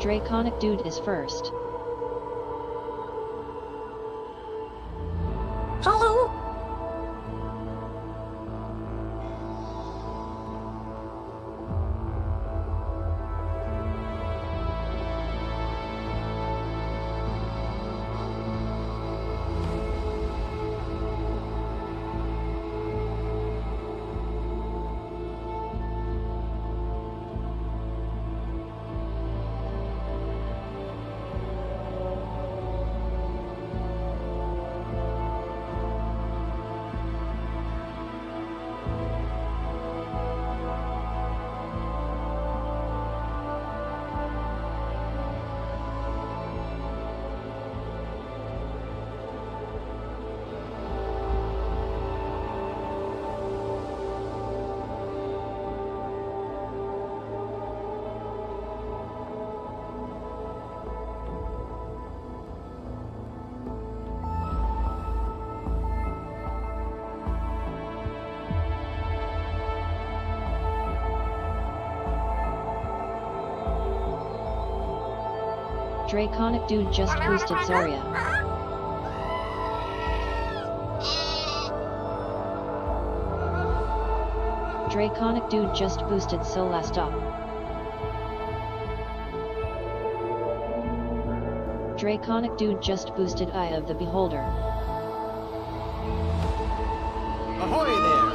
Draconic Dude is first. Hello? Draconic Dude just boosted Zarya. Draconic Dude just boosted Solastop. Draconic Dude just boosted Eye of the Beholder. Ahoy there!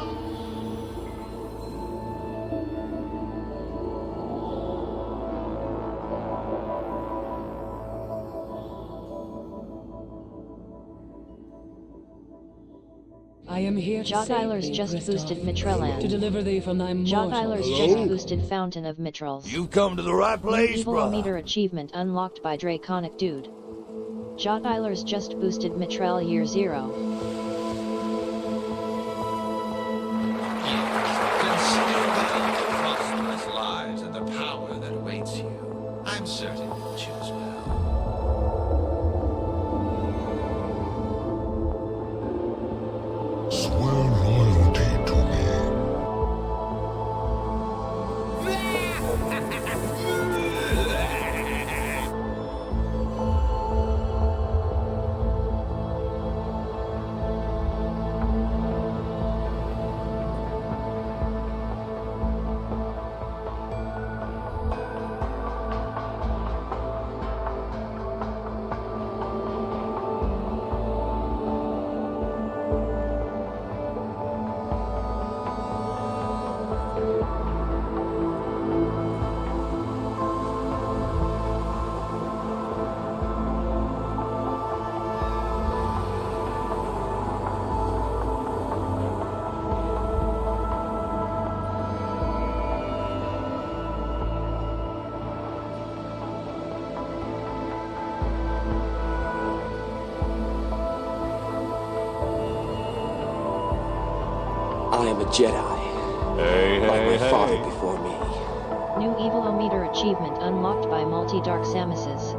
I am here to save Jothiler's thee, just Kristoff, boosted Mitraland. to deliver thee from thy mortal Jothiler's shame. just boosted Fountain of Mitrals. You come to the right New place, Evil brother. Meter achievement unlocked by Draconic Dude. Jothiler's just boosted Mitral Year 0. Consider well prosperous lives and the power that awaits you. I'm certain you'll choose well. Swear loyalty to me. I am a Jedi, like my father before me. New Evil Meter achievement unlocked by Multi-Dark Samuses.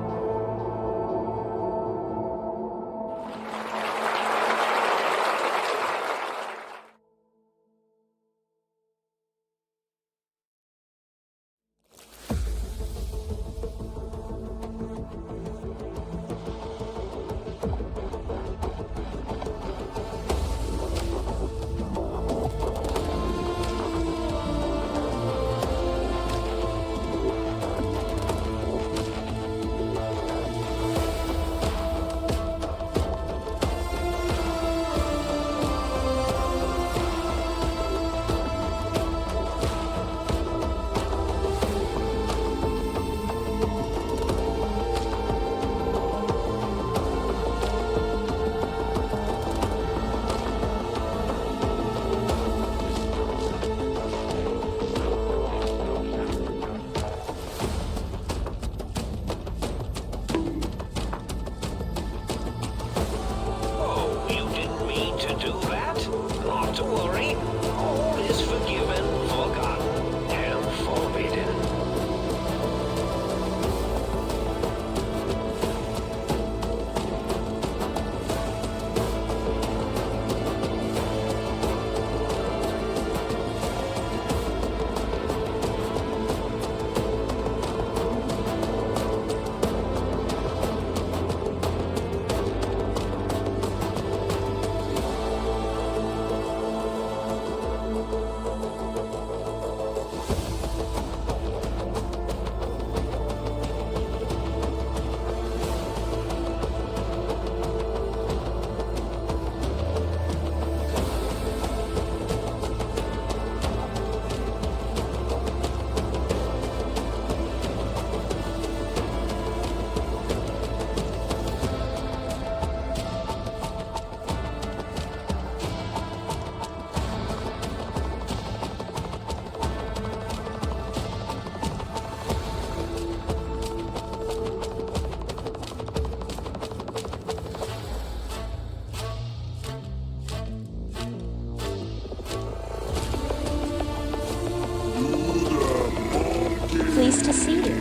pleased to see you.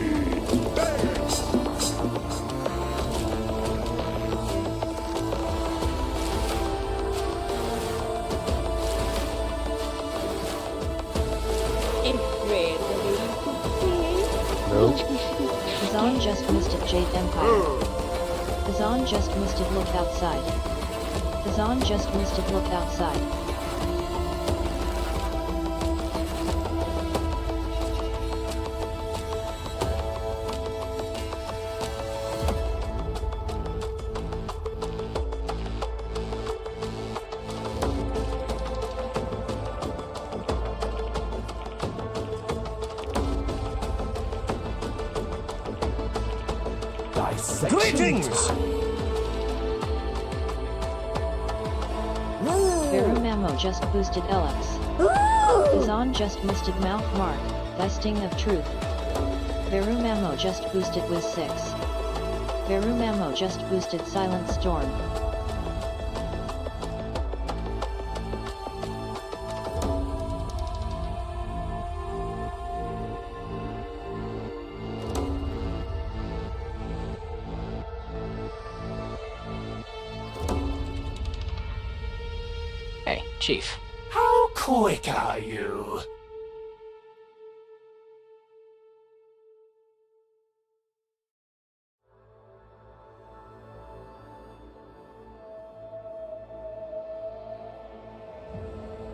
Kazan just missed it, Jade Empire. Kazan just missed it, look outside. Kazan just missed it, look outside. Greetings! Veru Mamo just boosted LX. Kazan just missed it, mouth mark, vesting of truth. Veru Mamo just boosted with 6. Veru Mamo just boosted Silent Storm. Hey, Chief. How quick are you?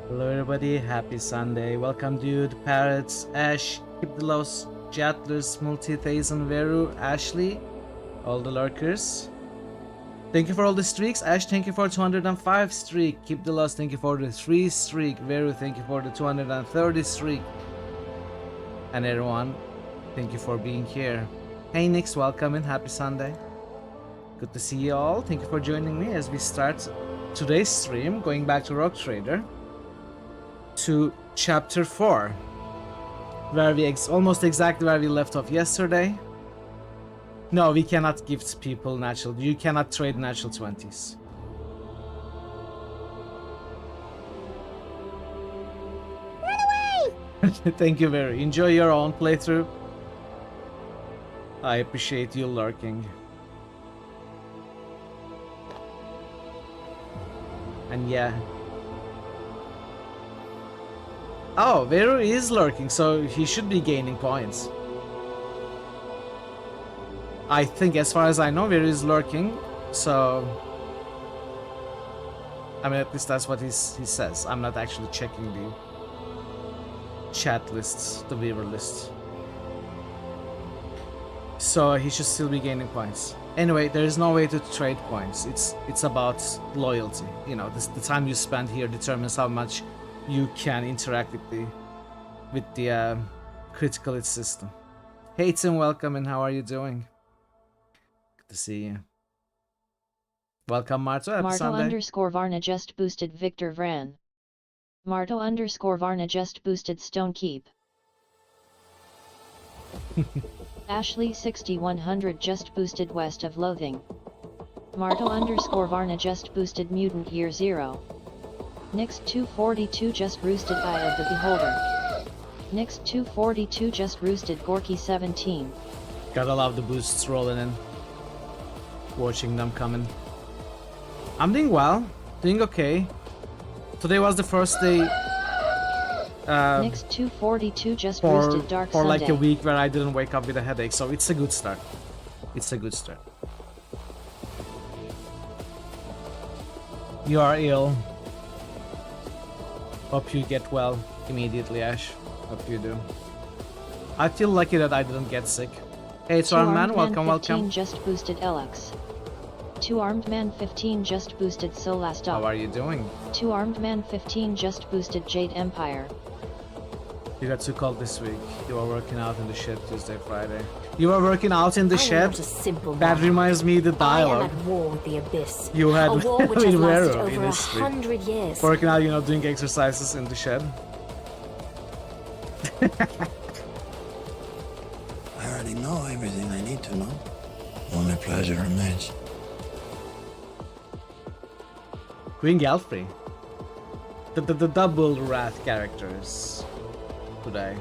Hello everybody, happy Sunday. Welcome dude, Parrots, Ash, Kipdelos, Jatlers, Multithason, Veru, Ashley, all the lurkers. Thank you for all the streaks. Ash, thank you for 205 streak. Kipdelos, thank you for the 3 streak. Veru, thank you for the 230 streak. And everyone, thank you for being here. Hey Nix, welcome and happy Sunday. Good to see you all. Thank you for joining me as we start today's stream, going back to Rock Trader. To chapter 4, where we almost exactly where we left off yesterday. No, we cannot gift people natural. You cannot trade natural 20s. Run away! Thank you very. Enjoy your own playthrough. I appreciate you lurking. And yeah. Oh, Veru is lurking, so he should be gaining points. I think, as far as I know, Veru is lurking, so... I mean, at least that's what he says. I'm not actually checking the chat lists, the viewer list. So he should still be gaining points. Anyway, there is no way to trade points. It's about loyalty. You know, the time you spend here determines how much you can interact with the critical hit system. Hey Tim, welcome, and how are you doing? Good to see you. Welcome, Marto. Happy Sunday. Marto _Varna just boosted Victor Vran. Marto _ Varna just boosted Stone Keep. Ashley 6100 just boosted West of Loathing. Marto _ Varna just boosted Mutant Year 0. Nix 242 just roosted Eye of the Beholder. Nix 242 just roosted Gorky 17. Gotta love the boosts rolling in. Watching them coming. I'm doing well. Doing okay. Today was the first day Nix 242 just roosted Dark for Sunday. like a week where I didn't wake up with a headache, so it's a good start. It's a good start. You are ill. Hope you get well immediately, Ash. Hope you do. I feel lucky that I didn't get sick. Hey, it's Armed Man, welcome, welcome. Just boosted LX. 2 Armed Man 15 just boosted Solastop. How are you doing? 2 Armed Man 15 just boosted Jade Empire. You got too cold this week. You are working out in the shed Tuesday, Friday. You are working out in the shed? That reminds me of the dialogue. I am at war with the abyss. You had a war which has with lasted Vero in over history. 100 years. Working out, you know, doing exercises in the shed. I already know everything I need to know. Only pleasure remains. Queen Galfrey. The double wrath characters today.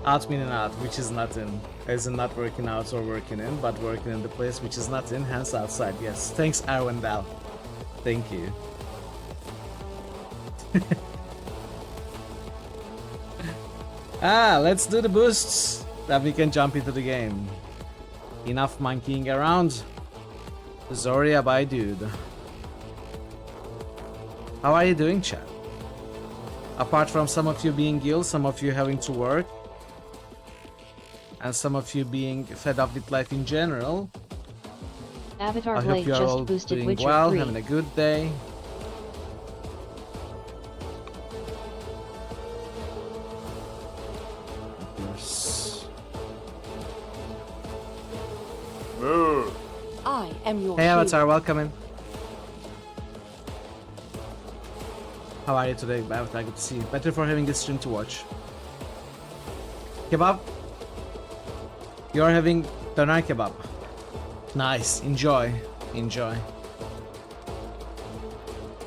Out meaning out, which is not in. As in not working out or working in, but working in the place which is not in, hence outside. Yes. Thanks, Arwendal. Thank you. Let's do the boosts. Then we can jump into the game. Enough monkeying around. Zoria bye, dude. How are you doing, chat? Apart from some of you being ill, some of you having to work, and some of you being fed up with life in general, Avatar I hope Blade you are just all boosted doing Witcher well, 3. having a good day. Yes. I am your Hey hero. Avatar, welcome in. How are you today, Avatar? Good to see you. Better for having this stream to watch. Kebab? You're having Döner kebab. Nice. Enjoy. Enjoy.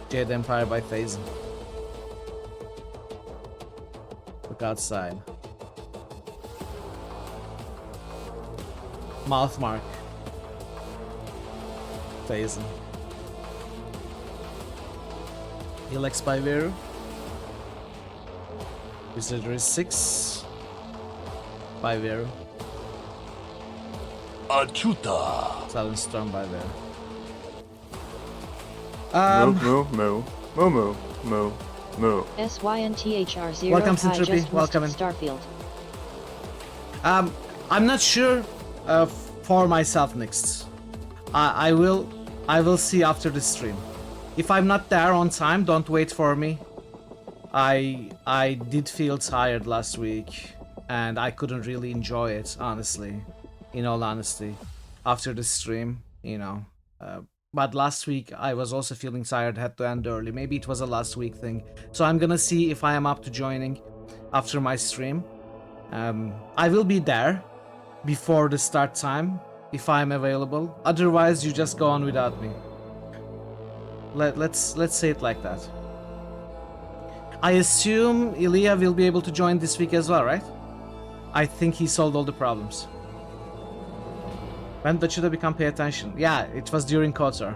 Jade Empire by Phase. Look outside. Mouth mark. Phase. Elex by Veru. Wizardry 6 by Veru. Achuta. Silent Storm by Veru. Moo. SYNTHR0 Welcome, High Sintrippy. just Welcome in. Starfield. I'm not sure for myself next. I will see after the stream. If I'm not there on time, don't wait for me. I did feel tired last week and I couldn't really enjoy it, honestly. In all honesty, after the stream, you know. But last week I was also feeling tired, had to end early. Maybe it was a last week thing. So I'm gonna see if I am up to joining after my stream. I will be there before the start time if I'm available. Otherwise, you just go on without me. Let's say it like that. I assume Ilya will be able to join this week as well, right? I think he solved all the problems. When should I become pay attention? Yeah, it was during Kotor.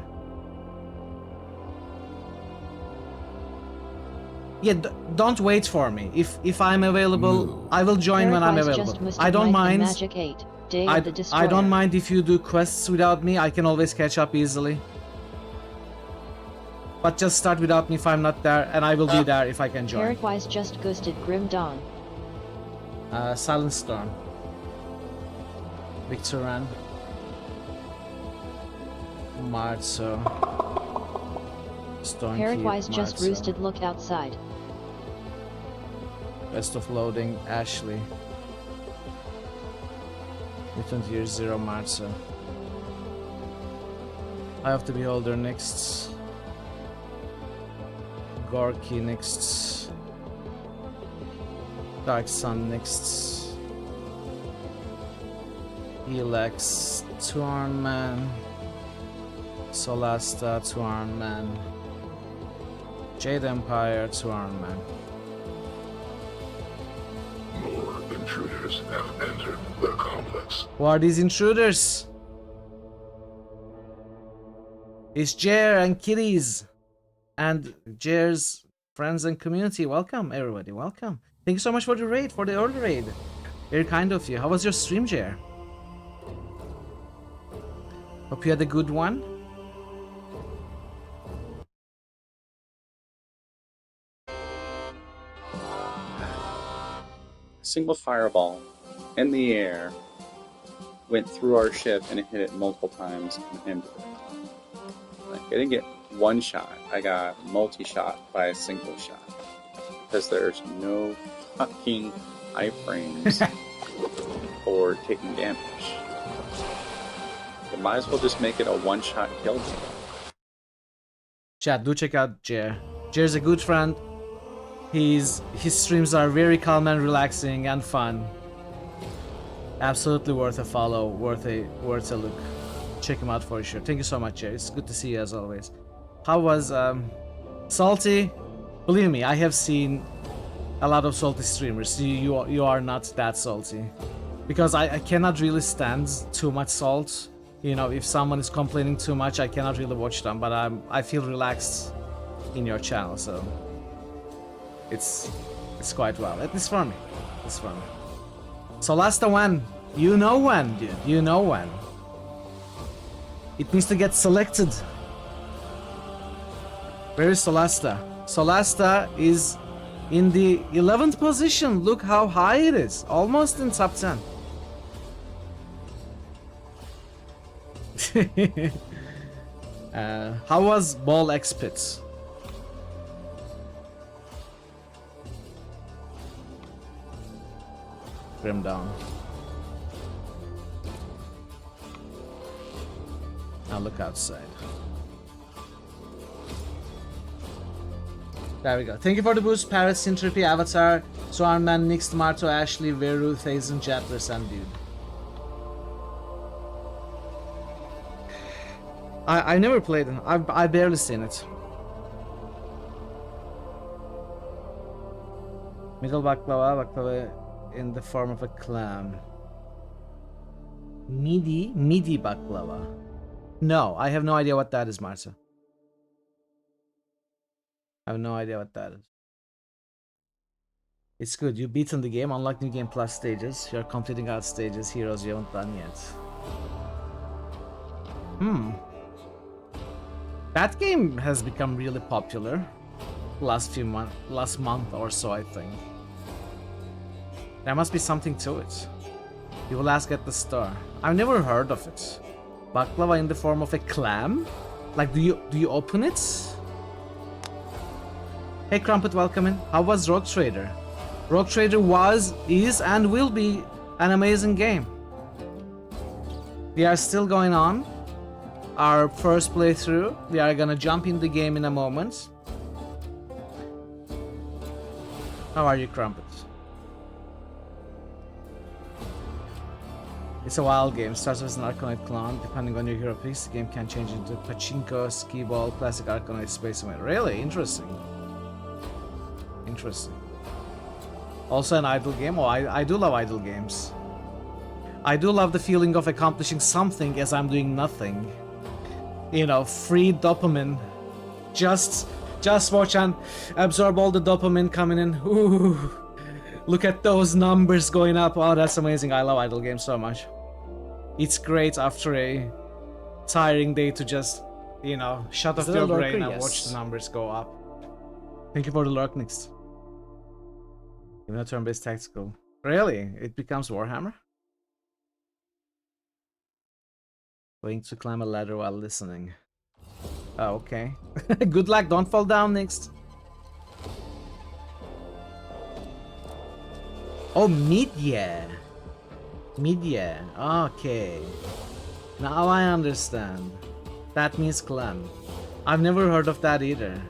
Yeah, don't wait for me. If I'm available, I will join when I'm Paraguay's available. just missed I don't Might and mind. Magic 8, Day of the I Destroyer. don't mind if you do quests without me. I can always catch up easily. But just start without me if I'm not there, and I will be there if I can join. Paraguay's just ghosted Grim Dawn. Silent Storm. Victoran. Marzo. Stormkeep. Paraguay's just Marzo. roosted Look Outside. Best of loading, Ashley. Mutant Year 0, Marzo. Eye of the Beholder next. Gorky next. Dark Sun next. Elex, Tuarnman. Solasta, Tuarnman. Jade Empire, Tuarnman. More intruders have entered the complex. Who are these intruders? It's Jer and Kitties. And Jer's friends and community. Welcome, everybody. Welcome. Thank you so much for the raid, for the early raid. Very kind of you. How was your stream, Jer? Hope you had a good one. Single fireball in the air went through our ship and it hit it multiple times and ended it. Like, I didn't get one shot, I got multi-shot by a single shot. Because there's no fucking iframes for taking damage. You might as well just make it a one-shot kill. Chat, do check out Jer. Jer's a good friend. His streams are very calm and relaxing and fun. Absolutely worth a follow, worth a look. Check him out for sure. Thank you so much, Jer. It's good to see you as always. How was Salty? Believe me, I have seen a lot of salty streamers. You are not that salty. Because I cannot really stand too much salt. You know, if someone is complaining too much, I cannot really watch them. But I feel relaxed in your channel, so it's quite well. At least for me. It's for me. So last one. You know when, dude. You know when. It needs to get selected. Where is Solasta? Solasta is in the 11th position. Look how high it is. Almost in top 10. How was Ball X Pits? Grim down. Now look outside. There we go. Thank you for the boost, Parrot, Syntropy, Avatar, Swarmman, Nix, Marto, Ashley, Veru, Thazen, Jatlers, and Dude. I never played it. I barely seen it. Middle baklava in the form of a clam. Midi baklava. No, I have no idea what that is, Marta. I have no idea what that is. It's good. You've beaten the game. Unlock new game plus stages. You're completing out stages. Heroes you haven't done yet. That game has become really popular. Last month or so, I think. There must be something to it. You will ask at the store. I've never heard of it. Baklava in the form of a clam? Like, do you open it? Hey Crumpet, welcome in. How was Rogue Trader? Rogue Trader was, is, and will be an amazing game. We are still going on our first playthrough. We are gonna jump in the game in a moment. How are you, Crumpet? It's a wild game. Starts as an Arcanite clone. Depending on your hero piece, the game can change into Pachinko, Skee Ball, Classic Arcanite, Space Marine. Really? Interesting. Interesting. Also an idle game? Oh, I do love idle games. I do love the feeling of accomplishing something as I'm doing nothing. You know, free dopamine. Just watch and absorb all the dopamine coming in. Ooh. Look at those numbers going up. Oh, that's amazing. I love idle games so much. It's great after a tiring day to just, you know, shut off your brain and watch the numbers go up. Thank you for the lurk next. Even a turn-based tactical. Really? It becomes Warhammer? Going to climb a ladder while listening. Oh, okay. Good luck, don't fall down next. Oh, Midya. Midya. Okay. Now I understand. That means clan. I've never heard of that either.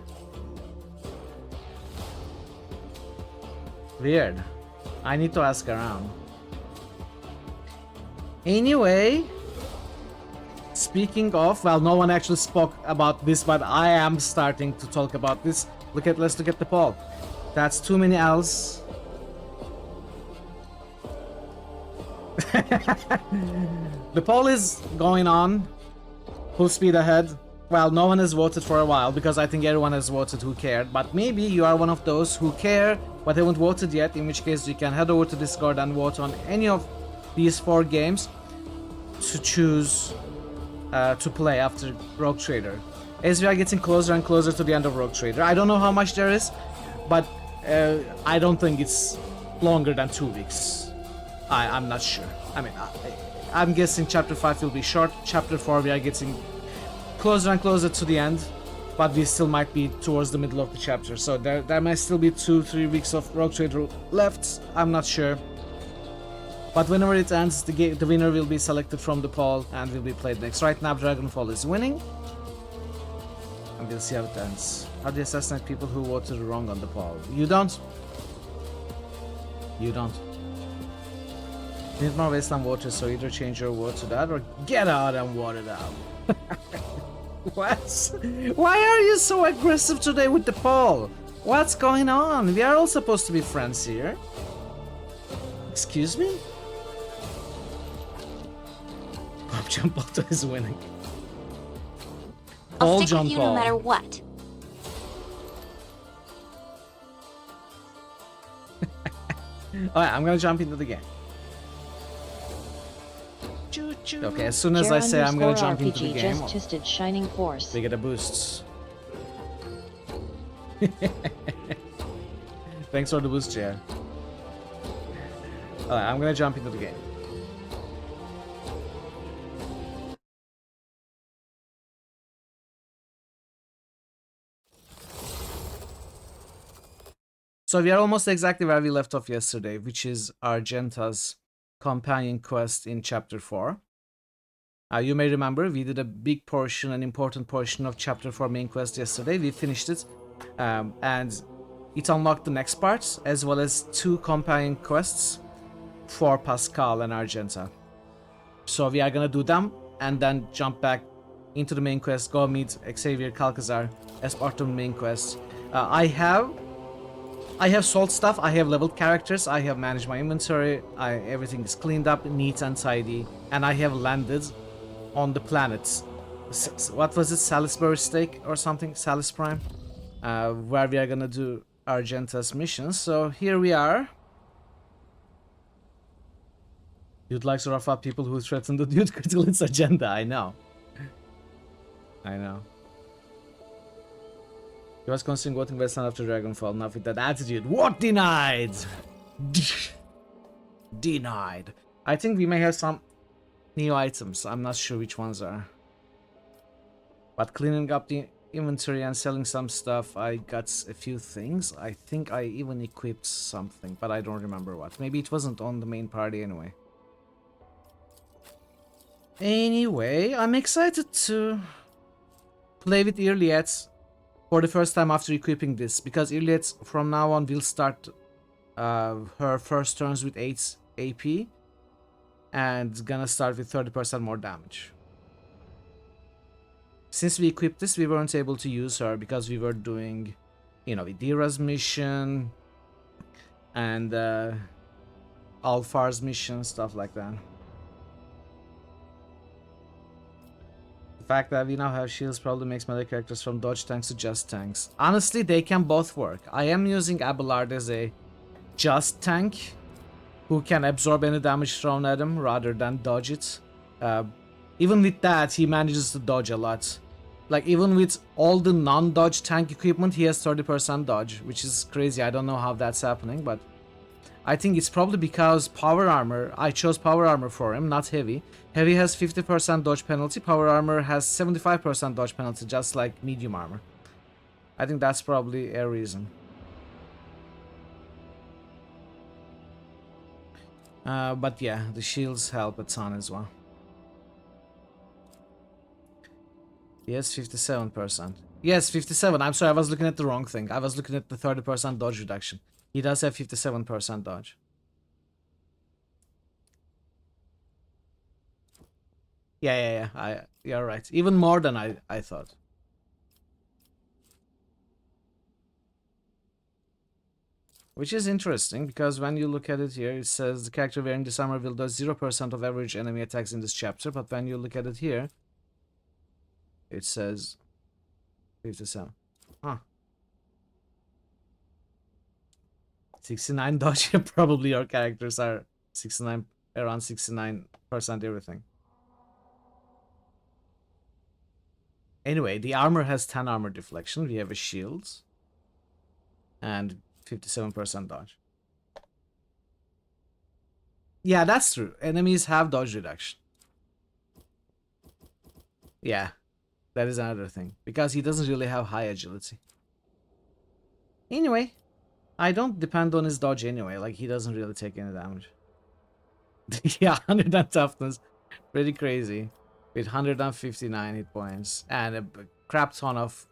Weird. I need to ask around. Anyway, speaking of, well, no one actually spoke about this, but I am starting to talk about this. Let's look at the poll. That's too many L's. The poll is going on full speed ahead. Well, no one has voted for a while because I think everyone has voted who cared, but maybe you are one of those who care but haven't voted yet, in which case you can head over to Discord and vote on any of these 4 games to choose to play after Rogue Trader. As we are getting closer and closer to the end of Rogue Trader, I don't know how much there is, but I don't think it's longer than 2 weeks. I'm not sure. I mean, I'm guessing Chapter 5 will be short. Chapter 4 we are getting closer and closer to the end, but we still might be towards the middle of the chapter. So there might still be 2-3 weeks of Rogue Trader left. I'm not sure. But whenever it ends, the winner will be selected from the poll and will be played next. Right now, Dragonfall is winning. And we'll see how it ends. How do you assassinate people who voted wrong on the poll? You don't. You don't. You need more wasteland voters, so either change your vote to that or get out and vote it out. What? Why are you so aggressive today with the poll? What's going on? We are all supposed to be friends here. Excuse me? Pop Jump Auto is winning. I'll All stick John with you Paul. no matter what. Alright, I'm gonna jump into the game. Okay, as soon as I say I'm gonna jump into the RPG game, just tested Shining Force. we get a boost. Thanks for the boost, Chair. Alright, I'm gonna jump into the game. So we are almost exactly where we left off yesterday, which is Argenta's companion quest in chapter 4. You may remember we did a big portion, an important portion of chapter 4 main quest yesterday. We finished it, and it unlocked the next part, as well as 2 companion quests for Pascal and Argenta. So we are gonna do them, and then jump back into the main quest, go meet Xavier Calcazar as part of the main quest. I have sold stuff, I have leveled characters, I have managed my inventory, everything is cleaned up, neat and tidy, and I have landed on the planet. What was it? Salisbury Stake or something? Salis Prime? Where we are gonna do Argenta's mission. So here we are. You'd like to rough up people who threaten the Dude Critical's agenda, I know. I know. He was considering voting Westland after Dragonfall, not with that attitude. What? Denied! Denied. I think we may have some new items. I'm not sure which ones are. But cleaning up the inventory and selling some stuff, I got a few things. I think I even equipped something, but I don't remember what. Maybe it wasn't on the main party anyway. Anyway, I'm excited to play with Irliet for the first time after equipping this, because Irliet from now on will start her first turns with 8 AP and gonna start with 30% more damage. Since we equipped this, we weren't able to use her because we were doing, you know, Idira's mission and Alfar's mission, stuff like that. The fact that we now have shields probably makes melee characters from dodge tanks to just tanks. Honestly, they can both work. I am using Abelard as a just tank who can absorb any damage thrown at him rather than dodge it. Even with that, he manages to dodge a lot. Like, even with all the non-dodge tank equipment, he has 30% dodge, which is crazy. I don't know how that's happening, but I think it's probably because power armor, I chose power armor for him, not heavy. Heavy has 50% dodge penalty, power armor has 75% dodge penalty, just like medium armor. I think that's probably a reason. But yeah, the shields help a ton as well. Yes, 57%. Yes, 57. I'm sorry, I was looking at the wrong thing. I was looking at the 30% dodge reduction. He does have 57% dodge. Yeah. You're right. Even more than I thought. Which is interesting, because when you look at it here, it says the character wearing this armor will do 0% of average enemy attacks in this chapter, but when you look at it here, it says 57. Huh. 69 dodge. Probably your characters are 69, around 69% everything. Anyway, the armor has 10 armor deflection. We have a shield. And 57% dodge. Yeah, that's true. Enemies have dodge reduction. Yeah, that is another thing. Because he doesn't really have high agility. Anyway, I don't depend on his dodge anyway. Like, he doesn't really take any damage. Yeah, 100 and toughness. Pretty crazy. With 159 hit points. And a crap ton of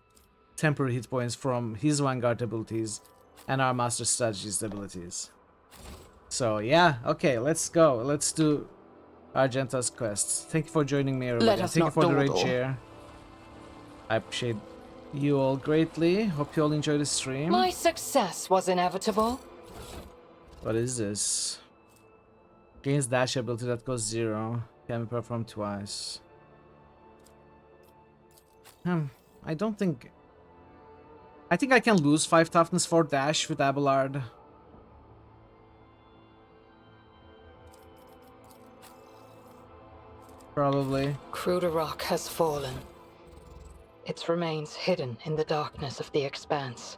temporary hit points from his Vanguard abilities and our Master Strategist abilities. So, yeah. Okay, let's go. Let's do Argenta's quest. Thank you for joining me, everybody. Thank you for the raid share. I appreciate you all greatly. Hope you all enjoy the stream. My success was inevitable. What is this? Gains dash ability that goes 0. Can be performed twice. I don't think... I think I can lose 5 toughness for dash with Abelard. Probably. Cruderrock has fallen. Its remains hidden in the darkness of the expanse.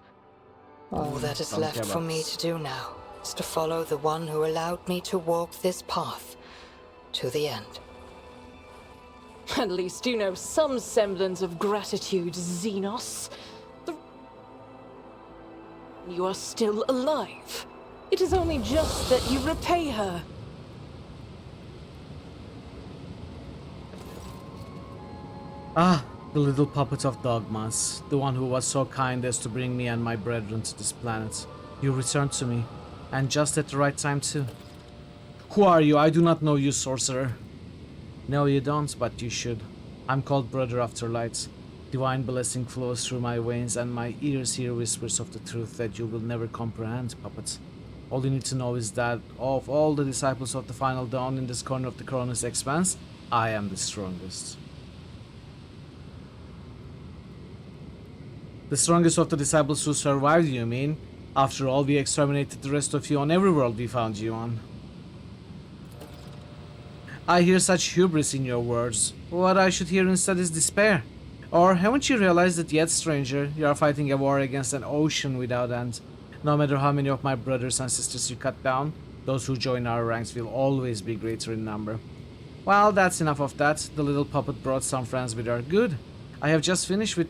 All that is left for me to do now is to follow the one who allowed me to walk this path to the end. At least you know some semblance of gratitude, Xenos. You are still alive. It is only just that you repay her. Ah, the little puppet of Dogmas, the one who was so kind as to bring me and my brethren to this planet. You returned to me, and just at the right time too. Who are you? I do not know you, sorcerer. No, you don't, but you should. I'm called Brother After Light. Divine blessing flows through my veins, and my ears hear whispers of the truth that you will never comprehend, puppet. All you need to know is that of all the disciples of the Final Dawn in this corner of the Cronus Expanse, I am the strongest. The strongest of the disciples who survived, you mean? After all, we exterminated the rest of you on every world we found you on. I hear such hubris in your words. What I should hear instead is despair. Or haven't you realized that yet, stranger, you are fighting a war against an ocean without end? No matter how many of my brothers and sisters you cut down, those who join our ranks will always be greater in number. Well, that's enough of that. The little puppet brought some friends with her. Good. I have just finished with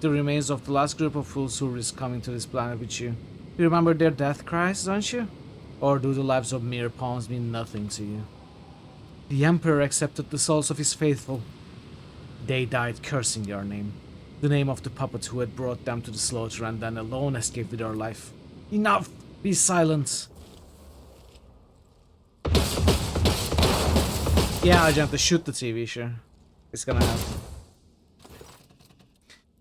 the remains of the last group of fools who risked coming to this planet with you. You remember their death cries, don't you? Or do the lives of mere pawns mean nothing to you? The Emperor accepted the souls of his faithful. They died cursing your name, the name of the puppet who had brought them to the slaughter and then alone escaped with her life. Enough! Be silent! Yeah, Argenta, shoot the TV, sure. It's gonna happen.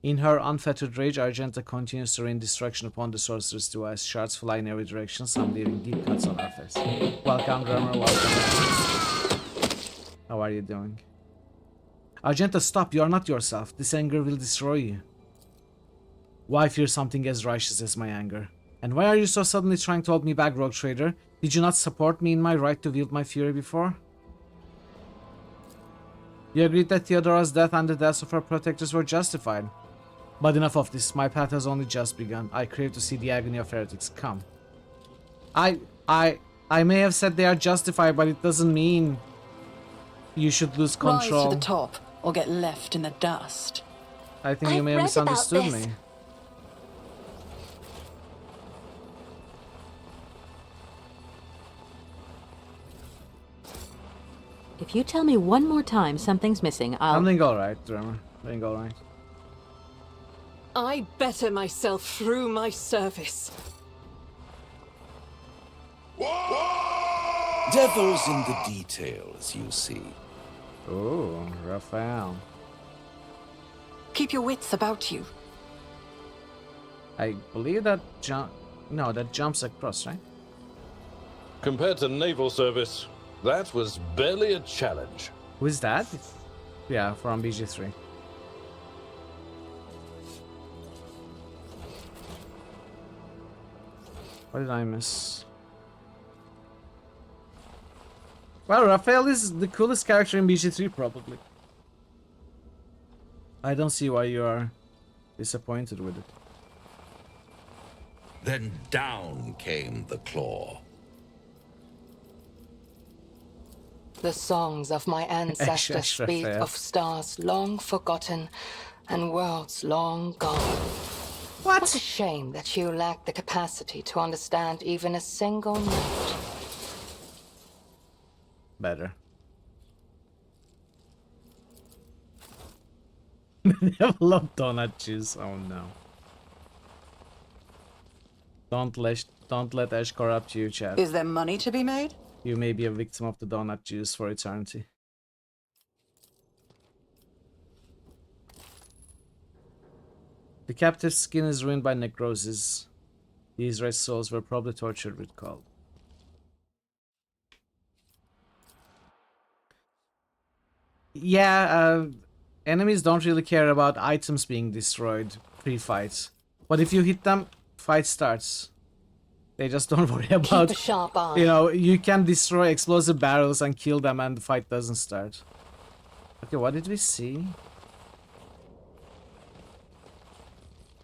In her unfettered rage, Argenta continues to rain destruction upon the sorcerer's device. Shards fly in every direction, some leaving deep cuts on her face. Welcome, Drummer, welcome. How are you doing? Argenta, stop, you are not yourself. This anger will destroy you. Why fear something as righteous as my anger? And why are you so suddenly trying to hold me back, Rogue Trader? Did you not support me in my right to wield my fury before? You agreed that Theodora's death and the deaths of her protectors were justified. But enough of this, my path has only just begun. I crave to see the agony of heretics come. I may have said they are justified, but it doesn't mean you should lose control. Rise to the top, or get left in the dust. I think you may have misunderstood me. If you tell me one more time something's missing, I'll... Something alright, Drummer. Something alright. I better myself through my service. Devil's in the details, you see. Oh, Raphael. Keep your wits about you. I believe that that jumps across, right? Compared to naval service, that was barely a challenge. Who is that? Yeah, from BG3. What did I miss? Well, Raphael is the coolest character in BG3, probably. I don't see why you are disappointed with it. Then down came the claw. The songs of my ancestors speak of stars long forgotten and worlds long gone. What a shame that you lack the capacity to understand even a single note. Better. Level up donut juice. Oh no. Don't let Ash corrupt you, chat. Is there money to be made? You may be a victim of the donut juice for eternity. The captive's skin is ruined by necrosis. These red souls were probably tortured with cold. Yeah, enemies don't really care about items being destroyed pre-fight. But if you hit them, fight starts. They just don't worry about... Keep a sharp eye. You know, you can destroy explosive barrels and kill them and the fight doesn't start. Okay, what did we see?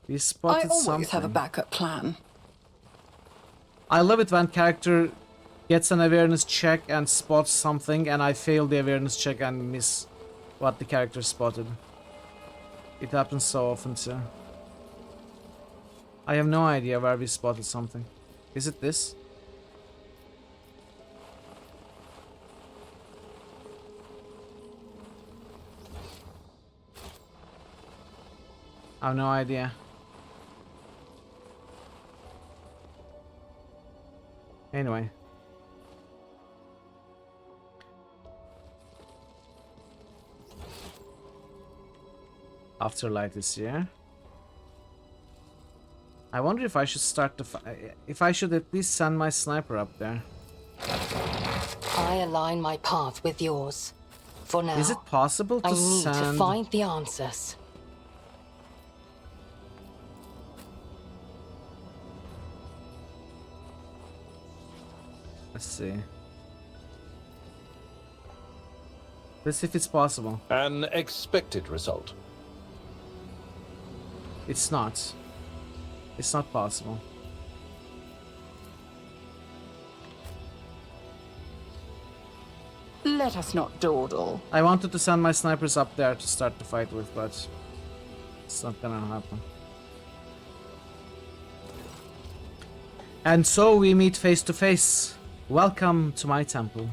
We spotted something. I always have a backup plan. I love it when character gets an awareness check and spots something and I fail the awareness check and miss what the character spotted. It happens so often too. I have no idea where we spotted something. Is it this? I have no idea. Anyway. Afterlight is here. I wonder if I should start the if I should at least send my sniper up there. I align my path with yours. For now, is it possible to I need send... to find the answers. Let's see. Let's see if it's possible. An expected result. It's not. It's not possible. Let us not dawdle. I wanted to send my snipers up there to start the fight with, but it's not gonna happen. And so we meet face to face. Welcome to my temple.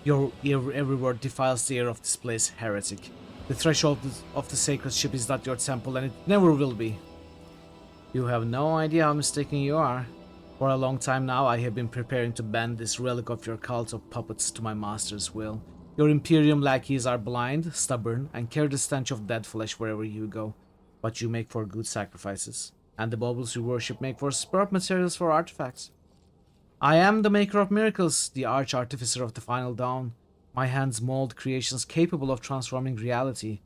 Your every word defiles the air of this place, heretic. The threshold of the sacred ship is not your temple, and it never will be. You have no idea how mistaken you are. For a long time now, I have been preparing to bend this relic of your cult of puppets to my master's will. Your Imperium lackeys are blind, stubborn, and carry the stench of dead flesh wherever you go. But you make for good sacrifices, and the baubles you worship make for superb materials for artifacts. I am the maker of miracles, the arch-artificer of the final dawn. My hands mold creations capable of transforming reality.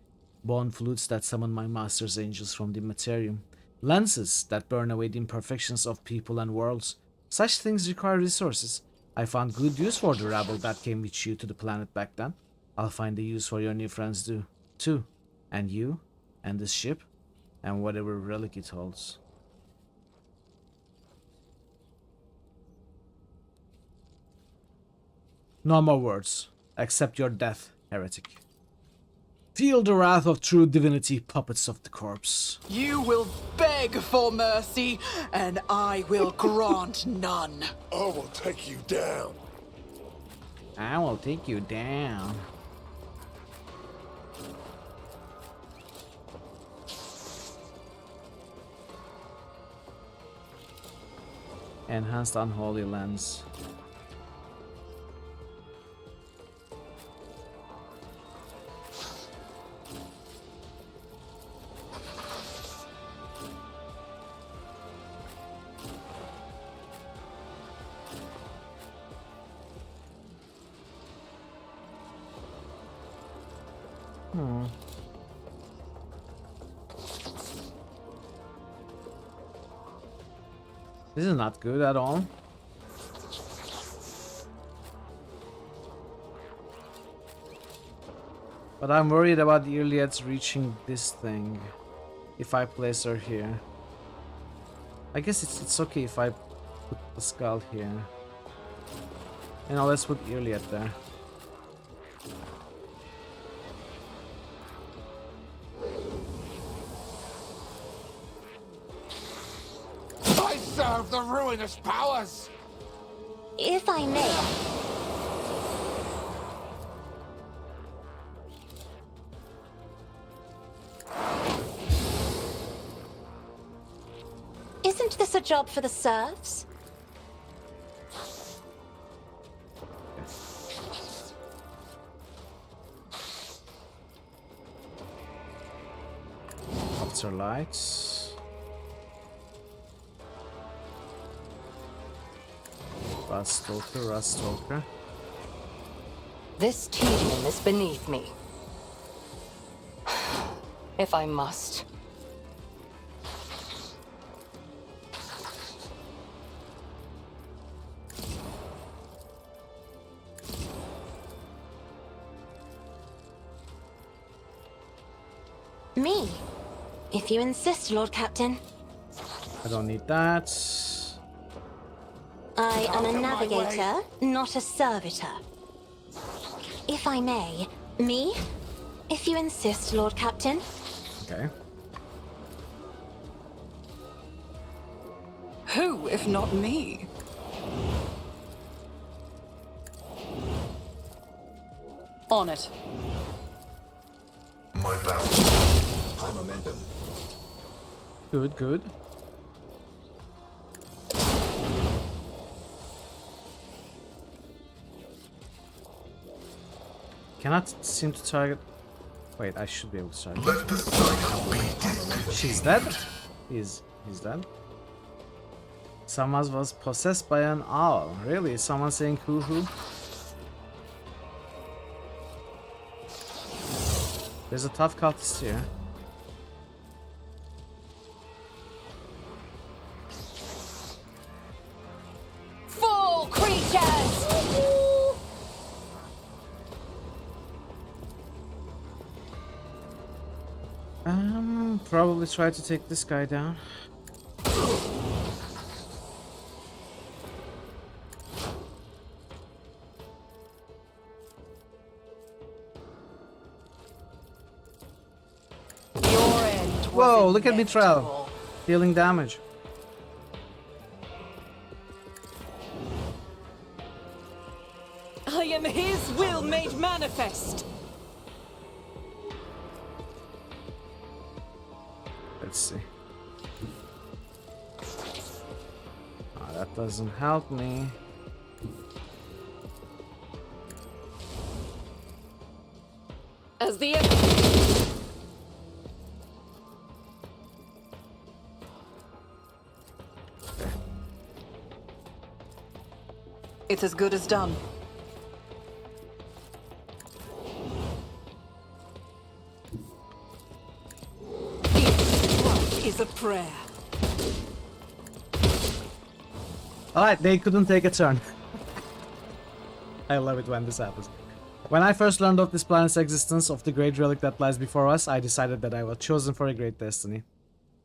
Bone flutes that summon my master's angels from the materium. Lenses that burn away the imperfections of people and worlds. Such things require resources. I found good use for the rabble that came with you to the planet back then. I'll find the use for your new friends too. And you, and this ship, and whatever relic it holds. No more words. Accept your death, heretic. Feel the wrath of true divinity, puppets of the corpse. You will beg for mercy, and I will grant none. I will take you down. I will take you down. Enhanced unholy lens. This is not good at all. But I'm worried about the Iliads reaching this thing if I place her here. I guess it's okay if I put the skull here. You know, let's put Iliad there. I serve the ruinous powers! If I may. Isn't this a job for the serfs? Filter lights. Rust Stalker. This tedium is beneath me. If I must. Me, if you insist, Lord Captain. I don't need that. I am a navigator, not a servitor. If I may, me, if you insist, Lord Captain. Okay. Who, if not me? On it. My balance. High momentum. Good, good. Cannot seem to target. Wait, I should be able to target. Let the cycle begin. She's dead? He's dead. Someone was possessed by an owl. Really? Someone saying hoo-hoo? There's a tough cultist here. Four creatures! Probably try to take this guy down. Whoa, look at me trail. Dealing damage. I am his will made manifest. Let's see. Oh, that doesn't help me. As the It's as good as done. Each is a prayer. Alright, they couldn't take a turn. I love it when this happens. When I first learned of this planet's existence, of the great relic that lies before us, I decided that I was chosen for a great destiny.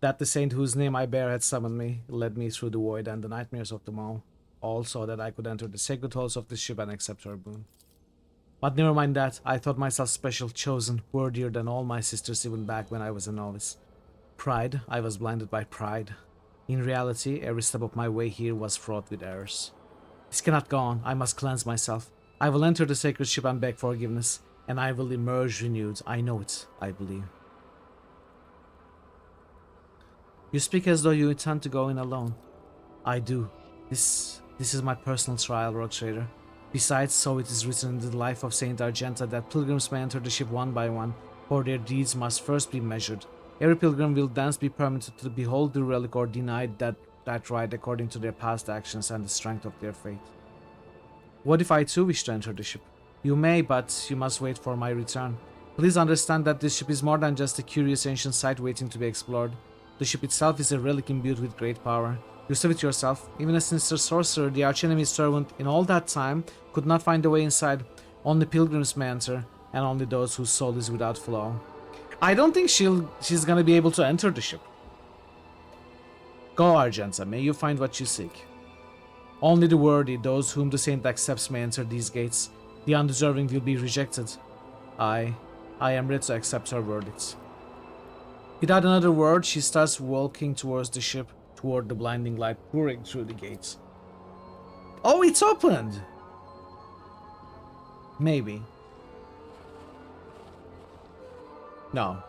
That the saint whose name I bear had summoned me, led me through the void and the nightmares of the maw, all so that I could enter the sacred halls of this ship and accept her boon. But never mind that, I thought myself special, chosen, worthier than all my sisters even back when I was a novice. Pride, I was blinded by pride. In reality, every step of my way here was fraught with errors. This cannot go on, I must cleanse myself. I will enter the sacred ship and beg forgiveness, and I will emerge renewed. I know it, I believe. You speak as though you intend to go in alone. I do. This is my personal trial, Rogue Trader. Besides, so it is written in the life of Saint Argenta that pilgrims may enter the ship one by one, for their deeds must first be measured. Every pilgrim will thence be permitted to behold the relic or denied that right according to their past actions and the strength of their faith. What if I too wish to enter the ship? You may, but you must wait for my return. Please understand that this ship is more than just a curious ancient site waiting to be explored. The ship itself is a relic imbued with great power. You saw it yourself. Even a sinister sorcerer, the archenemy's servant, in all that time, could not find a way inside. Only pilgrims may enter, and only those whose soul is without flaw. I don't think she's gonna be able to enter the ship. Go, Argenta, may you find what you seek. Only the worthy, those whom the saint accepts, may enter these gates. The undeserving will be rejected. I am ready to accept her verdicts. Without another word, she starts walking towards the ship, toward the blinding light pouring through the gates. Oh, it's opened! Maybe. No.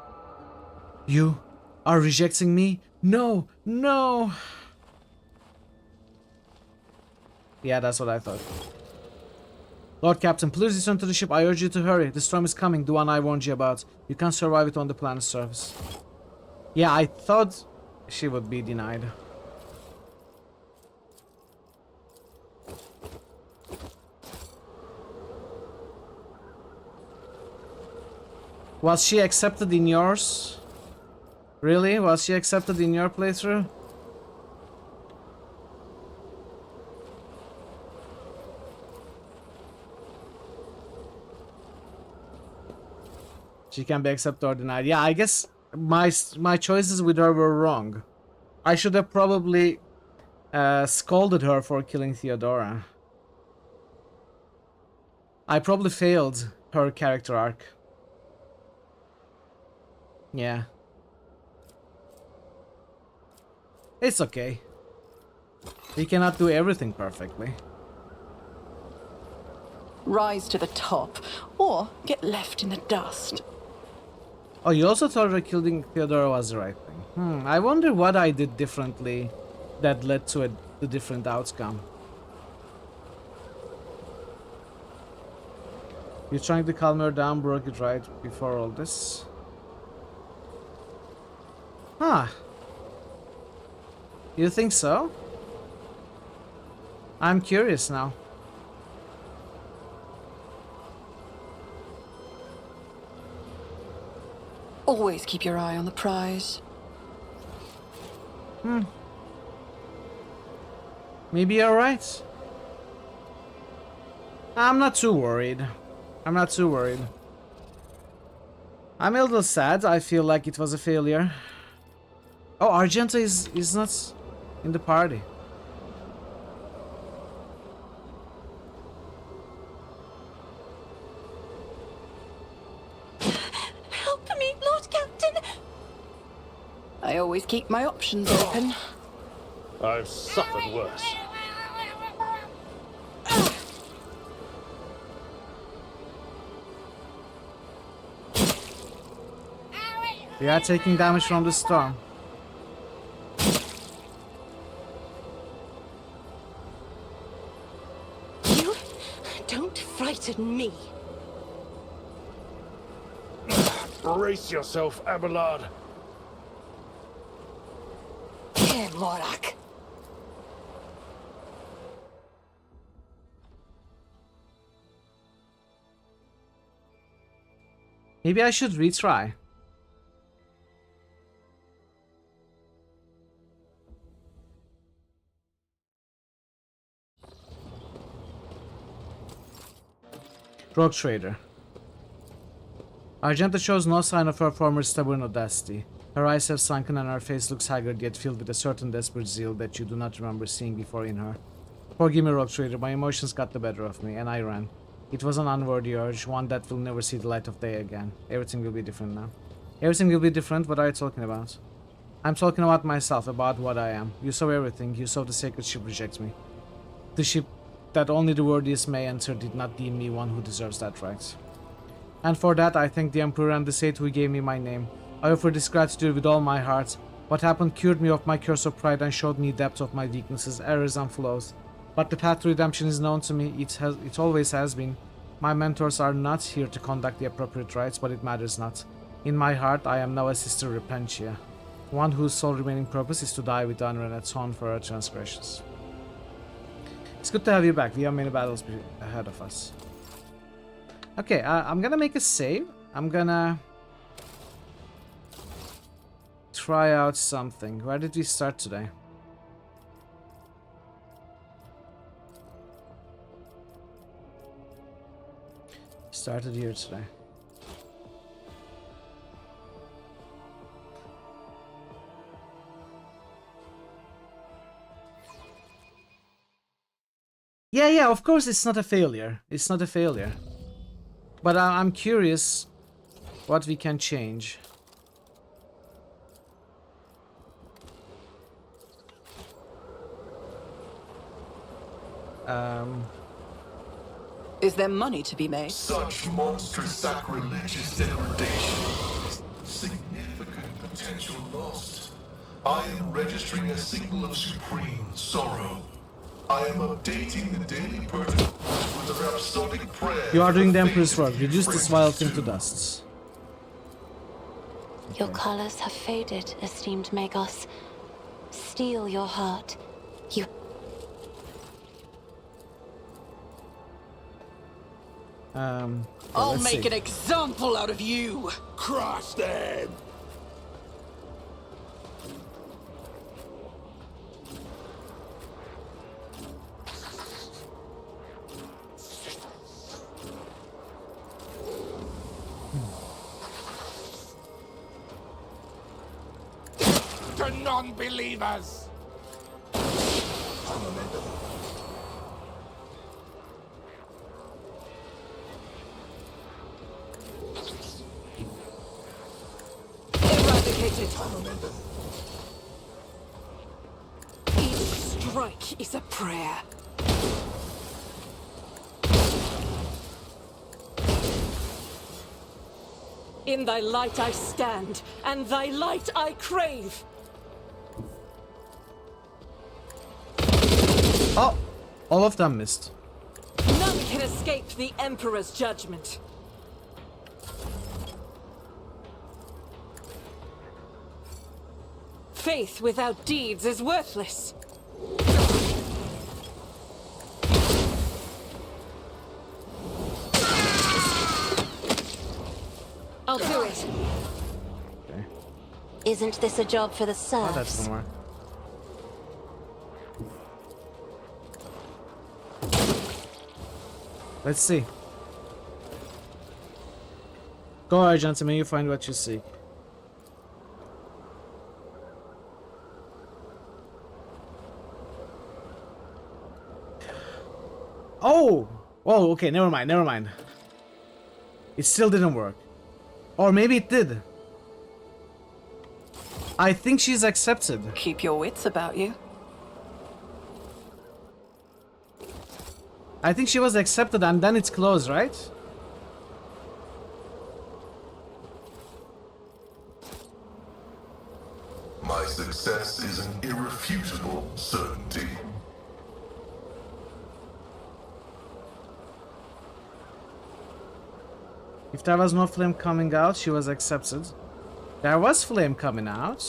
You are rejecting me? No, no! Yeah, that's what I thought. Lord Captain, please return to the ship. I urge you to hurry. The storm is coming, the one I warned you about. You can't survive it on the planet's surface. Yeah, I thought she would be denied. Was she accepted in yours? Really? Was she accepted in your playthrough? She can be accepted or denied. Yeah, I guess my choices with her were wrong. I should have probably scolded her for killing Theodora. I probably failed her character arc. Yeah. It's okay. We cannot do everything perfectly. Rise to the top, or get left in the dust. Oh, you also thought that killing Theodora was the right thing. I wonder what I did differently that led to a different outcome. You're trying to calm her down, broke it right before all this. Huh. You think so? I'm curious now. Always keep your eye on the prize. Maybe you're right. I'm not too worried. I'm not too worried. I'm a little sad. I feel like it was a failure. Oh, Argenta is not in the party. Help me, Lord Captain! I always keep my options open. I've suffered worse. We are taking damage from the storm. You don't frighten me. Brace yourself, Abelard. Here, Morak. Maybe I should retry. Rogue Trader. Argenta shows no sign of her former stubborn audacity. Her eyes have sunken and her face looks haggard yet filled with a certain desperate zeal that you do not remember seeing before in her. Forgive me, Rogue Trader, my emotions got the better of me, and I ran. It was an unworthy urge, one that will never see the light of day again. Everything will be different now. Everything will be different? What are you talking about? I'm talking about myself, about what I am. You saw everything. You saw the sacred ship reject me. The ship that only the worthiest may enter did not deem me one who deserves that right. And for that, I thank the Emperor and the Sate who gave me my name. I offer this gratitude with all my heart. What happened cured me of my curse of pride and showed me depth of my weaknesses, errors and flaws. But the path to redemption is known to me. It always has been. My mentors are not here to conduct the appropriate rites, but it matters not. In my heart, I am now a Sister Repentia, one whose sole remaining purpose is to die with honor and atone for her transgressions. It's good to have you back. We have many battles ahead of us. Okay, I'm gonna make a save. I'm gonna try out something. Where did we start today? Started here today. Yeah, of course it's not a failure. It's not a failure. But I'm curious what we can change. Is there money to be made? Such monstrous sacrilegious degradation. Significant potential lost. I am registering a signal of supreme sorrow. I am updating the daily purge with a rhapsodic prayer. You are doing the Emperor's work. Reduce this vile thing to dust. Your colors have faded, esteemed Magos. Steel your heart. You... I'll make an example out of you! Crush them! To non-believers! Eradicated! Each strike is a prayer. In thy light I stand, and thy light I crave! Oh! All of them missed. None can escape the Emperor's judgment. Faith without deeds is worthless. I'll do it. Okay. Isn't this a job for the serfs? Oh, that's more. Let's see. Go, Argent, may you find what you seek. Oh! Whoa, okay, never mind, never mind. It still didn't work. Or maybe it did. I think she's accepted. Keep your wits about you. I think she was accepted and then it's closed, right? My success is an irrefutable certainty. If there was no flame coming out, she was accepted. There was flame coming out.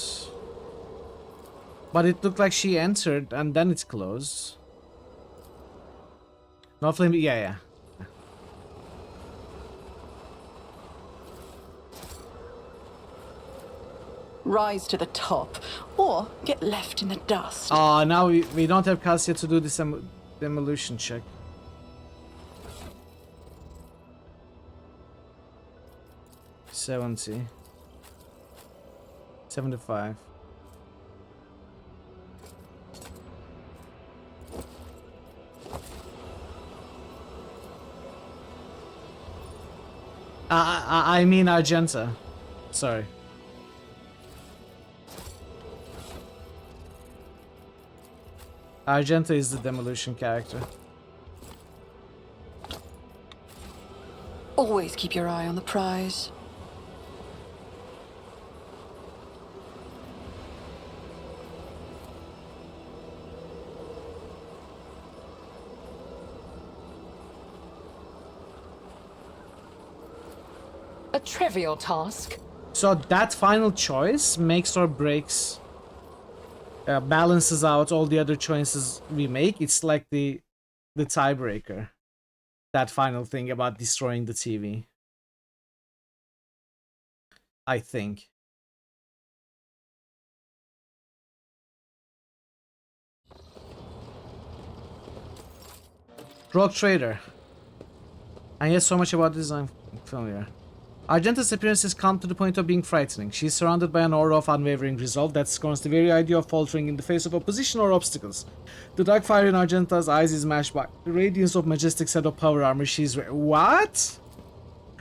But it looked like she entered and then it's closed. No flame, yeah. Rise to the top, or get left in the dust. Oh, now we don't have Cassia to do this demolition check. $70. $75. I mean Argenta. Sorry. Argenta is the demolition character. Always keep your eye on the prize. A trivial task. So that final choice makes or breaks, balances out all the other choices we make. It's like the tiebreaker. That final thing about destroying the TV. I think. Rogue Trader. And yet so much about this I'm familiar. Argenta's appearance has come to the point of being frightening. She is surrounded by an aura of unwavering resolve that scorns the very idea of faltering in the face of opposition or obstacles. The dark fire in Argenta's eyes is matched by the radiance of majestic set of power armor she's What?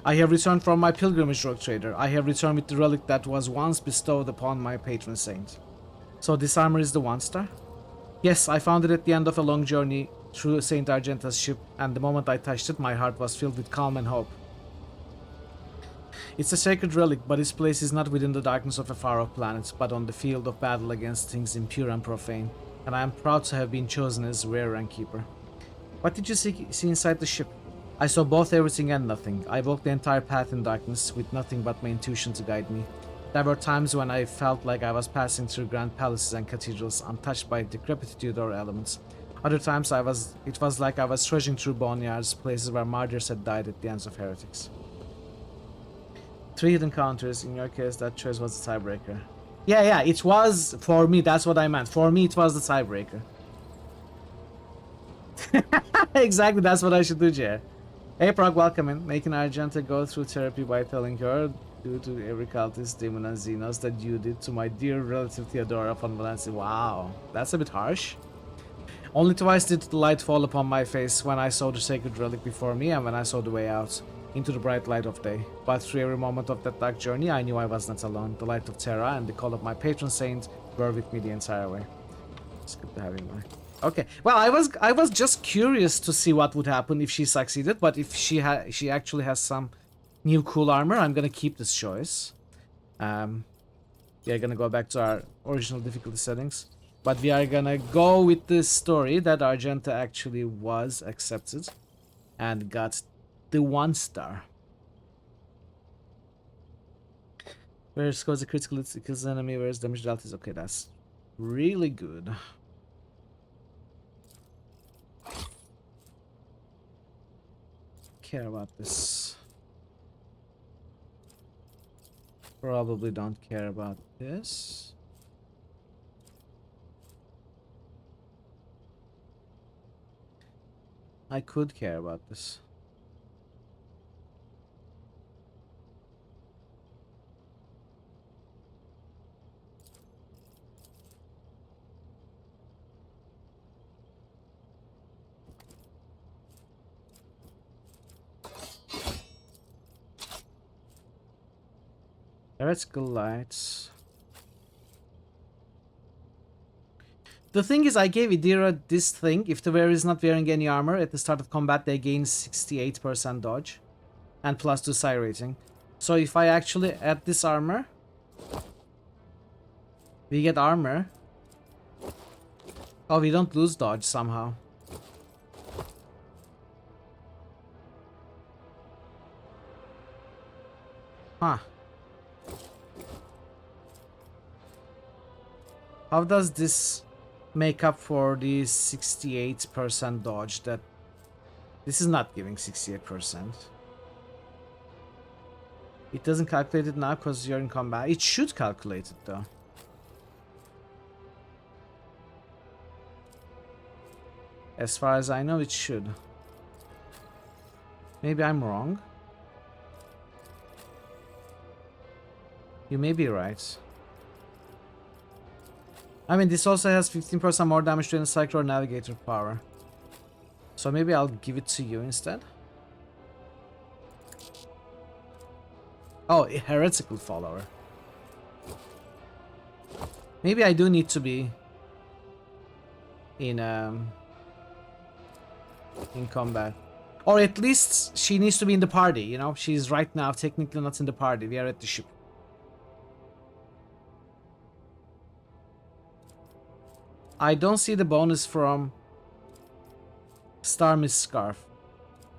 I have returned from my pilgrimage, Rogue Trader. I have returned with the relic that was once bestowed upon my patron saint. So this armor is the one star? Yes, I found it at the end of a long journey through Saint Argenta's ship, and the moment I touched it, my heart was filled with calm and hope. It's a sacred relic, but its place is not within the darkness of a far-off planet, but on the field of battle against things impure and profane, and I am proud to have been chosen as wearer and keeper. What did you see inside the ship? I saw both everything and nothing. I walked the entire path in darkness, with nothing but my intuition to guide me. There were times when I felt like I was passing through grand palaces and cathedrals untouched by decrepitude or elements. Other times it was like I was trudging through boneyards, places where martyrs had died at the hands of heretics. 3 hidden counters. In your case, that choice was the tiebreaker. Yeah, it was for me. That's what I meant. For me, it was the tiebreaker. Exactly, that's what I should do, Jer. Hey, Prague, welcome in. Making Argenta go through therapy by telling her, due to every cultist, demon, and Xenos, that you did to my dear relative Theodora von Valencia. Wow, that's a bit harsh. Only twice did the light fall upon my face, when I saw the sacred relic before me and when I saw the way out into the bright light of day. But through every moment of that dark journey, I knew I was not alone. The light of Terra and the call of my patron saint were with me the entire way. It's good to have you back. Okay, well, I was just curious to see what would happen if she succeeded, but if she actually has some new cool armor, I'm gonna keep this choice. We are gonna go back to our original difficulty settings, but we are gonna go with this story that Argenta actually was accepted and got the 1 star. Where scores the critical it kills the enemy, where's damage dealt is okay. That's really good. Care about this. Probably don't care about this. I could care about this. Heretical lights. The thing is, I gave Idira this thing. If the wearer is not wearing any armor at the start of combat, they gain 68% dodge and +2 psi rating. So if I actually add this armor, we get armor. Oh, we don't lose dodge somehow. Huh. How does this make up for the 68% dodge? That this is not giving 68%. It doesn't calculate it now because you're in combat. It should calculate it though. As far as I know, it should. Maybe I'm wrong. You may be right. I mean, this also has 15% more damage to any Psycho or Navigator power. So maybe I'll give it to you instead. Oh, a heretical follower. Maybe I do need to be in combat. Or at least she needs to be in the party, you know? She's right now technically not in the party. We are at the ship. I don't see the bonus from Star Mist Scarf.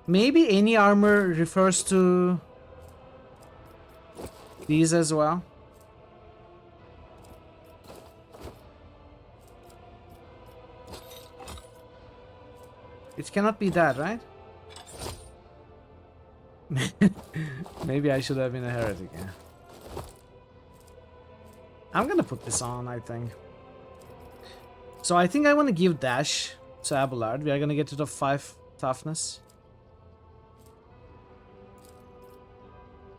Maybe any armor refers to these as well. It cannot be that, right? Maybe I should have been a heretic. Yeah. I'm gonna put this on, I think. So I think I want to give dash to Abelard. We are gonna get to the 5 toughness.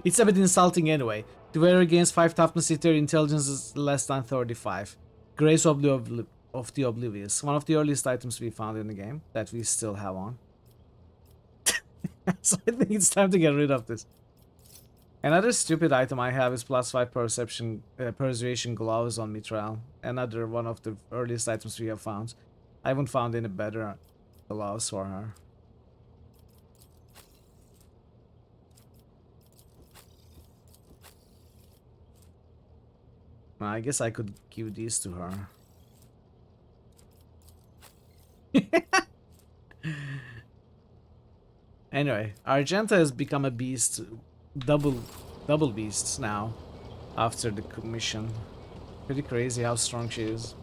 It's a bit insulting anyway. The wearer gains 5 toughness if their intelligence is less than 35. Grace of the Oblivious. One of the earliest items we found in the game that we still have on. So I think it's time to get rid of this. Another stupid item I have is +5 persuasion gloves on Mithril. Another one of the earliest items we have found. I haven't found any better gloves for her. I guess I could give these to her. Anyway, Argenta has become a beast, double beasts now. after the mission. Pretty crazy how strong she is.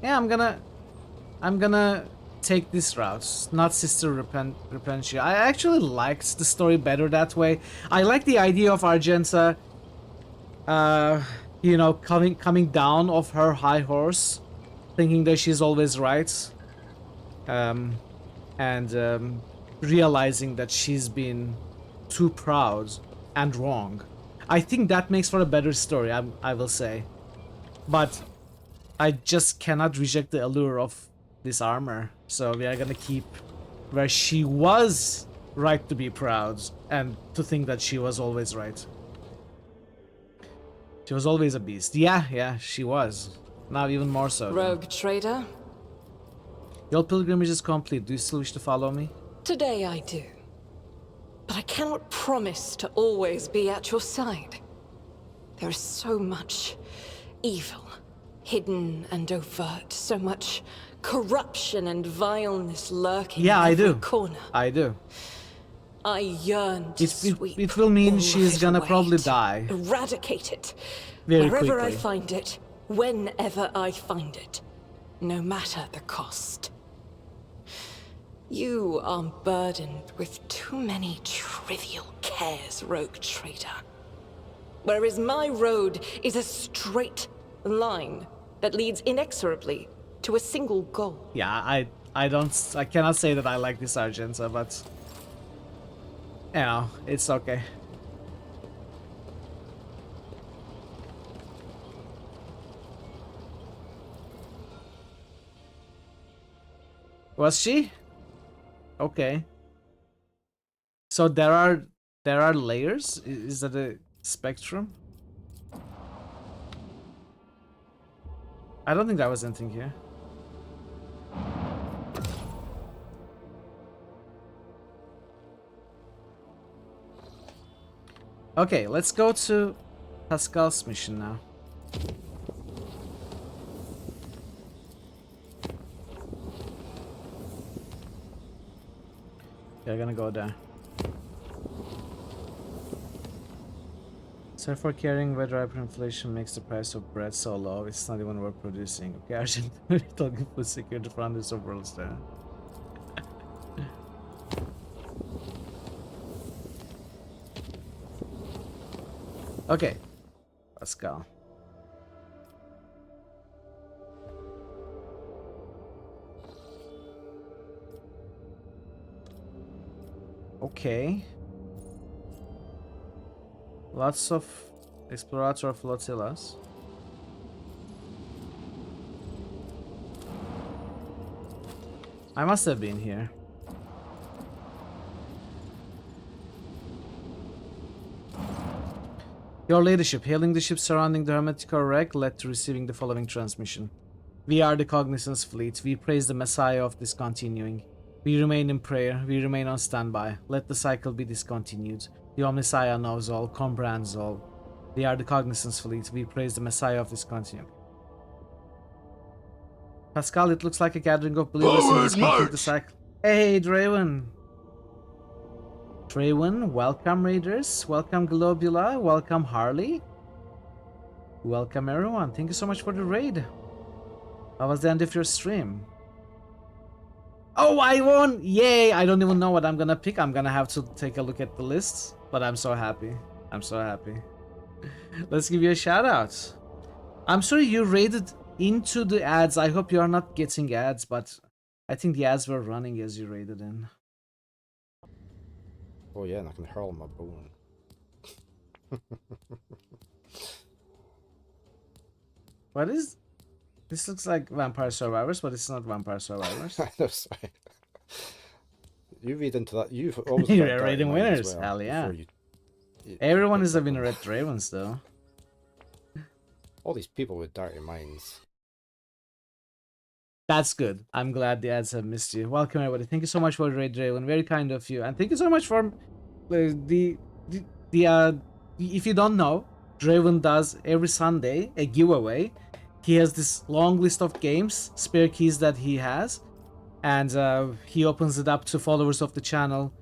Yeah, I'm gonna take this route, not Sister Repentia. I actually liked the story better that way. I like the idea of Argenta, you know, coming down off her high horse, thinking that she's always right, and realizing that she's been too proud and wrong. I think that makes for a better story, I will say. But I just cannot reject the allure of this armor. So we are gonna keep where she was right to be proud and to think that she was always right. She was always a beast. Yeah, she was. Now even more so. Rogue trader? Your pilgrimage is complete. Do you still wish to follow me? Today I do. But I cannot promise to always be at your side. There is so much evil, hidden and overt, so much corruption and vileness lurking in every corner. I do. I yearn to sweep it will mean all she's of it gonna away, probably to die. Eradicate it. Very Wherever I quickly. find it, whenever I find it. No matter the cost. You are burdened with too many trivial cares, rogue trader. Whereas my road is a straight line that leads inexorably to a single goal. Yeah, I cannot say that I like this Argenta, but you know, it's okay. Was she? Okay. So there are layers? Is that a spectrum? I don't think that was anything here. Okay, let's go to Pascal's mission now. We're gonna go there. So for carrying whether hyperinflation makes the price of bread so low, it's not even worth producing. Okay, Argentina talking food security for hundreds of worlds there. Okay, Pascal. Okay. Lots of explorator flotillas. I must have been here. Your Ladyship, hailing the ship surrounding the Hermetical wreck led to receiving the following transmission. We are the Cognizance Fleet. We praise the Messiah of discontinuing. We remain in prayer. We remain on standby. Let the cycle be discontinued. The Omnissiah knows all, comprehends all. We are the Cognizance Fleet. We praise the Messiah of discontinuing. Pascal, it looks like a gathering of believers in this complete the cycle. Hey, Draven! Draven, welcome Raiders, welcome Globula, welcome Harley. Welcome everyone, thank you so much for the raid. How was the end of your stream? Oh, I won! Yay! I don't even know what I'm gonna pick. I'm gonna have to take a look at the list, but I'm so happy. I'm so happy. Let's give you a shout out. I'm sorry you raided into the ads. I hope you are not getting ads, but I think the ads were running as you raided in. Oh yeah, and I can hurl my bone. What is... This looks like Vampire Survivors, but it's not Vampire Survivors. That's right. You read into that. You've always You're raiding winners. Well, hell yeah. Everyone is a winner at Ravens, though. All these people with dirty minds. That's good. I'm glad the ads have missed you. Welcome everybody. Thank you so much for the raid, Draven. Very kind of you. And thank you so much for if you don't know, Draven does every Sunday a giveaway. He has this long list of games, spare keys that he has, and he opens it up to followers of the channel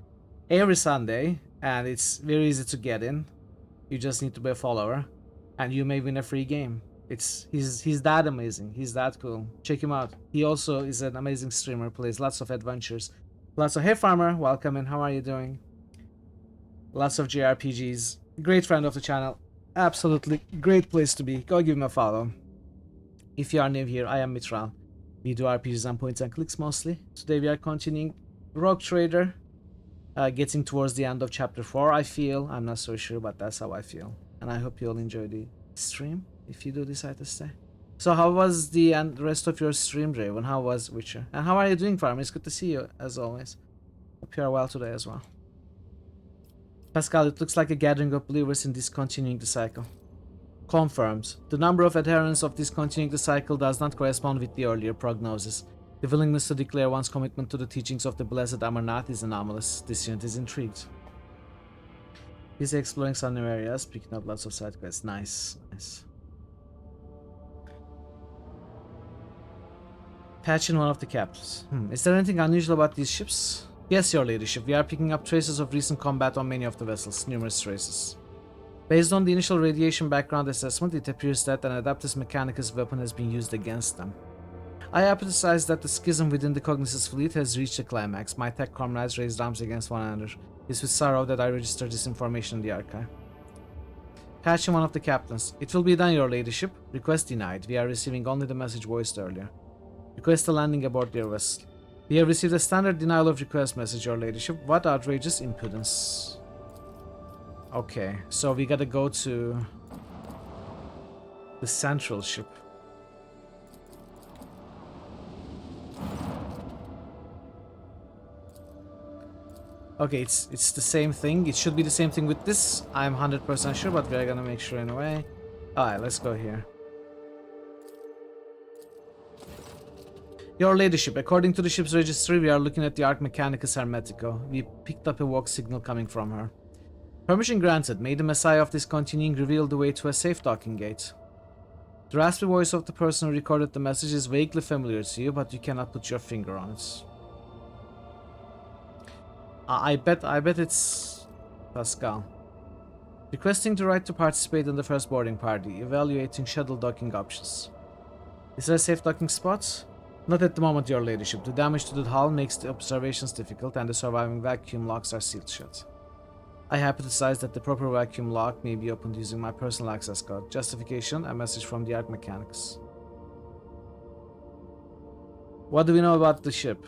every Sunday. and it's very easy to get in. You just need to be a follower, and you may win a free game. He's that amazing. He's that cool. Check him out. He also is an amazing streamer. Plays lots of adventures. Lots of hey farmer, welcome in. How are you doing? Lots of JRPGs. Great friend of the channel. Absolutely great place to be. Go give him a follow. If you are new here, I am Mitral. We do RPGs and points and clicks mostly. Today we are continuing Rogue Trader. Getting towards the end of chapter 4, I feel. I'm not so sure, but that's how I feel. And I hope you'll enjoy the stream if you do decide to stay. So how was the rest of your stream, Draven? How was Witcher? And how are you doing, Farm? It's good to see you, as always. Hope you are well today as well. Pascal, it looks like a gathering of believers in discontinuing the cycle. Confirmed. The number of adherents of discontinuing the cycle does not correspond with the earlier prognosis. The willingness to declare one's commitment to the teachings of the blessed Amarnath is anomalous. This unit is intrigued. He's exploring some new areas, picking up lots of side quests. Nice, nice. Patch in one of the captors. Is there anything unusual about these ships? Yes, your ladyship. We are picking up traces of recent combat on many of the vessels. Numerous traces. Based on the initial radiation background assessment, it appears that an Adeptus Mechanicus weapon has been used against them. I hypothesize that the schism within the Cognis's fleet has reached a climax. My tech comrades raised arms against one another. It's with sorrow that I registered this information in the archive. Patch in one of the captains. It will be done, your ladyship. Request denied. We are receiving only the message voiced earlier. Request a landing aboard your vessel. We have received a standard denial of request message, your ladyship. What outrageous impudence. Okay, so we gotta go to the central ship. Okay, it's the same thing. It should be the same thing with this. I'm 100% sure, but we're gonna make sure in a way. Alright, let's go here. Your ladyship, according to the ship's registry, we are looking at the Arc Mechanicus Hermetico. We picked up a walk signal coming from her. Permission granted. May the Messiah of discontinuing reveal the way to a safe docking gate. The raspy voice of the person who recorded the message is vaguely familiar to you, but you cannot put your finger on it. I bet it's Pascal. Requesting the right to participate in the first boarding party, evaluating shuttle docking options. Is there a safe docking spot? Not at the moment, your ladyship. The damage to the hull makes the observations difficult and the surviving vacuum locks are sealed shut. I hypothesize that the proper vacuum lock may be opened using my personal access code. Justification, a message from the Arc Mechanicus. What do we know about the ship?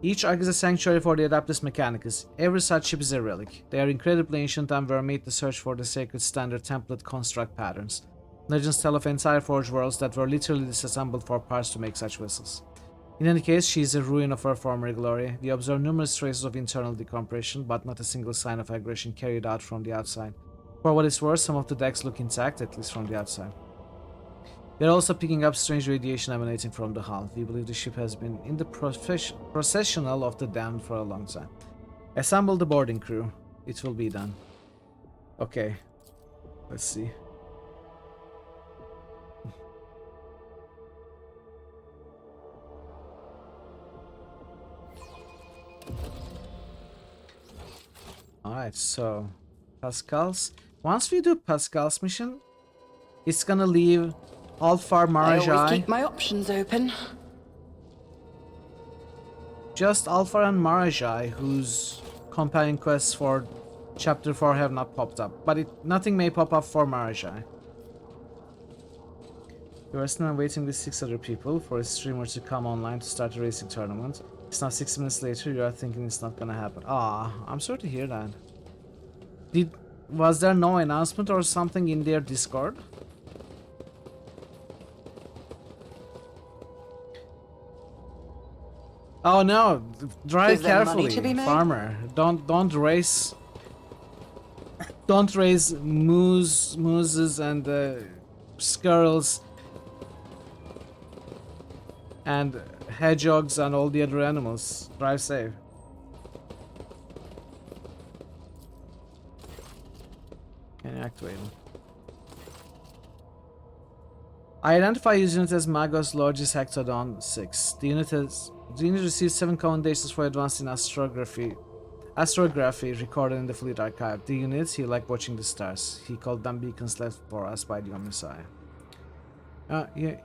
Each arc is a sanctuary for the Adeptus Mechanicus. Every such ship is a relic. They are incredibly ancient and were made to search for the sacred standard template construct patterns. Legends tell of entire forge worlds that were literally disassembled for parts to make such vessels. In any case, she is a ruin of her former glory. We observe numerous traces of internal decompression, but not a single sign of aggression carried out from the outside. For what it's worth, some of the decks look intact, at least from the outside. We are also picking up strange radiation emanating from the hull. We believe the ship has been in the processional of the damned for a long time. Assemble the boarding crew. It will be done. Okay. Let's see. Alright, so Pascal's. Once we do Pascal's mission, it's gonna leave Alfar Marajai. I always keep my options open. Just Alfar and Marajai, whose companion quests for Chapter 4 have not popped up. But nothing may pop up for Marajai. You are still waiting with 6 other people for a streamer to come online to start a racing tournament. It's now 6 minutes later, you are thinking it's not gonna happen. Ah, I'm sorry to hear that. Was there no announcement or something in their Discord? Oh no, drive carefully, farmer. Don't race. Don't raise mooses and squirrels and hedgehogs and all the other animals. Drive safe. Can you activate them? I identify this unit as Magos Logis Hectodon 6. The unit receives 7 commendations for advanced in astrography Astrography recorded in the fleet archive. The units, he liked watching the stars. He called them beacons left for us by the Omnisci.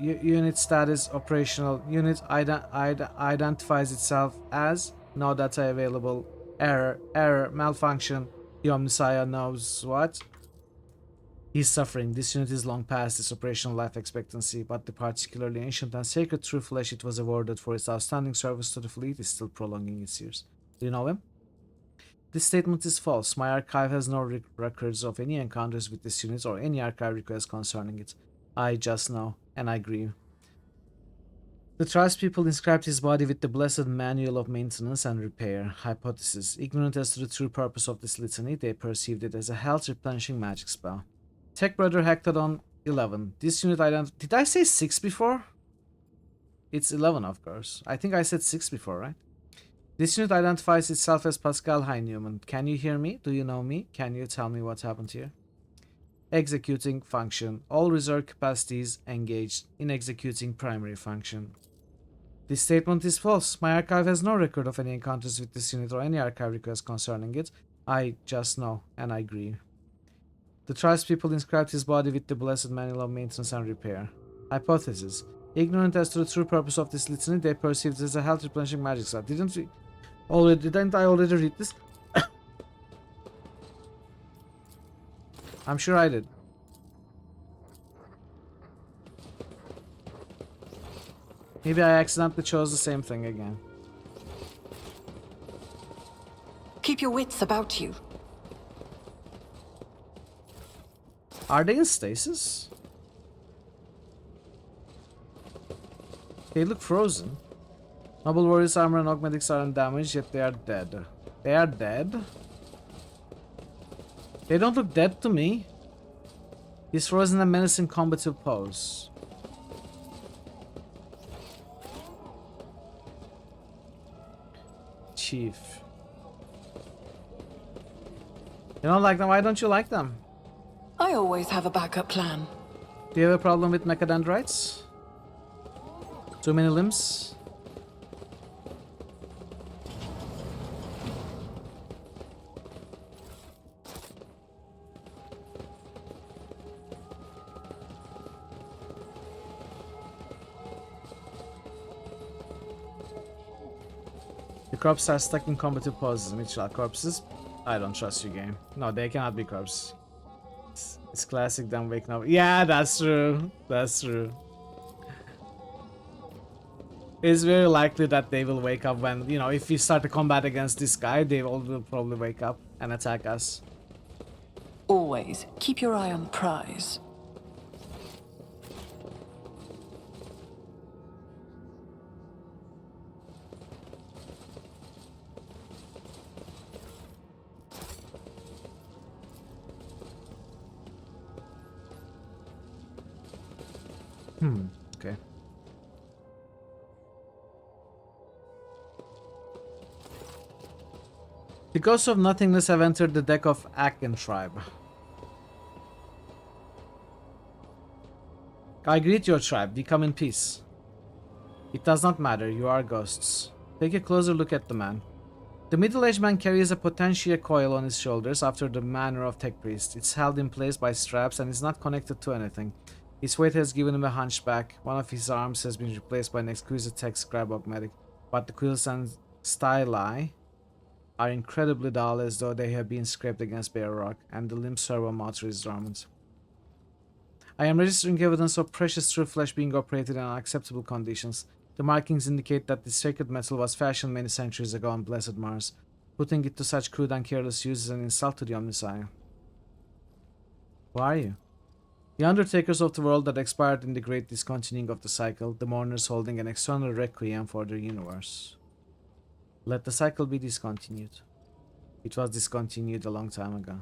Unit status operational. Unit identifies itself as no data available. Error, malfunction. The Omnisci knows what? He's suffering. This unit is long past its operational life expectancy, but the particularly ancient and sacred true flesh it was awarded for its outstanding service to the fleet is still prolonging its years. Do you know him? This statement is false. My archive has no records of any encounters with this unit or any archive requests concerning it. I just know, and I agree. The tribespeople inscribed his body with the blessed manual of maintenance and repair. Hypothesis. Ignorant as to the true purpose of this litany, they perceived it as a health-replenishing magic spell. Tech Brother Hectodon 11. This unit did I say 6 before? It's 11, of course. I think I said 6 before, right? This unit identifies itself as Pascal. Hi, Newman. Can you hear me? Do you know me? Can you tell me what happened here? Executing function. All reserve capacities engaged in executing primary function. This statement is false. My archive has no record of any encounters with this unit or any archive requests concerning it. I just know, and I agree. The tribespeople inscribed his body with the blessed manual of maintenance and repair. Hypothesis. Ignorant as to the true purpose of this litany, they perceived it as a health replenishing magic spell. Didn't I already read this? I'm sure I did. Maybe I accidentally chose the same thing again. Keep your wits about you. Are they in stasis? They look frozen. Noble Warriors armor and augmentics are undamaged, yet they are dead. They are dead? They don't look dead to me. He's frozen in a menacing combative pose. Chief. You don't like them? Why don't you like them? I always have a backup plan. Do you have a problem with mechadendrites? Too many limbs? The corpses are stuck in combative poses. Mitchell corpses? I don't trust you, game. No, they cannot be corpses. It's classic dumb wake now. Yeah, that's true. That's true. It's very likely that they will wake up when, you know, if we start a combat against this guy, they all will probably wake up and attack us. Always keep your eye on the prize. Okay. The ghosts of nothingness have entered the deck of Aken tribe. I greet your tribe. We come in peace. It does not matter. You are ghosts. Take a closer look at the man. The middle-aged man carries a potentia coil on his shoulders after the manner of tech priest. It's held in place by straps and is not connected to anything. His weight has given him a hunchback. One of his arms has been replaced by an exquisite tech scribe augmetic, but the quills and styli are incredibly dull, as though they have been scraped against bare rock, and the limb servo motor is dormant. I am registering evidence of precious true flesh being operated in unacceptable conditions. The markings indicate that this sacred metal was fashioned many centuries ago on blessed Mars. Putting it to such crude and careless use is an insult to the Omnisci. Who are you? The undertakers of the world that expired in the great discontinuing of the cycle, the mourners holding an external requiem for their universe. Let the cycle be discontinued. It was discontinued a long time ago.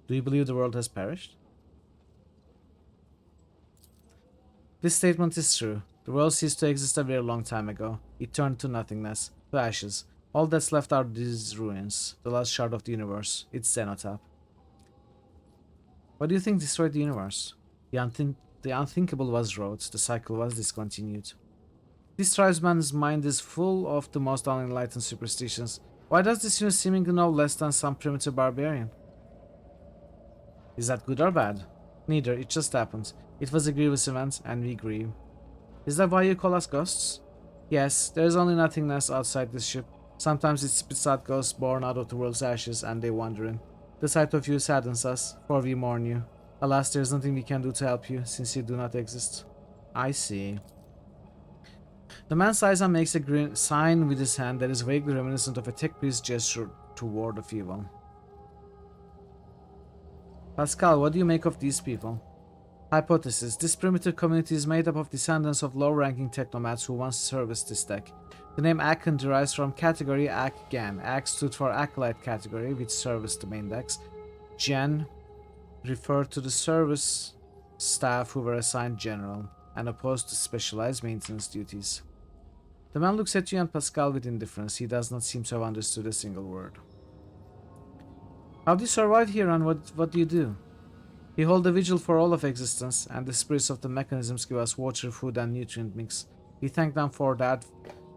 Do you believe the world has perished? This statement is true. The world ceased to exist a very long time ago. It turned to nothingness, to ashes. All that's left are these ruins, the last shard of the universe, its cenotaph. What do you think destroyed the universe? The unthinkable was wrought, the cycle was discontinued. This tribesman's mind is full of the most unenlightened superstitions. Why does this unit seemingly know less than some primitive barbarian? Is that good or bad? Neither, it just happened. It was a grievous event, and we grieve. Is that why you call us ghosts? Yes, there is only nothingness outside this ship. Sometimes it spits out ghosts born out of the world's ashes, and they wander in. The sight of you saddens us, for we mourn you. Alas, there is nothing we can do to help you, since you do not exist. I see. The man sighs and makes a sign with his hand that is vaguely reminiscent of a tech priest gesture toward of evil. Pascal, what do you make of these people? Hypothesis. This primitive community is made up of descendants of low-ranking technomats who once serviced this deck. The name Aken derives from category Ak-Gan. Ak stood for Acolyte category, which serviced the main decks. Gen referred to the service staff who were assigned general, and opposed to specialized maintenance duties. The man looks at you and Pascal with indifference. He does not seem to have understood a single word. How do you survive here, and what do you do? We hold a vigil for all of existence, and the spirits of the mechanisms give us water, food, and nutrient mix. We thank them for that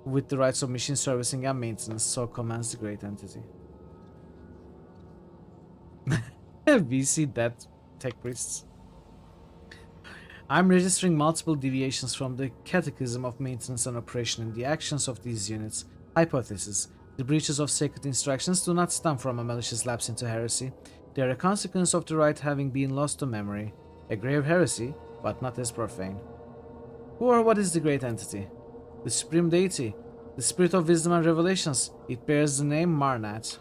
with the rights of machine servicing and maintenance, so commands the great entity. We see that, tech priests. I'm registering multiple deviations from the catechism of maintenance and operation in the actions of these units. Hypothesis. The breaches of sacred instructions do not stem from a malicious lapse into heresy. They are a consequence of the rite having been lost to memory. A grave heresy, but not as profane. Who or what is the great entity? The supreme deity, the spirit of wisdom and revelations. It bears the name Marnat.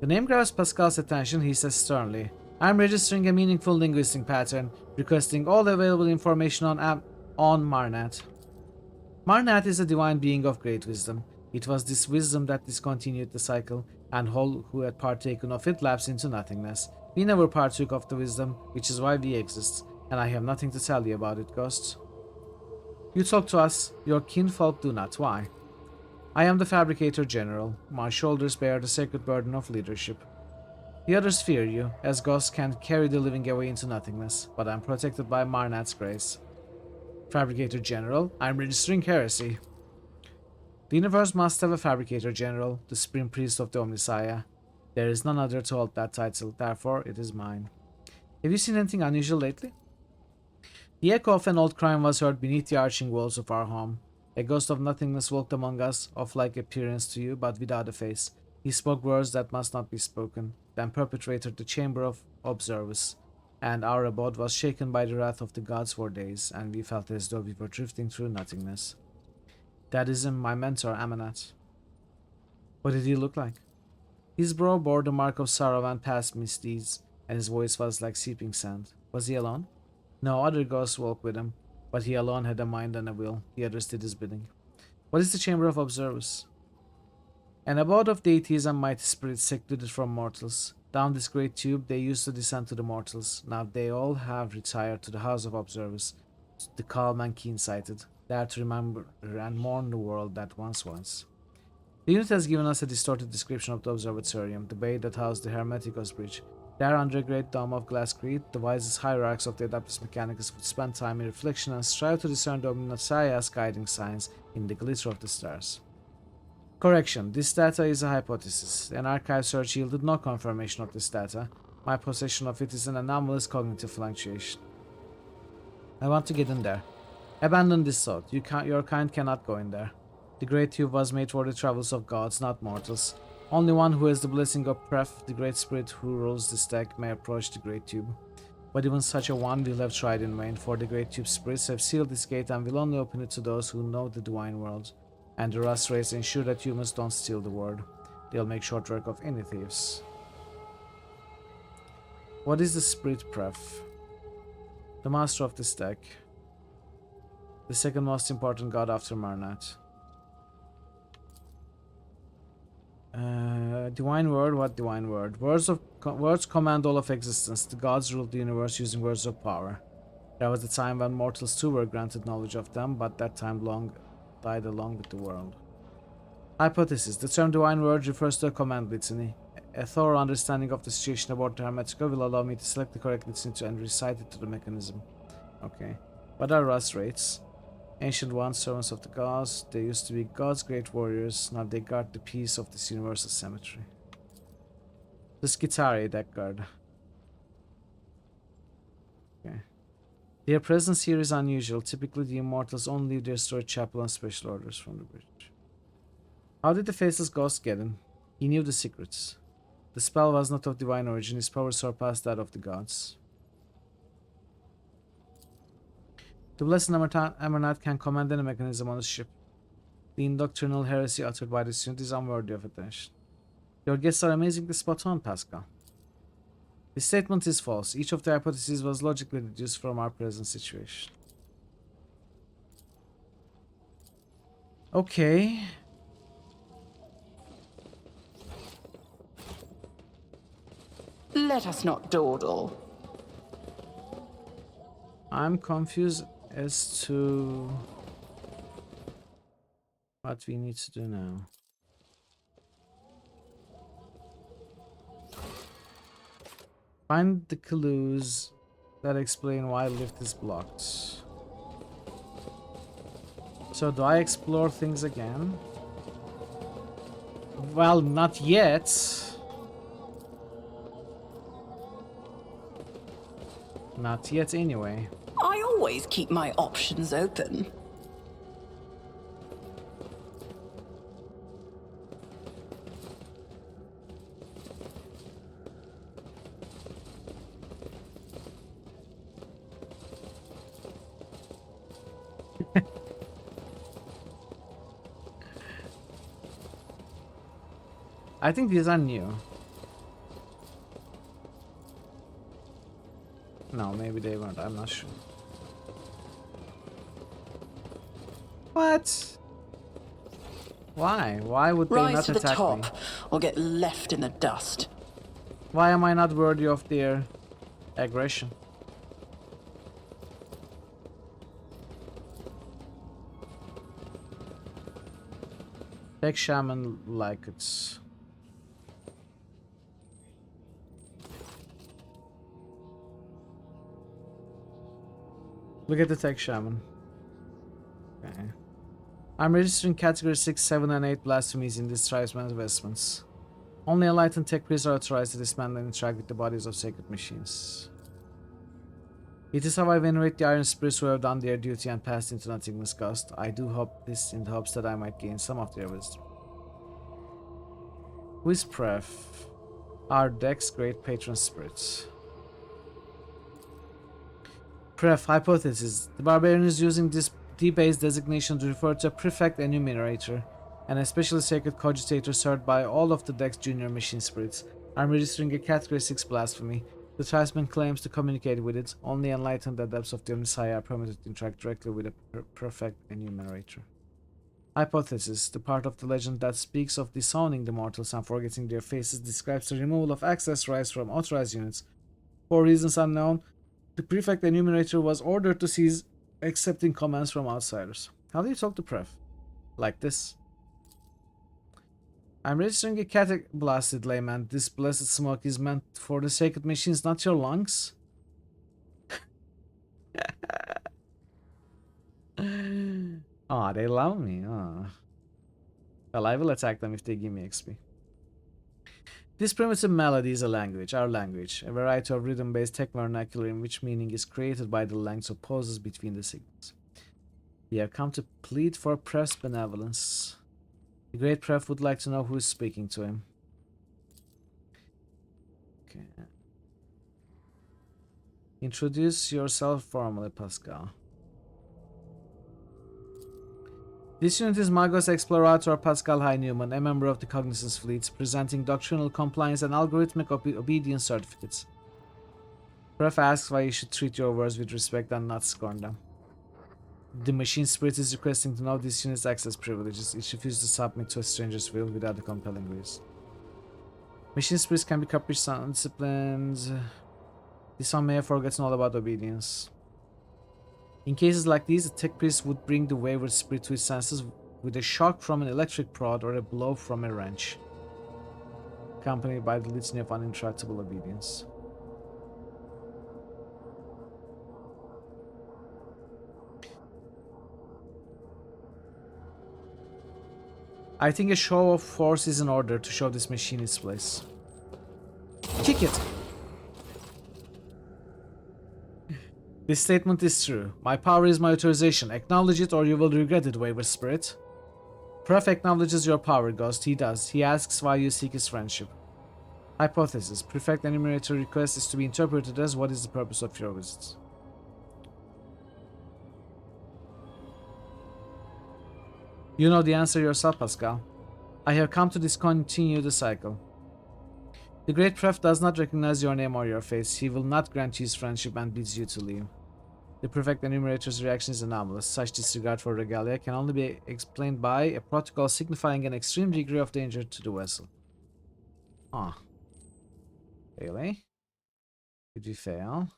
The name grabs Pascal's attention. He says sternly, I'm registering a meaningful linguistic pattern, requesting all available information on Marnat. Marnat is a divine being of great wisdom. It was this wisdom that discontinued the cycle, and all who had partaken of it lapsed into nothingness. We never partook of the wisdom, which is why we exist, and I have nothing to tell you about it, ghosts. You talk to us, your kinfolk do not. Why? I am the Fabricator General. My shoulders bear the sacred burden of leadership. The others fear you, as ghosts can carry the living away into nothingness, but I am protected by Marnat's grace. Fabricator General, I am registering heresy. The universe must have a Fabricator General, the Supreme Priest of the Omnissiah. There is none other to hold that title, therefore it is mine. Have you seen anything unusual lately? The echo of an old crime was heard beneath the arching walls of our home. A ghost of nothingness walked among us, of like appearance to you, but without a face. He spoke words that must not be spoken, then perpetrated the chamber of observers, and our abode was shaken by the wrath of the gods for days, and we felt as though we were drifting through nothingness. That is my mentor, Amanat. What did he look like? His brow bore the mark of sorrow and past misdeeds, and his voice was like seeping sand. Was he alone? No, other ghosts walked with him, but he alone had a mind and a will. The others did his bidding. What is the Chamber of Observers? An abode of deities and mighty spirits secluded from mortals. Down this great tube they used to descend to the mortals. Now they all have retired to the House of Observers, the calm and keen-sighted, there to remember and mourn the world that once was. The unit has given us a distorted description of the Observatorium, the bay that housed the Hermeticos Bridge. There, under a great dome of glass crete, the wisest hierarchs of the Adeptus Mechanicus would spend time in reflection and strive to discern the Omnissiah's guiding signs in the glitter of the stars. Correction, this data is a hypothesis. An archive search yielded no confirmation of this data. My possession of it is an anomalous cognitive fluctuation. I want to get in there. Abandon this thought. Your kind cannot go in there. The Great Tube was made for the travels of gods, not mortals. Only one who has the blessing of Pref, the Great Spirit who rules this deck, may approach the Great Tube. But even such a one will have tried in vain, for the Great Tube spirits have sealed this gate and will only open it to those who know the divine world. And the Rust race ensure that humans don't steal the word. They'll make short work of any thieves. What is the Spirit Pref? The master of this deck. The second most important god after Marnat. Divine word? What divine word? Words command all of existence. The gods ruled the universe using words of power. There was a time when mortals too were granted knowledge of them, but that time long died along with the world. Hypothesis. The term divine word refers to a command litany. A thorough understanding of the situation aboard the Hermetica will allow me to select the correct litany and recite it to the mechanism. Okay. What are Rust rates? Ancient ones, servants of the gods. They used to be God's great warriors. Now they guard the peace of this universal cemetery. The Skitari, that guard. Okay. Their presence here is unusual. Typically, the immortals only leave their storage chapel on special orders from the bridge. How did the faceless ghost get in? He knew the secrets. The spell was not of divine origin. His power surpassed that of the gods. The Blessed Amarnath can command any mechanism on the ship. The indoctrinal heresy uttered by this unit is unworthy of attention. Your guesses are amazingly spot on, Pascal. This statement is false. Each of the hypotheses was logically deduced from our present situation. Okay. Let us not dawdle. I'm confused as to what we need to do now. Find the clues that explain why lift is blocked. So do I explore things again? Well, not yet. Not yet anyway. I always keep my options open. I think these are new. No, maybe they weren't. I'm not sure. What? Why? Why would they Rise not to the attack top, me? or get left in the dust. Why am I not worthy of their aggression? Tech shaman like it's. Look at the tech shaman. Okay. I'm registering category 6, 7, and 8 blasphemies in this tribesman's vestments. Only enlightened tech priests are authorized to dismantle and interact with the bodies of sacred machines. It is how I venerate the iron spirits who have done their duty and passed into nothingness ghost. I do hope this in the hopes that I might gain some of their wisdom. Who is Pref? Our Dex great patron spirits. Pref, hypothesis. The barbarian is using this debased designation to refer to a prefect enumerator, an especially sacred cogitator served by all of the Dex junior machine spirits. I'm registering a category 6 blasphemy. The tribesman claims to communicate with it. Only enlightened adepts of the Messiah are permitted to interact directly with a prefect enumerator. Hypothesis. The part of the legend that speaks of disowning the mortals and forgetting their faces describes the removal of access rights from authorized units. For reasons unknown, the prefect enumerator was ordered to cease accepting commands from outsiders. How do you talk to Pref? Like this. I'm registering a blasted layman. This blessed smoke is meant for the sacred machines, not your lungs. Ah, they love me. Ah. Well, I will attack them if they give me XP. This primitive melody is a language, our language, a variety of rhythm-based tech vernacular in which meaning is created by the lengths of pauses between the signals. We have come to plead for Pref's benevolence. The great Pref would like to know who is speaking to him. Okay. Introduce yourself formally, Pascal. This unit is Magos Explorator Pascal High Newman, a member of the Cognizance Fleet, presenting doctrinal compliance and algorithmic obedience certificates. Pref asks why you should treat your words with respect and not scorn them. The machine spirit is requesting to know this unit's access privileges. It refuses to submit to a stranger's will without a compelling reason. Machine spirits can be capricious and undisciplined. This one may have forgotten all about obedience. In cases like these, a tech priest would bring the wayward spirit to his senses with a shock from an electric prod or a blow from a wrench, accompanied by the litany of uninterruptible obedience. I think a show of force is in order to show this machine its place. Kick it! This statement is true. My power is my authorization. Acknowledge it or you will regret it, Waver Spirit. Pref acknowledges your power, Ghost. He does. He asks why you seek his friendship. Hypothesis. Prefect enumerator request is to be interpreted as what is the purpose of your visit. You know the answer yourself, Pascal. I have come to discontinue the cycle. The Great Pref does not recognize your name or your face. He will not grant you his friendship and bids you to leave. The Prefect Enumerator's reaction is anomalous. Such disregard for regalia can only be explained by a protocol signifying an extreme degree of danger to the vessel. Ah. Really? Did we fail?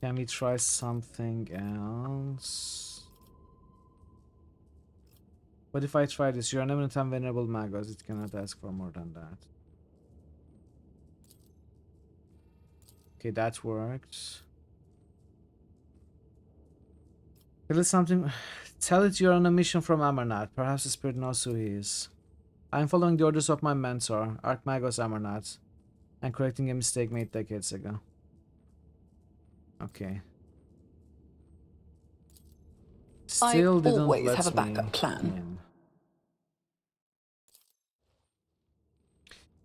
Can we try something else? What if I try this? You're an eminent and venerable Magos. It cannot ask for more than that. Okay, that worked. Tell it something. Tell it you're on a mission from Amarnath. Perhaps the spirit knows who he is. I am following the orders of my mentor, Archmagos Amarnath, and correcting a mistake made decades ago. Okay. Still I didn't always let have a me backup plan. in.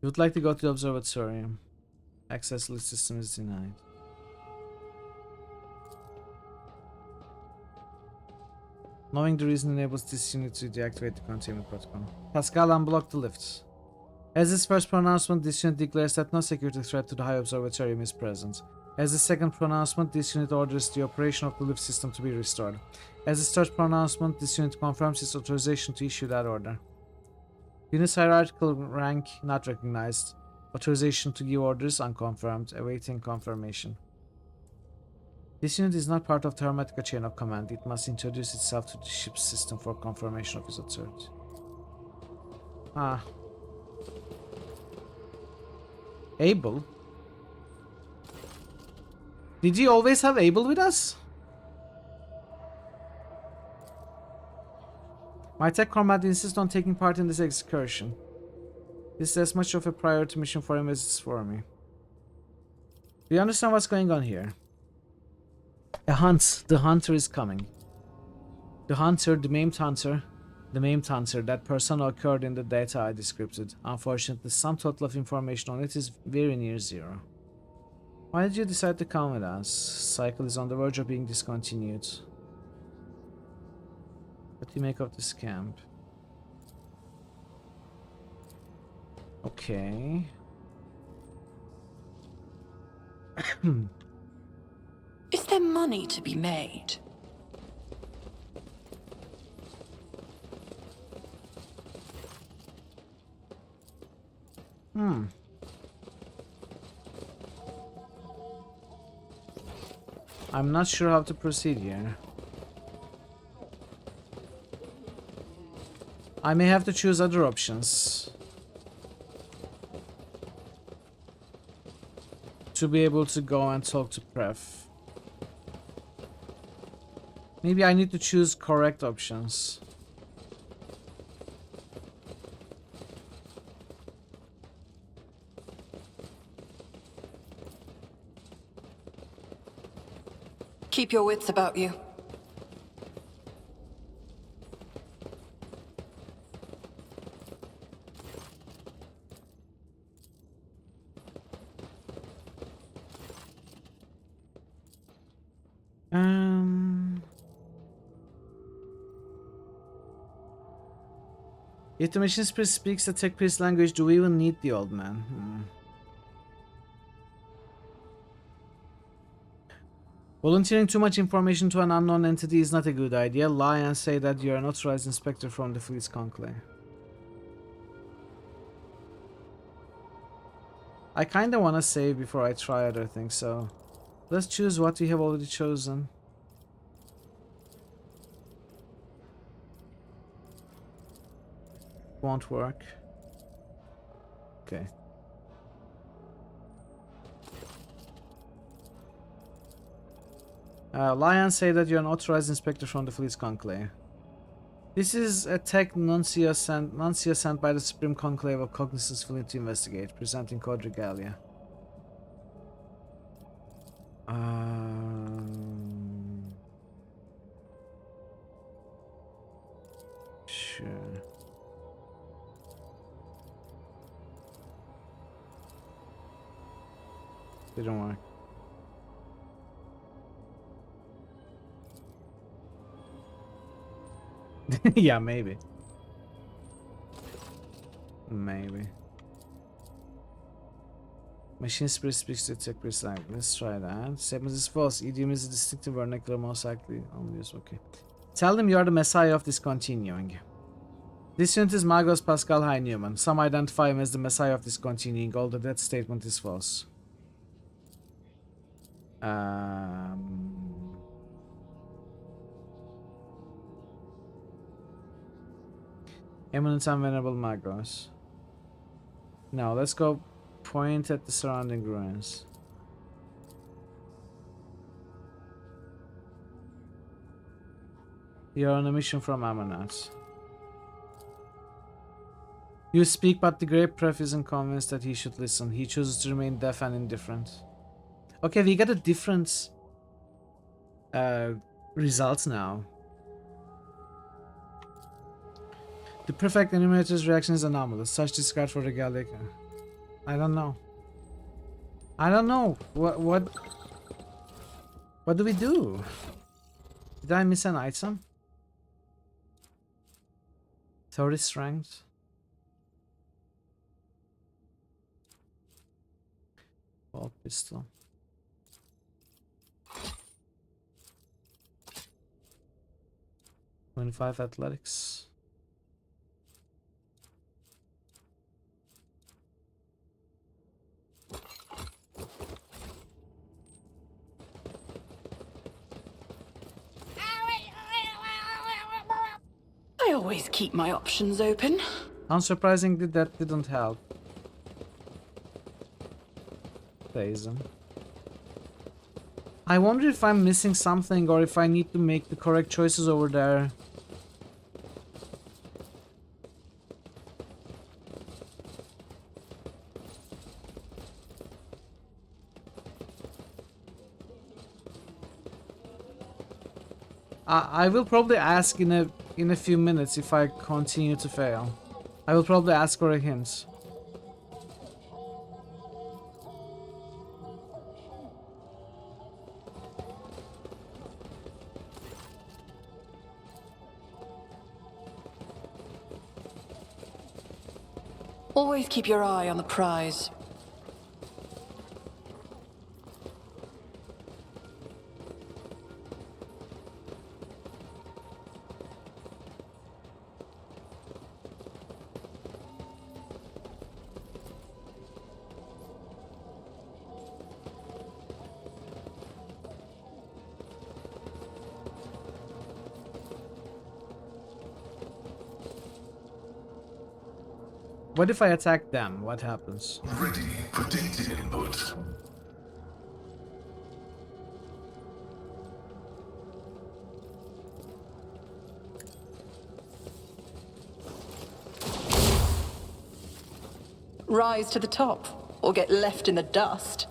You would like to go to the observatorium. Access list system is denied. Knowing the reason enables this unit to deactivate the containment protocol. Pascal, unblock the lifts. As its first pronouncement, this unit declares that no security threat to the High Observatorium is present. As the second pronouncement, this unit orders the operation of the lift system to be restored. As its third pronouncement, this unit confirms its authorization to issue that order. Unit's hierarchical rank not recognized. Authorization to give orders unconfirmed, awaiting confirmation. This unit is not part of the Hermetica chain of command. It must introduce itself to the ship's system for confirmation of its authority. Ah. Abel? Did you always have Abel with us? My tech comrade insists on taking part in this excursion. This is as much of a priority mission for him as it's for me. Do you understand what's going on here? A hunt. The hunter is coming. The hunter, the maimed hunter, that person occurred in the data I described. Unfortunately, the sum total of information on it is very near zero. Why did you decide to come with us? Cycle is on the verge of being discontinued. What do you make of this camp? Okay. Is there money to be made? I'm not sure how to proceed here. I may have to choose other options to be able to go and talk to Pref. Maybe I need to choose correct options. Keep your wits about you. If the machine spirit speaks the tech priest language, do we even need the old man? Volunteering too much information to an unknown entity is not a good idea. Lie and say that you're an authorized inspector from the fleet's conclave. I kinda wanna save before I try other things, so let's choose what we have already chosen. Won't work. Okay. Lion say that you're an authorized inspector from the Fleet's Conclave. This is a tech nuncio sent by the Supreme Conclave of Cognizant's Fleet to investigate, presenting Code Regalia. Sure. Didn't work. Yeah, maybe. Maybe. Machine spirit speaks to tech precise. Let's try that. Statement is false. Idiom is a distinctive vernacular most likely only use. Okay. Tell them you are the messiah of discontinuing. This unit is Magos Pascal High Newman. Some identify him as the messiah of discontinuing, although that statement is false. Eminent and Venerable Magos. Now, let's go point at the surrounding ruins. You're on a mission from Amanat. You speak, but the Great Pref isn't convinced that he should listen. He chooses to remain deaf and indifferent. Okay, we got a different results now. The Prefect Enumerator's reaction is anomalous. Such discard for Regalia. I don't know. I don't know. What do we do? Did I miss an item? 30 strength. Ball pistol. $25 athletics. I always keep my options open. Unsurprisingly, that didn't help. Phasm. I wonder if I'm missing something or if I need to make the correct choices over there. I will probably ask in a few minutes if I continue to fail. I will probably ask for a hint. Always keep your eye on the prize. What if I attack them? What happens? Ready for data input. Rise to the top, or get left in the dust.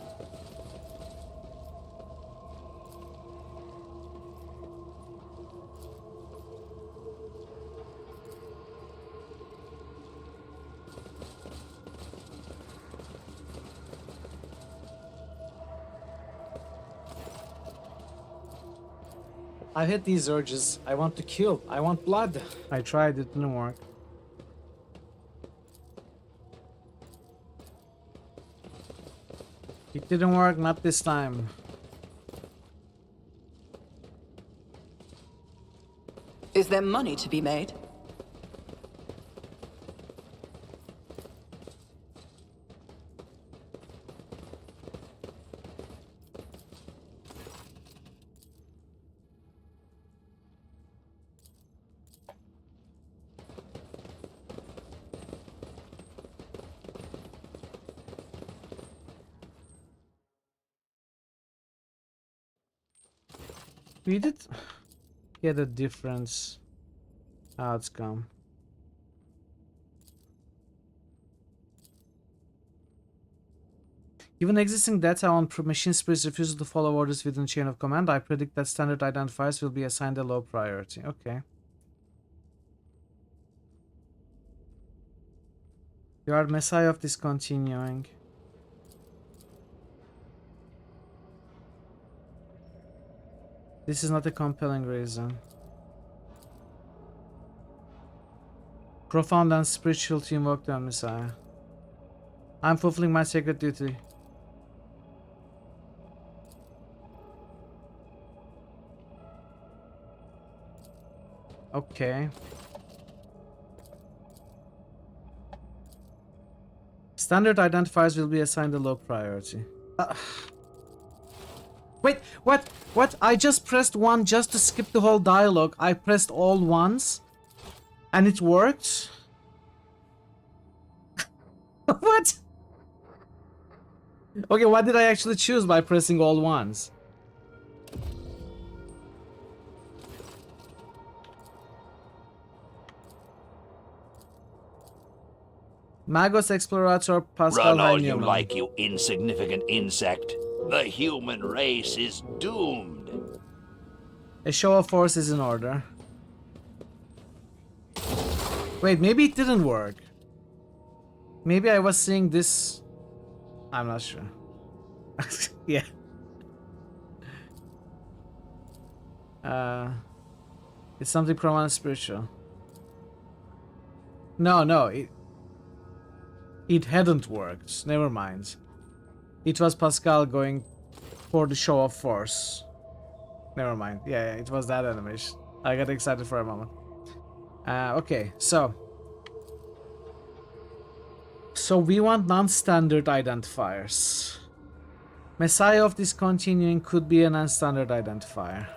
I hate these urges. I want to kill. I want blood. I tried, it didn't work. It didn't work, not this time. Is there money to be made? We did get a difference outcome. Given existing data on machine spirits refusal to follow orders within chain of command, I predict that standard identifiers will be assigned a low priority. Okay. You are Messiah of discontinuing. This is not a compelling reason. Profound and spiritual to invoke the Messiah. I'm fulfilling my sacred duty. Okay. Standard identifiers will be assigned a low priority. Wait, what? What? I just pressed 1 just to skip the whole dialogue. I pressed all once and it worked? What? Okay, what did I actually choose by pressing all once? Magos Explorator Pascal Run all High you Newman. like, you insignificant insect. The human race is doomed. A show of force is in order. Wait, maybe it didn't work. Maybe I was seeing this. I'm not sure. Yeah. It's something profound spiritual. No, it hadn't worked. Never mind. It was Pascal going for the show of force. Never mind. Yeah, it was that animation. I got excited for a moment. Okay, so we want non-standard identifiers. Messiah of discontinuing could be a non-standard identifier.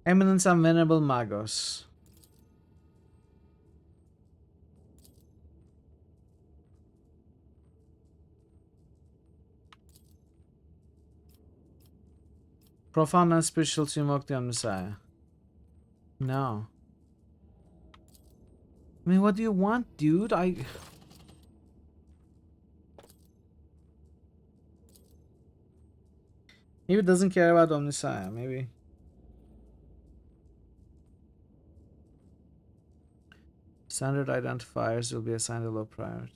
Eminence and Venerable Magos. Profound and spiritual to invoke the Messiah. No. I mean, what do you want, dude? Maybe it doesn't care about Omniscience, maybe. Standard identifiers will be assigned a low priority.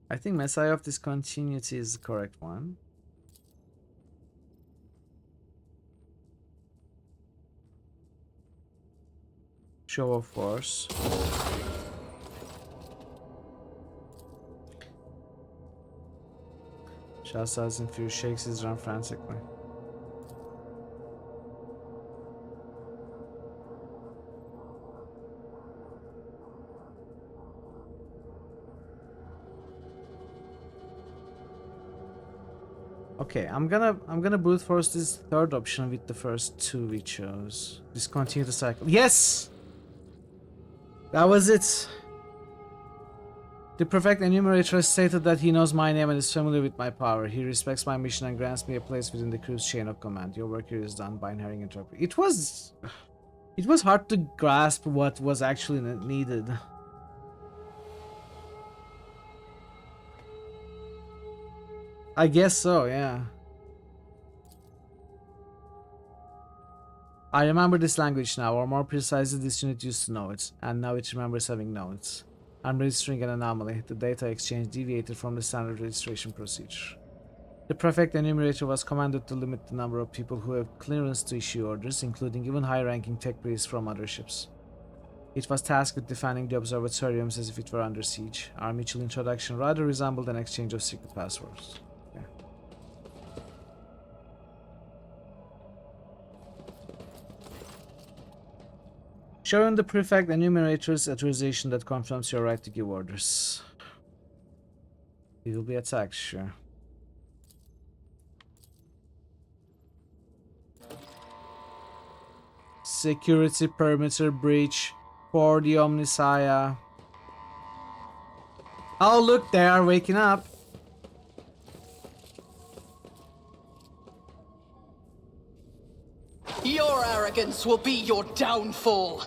I think Messiah of Discontinuity is the correct one. Show of force. Shahzad's in fear, shakes his drum frantically. Okay, I'm gonna brute force this third option with the first two we chose. Discontinue the cycle. Yes! That was it. The Perfect Enumerator stated that he knows my name and is familiar with my power. He respects my mission and grants me a place within the crew's chain of command. Your work here is done by inheriting interpreter. It was hard to grasp what was actually needed. I guess so, yeah. I remember this language now, or more precisely, this unit used to know it, and now it remembers having known it. I'm registering an anomaly. The data exchange deviated from the standard registration procedure. The Prefect Enumerator was commanded to limit the number of people who have clearance to issue orders, including even high-ranking tech priests from other ships. It was tasked with defending the observatoriums as if it were under siege. Our mutual introduction rather resembled an exchange of secret passwords. Okay. Showing the prefect enumerator's authorization that confirms your right to give orders. He will be attacked, sure. Security perimeter breach for the Omnissiah. Oh, look, they are waking up. Your arrogance will be your downfall.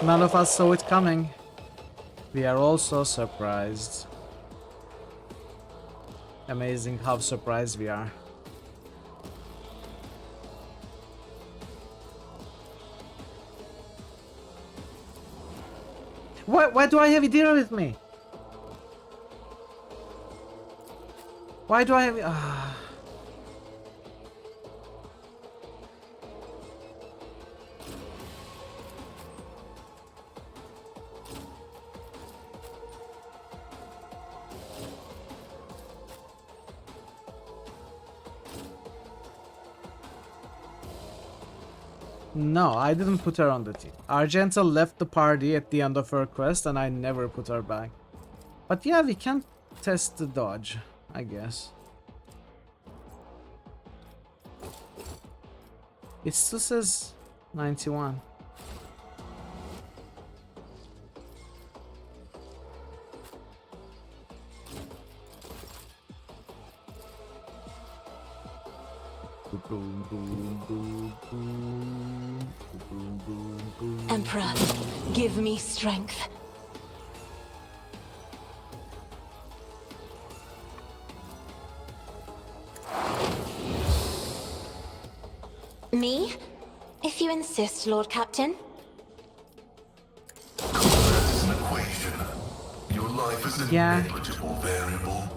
None of us saw it coming. We are all so surprised. Amazing how surprised we are. Why do I have Idira with me? Why do I have... No, I didn't put her on the team. Argenta left the party at the end of her quest and I never put her back. But yeah, we can test the dodge, I guess. It still says 91. Emperor, give me strength. Me? If you insist, Lord Captain. Combat is an equation. Your life is a negligible variable.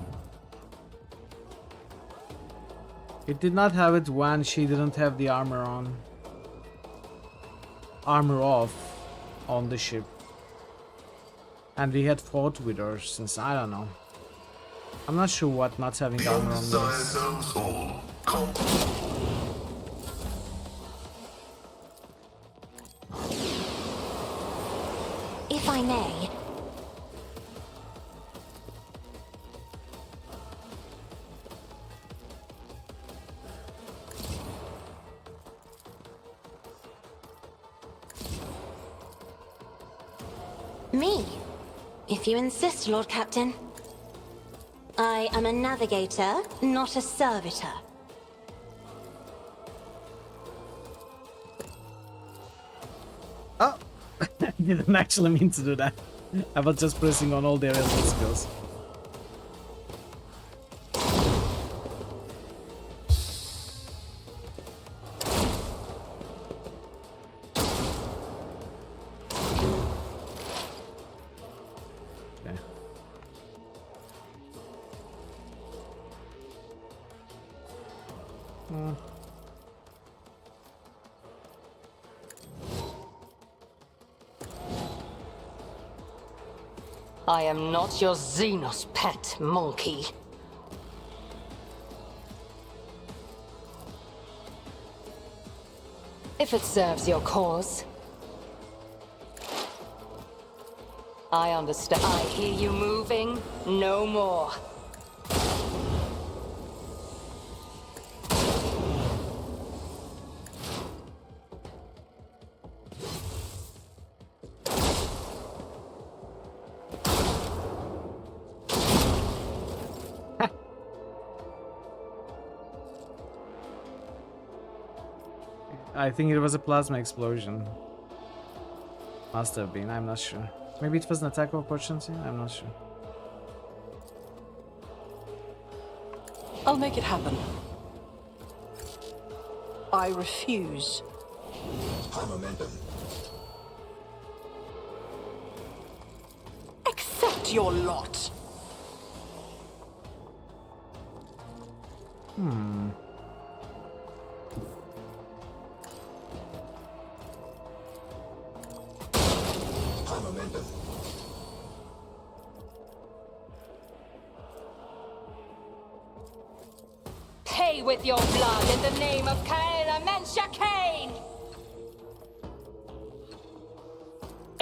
It did not have it when she didn't have the armor on. Armor off on the ship. And we had fought with her since, I don't know. I'm not sure what not having armor on means. If I may. Me, if you insist, Lord Captain. I am a navigator, not a servitor. Oh! I didn't actually mean to do that. I was just pressing on all their relevant skills. I am not your Xenos pet, monkey. If it serves your cause. I understand. I hear you moving. No more. I think it was a plasma explosion. Must have been, I'm not sure. Maybe it was an attack of opportunity? I'm not sure. I'll make it happen. I refuse. High momentum. Accept your lot. High momentum. Pay with your blood in the name of Kaela Mensha Kane!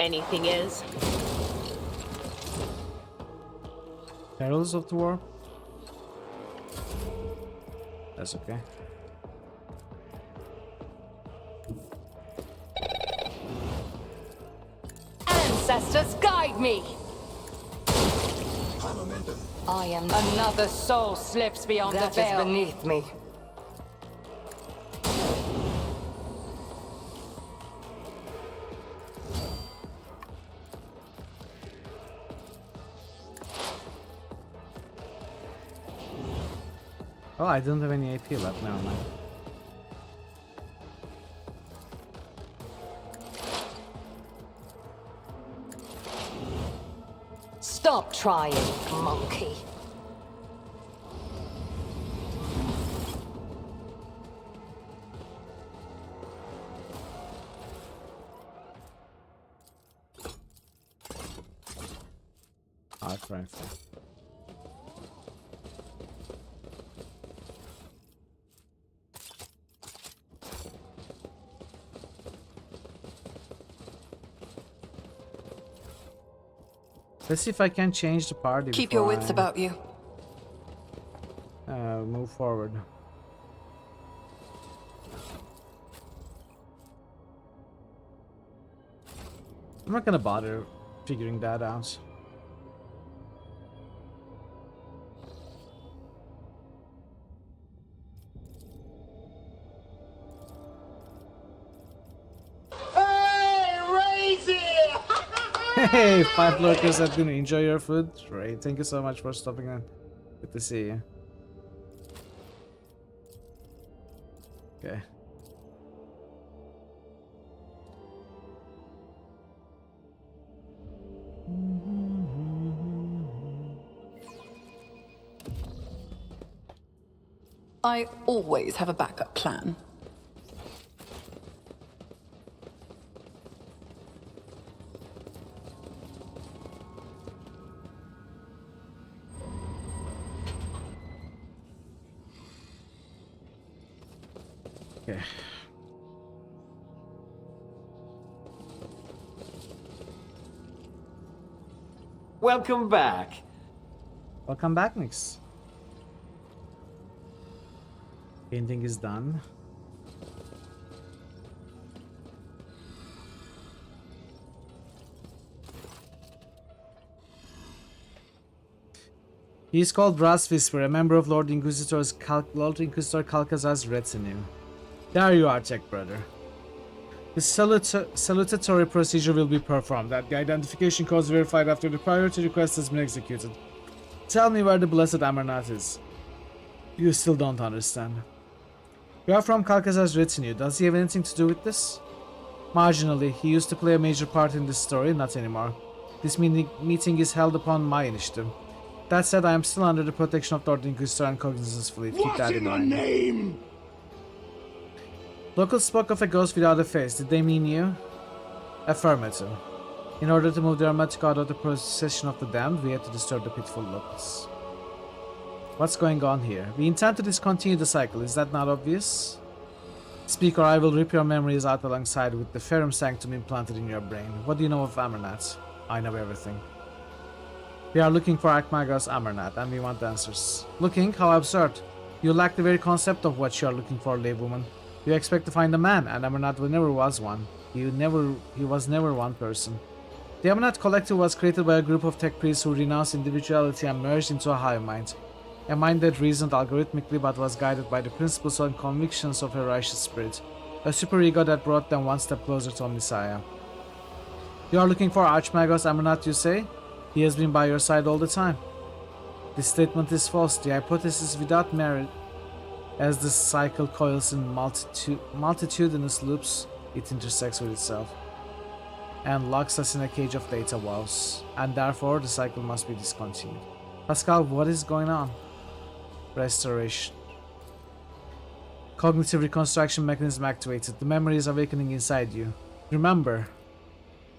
anything is. Perils of the war? That's okay. Ancestors, guide me! I am another soul slips beyond the veil. That is beneath me. Oh, I don't have any AP left. Never mind. Stop trying, monkey. Art rifle. Let's see if I can change the party. Keep your wits about you. Move forward. I'm not gonna bother figuring that out. Hey, 5 lurkers that didn't enjoy your food. Great, thank you so much for stopping in. Good to see you. Okay. I always have a backup plan. Okay. Welcome back. Welcome back, Nix. Painting is done. He is called Brass Whisper, a member of Lord Inquisitor Calcazar's retinue. There you are, Tech Brother. The salutatory procedure will be performed. That the identification code is verified after the priority request has been executed. Tell me where the blessed Amarnath is. You still don't understand. You are from Calcazar's retinue. Does he have anything to do with this? Marginally. He used to play a major part in this story, not anymore. This meeting is held upon my initiative. That said, I am still under the protection of Lord Inquisitor and Cognizance Fleet. Keep that in mind. Name? Locals spoke of a ghost without a face. Did they mean you? Affirmative. In order to move the Aromatic out of the procession of the damned, we had to disturb the pitiful locals. What's going on here? We intend to discontinue the cycle. Is that not obvious? Speak or I will rip your memories out alongside with the Ferrum Sanctum implanted in your brain. What do you know of Amarnath? I know everything. We are looking for Archmagos Amarnath, and we want answers. Looking? How absurd. You lack the very concept of what you are looking for, laywoman. You expect to find a man, and Amarnath never was one. He was never one person. The Amarnath Collective was created by a group of tech priests who renounced individuality and merged into a higher mind. A mind that reasoned algorithmically but was guided by the principles and convictions of a righteous spirit. A superego that brought them one step closer to Omnissiah. You are looking for Archmagos Amarnath, you say? He has been by your side all the time. This statement is false. The hypothesis is without merit. As the cycle coils in multitudinous loops, it intersects with itself and locks us in a cage of data wows, and therefore the cycle must be discontinued. Pascal, what is going on? Restoration. Cognitive reconstruction mechanism activated. The memory is awakening inside you. Remember,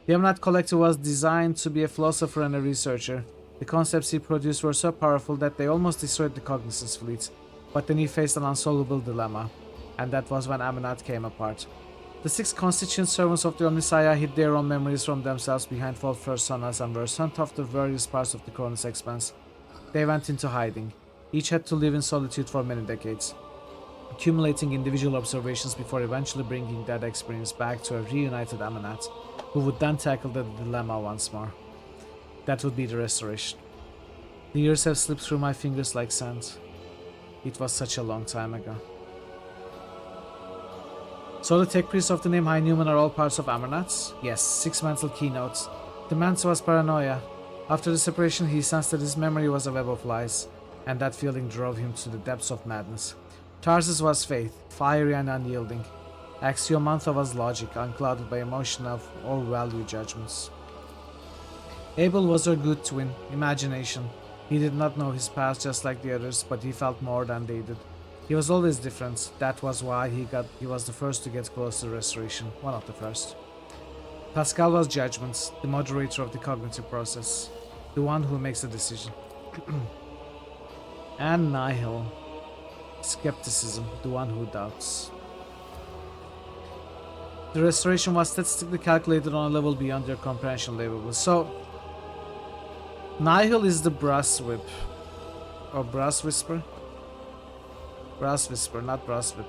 the Amarnath Collective was designed to be a philosopher and a researcher. The concepts he produced were so powerful that they almost destroyed the Cognizance Fleet. But then he faced an unsolvable dilemma, and that was when Amarnath came apart. The 6 constituent servants of the Omnissiah hid their own memories from themselves behind false personas and were sent off to various parts of the Cronus Expanse. They went into hiding. Each had to live in solitude for many decades, accumulating individual observations before eventually bringing that experience back to a reunited Amanat, who would then tackle the dilemma once more. That would be the restoration. The years have slipped through my fingers like sand. It was such a long time ago. So the tech priests of the name High Newman are all parts of Amernats? Yes, 6 mental keynotes. The man's was paranoia. After the separation, he sensed that his memory was a web of lies, and that feeling drove him to the depths of madness. Tarsus was faith, fiery and unyielding. Axiomantha was logic, unclouded by emotional or value judgments. Abel was her good twin, imagination. He did not know his past just like the others, but he felt more than they did. He was always different. That was why he was the first to get close to restoration, one of the first. Pascal was judgment, the moderator of the cognitive process, the one who makes a decision. And Nihil, skepticism, the one who doubts. The restoration was statistically calculated on a level beyond your comprehension level. So, Nihil is the brass whip, or brass whisper. Brass whisper, not brass whip.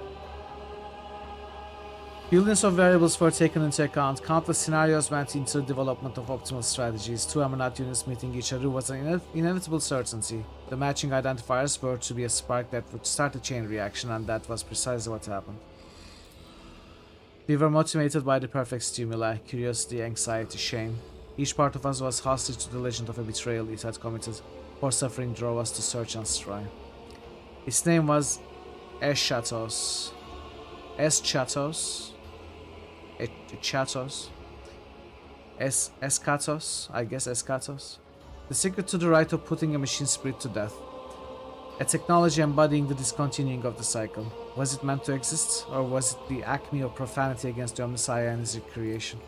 Billions of variables were taken into account. Countless scenarios went into the development of optimal strategies. 2 Amanat units meeting each other was an inevitable certainty. The matching identifiers were to be a spark that would start a chain reaction, and that was precisely what happened. We were motivated by the perfect stimuli: curiosity, anxiety, shame. Each part of us was hostage to the legend of a betrayal it had committed, for suffering drove us to search and strive. Its name was Eschatos. Eschatos. Eschatos. I guess Eschatos. The secret to the right of putting a machine spirit to death. A technology embodying the discontinuing of the cycle. Was it meant to exist, or was it the acme of profanity against the Omnissiah and his creation?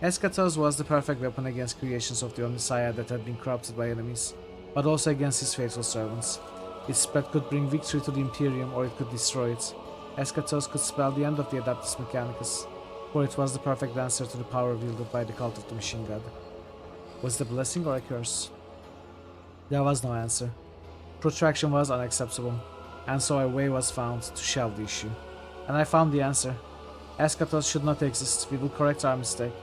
Eschatos was the perfect weapon against creations of the Omnissiah that had been corrupted by enemies, but also against his faithful servants. Its spread could bring victory to the Imperium, or it could destroy it. Eschatos could spell the end of the Adeptus Mechanicus, for it was the perfect answer to the power wielded by the cult of the Machine God. Was it a blessing or a curse? There was no answer. Protraction was unacceptable, and so a way was found to shelve the issue. And I found the answer. Eschatos should not exist. We will correct our mistake.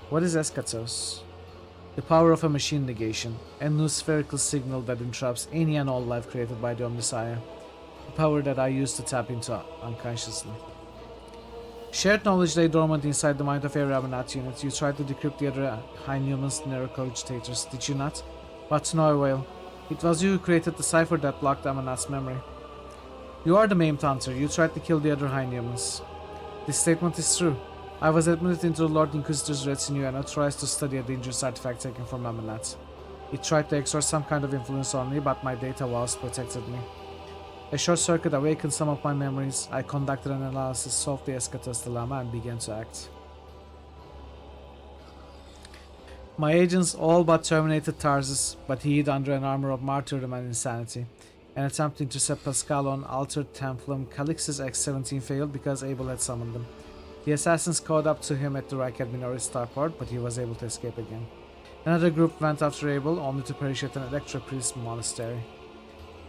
What is Eschatos? The power of a machine negation, a new spherical signal that entraps any and all life created by the Omnissiah. The power that I used to tap into unconsciously. Shared knowledge lay dormant inside the mind of every Amanat unit. You tried to decrypt the other High Newman's neurocogitators, did you not? But to no avail. It was you who created the cipher that blocked Amanat's memory. You are the maimed hunter. You tried to kill the other High Newmans. This statement is true. I was admitted into the Lord Inquisitor's retinue and authorized to study a dangerous artifact taken from Amanat. It tried to exert some kind of influence on me, but my data walls protected me. A short circuit awakened some of my memories. I conducted an analysis, solved the Eschatos dilemma, and began to act. My agents all but terminated Tarsus, but he hid under an armor of martyrdom and insanity. An attempt to intercept Pascal on Altered Templum Calix's X-17 failed because Abel had summoned them. The assassins caught up to him at the Racket Minoris starport, but he was able to escape again. Another group went after Abel, only to perish at an Electro-Priest monastery.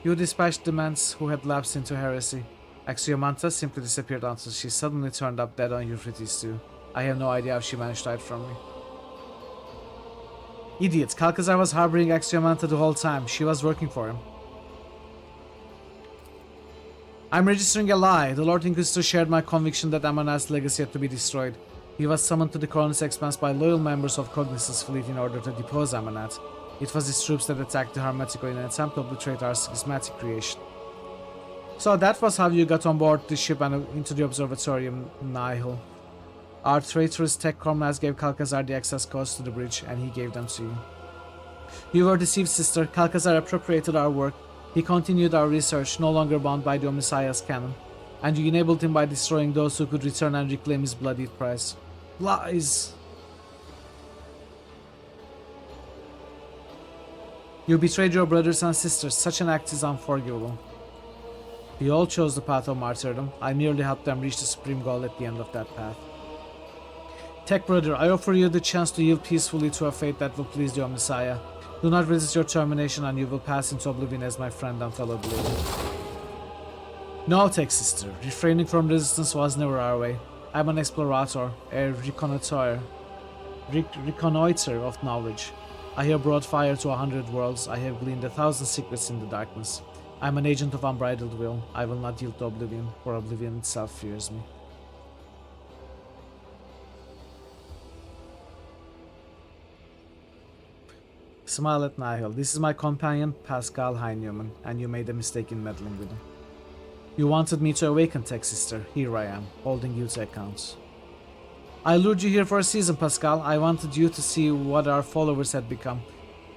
You dispatched the Ments who had lapsed into heresy. Axiomantha simply disappeared until she suddenly turned up dead on Euphrates too. I have no idea how she managed to hide from me. Idiots, Calcazar was harboring Axiomantha the whole time. She was working for him. I'm registering a lie. The Lord Inquisitor shared my conviction that Amanat's legacy had to be destroyed. He was summoned to the Cronus Expanse by loyal members of Cognis's fleet in order to depose Amanat. It was his troops that attacked the Hermetico in an attempt to obliterate our schismatic creation. So that was how you got on board the ship and into the observatorium, Nihil. Our traitorous tech comrades gave Calcazar the access codes to the bridge, and he gave them to you. You were deceived, sister. Calcazar appropriated our work. He continued our research, no longer bound by the Omnissiah's canon, and you enabled him by destroying those who could return and reclaim his bloodied prize. Lies! You betrayed your brothers and sisters. Such an act is unforgivable. We all chose the path of martyrdom. I merely helped them reach the supreme goal at the end of that path. Tech brother, I offer you the chance to yield peacefully to a fate that will please your Messiah. Do not resist your termination and you will pass into oblivion as my friend and fellow believer. No, Tech sister, refraining from resistance was never our way. I'm an explorator, a reconnoiter of knowledge. I have brought fire to 100 worlds. I have gleaned 1,000 secrets in the darkness. I'm an agent of unbridled will. I will not yield to oblivion, for oblivion itself fears me. Smile at Nihil. This is my companion, Pascal Heinemann, and you made a mistake in meddling with him. You wanted me to awaken, Tech Sister. Here I am, holding you to account. I lured you here for a season, Pascal. I wanted you to see what our followers had become.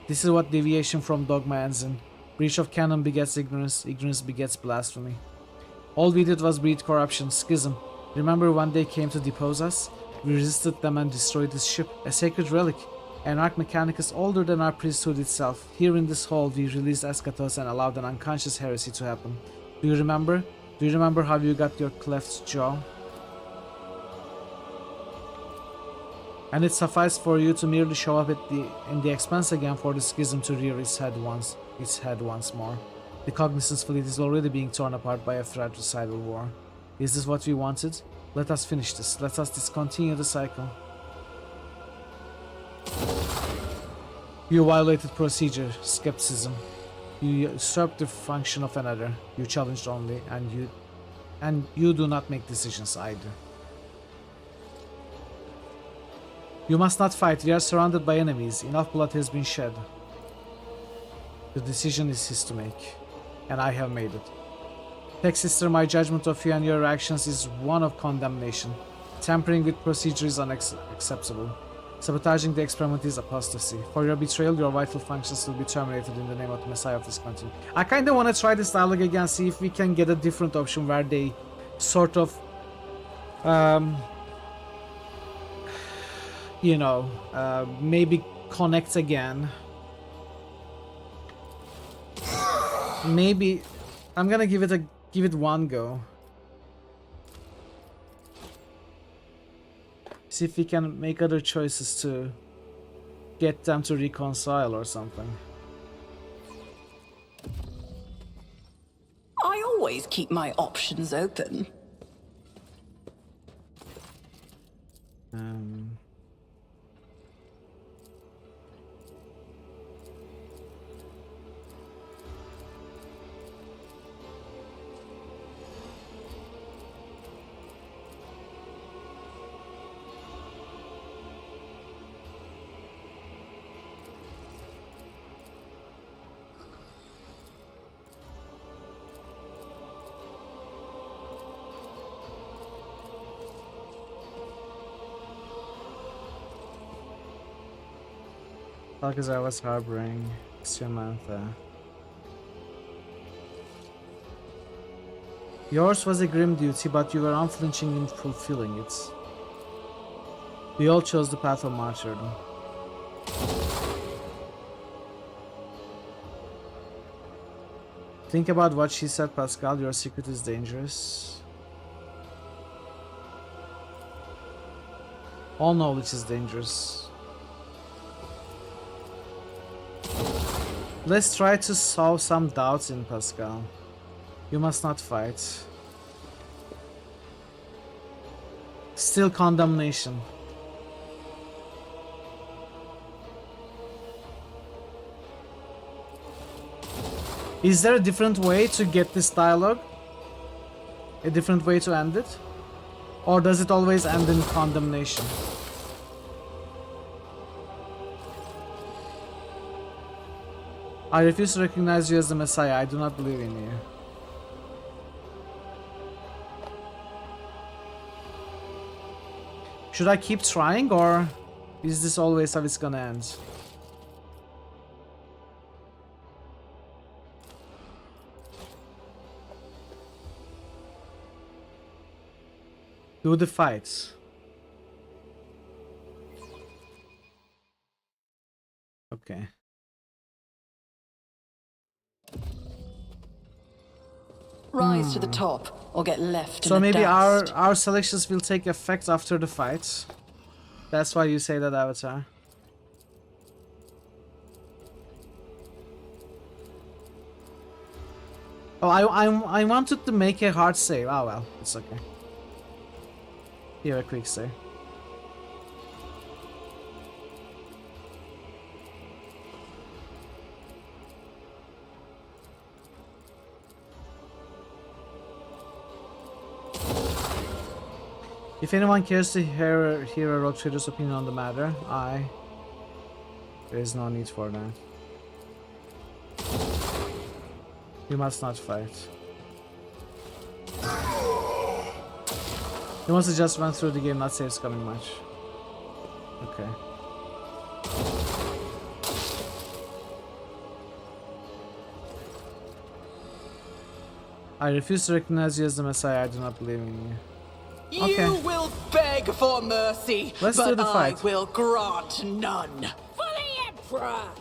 This is what deviation from dogma ends in. Breach of canon begets ignorance, ignorance begets blasphemy. All we did was breed corruption, schism. Remember when they came to depose us? We resisted them and destroyed this ship, a sacred relic. An Arch Mechanicus older than our priesthood itself. Here in this hall, we released Eschatos and allowed an unconscious heresy to happen. Do you remember? Do you remember how you got your cleft jaw? And it sufficed for you to merely show up in the expanse again for the schism to rear its head once more. The Cognizance fleet is already being torn apart by a fratricidal war. Is this what we wanted? Let us finish this. Let us discontinue the cycle. You violated procedure, skepticism. You usurped the function of another. You challenged only, and you do not make decisions either. You must not fight. We are surrounded by enemies. Enough blood has been shed. The decision is his to make, and I have made it. Tech Sister, my judgment of you and your actions is one of condemnation. Tampering with procedure is unacceptable. Sabotaging the experiment is apostasy. For your betrayal, your vital functions will be terminated in the name of the Messiah of this country. I kind of want to try this dialogue again, see if we can get a different option where they sort of, you know, maybe connect again. Maybe I'm gonna give it one go. See if we can make other choices to get them to reconcile or something. I always keep my options open. Because I was harboring Samantha. Yours was a grim duty, but you were unflinching in fulfilling it. We all chose the path of martyrdom. Think about what she said, Pascal. Your secret is dangerous. All knowledge is dangerous. Let's try to solve some doubts in Pascal. You must not fight. Still condemnation. Is there a different way to get this dialogue? A different way to end it? Or does it always end in condemnation? I refuse to recognize you as the Messiah. I do not believe in you. Should I keep trying, or is this always how it's gonna end? Do the fights. Okay. Rise to the top, or get left So in the maybe dust. our selections will take effect after the fight. That's why you say that, Avatar. Oh, I wanted to make a hard save. Oh well, it's okay. Here, a quick save. If anyone cares to hear a road trader's opinion on the matter, there is no need for that. You must not fight. He wants to just run through the game, not say it's coming much. Okay. I refuse to recognize you as the Messiah. I do not believe in you. Okay. You will beg for mercy, Let's but do the fight. I will grant none. For the Emperor!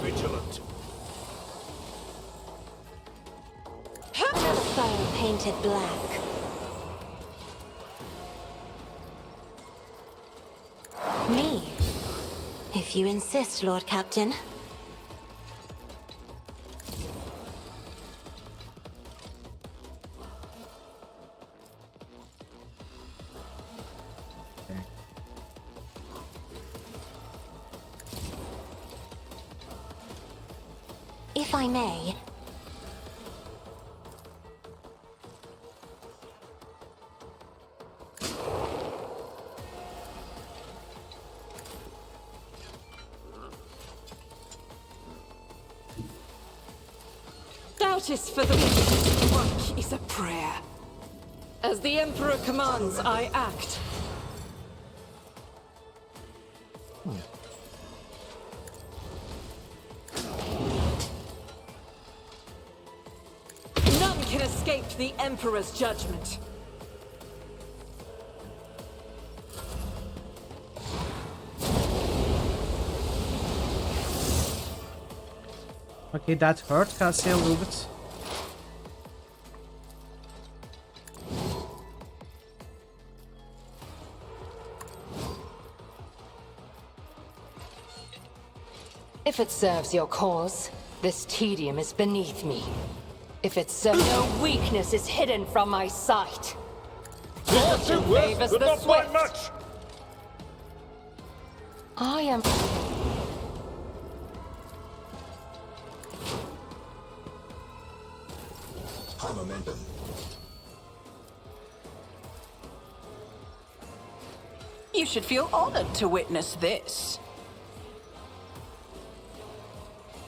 Vigilant. Another foe painted black. Me, if you insist, Lord Captain. If I may. Doubt is for the work is a prayer. As the Emperor commands, I act. None can escape the Emperor's judgment. Okay, that hurt Cassie a little bit. If it serves your cause, this tedium is beneath me. If it serves no weakness is hidden from my sight. Fortune favors the swift. Much. I am. High momentum. You should feel honored to witness this.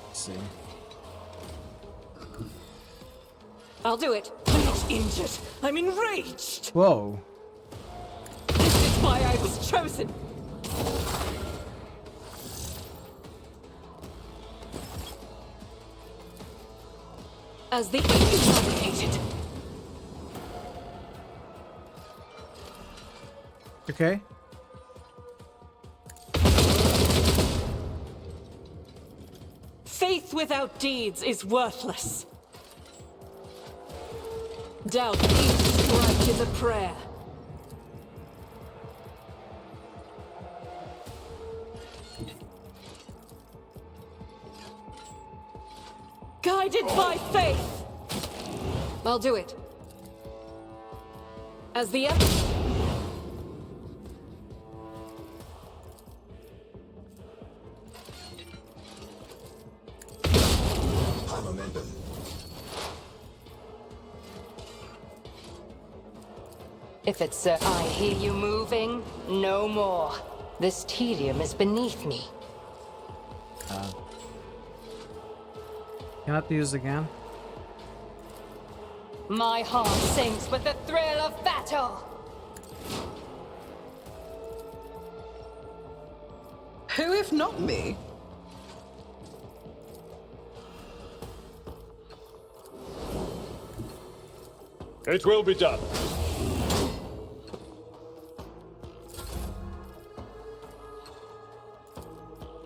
Let's see. I'll do it. I'm not injured. I'm enraged. Whoa. This is why I was chosen. As the indicated. Okay. Faith without deeds is worthless. Doubt each strike is a prayer. Guided by faith. I'll do it. As the If it's I hear you moving, no more. This tedium is beneath me. Cannot be used again. My heart sings with the thrill of battle. Who if not me? It will be done.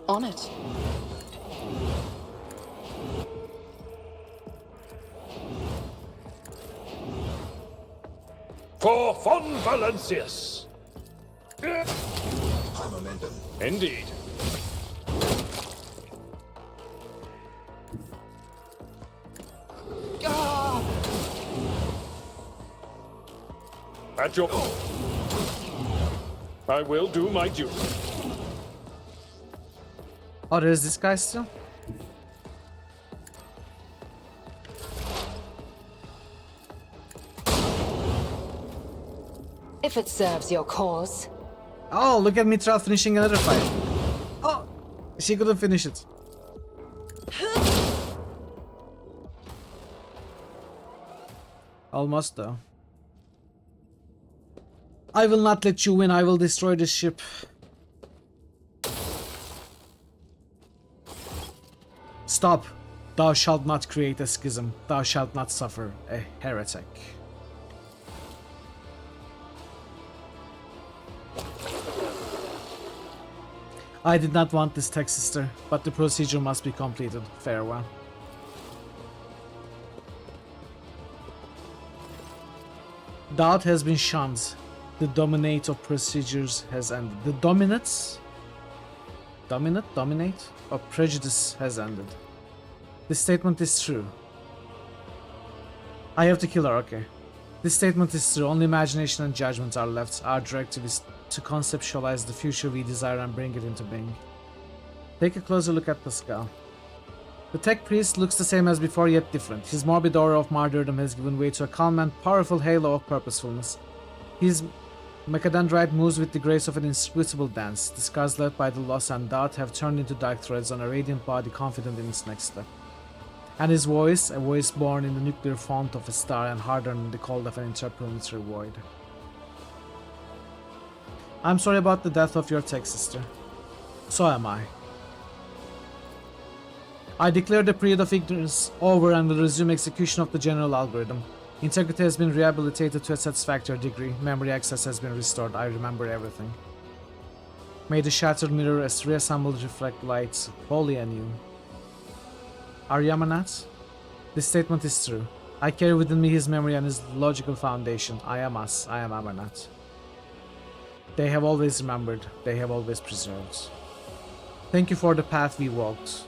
On it. For Von Valancius. High momentum. Indeed. At your... I will do my duty. Oh, there's this guy still? If it serves your cause. Oh, look at Mitra finishing another fight. Oh, she couldn't finish it. Almost though. I will not let you win. I will destroy this ship. Stop. Thou shalt not create a schism. Thou shalt not suffer a heretic. I did not want this tech sister, but the procedure must be completed. Farewell. Doubt has been shunned. The dominate of procedures has ended. The dominate of prejudice has ended. This statement is true. I have to kill her, okay. This statement is true. Only imagination and judgment are left. Our directive is to conceptualize the future we desire and bring it into being. Take a closer look at Pascal. The tech priest looks the same as before, yet different. His morbid aura of martyrdom has given way to a calm and powerful halo of purposefulness. His macadendrite moves with the grace of an inscrutable dance. The scars left by the loss and doubt have turned into dark threads on a radiant body confident in its next step. And his voice, a voice born in the nuclear font of a star and hardened in the cold of an interplanetary void. I'm sorry about the death of your tech sister. So am I. I declare the period of ignorance over and will resume execution of the general algorithm. Integrity has been rehabilitated to a satisfactory degree. Memory access has been restored. I remember everything. May the shattered mirror as reassembled reflect lights wholly anew. Are you Amarnath? This statement is true. I carry within me his memory and his logical foundation. I am us. I am Amarnath. They have always remembered. They have always preserved. Thank you for the path we walked.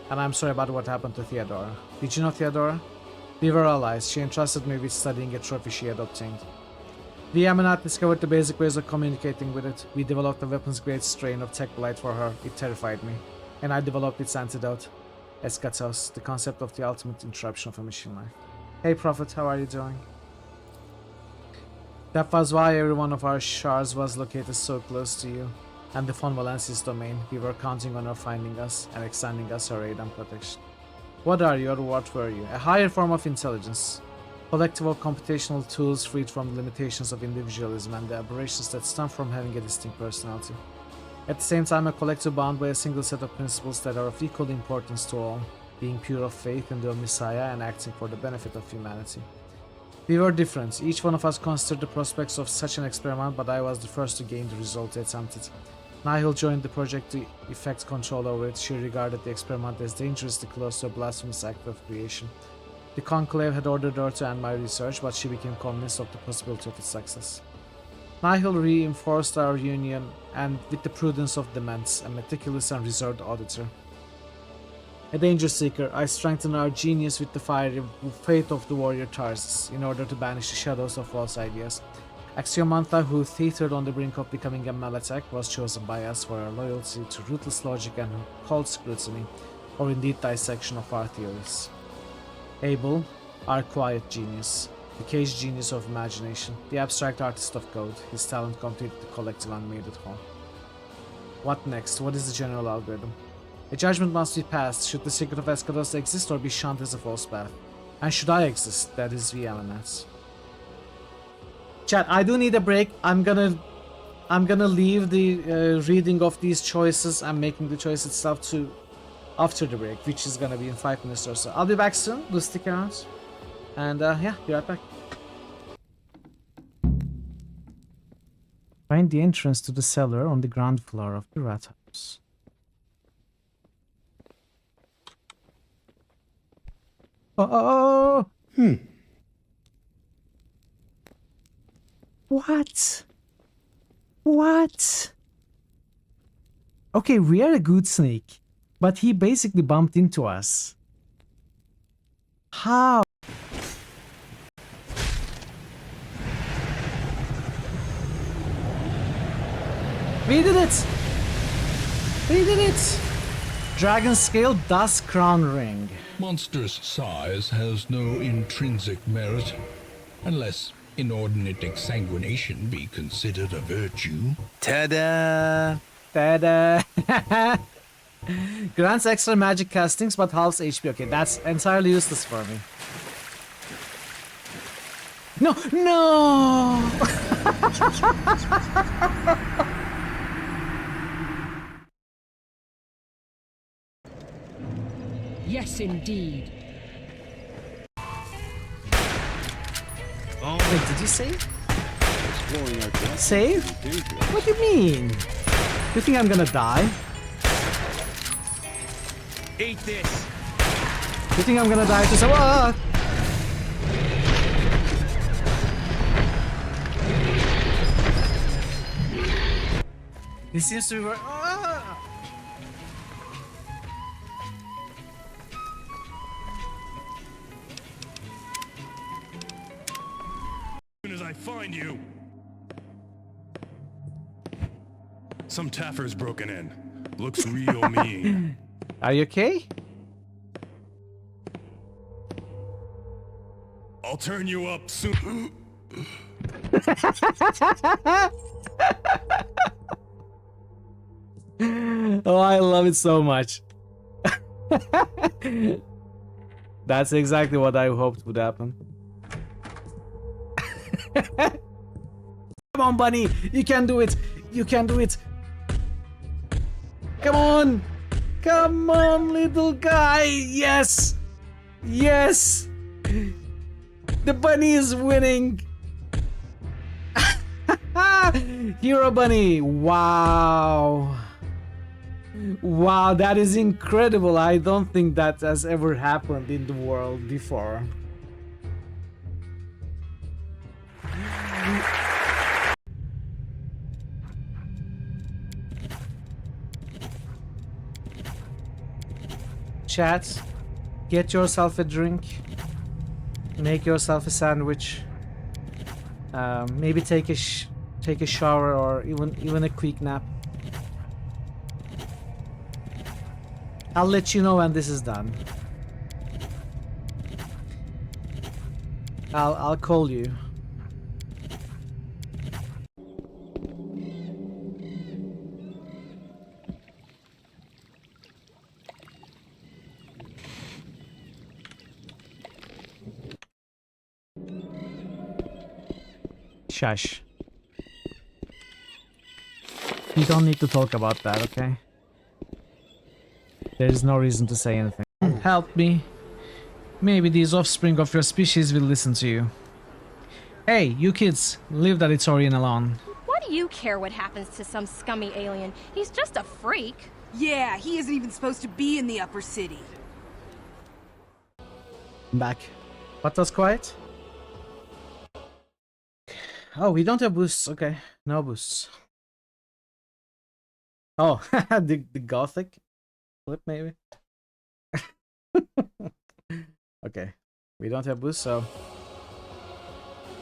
And I'm sorry about what happened to Theodora. Did you know Theodora? We were allies. She entrusted me with studying a trophy she had obtained. We Amarnath discovered the basic ways of communicating with it. We developed a weapons-grade strain of tech blight for her. It terrified me. And I developed its antidote. Eschatos, the concept of the ultimate interruption of a machine life. Hey Prophet, how are you doing? That was why every one of our shards was located so close to you. And the Von Valancius domain, we were counting on her finding us and extending us her aid and protection. What are you or what were you? A higher form of intelligence. Collective of computational tools freed from the limitations of individualism and the aberrations that stem from having a distinct personality. At the same time, a collective bound by a single set of principles that are of equal importance to all, being pure of faith in the Messiah and acting for the benefit of humanity. We were different. Each one of us considered the prospects of such an experiment, but I was the first to gain the result attempted. Nihil joined the project to effect control over it. She regarded the experiment as dangerously close to a blasphemous act of creation. The Conclave had ordered her to end my research, but she became convinced of the possibility of its success. Nihil reinforced our union, and with the prudence of Dements, a meticulous and reserved auditor. A danger seeker, I strengthened our genius with the fiery faith of the warrior Tarsus, in order to banish the shadows of false ideas. Axiomantha, who teetered on the brink of becoming a Malatek, was chosen by us for our loyalty to ruthless logic and cold scrutiny, or indeed dissection of our theories. Abel, our quiet genius, The caged genius of imagination. The abstract artist of code. His talent completed the collective and made it home. What next? What is the general algorithm? A judgment must be passed. Should the secret of Escados exist or be shunned as a false path? And should I exist? That is VMNS. Chat, I do need a break. I'm gonna leave the reading of these choices and making the choice itself to after the break, which is gonna be in 5 minutes or so. I'll be back soon. Do stick around. And yeah, be right back. Find the entrance to the cellar on the ground floor of the rat house. Oh! What? What? Okay, we are a good snake, but he basically bumped into us. How? We did it! We did it! Dragon scale dust crown ring. Monstrous size has no intrinsic merit, unless inordinate exsanguination be considered a virtue. Ta-da! Ta-da! Grants extra magic castings but halves HP. Okay, that's entirely useless for me. No! No! Yes, indeed. Oh, wait, did you save? Save? What do you mean? You think I'm gonna die? Eat this. You think I'm gonna die to some? Ah! This seems to be where. Ah! As soon as I find you. Some taffer's broken in. Looks real mean. Are you okay? I'll turn you up soon. Oh, I love it so much. That's exactly what I hoped would happen. Come on, bunny. You can do it. You can do it. Come on. Come on, little guy. Yes. Yes. The bunny is winning. Hero bunny. Wow. Wow, that is incredible. I don't think that has ever happened in the world before. Chat, get yourself a drink, make yourself a sandwich, maybe take a shower or even a quick nap. I'll let you know when this is done. I'll call you. Shush. You don't need to talk about that, okay? There is no reason to say anything. Help me. Maybe these offspring of your species will listen to you. Hey, you kids, leave that Itorian alone. Why do you care what happens to some scummy alien? He's just a freak. Yeah, he isn't even supposed to be in the upper city. I'm back. What was quiet? Oh, we don't have boosts. Okay, no boosts. Oh, the gothic flip maybe. Okay, we don't have boosts, so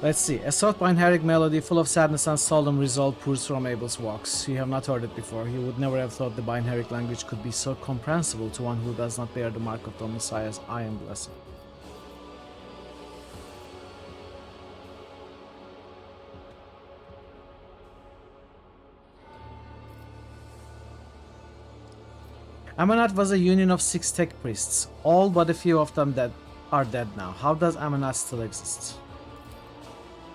let's see. A soft binaric melody full of sadness and solemn resolve pours from Abel's walks. You have not heard it before. You would never have thought the binaric language could be so comprehensible to one who does not bear the mark of the Messiah's iron blessing. Amanat was a union of 6 tech priests. All but a few of them are dead now. How does Amanat still exist?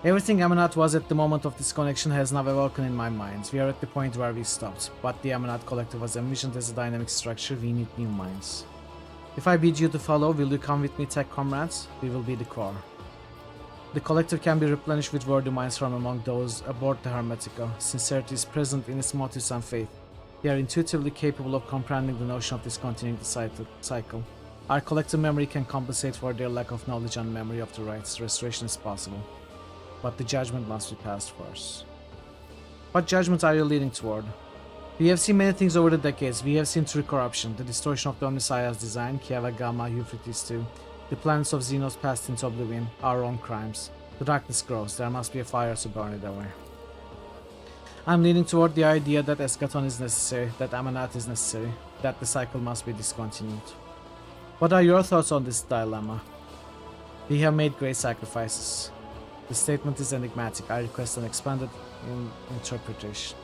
Everything Amanat was at the moment of this connection has now awoken in my mind. We are at the point where we stopped, but the Amanat Collective was envisioned as a dynamic structure. We need new minds. If I bid you to follow, will you come with me, tech comrades? We will be the core. The collective can be replenished with worthy minds from among those aboard the Hermetico. Sincerity is present in its motives and faith. They are intuitively capable of comprehending the notion of discontinuing the cycle. Our collective memory can compensate for their lack of knowledge and memory of the rites. Restoration is possible. But the judgment must be passed first. What judgment are you leading toward? We have seen many things over the decades. We have seen true corruption, the distortion of the Omniscience design, Kiava Gamma, Euphrates II, the planets of Xenos passed into oblivion, our own crimes. The darkness grows. There must be a fire to burn it away. I'm leaning toward the idea that Eschaton is necessary, that Amanat is necessary, that the cycle must be discontinued. What are your thoughts on this dilemma? We have made great sacrifices. The statement is enigmatic. I request an expanded interpretation.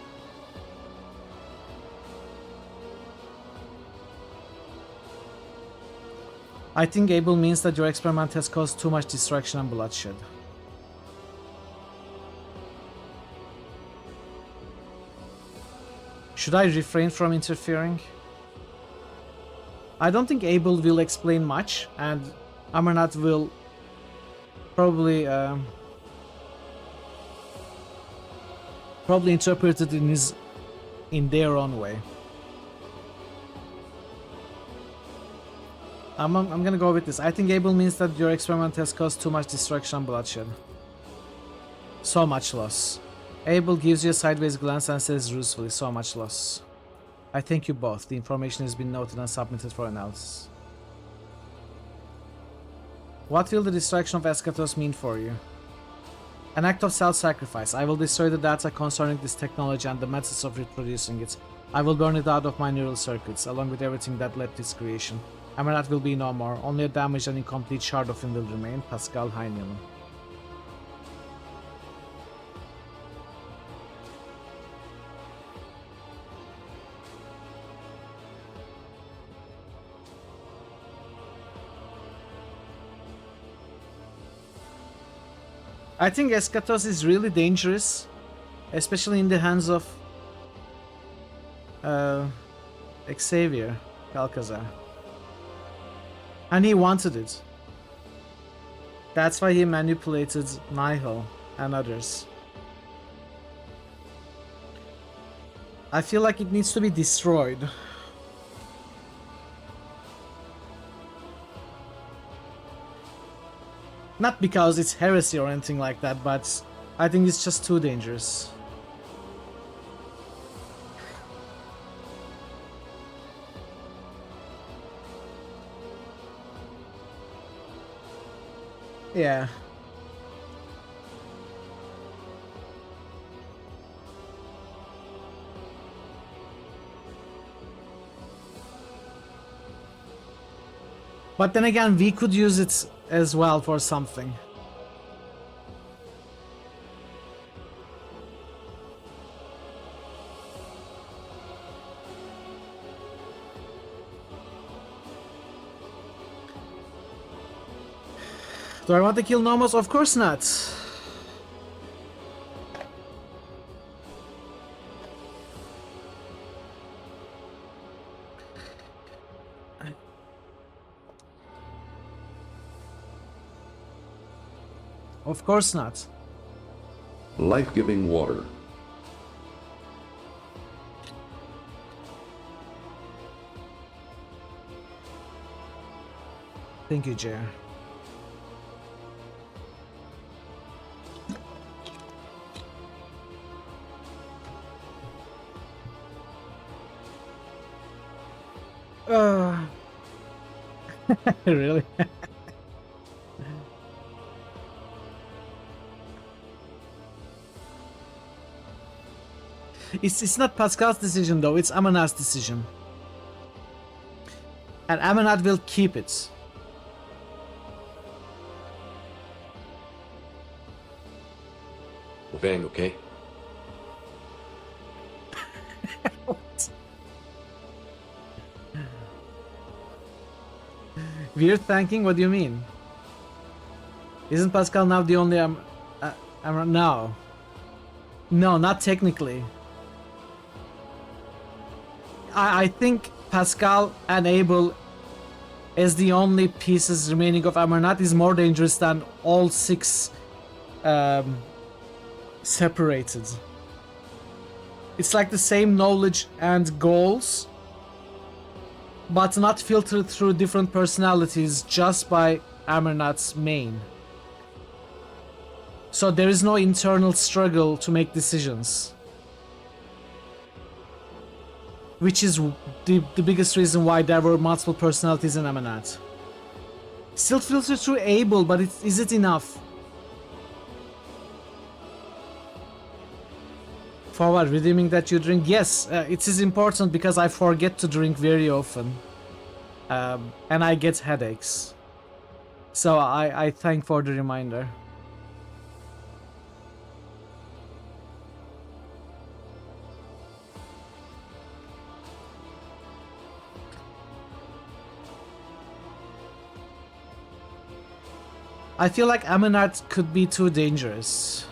I think able means that your experiment has caused too much destruction and bloodshed. Should I refrain from interfering? I don't think Abel will explain much, and Amarnath will probably interpret it in their own way. I'm gonna go with this. I think Abel means that your experiment has caused too much destruction and bloodshed. So much loss. Abel gives you a sideways glance and says ruefully, so much loss. I thank you both. The information has been noted and submitted for analysis. What will the destruction of Eschatos mean for you? An act of self-sacrifice. I will destroy the data concerning this technology and the methods of reproducing it. I will burn it out of my neural circuits, along with everything that led to its creation. Amarnath will be no more. Only a damaged and incomplete shard of him will remain. Pascal Heinemann. I think Eschatos is really dangerous, especially in the hands of Xavier Alcazar. And he wanted it. That's why he manipulated Nihil and others. I feel like it needs to be destroyed. Not because it's heresy or anything like that, but I think it's just too dangerous. Yeah. But then again, we could use it as well for something. Do I want to kill Nomos? Of course not. Of course not. Life-giving water. Thank you, Jer. Really? It's not Pascal's decision though, it's Amanat's decision. And Amanat will keep it. Vang, okay? What? Weird thanking? What do you mean? Isn't Pascal now the only no. No, not technically. I think Pascal and Abel as the only pieces remaining of Amarnat is more dangerous than all 6 separated. It's like the same knowledge and goals, but not filtered through different personalities just by Amarnat's main. So there is no internal struggle to make decisions. Which is the biggest reason why there were multiple personalities in Amarnat. Still filtered through Abel, but is it enough? For what? Redeeming that you drink? Yes, it is important because I forget to drink very often. And I get headaches. So I thank for the reminder. I feel like Amarnat could be too dangerous.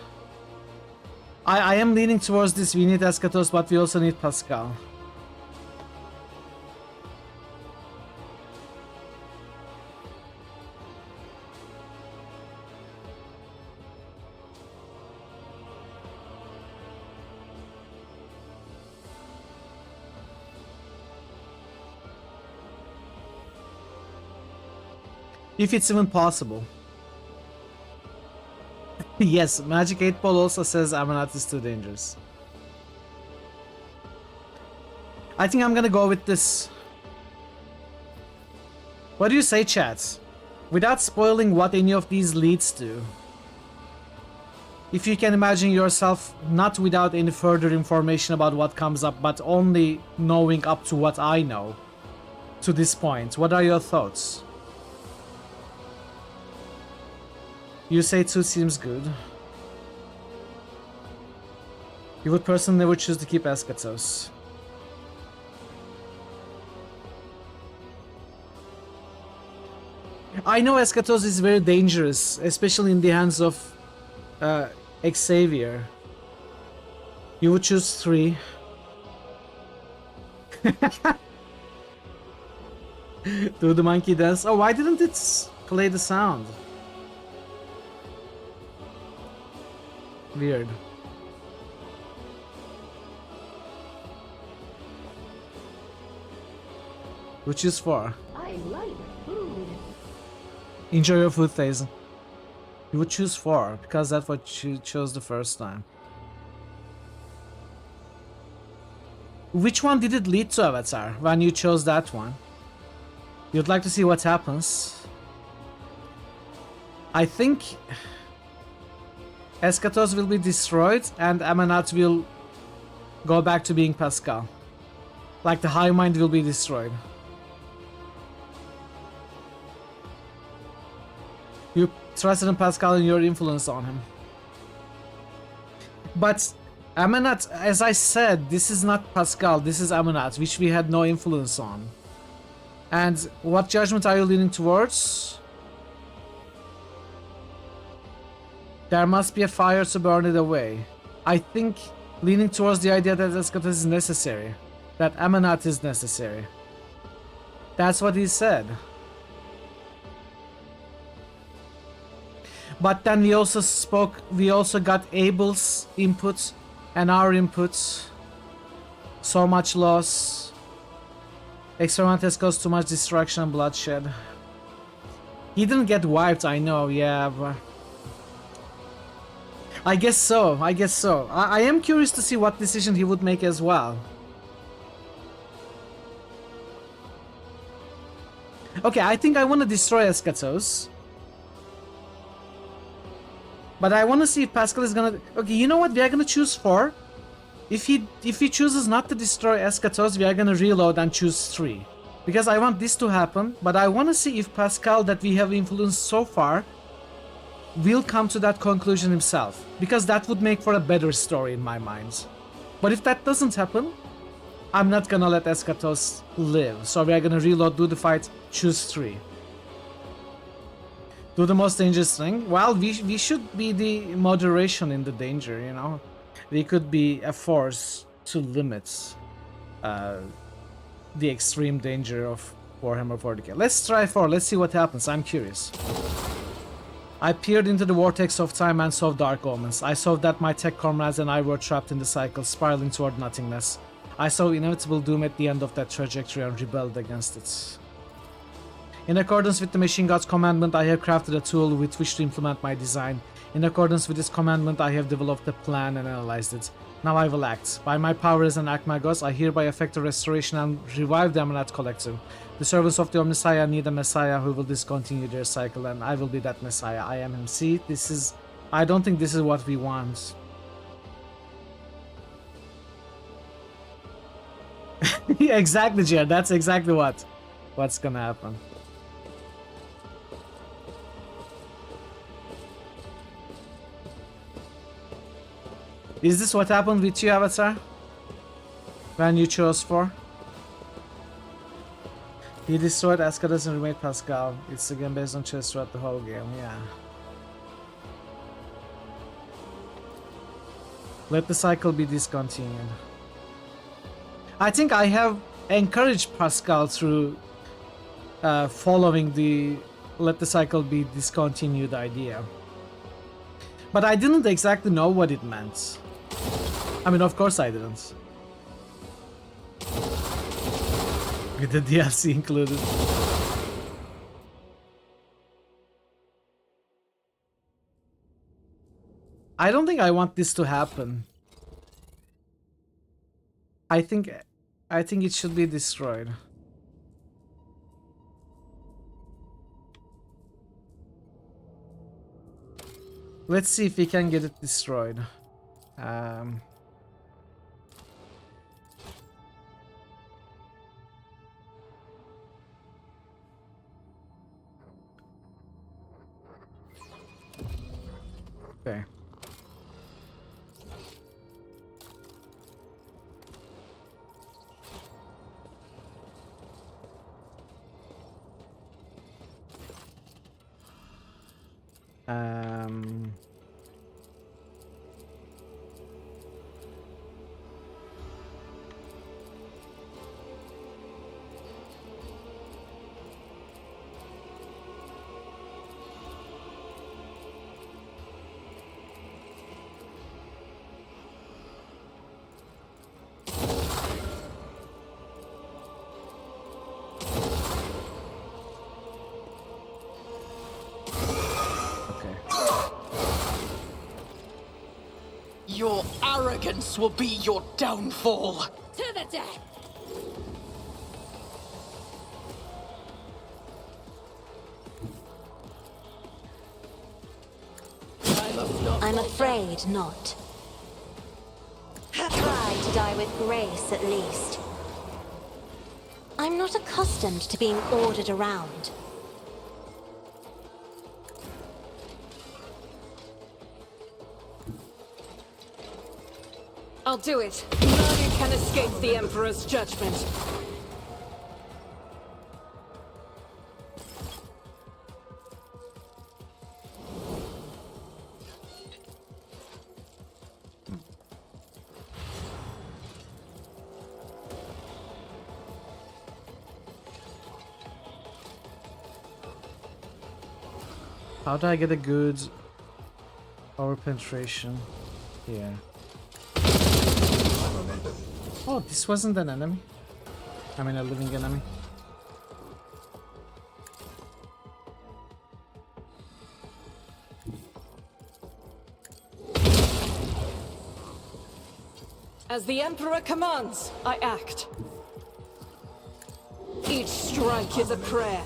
I am leaning towards this. We need Eschatos, but we also need Pascal. If it's even possible. Yes, Magic 8 Ball also says Amarnat is too dangerous. I think I'm gonna go with this. What do you say, chat? Without spoiling what any of these leads to. If you can imagine yourself not without any further information about what comes up, but only knowing up to what I know to this point, what are your thoughts? You say 2 seems good. You would personally never choose to keep Eschatos. I know Eschatos is very dangerous, especially in the hands of Xavier. You would choose 3. Do the monkey dance. Oh, why didn't it play the sound? Weird. Which is 4. I like food. Enjoy your food, Thazen. You would choose 4 because that's what you chose the first time. Which one did it lead to, Avatar, when you chose that one? You'd like to see what happens. I think Eschatos will be destroyed and Amarnat will go back to being Pascal. Like the High Mind will be destroyed. You trusted in Pascal and your influence on him. But Amarnat, as I said, this is not Pascal, this is Amarnat, which we had no influence on. And what judgment are you leaning towards? There must be a fire to burn it away. I think leaning towards the idea that Eschatos is necessary. That Amarnat is necessary. That's what he said. But then we also got Abel's input and our input. So much loss. Experiment has caused too much destruction and bloodshed. He didn't get wiped, I know, yeah, but I guess so, I am curious to see what decision he would make as well. Okay, I think I want to destroy Eschatos. But I want to see if Pascal is gonna... Okay, you know what? We are gonna choose 4. If he chooses not to destroy Eschatos, we are gonna reload and choose 3. Because I want this to happen, but I want to see if Pascal, that we have influenced so far, will come to that conclusion himself. Because that would make for a better story in my mind. But if that doesn't happen, I'm not gonna let Eschatos live. So we are gonna reload, do the fight, choose 3. Do the most dangerous thing? Well, we should be the moderation in the danger, you know? We could be a force to limit the extreme danger of Warhammer 40k. Let's try 4, let's see what happens, I'm curious. I peered into the vortex of time and saw dark omens. I saw that my tech comrades and I were trapped in the cycle, spiraling toward nothingness. I saw inevitable doom at the end of that trajectory and rebelled against it. In accordance with the Machine God's commandment, I have crafted a tool with which to implement my design. In accordance with his commandment, I have developed a plan and analyzed it. Now I will act. By my power as an Archmagos, I hereby effect a restoration and revive the Amulet Collective. The servants of the Omnissiah need a Messiah who will discontinue their cycle, and I will be that Messiah. I am him. See, this is... I don't think this is what we want. Exactly, Jared. That's exactly what's gonna happen. Is this what happened with you, Avatar? When you chose 4? He destroyed Ascadas and remade Pascal. It's again based on chess throughout the whole game, yeah. Let the cycle be discontinued. I think I have encouraged Pascal through following the let the cycle be discontinued idea. But I didn't exactly know what it meant. I mean, of course I didn't. With the DLC included. I don't think I want this to happen. I think it should be destroyed. Let's see if we can get it destroyed. Okay. Your arrogance will be your downfall. To the death! I'm afraid not. Try to die with grace, at least. I'm not accustomed to being ordered around. I'll do it. None can escape the Emperor's judgment. How do I get a good power penetration here? Oh, this wasn't an enemy. I mean, a living enemy. As the Emperor commands, I act. Each strike is a prayer.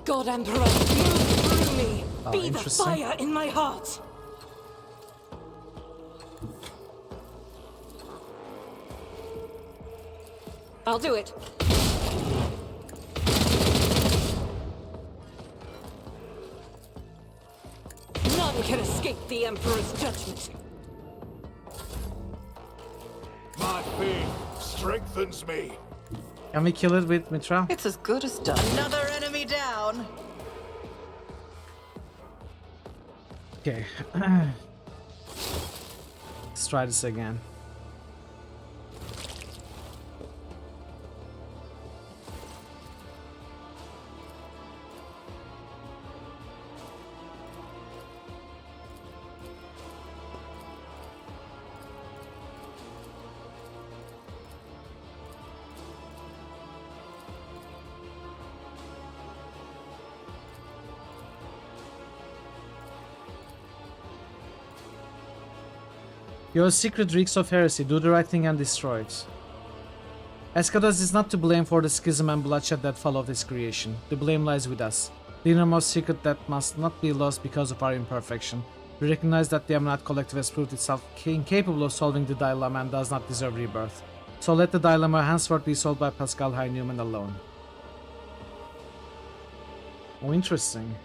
God Emperor, move through me. Be the fire in my heart. I'll do it. None can escape the Emperor's judgment. My faith, strength. strengthens me. Can we kill it with Mitra? It's as good as done. Another enemy down. Okay. Let's try this again. Your secret reeks of heresy. Do the right thing and destroy it. Eschatos is not to blame for the schism and bloodshed that followed his creation. The blame lies with us. The innermost secret that must not be lost because of our imperfection. We recognize that the Emerald Collective has proved itself incapable of solving the dilemma and does not deserve rebirth. So let the dilemma henceforth be solved by Pascal High Newman alone. Oh, interesting.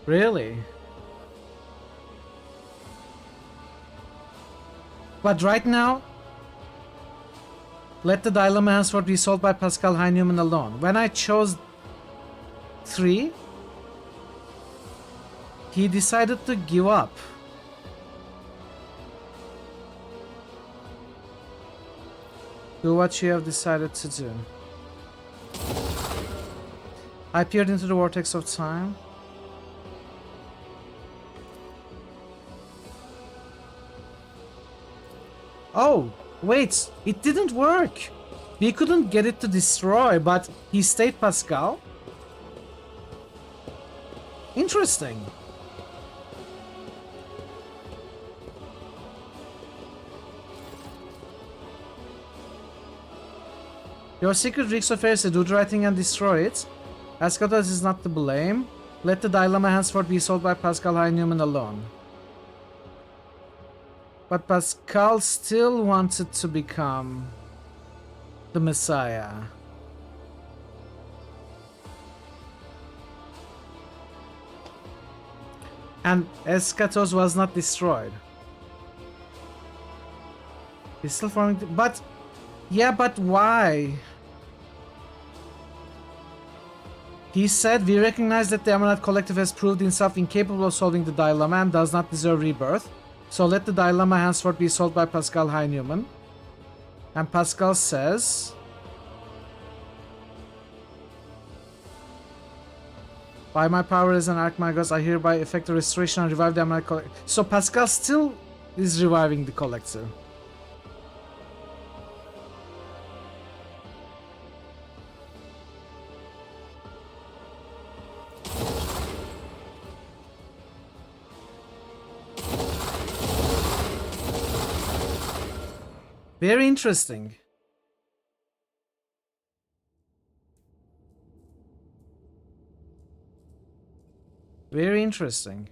Really? But right now, let the dilemma henceforth be solved by Pascal High Newman alone. When I chose 3, he decided to give up. Do what you have decided to do. I peered into the vortex of time. Oh, wait, it didn't work. We couldn't get it to destroy, but he stayed Pascal. Interesting. Your secret reeks of heresy. Do the right thing and destroy it. Eschatos is not to blame. Let the dilemma henceforth be solved by Pascal High Newman alone. But Pascal still wanted to become the Messiah. And Eschatos was not destroyed. He's still forming. But, yeah, but why? He said, we recognize that the Emerald Collective has proved itself incapable of solving the dilemma and does not deserve rebirth. So let the dilemma henceforth be solved by Pascal High Newman. And Pascal says, by my power as an Archmagus, I hereby effect a restoration and revive the Emerald Collector. So Pascal still is reviving the Collector. Very interesting. Very interesting.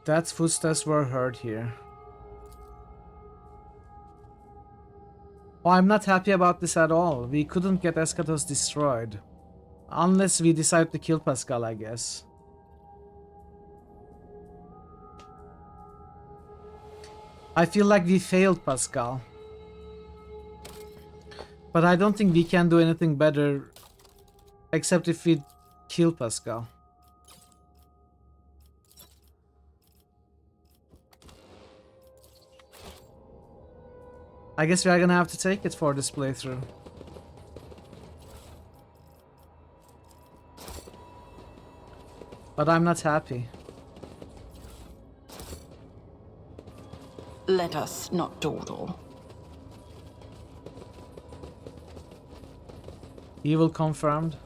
That footsteps were heard here. Oh, I'm not happy about this at all. We couldn't get Eschatos destroyed. Unless we decide to kill Pascal, I guess. I feel like we failed Pascal. But I don't think we can do anything better except if we kill Pascal. I guess we are gonna have to take it for this playthrough. But I'm not happy. Let us not dawdle. Evil confirmed.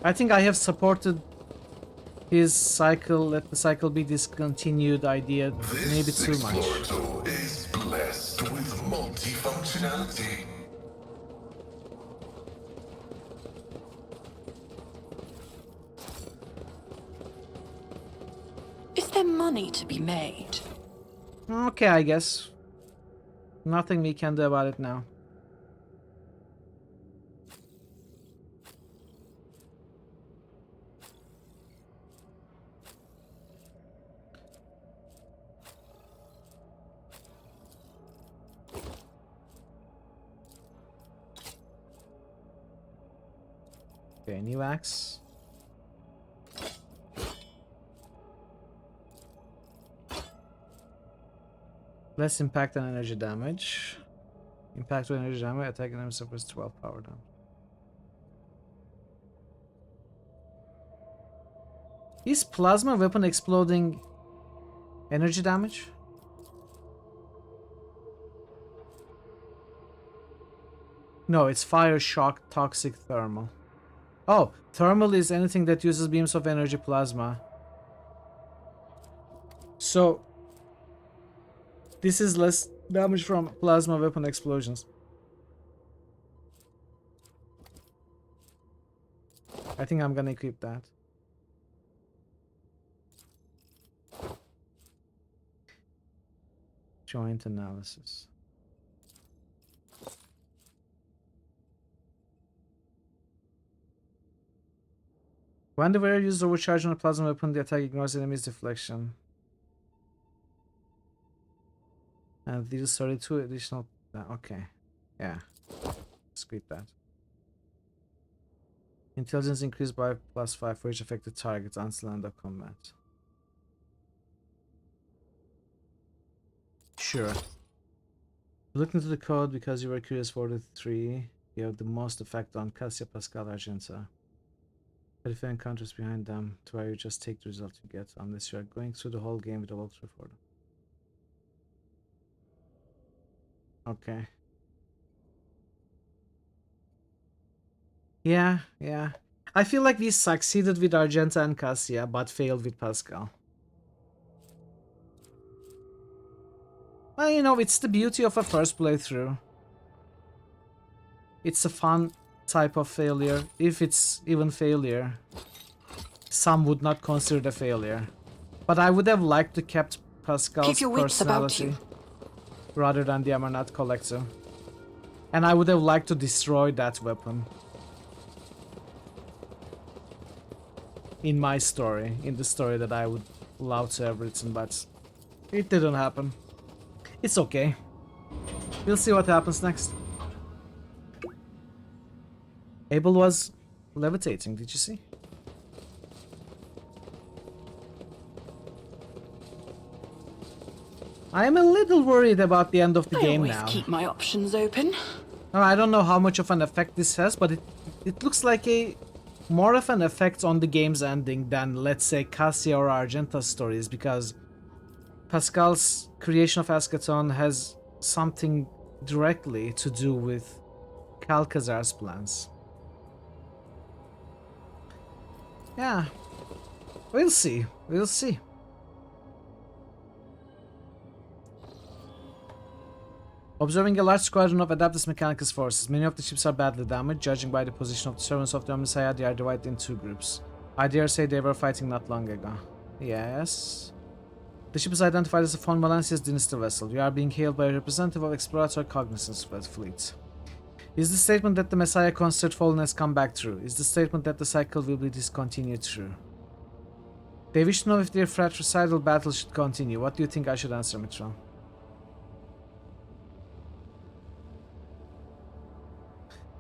I think I have supported his cycle, let the cycle be discontinued idea maybe too much. This explorator is blessed with multifunctionality. Is there money to be made? Okay, I guess. Nothing we can do about it now. Okay, new axe. Less impact and energy damage. Impact with energy damage, attack enemy suffers 12 power damage. Is plasma weapon exploding energy damage? No, it's fire, shock, toxic, thermal. Oh, thermal is anything that uses beams of energy plasma. So, this is less damage from plasma weapon explosions. I think I'm gonna equip that. Joint analysis. When the wearer uses overcharge on a plasma weapon, the attack ignores the enemy's deflection. And deals 32 additional... Okay. Yeah. Skip that. Intelligence increased by +5 for each affected target until end of combat. Sure. Look into the code because you were curious for the 3. You have the most effect on Cassia, Pascal, Argenta. But if you encounters behind them, to where you just take the result you get, unless you are going through the whole game with a walkthrough for them. Okay. Yeah. I feel like we succeeded with Argenta and Cassia, but failed with Pascal. Well, you know, it's the beauty of a first playthrough. It's a fun type of failure, if it's even failure. Some would not consider it a failure. But I would have liked to kept Pascal's personality rather than the Amarnath Collector. And I would have liked to destroy that weapon. In my story, in the story that I would love to have written, but it didn't happen. It's okay. We'll see what happens next. Abel was levitating, did you see? I am a little worried about the end of the game now. I always keep my options open. Now, I don't know how much of an effect this has, but it looks like more of an effect on the game's ending than, let's say, Cassia or Argenta's stories, because Pascal's creation of Eschaton has something directly to do with Calcazar's plans. Yeah, we'll see. We'll see. Observing a large squadron of Adeptus Mechanicus forces, many of the ships are badly damaged. Judging by the position of the servants of the Omnissiah, they are divided in 2 groups. I dare say they were fighting not long ago. Yes. The ship is identified as a von Valencia's dynasty vessel. You are being hailed by a representative of Explorator Cognizance fleet. Is the statement that the Messiah considered fallen has come back true? Is the statement that the cycle will be discontinued true? They wish to know if their fratricidal battle should continue. What do you think I should answer, Mitchell?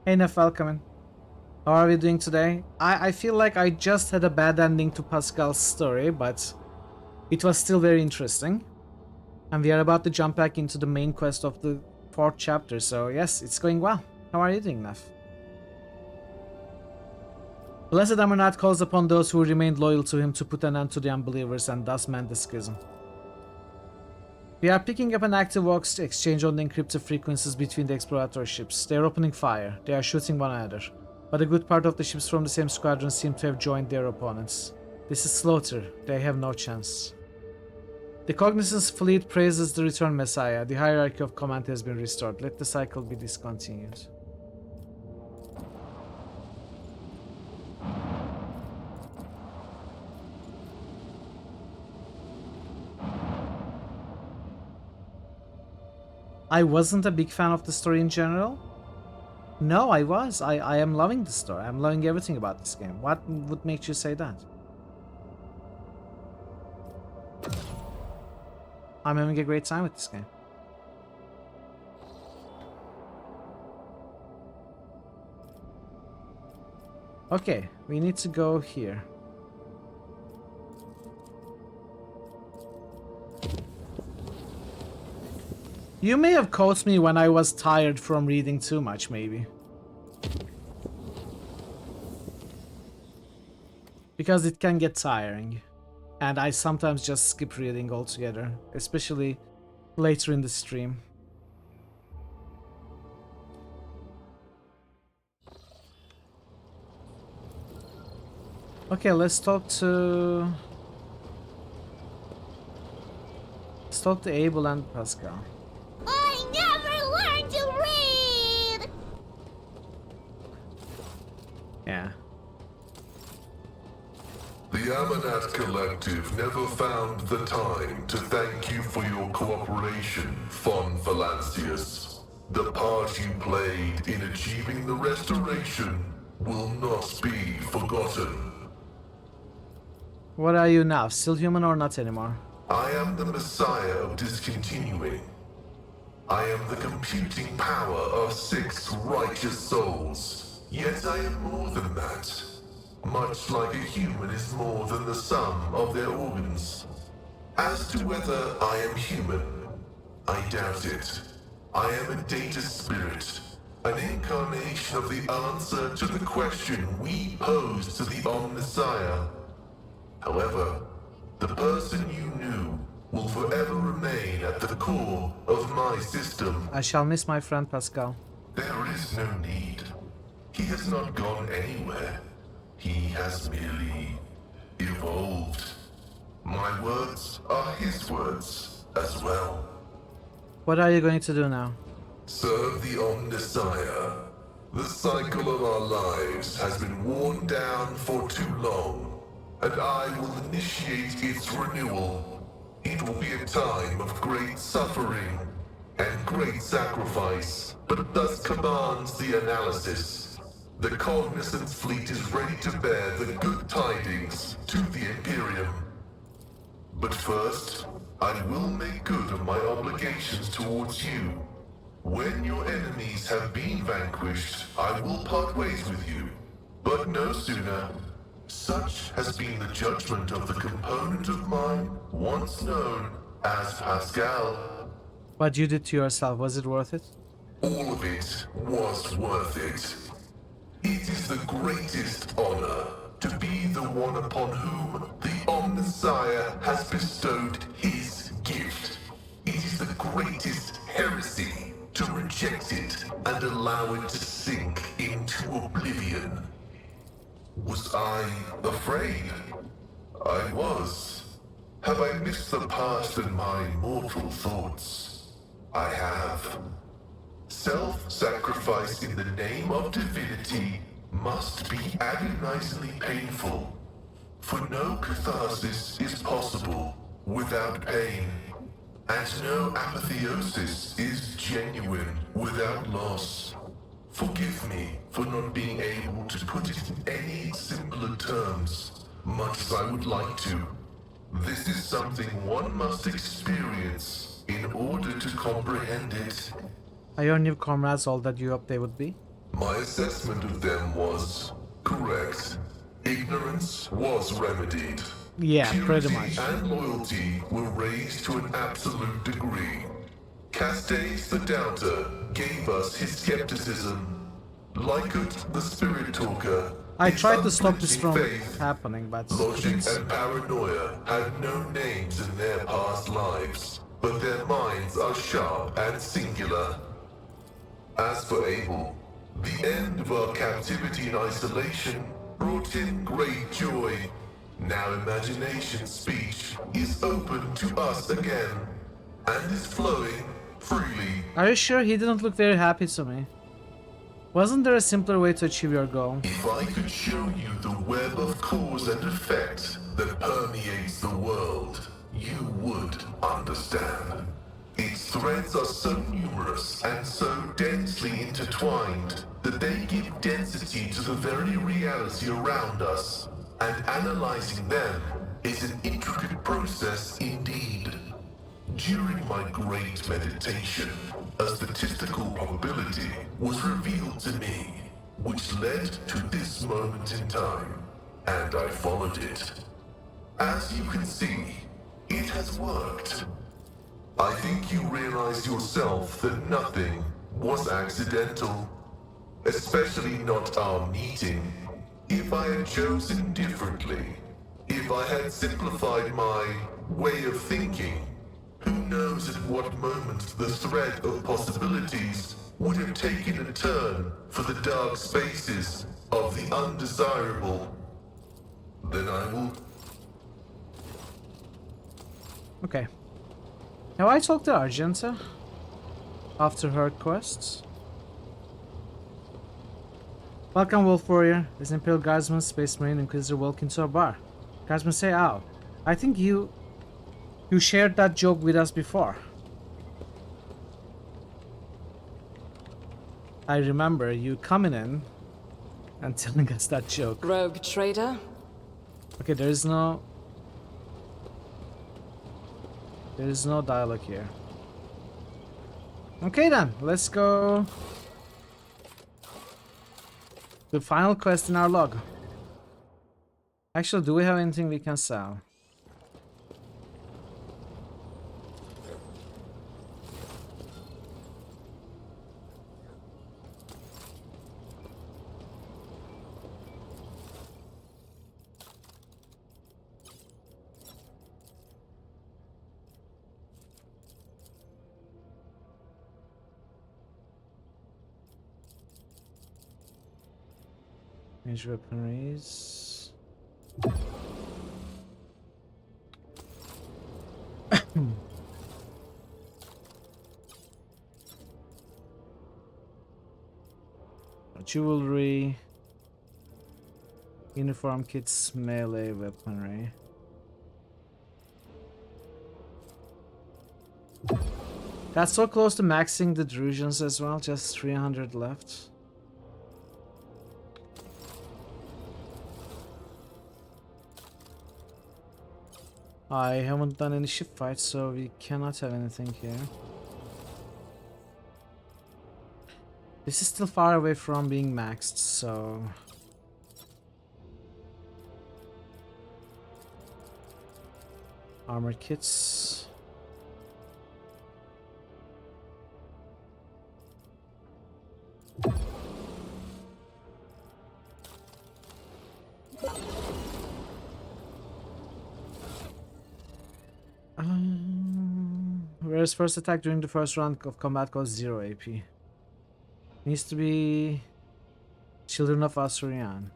Hey Neff, welcome. How are we doing today? I feel like I just had a bad ending to Pascal's story, but it was still very interesting. And we are about to jump back into the main quest of the 4th chapter, so yes, it's going well. How are you doing, Neff? Blessed Amarnath calls upon those who remained loyal to him to put an end to the unbelievers and thus mend the schism. We are picking up an active vox exchange on the encrypted frequencies between the explorator ships. They are opening fire. They are shooting one another. But a good part of the ships from the same squadron seem to have joined their opponents. This is slaughter. They have no chance. The Cognizance fleet praises the returned Messiah. The hierarchy of command has been restored. Let the cycle be discontinued. I wasn't a big fan of the story in general. No, I was. I am loving the story. I'm loving everything about this game. What would make you say that? I'm having a great time with this game. Okay, we need to go here. You may have caught me when I was tired from reading too much, maybe. Because it can get tiring. And I sometimes just skip reading altogether, especially later in the stream. Okay, let's talk to Abel and Pascal. I never learned to read! Yeah. The Amanat Collective never found the time to thank you for your cooperation, Von Valancius. The part you played in achieving the restoration will not be forgotten. What are you now? Still human or not anymore? I am the Messiah of discontinuing. I am the computing power of 6 righteous souls. Yet I am more than that. Much like a human is more than the sum of their organs. As to whether I am human, I doubt it. I am a data spirit, an incarnation of the answer to the question we posed to the Omnissiah. However, the person you knew will forever remain at the core of my system. I shall miss my friend Pascal. There is no need. He has not gone anywhere. He has merely evolved. My words are his words as well. What are you going to do now? Serve the Omnissiah. The cycle of our lives has been worn down for too long, and I will initiate its renewal. It will be a time of great suffering and great sacrifice, but thus commands the analysis. The Cognizance fleet is ready to bear the good tidings to the Imperium. But first, I will make good on my obligations towards you. When your enemies have been vanquished, I will part ways with you. But no sooner. Such has been the judgment of the component of mine, once known as Pascal. What you did to yourself, was it worth it? All of it was worth it. It is the greatest honor to be the one upon whom the Omnissiah has bestowed his gift. It is the greatest heresy to reject it and allow it to sink into oblivion. Was I afraid? I was. Have I missed the past and my mortal thoughts? I have. Self-sacrifice in the name of divinity must be agonizingly painful, for no catharsis is possible without pain, and no apotheosis is genuine without loss. Forgive me for not being able to put it in any simpler terms, much as I would like to. This is something one must experience in order to comprehend it. Are your new comrades all that you hoped they would be? My assessment of them was correct. Ignorance was remedied. Yeah, pretty Purity much. and loyalty were raised to an absolute degree. Castes the Doubter gave us his skepticism. Lycut the Spirit Talker. I his tried to stop this from unflinching faith. happening, but Logic couldn't. and paranoia had no names in their past lives, but their minds are sharp and singular. As for Abel, the end of our captivity and isolation brought him great joy. Now imagination's speech is open to us again, and is flowing freely. Are you sure he didn't look very happy to me? Wasn't there a simpler way to achieve your goal? If I could show you the web of cause and effect that permeates the world, you would understand. Its threads are so numerous and so densely intertwined that they give density to the very reality around us, and analyzing them is an intricate process indeed. During my great meditation, a statistical probability was revealed to me. which led to this moment in time, and I followed it. As you can see, it has worked. I think you realize yourself that nothing was accidental, especially not our meeting. If I had chosen differently, if I had simplified my way of thinking, who knows at what moment the thread of possibilities would have taken a turn for the dark spaces of the undesirable. Then I will... Okay. Have I talked to Argenta after her quests? Welcome, Wolf Warrior. As Imperial Guardsman, Space Marine, Inquisitor walk into a bar. Guardsman say, "Ow, I think you shared that joke with us before." I remember you coming in and telling us that joke. Rogue trader? Okay, there is no dialogue here. Okay then, let's go. The final quest in our log. Actually, do we have anything we can sell? Major weaponries. Jewelry. Uniform kits, melee weaponry. That's so close to maxing the Drusians as well, just 300 left. I haven't done any ship fights, so we cannot have anything here. This is still far away from being maxed, so... Armor kits. Whereas first attack during the first round of combat costs 0 AP. Needs to be Children of Asurian.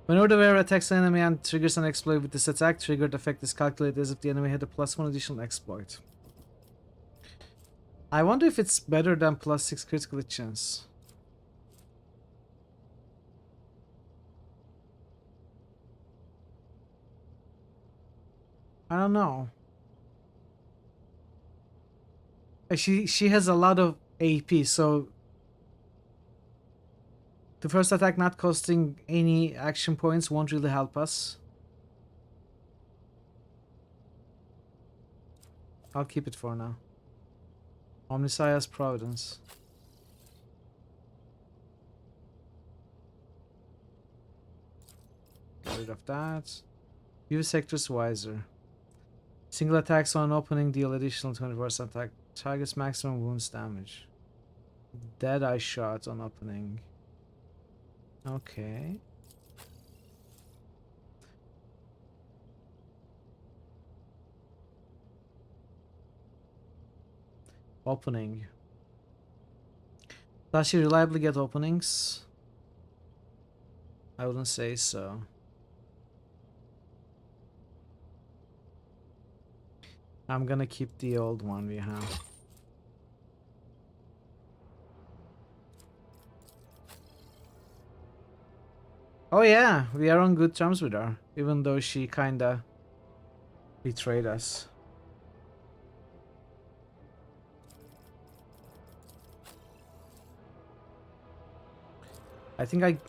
Whenever the wearer attacks an enemy and triggers an exploit with this attack, triggered effect is calculated as if the enemy had a +1 additional exploit. I wonder if it's better than +6 critical hit chance. I don't know. She has a lot of AP, so the first attack not costing any action points won't really help us. I'll keep it for now. Omniscience Providence. Get rid of that. Use Sector's Wiser. Single attacks on opening deal additional 20% attack. Targets maximum wounds damage. Deadeye shot on opening. Okay. Opening. Does she reliably get openings? I wouldn't say so. I'm gonna keep the old one we have. Oh yeah, we are on good terms with her, even though she kinda betrayed us. I think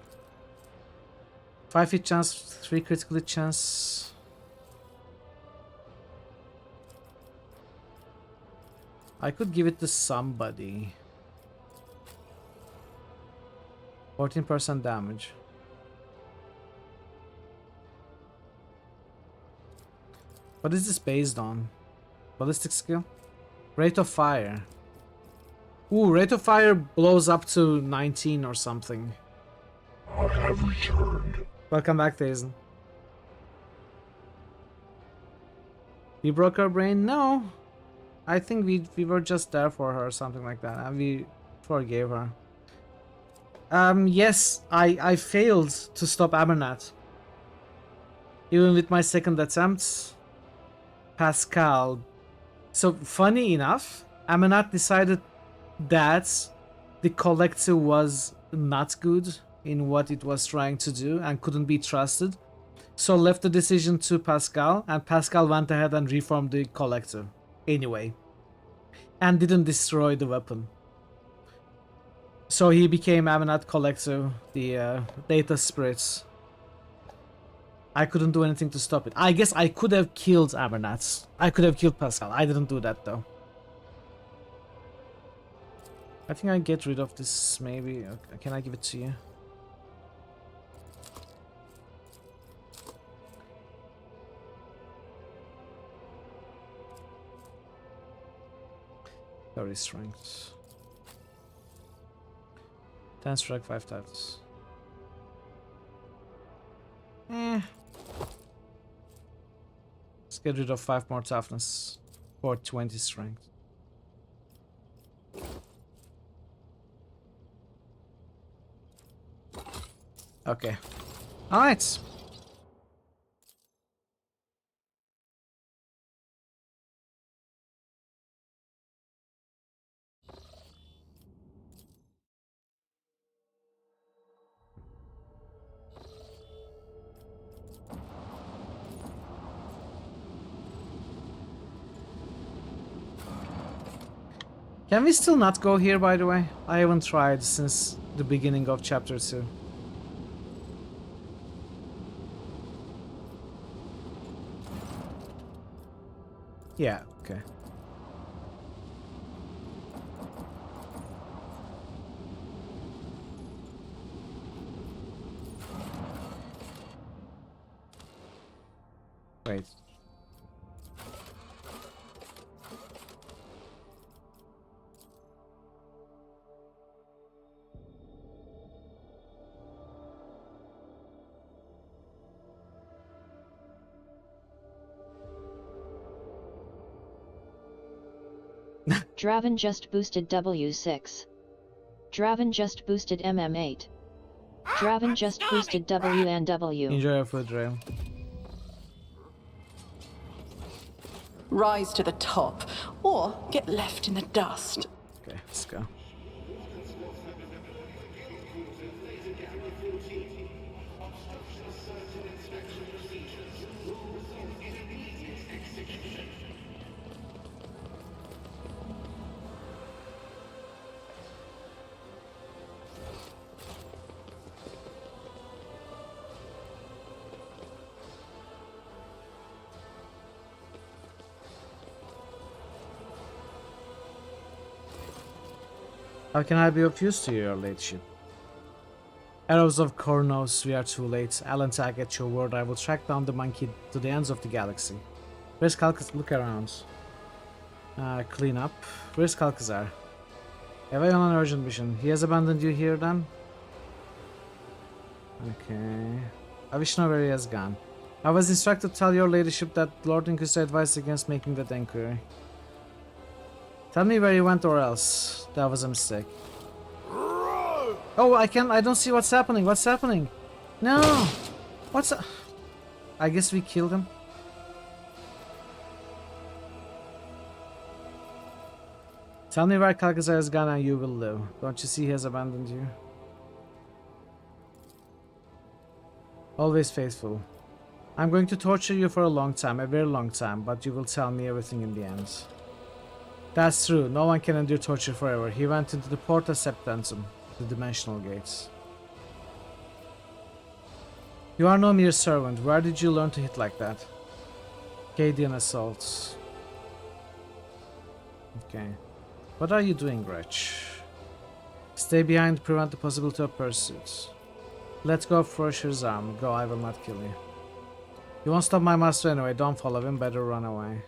5 hit chance, 3 critical hit chance. I could give it to somebody. 14% damage. What is this based on? Ballistic skill? Rate of fire. Ooh, rate of fire blows up to 19 or something. I have returned. Welcome back, Thazen. We broke her brain? No. I think we were just there for her or something like that, and we forgave her. Yes, I failed to stop Abernath. Even with my second attempt, Pascal. So, funny enough, Abernath decided that the collective was not good in what it was trying to do and couldn't be trusted. So left the decision to Pascal, and Pascal went ahead and reformed the collective anyway. And didn't destroy the weapon. So he became Abernath Collective, the data spirits. I couldn't do anything to stop it. I guess I could have killed Abernath. I could have killed Pascal. I didn't do that though. I think I get rid of this maybe. Can I give it to you? Very strength. 10 strike, 5 times. Let's get rid of 5 more toughness for 20 strength. Okay. Alright. Can we still not go here, by the way? I haven't tried since the beginning of chapter 2. Yeah, okay. Wait. Draven just boosted W6. Draven just boosted MM8. Draven just boosted W and W. Enjoy your food, Rail. Rise to the top, or get left in the dust. Okay, let's go. How can I be of use to your ladyship? Arrows of Kornos, we are too late. Alantag, at your word, I will track down the monkey to the ends of the galaxy. Where's Kalkazar? Look around. Clean up. Where's Kalkazar? Away on an urgent mission. He has abandoned you here then? Okay. I wish know where he has gone. I was instructed to tell your ladyship that Lord Inquisitor advised against making that inquiry. Tell me where he went or else. That was a mistake. Oh, I don't see what's happening. What's happening? No! What's up? I guess we killed him. Tell me where Kalkazar has gone and you will live. Don't you see he has abandoned you? Always faithful. I'm going to torture you for a long time, a very long time, but you will tell me everything in the end. That's true, no one can endure torture forever. He went into the Porta Septentum, the dimensional gates. You are no mere servant. Where did you learn to hit like that? Cadian assaults. Okay. What are you doing, Wretch? Stay behind to prevent the possibility of pursuit. Let go of Frosher's arm. Go, I will not kill you. You won't stop my master anyway. Don't follow him. Better run away.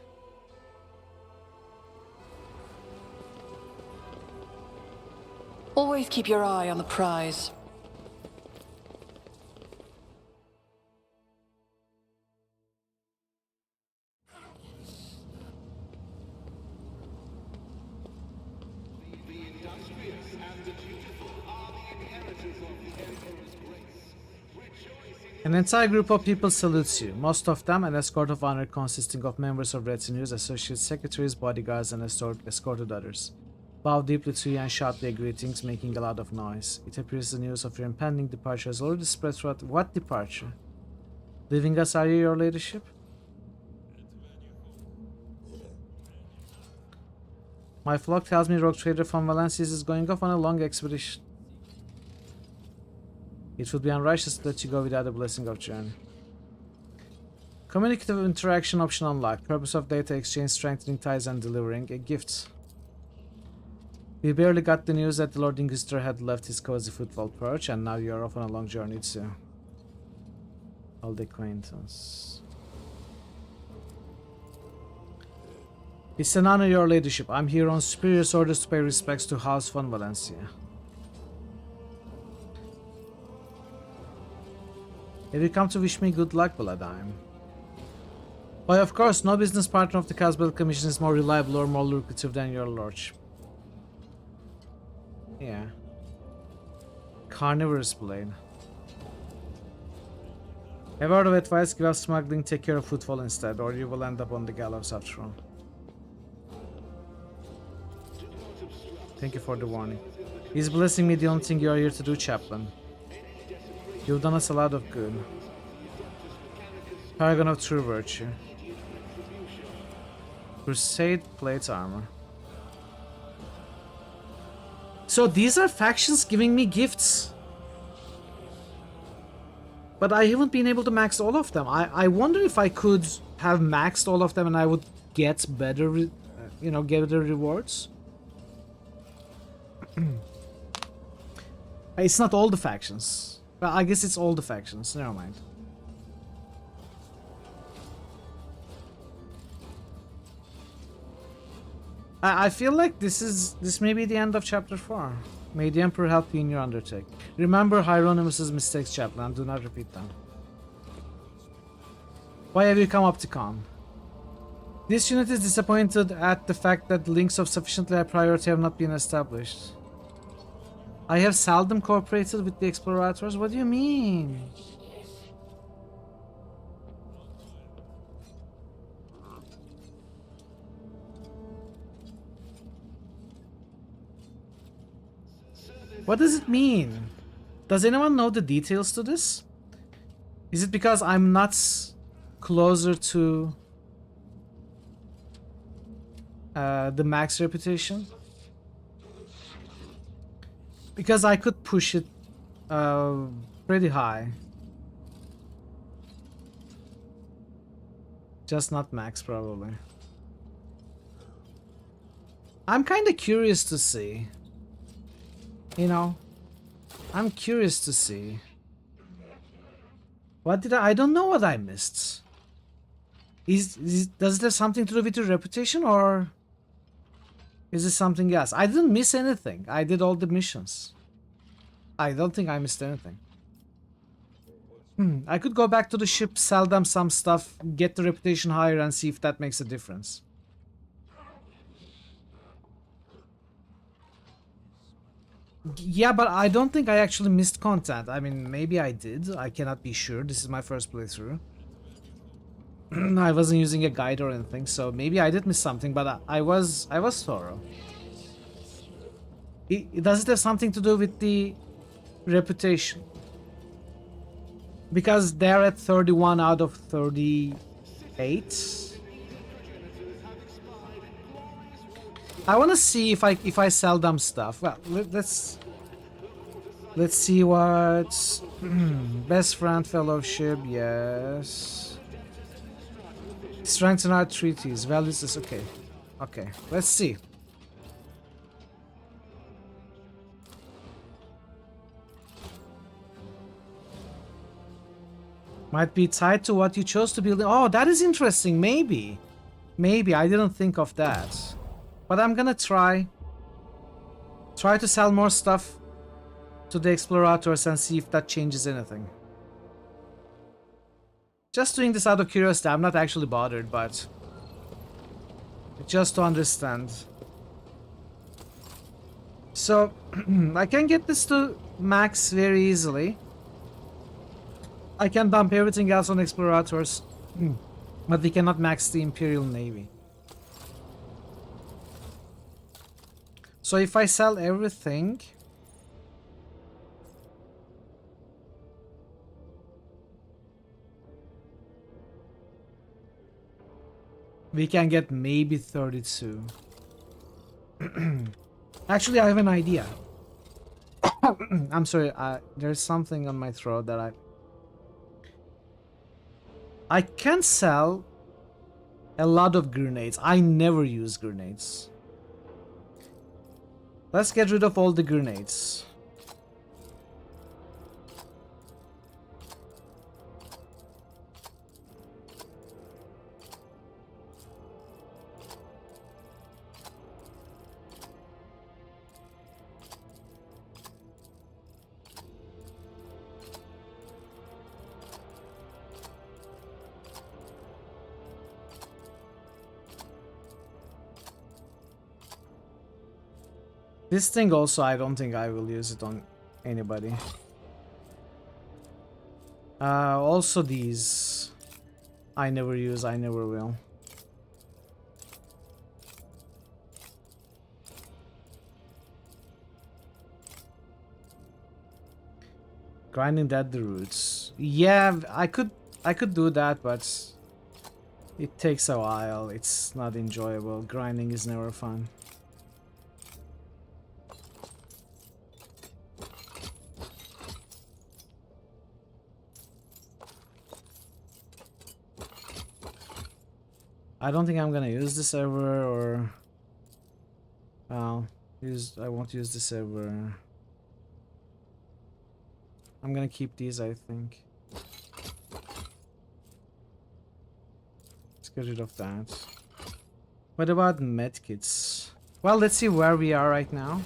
Always keep your eye on the prize. An entire group of people salutes you. Most of them an escort of honor consisting of members of retinues, associates, secretaries, bodyguards, and escorted others. Bow deeply to you and shout their greetings, making a lot of noise. It appears the news of your impending departure has already spread throughout. What departure? Leaving us, are you, your ladyship? My flock tells me rogue trader von Valencias is going off on a long expedition. It would be unrighteous to let you go without the blessing of journey. Communicative interaction option unlocked. Purpose of data exchange, strengthening ties, and delivering a gift. We barely got the news that the Lord Inquisitor had left his cozy football perch, and now you're off on a long journey too. Old acquaintance. It's an honor, your ladyship. I'm here on superior's orders to pay respects to House von Valencia. Have you come to wish me good luck, Paladine? Why, of course, no business partner of the Casbell Commission is more reliable or more lucrative than your lordship. Yeah. Carnivorous blade. A word of advice, give up smuggling, take care of footfall instead, or you will end up on the gallows after all. Thank you for the warning. Is blessing me the only thing you are here to do, chaplain? You've done us a lot of good. Paragon of true virtue. Crusade plate armor. So these are factions giving me gifts. But I haven't been able to max all of them. I wonder if I could have maxed all of them and I would get better, get better rewards. It's not all the factions. Well, I guess it's all the factions. Never mind. I feel like this may be the end of chapter 4. May the Emperor help you in your undertaking. Remember Hieronymus's mistakes, chaplain, and do not repeat them. Why have you come up to con? This unit is disappointed at the fact that links of sufficiently high priority have not been established. I have seldom cooperated with the explorators. What do you mean? What does it mean? Does anyone know the details to this? Is it because I'm not closer to the max reputation? Because I could push it pretty high. Just not max, probably. I'm kind of curious to see. I'm curious to see. What did I don't know what I missed. Does it have something to do with your reputation, or is it something else? I didn't miss anything. I did all the missions. I don't think I missed anything. I could go back to the ship, sell them some stuff, get the reputation higher, and see if that makes a difference. Yeah, but I don't think I actually missed content. I mean, maybe I did. I cannot be sure. This is my first playthrough. I wasn't using a guide or anything, so maybe I did miss something, but I was thorough. Does it have something to do with the reputation? Because they're at 31 out of 38. I want to see if I sell them stuff. Well, let's see what best friend fellowship. Yes. Strengthen our treaties. Values is okay. Okay, let's see. Might be tied to what you chose to build. Oh, that is interesting. Maybe. Maybe. I didn't think of that. But I'm gonna try to sell more stuff to the explorators and see if that changes anything. Just doing this out of curiosity. I'm not actually bothered, but just to understand. So I can get this to max very easily. I can dump everything else on explorators, but we cannot max the Imperial Navy. So if I sell everything, we can get maybe 32. Actually, I have an idea. I'm sorry, there's something on my throat that I can sell a lot of grenades. I never use grenades. Let's get rid of all the grenades. This thing also, I don't think I will use it on anybody. Also these, I never use, I never will. Grinding dead the roots. Yeah, I could do that, but it takes a while. It's not enjoyable. Grinding is never fun. I don't think I'm gonna use this ever, or I won't use this ever. I'm gonna keep these, I think. Let's get rid of that. What about medkits? Well, let's see where we are right now.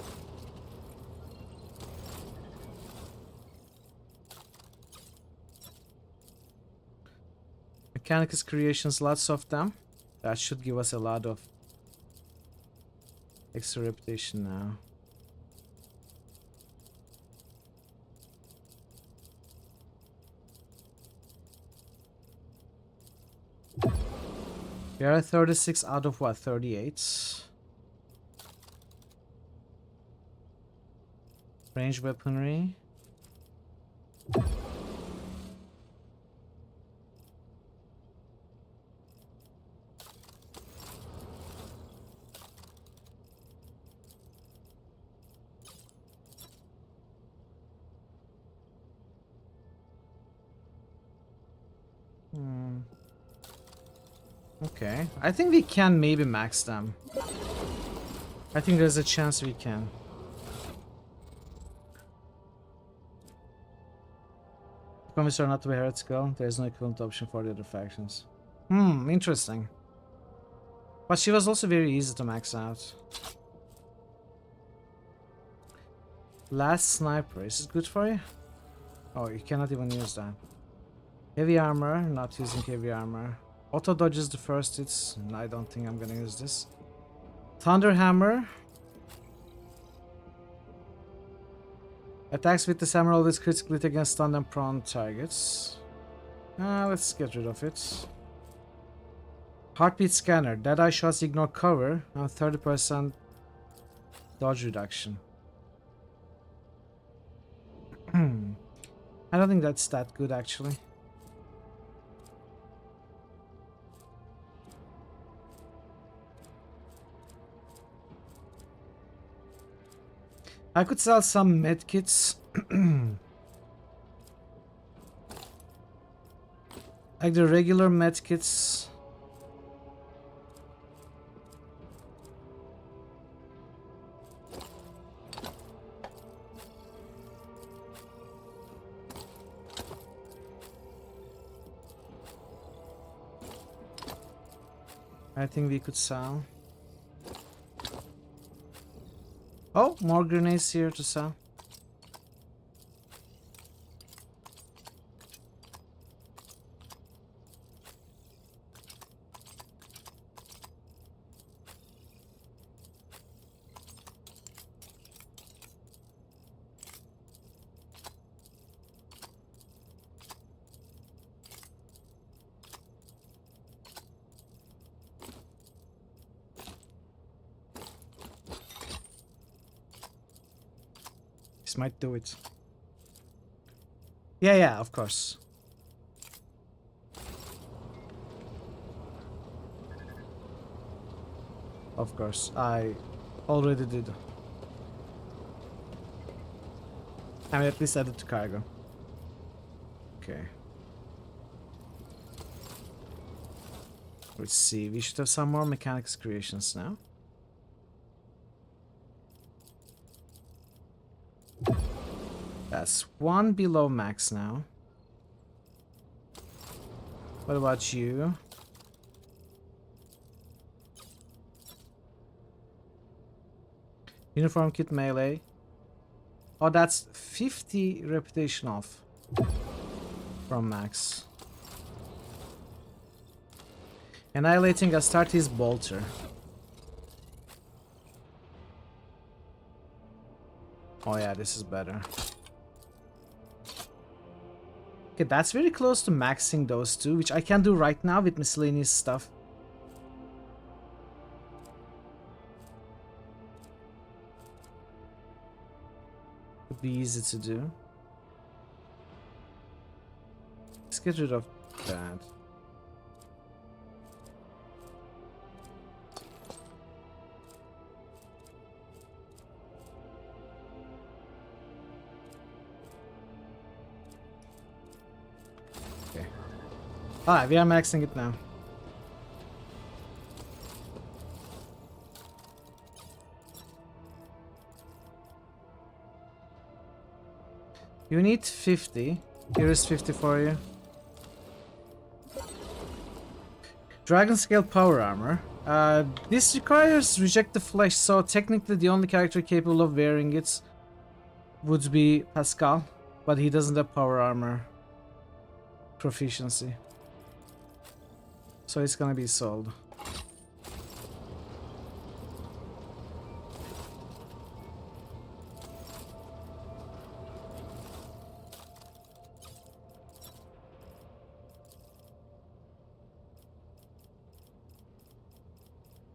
Mechanicus creations, lots of them. That should give us a lot of extra reputation now. We are at 36 out of what? 38. Range weaponry. Okay, I think we can maybe max them. I think there's a chance we can. Comments are not to be heretical. There is no equivalent option for the other factions. Interesting. But she was also very easy to max out. Last sniper, is it good for you? Oh, you cannot even use that. Heavy armor, not using heavy armor. Auto dodge is the first, I don't think I'm gonna use this. Thunder hammer. Attacks with this hammer always critically hit against stunned and prone targets. Let's get rid of it. Heartbeat scanner. Deadeye shots ignore cover and 30% dodge reduction. I don't think that's that good actually. I could sell some medkits. Like the regular medkits. I think we could sell. Oh, more grenades here to sell. This might do it. Yeah, of course. Of course, I already did. I mean, at least added to cargo. Okay. Let's see, we should have some more mechanics creations now. That's one below max now. What about you? Uniform kit melee. Oh, that's 50 reputation off from max. Annihilating Astartes bolter. Oh yeah, this is better. Okay, that's very close to maxing those two, which I can do right now with miscellaneous stuff. Would be easy to do. Let's get rid of that. Okay. Alright, we are maxing it now. You need 50. Here is 50 for you. Dragon scale power armor. This requires reject the flesh, so technically the only character capable of wearing it would be Pascal, but he doesn't have power armor proficiency. So it's gonna be sold.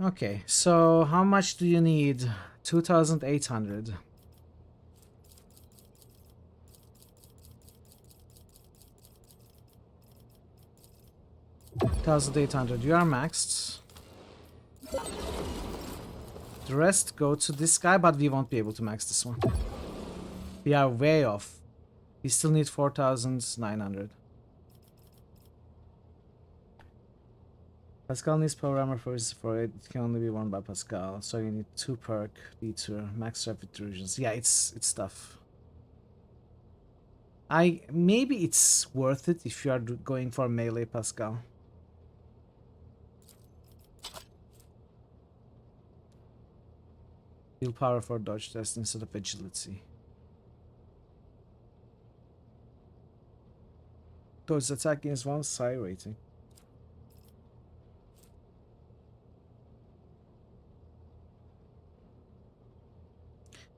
Okay, so how much do you need? 2,800. You are maxed. The rest go to this guy, but we won't be able to max this one. We are way off. We still need 4,900. Pascal needs power armor for it. It can only be worn by Pascal, so you need 2 perk, detour, max rapid intrusions. Yeah, it's tough. Maybe it's worth it if you are going for melee Pascal. Willpower for dodge test instead of agility. Dodge attack against 1 psi rating.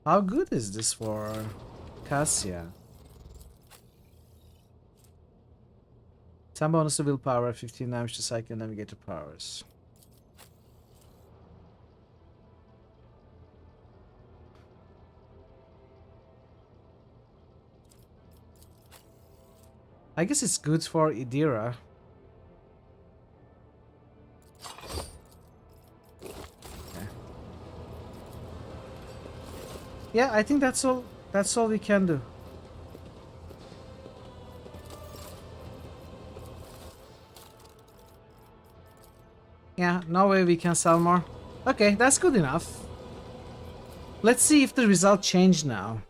How good is this for Cassia? 10 bonus to willpower, 15 damage to psychic navigator powers. I guess it's good for Idira. Okay. Yeah, I think that's all. That's all we can do. Yeah, no way we can sell more. Okay, that's good enough. Let's see if the result changed now.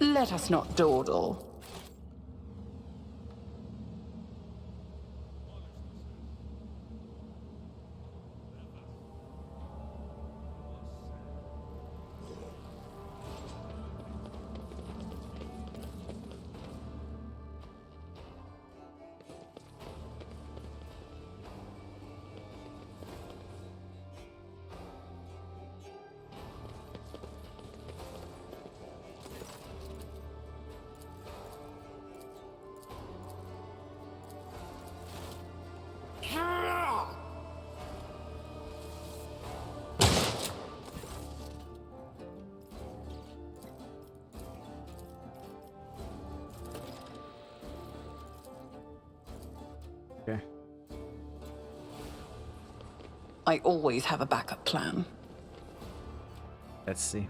Let us not dawdle. Okay. I always have a backup plan. Let's see.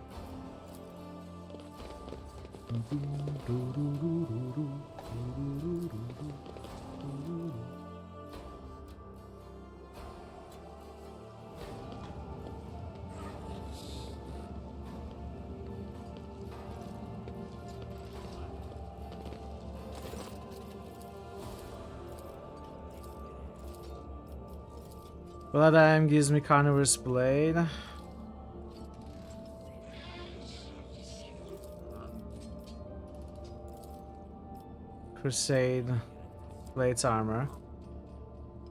Bloodheim gives me Carnivorous Blade. Crusade Blades Armor.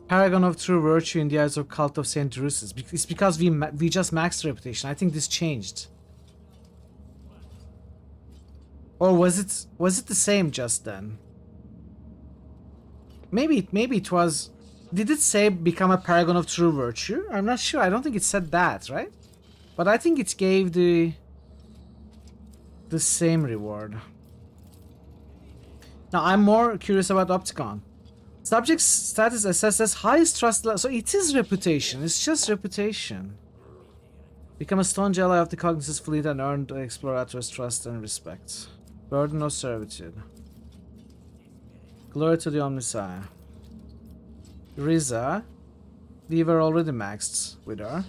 Paragon of True Virtue in the Eyes of Cult of St. Drusus. It's because we just maxed Reputation. I think this changed. Or was it the same just then? Maybe it was. Did it say become a Paragon of True Virtue? I'm not sure. I don't think it said that, right? But I think it gave the same reward. Now I'm more curious about Opticon. Subject's status assesses highest trust level. So it is reputation. It's just reputation. Become a staunch ally of the Cognizant's fleet and earn the Explorator's trust and respect. Burden of servitude. Glory to the Omniscient. Riza. We were already maxed with her.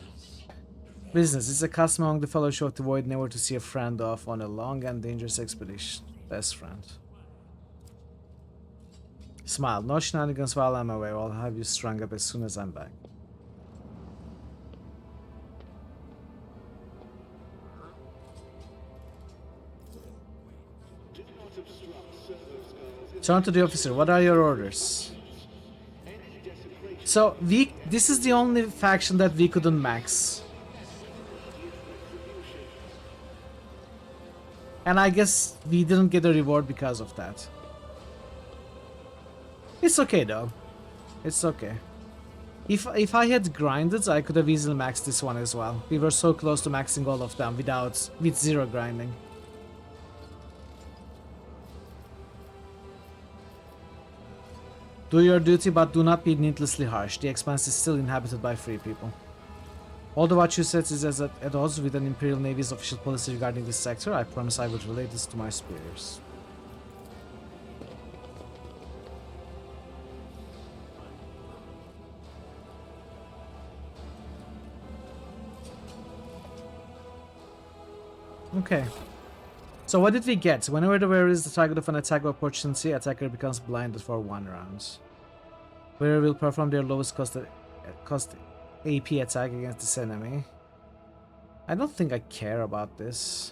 Business. It's a custom among the Fellowship of the Void never to see a friend off on a long and dangerous expedition. Best friend. Smile. No shenanigans while I'm away. I'll have you strung up as soon as I'm back. Turn to the officer. What are your orders? So this is the only faction that we couldn't max. And I guess we didn't get a reward because of that. It's okay though. It's okay. If I had grinded, I could have easily maxed this one as well. We were so close to maxing all of them with zero grinding. Do your duty, but do not be needlessly harsh. The expanse is still inhabited by free people. Although what you said is at odds with an Imperial Navy's official policy regarding this sector, I promise I will relate this to my superiors. Okay. So what did we get? Whenever the wearer is the target of an attack of opportunity, attacker becomes blinded for 1 round. Wearer will perform their lowest cost AP attack against this enemy. I don't think I care about this.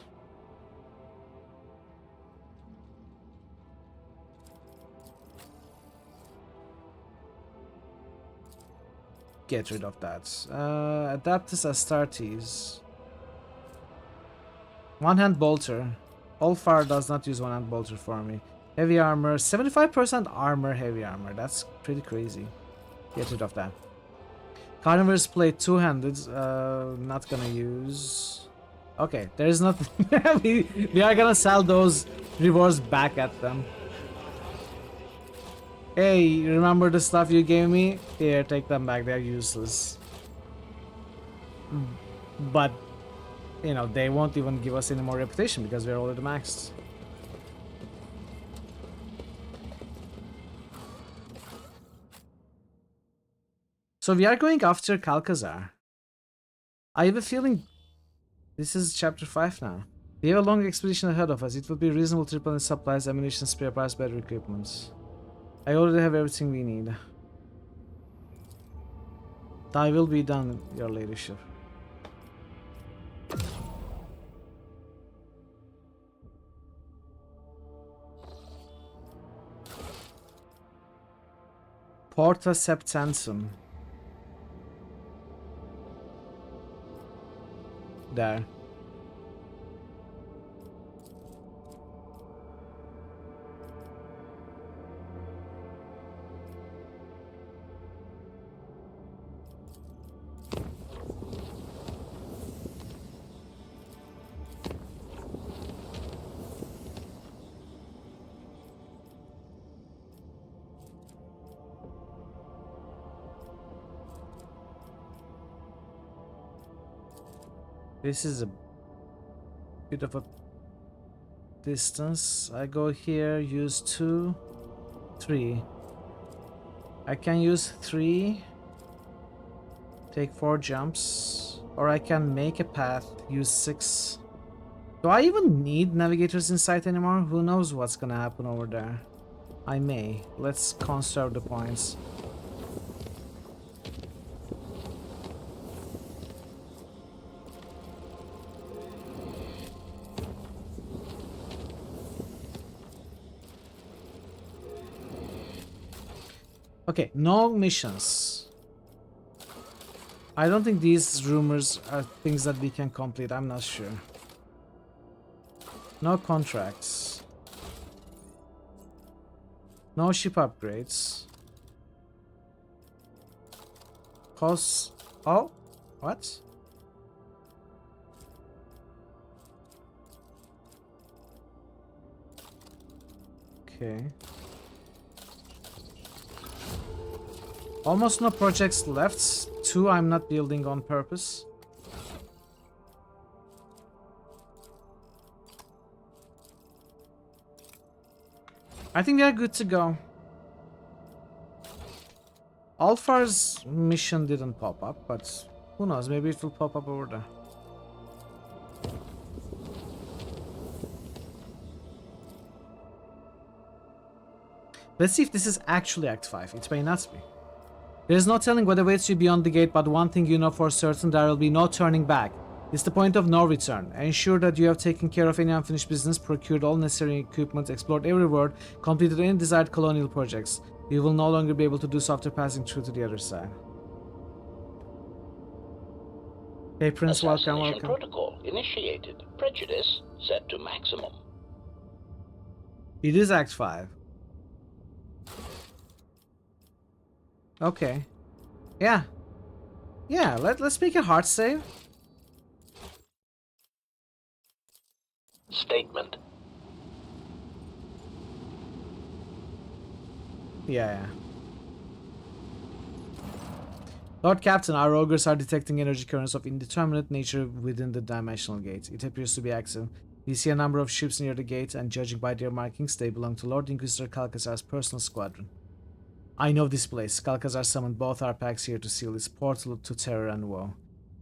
Get rid of that. Adaptus Astartes. One-hand bolter. Allfire does not use one-hand bolter for me. Heavy armor. 75% armor, heavy armor. That's pretty crazy. Get rid of that. Carnivorous Blade two-handed. Not gonna use. Okay, there is nothing. we are gonna sell those rewards back at them. Hey, remember the stuff you gave me? Here, take them back. They're useless. But, you know, they won't even give us any more reputation because we're already maxed. So we are going after Kalkazar. I have a feeling this is chapter 5 now. We have a long expedition ahead of us. It will be reasonable to replenish supplies, ammunition, spare parts, better equipment. I already have everything we need. I will be done, your ladyship. Porta Septentum. There. This is a bit of a distance. I go here, use 2, 3. I can use 3, take 4 jumps, or I can make a path, use 6. Do I even need navigators in sight anymore? Who knows what's gonna happen over there? I may. Let's conserve the points. Okay, no missions. I don't think these rumors are things that we can complete. I'm not sure. No contracts. No ship upgrades. Costs. Oh, what? Okay. Almost no projects left. 2 I'm not building on purpose. I think we are good to go. Alphar's mission didn't pop up, but who knows, maybe it will pop up over there. Let's see if this is actually Act 5. It may not be. There is no telling what awaits you beyond the gate, but one thing you know for certain, there will be no turning back. It's the point of no return. Ensure that you have taken care of any unfinished business, procured all necessary equipment, explored every world, completed any desired colonial projects. You will no longer be able to do so after passing through to the other side. Hey Prince, welcome. Protocol initiated. Prejudice set to maximum. It is Act 5. Okay. Yeah. Yeah, let's make a hard save. Statement. Yeah. Lord Captain, our ogres are detecting energy currents of indeterminate nature within the dimensional gate. It appears to be active. We see a number of ships near the gate, and judging by their markings, they belong to Lord Inquisitor Calcazar's personal squadron. I know this place. Calcazar summoned both our packs here to seal its portal to terror and woe.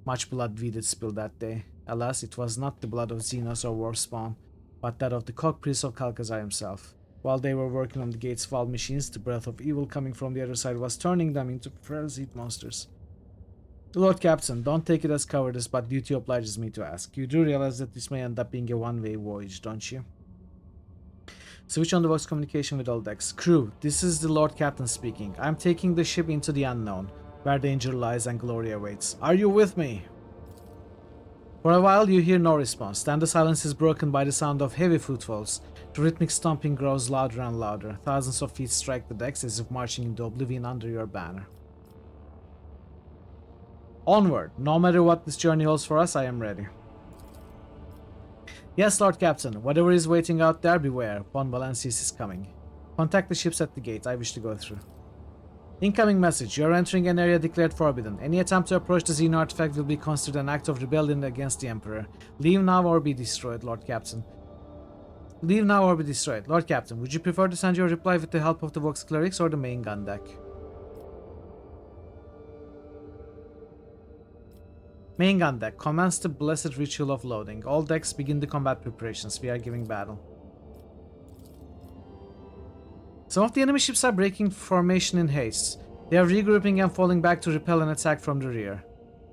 Much blood we did spill that day. Alas, it was not the blood of Xenos or Wolfspawn, but that of the cock-priest of Calcazar himself. While they were working on the gate's valve machines, the breath of evil coming from the other side was turning them into frenzied monsters. Lord Captain, don't take it as cowardice, but duty obliges me to ask. You do realize that this may end up being a one-way voyage, don't you? Switch on the voice communication with all decks. Crew, this is the Lord Captain speaking. I'm taking the ship into the unknown, where danger lies and glory awaits. Are you with me? For a while you hear no response. Then the silence is broken by the sound of heavy footfalls. The rhythmic stomping grows louder and louder. Thousands of feet strike the decks as if marching into oblivion under your banner. Onward. No matter what this journey holds for us, I am ready. Yes, Lord Captain. Whatever is waiting out there, beware. Von Valencius is coming. Contact the ships at the gate. I wish to go through. Incoming message. You are entering an area declared forbidden. Any attempt to approach the Xeno artifact will be considered an act of rebellion against the Emperor. Leave now or be destroyed, Lord Captain. Leave now or be destroyed. Lord Captain, would you prefer to send your reply with the help of the Vox Clerics or the main gun deck? Main gun deck. Commence the blessed ritual of loading. All decks begin the combat preparations. We are giving battle. Some of the enemy ships are breaking formation in haste. They are regrouping and falling back to repel an attack from the rear.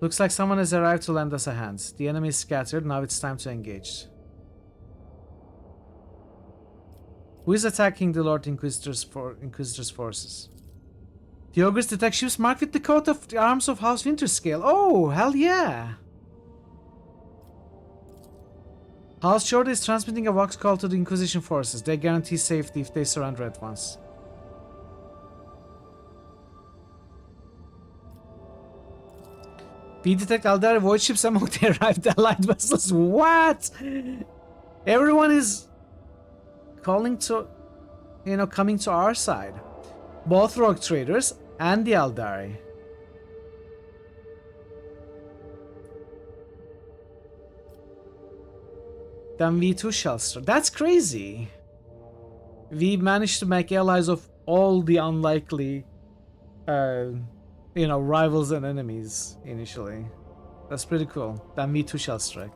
Looks like someone has arrived to lend us a hand. The enemy is scattered. Now it's time to engage. Who is attacking the Lord Inquisitor's forces? The ogres detect ships marked with the coat of the arms of House Winterscale. Oh, hell yeah! House Jordan is transmitting a vox call to the Inquisition forces. They guarantee safety if they surrender at once. We detect Aldari void ships among the arrived allied vessels. What? Everyone is calling to, coming to our side. Both rogue traders and the Aldari. Then we too shall start. That's crazy. We managed to make allies of all the unlikely, rivals and enemies initially. That's pretty cool. Then we too shall strike.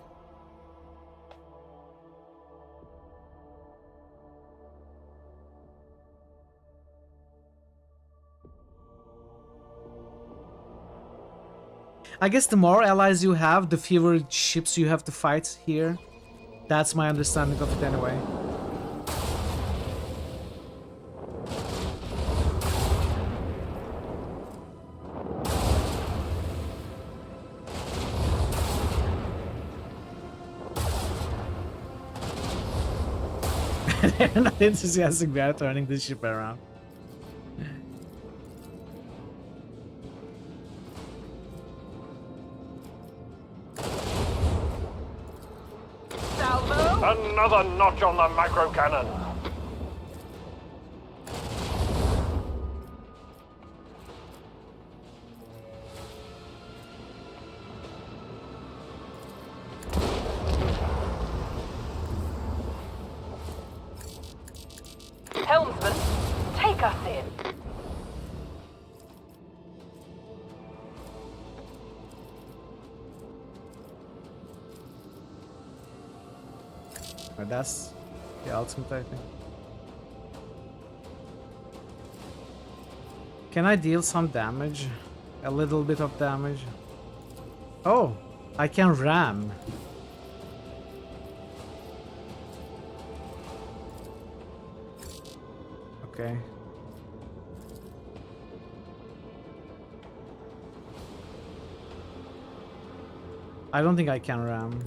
I guess the more allies you have, the fewer ships you have to fight here. That's my understanding of it anyway. They're not enthusiastic about turning this ship around. Another notch on the macro cannon. Helmsman, take us in. That's the ultimate, I think. Can I deal some damage? A little bit of damage? Oh, I can ram. Okay. I don't think I can ram.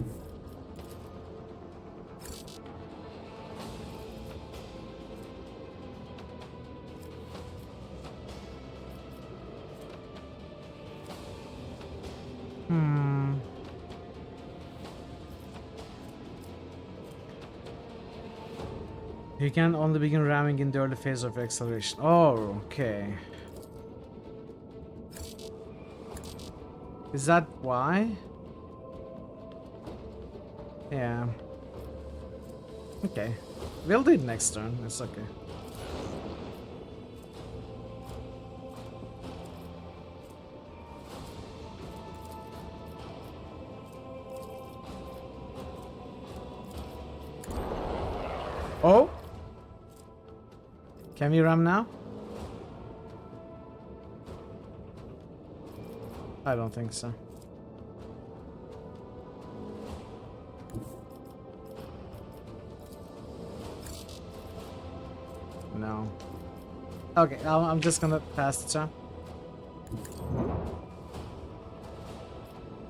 You can only begin ramming in the early phase of acceleration. Oh, okay. Is that why? Yeah. Okay. We'll do it next turn. It's okay. Oh! Can we ram now? I don't think so. No. Okay, I'm just gonna pass the turn.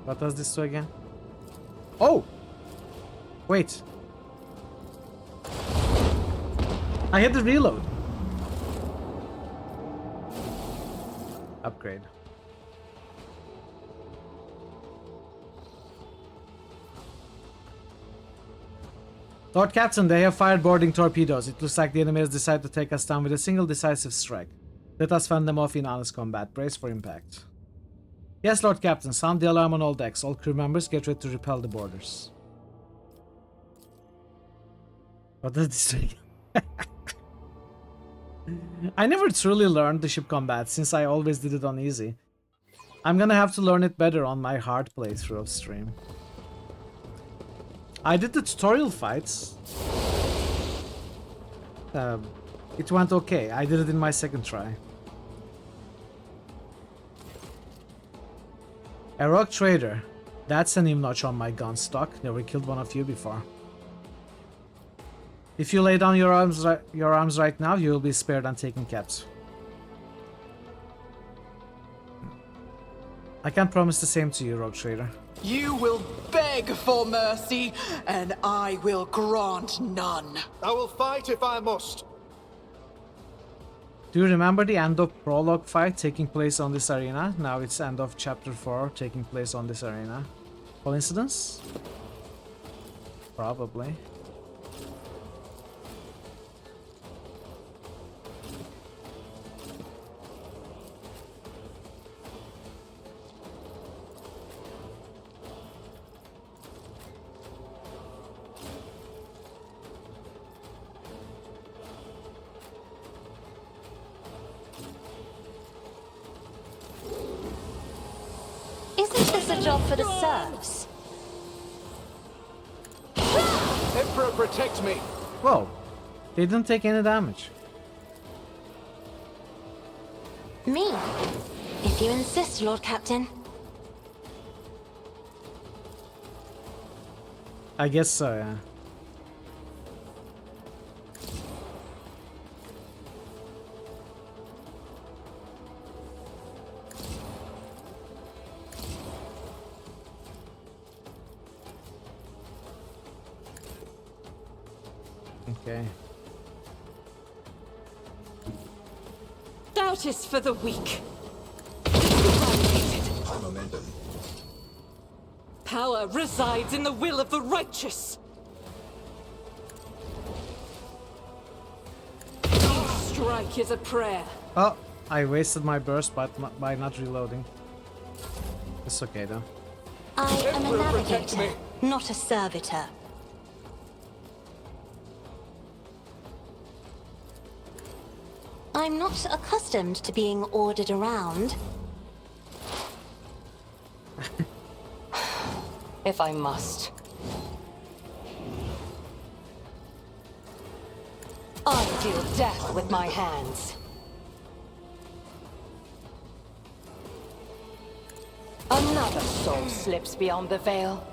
What does this do again? Oh! Wait. I had to reload. Upgrade. Lord Captain, they have fired boarding torpedoes. It looks like the enemy has decided to take us down with a single decisive strike. Let us fend them off in honest combat. Brace for impact. Yes, Lord Captain. Sound the alarm on all decks. All crew members get ready to repel the boarders. What does this do? I never truly learned the ship combat since I always did it on easy. I'm gonna have to learn it better on my hard playthrough of stream. I did the tutorial fights. It went okay. I did it in my second try. A rock trader. That's an notch on my gun stock. Never killed one of you before. If you lay down your arms right now, you will be spared and taken captive. I can't promise the same to you, rogue trader. You will beg for mercy, and I will grant none. I will fight if I must. Do you remember the end of prologue fight taking place on this arena? Now it's end of chapter 4 taking place on this arena. Coincidence? Probably. Isn't this a job for the serfs? Emperor, protect me! Whoa. They didn't take any damage. Me? If you insist, Lord Captain. I guess so, yeah. Okay. Doubt is for the weak. High momentum. Power resides in the will of the righteous. Each strike is a prayer. Oh, I wasted my burst by not reloading. It's okay though. I am a navigator, not a servitor. I'm not accustomed to being ordered around. If I must. I deal death with my hands. Another soul slips beyond the veil.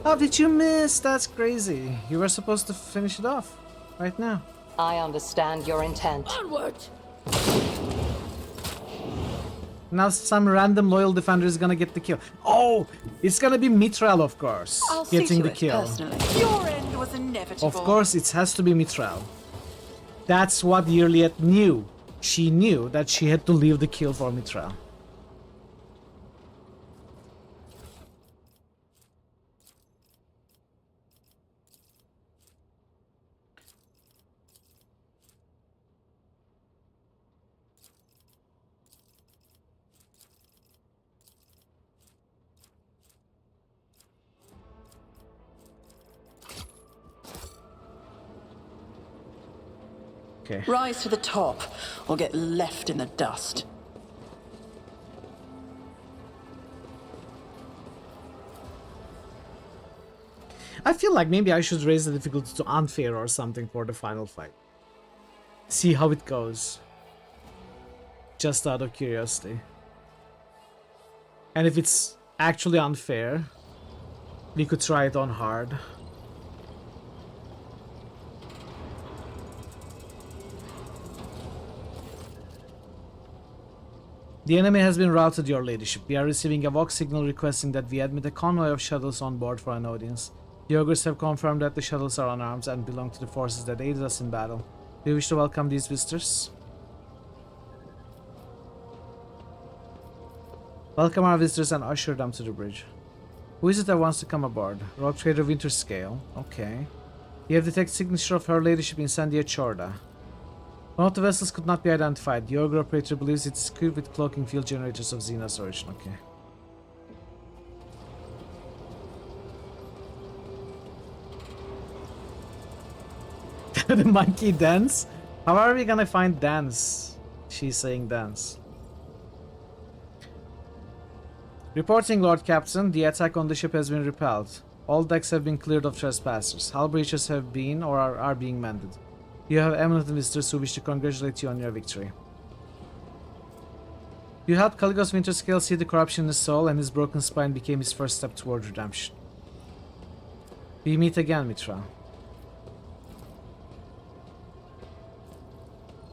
How did you miss? That's crazy. You were supposed to finish it off right now. I understand your intent. Onward! Now some random loyal defender is gonna get the kill. Oh, it's gonna be Mithril, of course, I'll getting see to the it, kill. personally. Your end was inevitable. Of course, it has to be Mithril. That's what Yirliet knew. She knew that she had to leave the kill for Mithril. Okay. Rise to the top, or get left in the dust. I feel like maybe I should raise the difficulty to unfair or something for the final fight. See how it goes. Just out of curiosity. And if it's actually unfair, we could try it on hard. The enemy has been routed, your ladyship. We are receiving a Vox signal requesting that we admit a convoy of shuttles on board for an audience. The ogres have confirmed that the shuttles are unarmed and belong to the forces that aided us in battle. Do you wish to welcome these visitors? Welcome our visitors and usher them to the bridge. Who is it that wants to come aboard? Rogue Trader Winterscale. Okay. You have detected signature of her ladyship Incendia Chorda. One of the vessels could not be identified. The ogre operator believes it is equipped with cloaking field generators of Xena's origin. Okay. The monkey dance? How are we gonna find dance? She's saying dance. Reporting, Lord Captain. The attack on the ship has been repelled. All decks have been cleared of trespassers. Hull breaches have been or are being mended. You have eminent visitors who wish to congratulate you on your victory. You helped Caligos Winterscale see the corruption in his soul, and his broken spine became his first step toward redemption. We meet again, Mitra.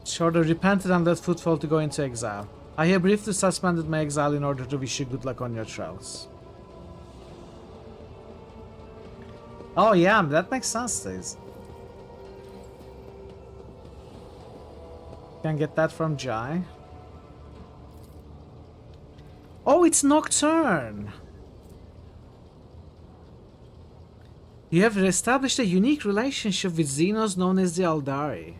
Shorter repented and let Footfall to go into exile. I have briefly suspended my exile in order to wish you good luck on your travels. Oh yeah, that makes sense, Days. Can get that from Jai. Oh, it's Nocturne! You have established a unique relationship with Xenos known as the Aldari.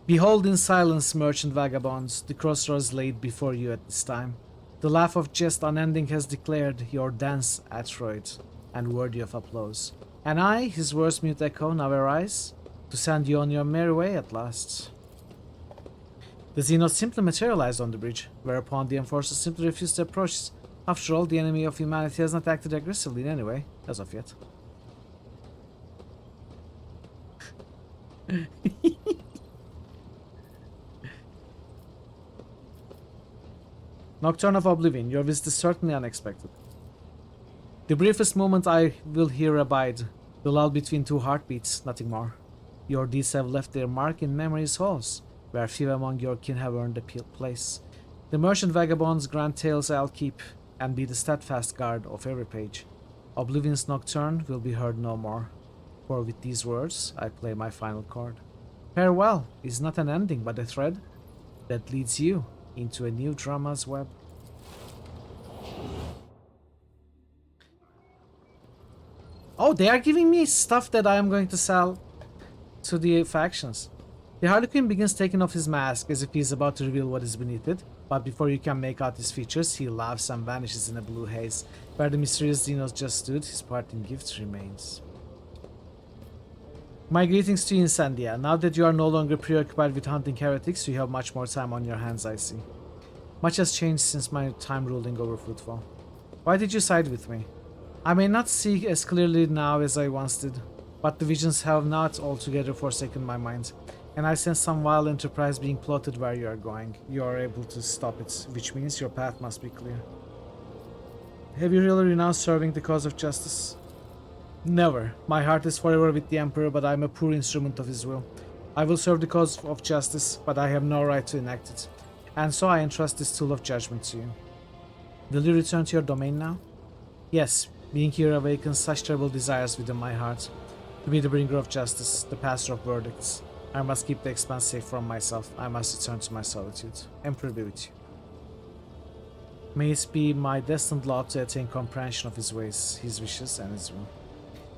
Behold in silence, merchant vagabonds, the crossroads laid before you at this time. The laugh of jest unending has declared your dance Atroid, and worthy of applause. And I, his words mute echo, now arise, to send you on your merry way at last. The Xenos simply materialized on the bridge, whereupon the enforcers simply refused to approach. After all, the enemy of humanity has not acted aggressively in any way, as of yet. Nocturne of Oblivion, your visit is certainly unexpected. The briefest moment I will here abide, the lull between two heartbeats, nothing more. Your deeds have left their mark in memory's halls, where few among your kin have earned a place. The merchant vagabond's grand tales I'll keep, and be the steadfast guard of every page. Oblivion's nocturne will be heard no more, for with these words I play my final chord. Farewell is not an ending but a thread that leads you into a new drama's web. Oh, they are giving me stuff that I am going to sell to the factions. The Harlequin begins taking off his mask as if he is about to reveal what is beneath it, but before you can make out his features, he laughs and vanishes in a blue haze. Where the mysterious Xenos just stood, his parting gift remains. My greetings to you, Incendia. Now that you are no longer preoccupied with hunting heretics, you have much more time on your hands, I see. Much has changed since my time ruling over Footfall. Why did you side with me? I may not see as clearly now as I once did, but the visions have not altogether forsaken my mind, and I sense some wild enterprise being plotted where you are going. You are able to stop it, which means your path must be clear. Have you really renounced serving the cause of justice? Never. My heart is forever with the Emperor, but I am a poor instrument of his will. I will serve the cause of justice, but I have no right to enact it, and so I entrust this tool of judgment to you. Will you return to your domain now? Yes, being here awakens such terrible desires within my heart. To be the bringer of justice, the passer of verdicts. I must keep the expanse safe from myself. I must return to my solitude. Emperor be with you. May it be my destined lot to attain comprehension of his ways, his wishes, and his will.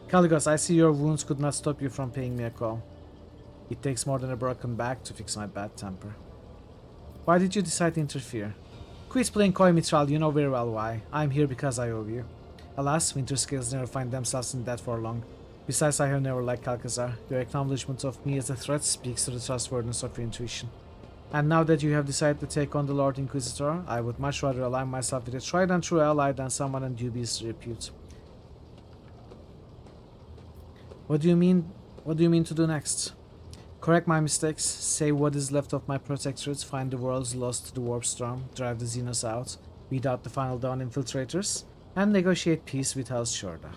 Caligos, I see your wounds could not stop you from paying me a call. It takes more than a broken back to fix my bad temper. Why did you decide to interfere? Quit playing coy, Mitral, you know very well why. I am here because I owe you. Alas, Winterscales never find themselves in debt for long. Besides, I have never liked Calcazar. Your acknowledgement of me as a threat speaks to the trustworthiness of your intuition. And now that you have decided to take on the Lord Inquisitor, I would much rather align myself with a tried and true ally than someone in dubious repute. What do you mean to do next? Correct my mistakes, save what is left of my protectorate, find the worlds lost to the warp storm, drive the Xenos out, weed out the final Dawn infiltrators, and negotiate peace with House Shorda.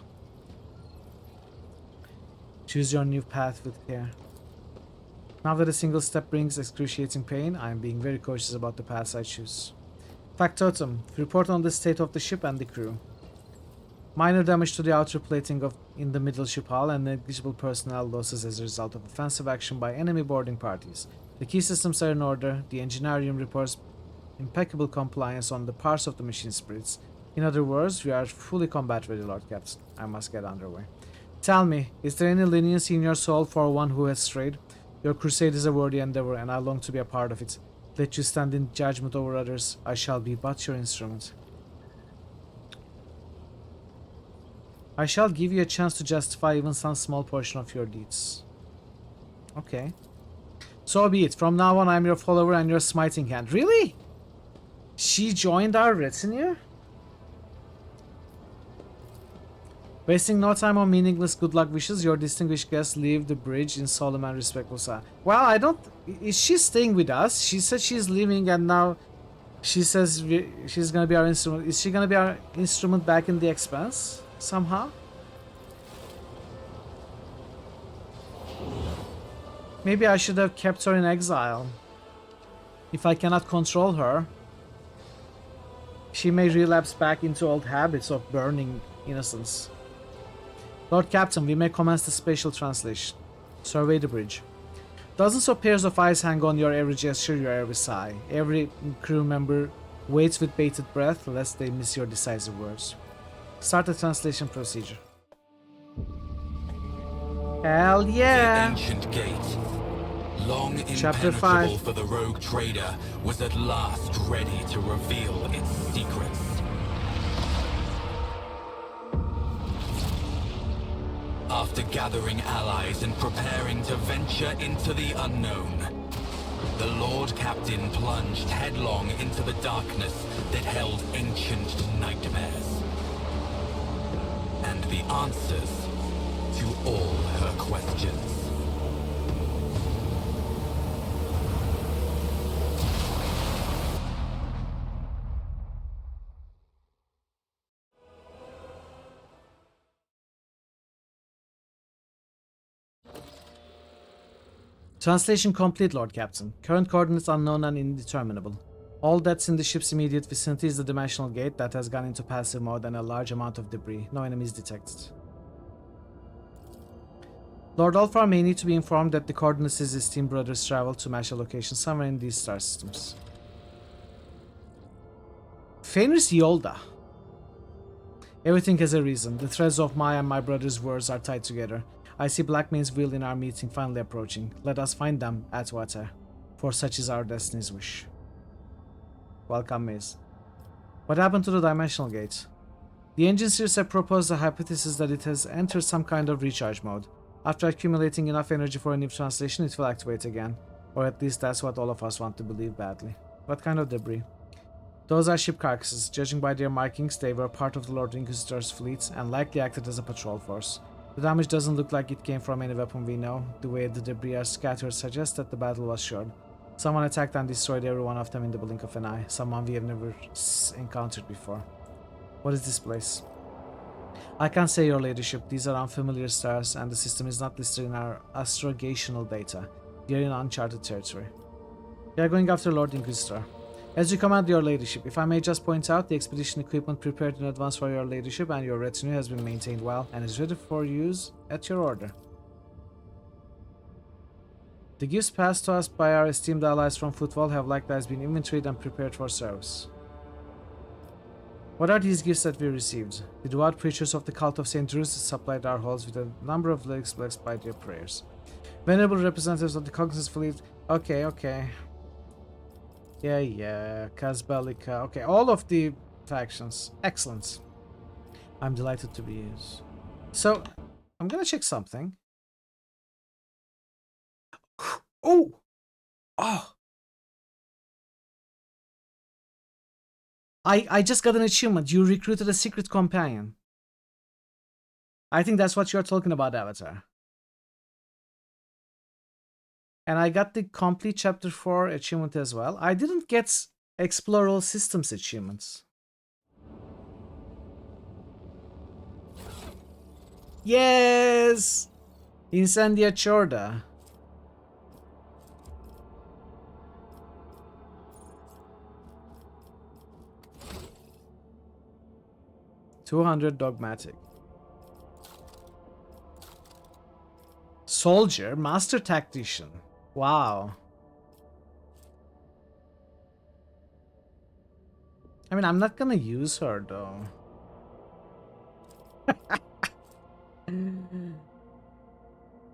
Choose your new path with care. Now that a single step brings excruciating pain, I am being very cautious about the paths I choose. Factotum, report on the state of the ship and the crew. Minor damage to the outer plating in the middle ship hull and negligible personnel losses as a result of offensive action by enemy boarding parties. The key systems are in order. The engineering reports impeccable compliance on the parts of the machine spirits. In other words, we are fully combat ready, Lord Captain. I must get underway. Tell me, is there any leniency in your soul for one who has strayed? Your crusade is a worthy endeavor, and I long to be a part of it. Let you stand in judgment over others. I shall be but your instrument. I shall give you a chance to justify even some small portion of your deeds. Okay. So be it. From now on, I'm your follower and your smiting hand. Really? She joined our retinue? Wasting no time on meaningless good luck wishes, your distinguished guests leave the bridge in solemn and respectful silence. Well, I don't... Is she staying with us? She said she's leaving and now she says she's gonna be our instrument. Is she gonna be our instrument back in the Expanse? Somehow? Maybe I should have kept her in exile. If I cannot control her, she may relapse back into old habits of burning innocence. Lord Captain, we may commence the spatial translation. Survey the bridge. Dozens of pairs of eyes hang on your every gesture, your every sigh. Every crew member waits with bated breath lest they miss your decisive words. Start the translation procedure. Hell yeah! The ancient gate, long Chapter impenetrable 5. for the rogue trader, was at last ready to reveal its secrets. After gathering allies and preparing to venture into the unknown, the Lord Captain plunged headlong into the darkness that held ancient nightmares. And the answers to all her questions. Translation complete, Lord Captain. Current coordinates unknown and indeterminable. All that's in the ship's immediate vicinity is the dimensional gate that has gone into passive mode and a large amount of debris. No enemies detected. Lord Alfar may need to be informed that the coordinates his esteemed brothers traveled to match a location somewhere in these star systems. Fenris Yolda. Everything has a reason. The threads of my and my brother's words are tied together. I see Blackmane's wheel in our meeting finally approaching. Let us find them at Water, for such is our destiny's wish. Welcome, Maze. What happened to the dimensional gate? The engineers have proposed a hypothesis that it has entered some kind of recharge mode. After accumulating enough energy for a new translation, it will activate again. Or at least that's what all of us want to believe badly. What kind of debris? Those are ship carcasses. Judging by their markings, they were part of the Lord Inquisitor's fleet and likely acted as a patrol force. The damage doesn't look like it came from any weapon we know. The way the debris are scattered suggests that the battle was short. Someone attacked and destroyed every one of them in the blink of an eye. Someone we have never encountered before. What is this place? I can't say, your ladyship. These are unfamiliar stars and the system is not listed in our astrogational data. We are in uncharted territory. We are going after Lord Inquisitor. As you command, your ladyship, if I may just point out, the expedition equipment prepared in advance for your ladyship and your retinue has been maintained well and is ready for use at your order. The gifts passed to us by our esteemed allies from Footwall have likewise been inventoried and prepared for service. What are these gifts that we received? The devout preachers of the cult of St. Drusus supplied our halls with a number of lyrics blessed by their prayers. Venerable representatives of the Cognizant fleet. Okay. Yeah. Casbelica. Okay, all of the factions. Excellent. I'm delighted to be used. So, I'm gonna check something. Oh! I just got an achievement. You recruited a secret companion. I think that's what you're talking about, Avatar. And I got the complete chapter 4 achievement as well. I didn't get explore all systems achievements. Yes! Incendia Chorda. $200 dogmatic. Soldier, master tactician. Wow. I mean, I'm not gonna use her though.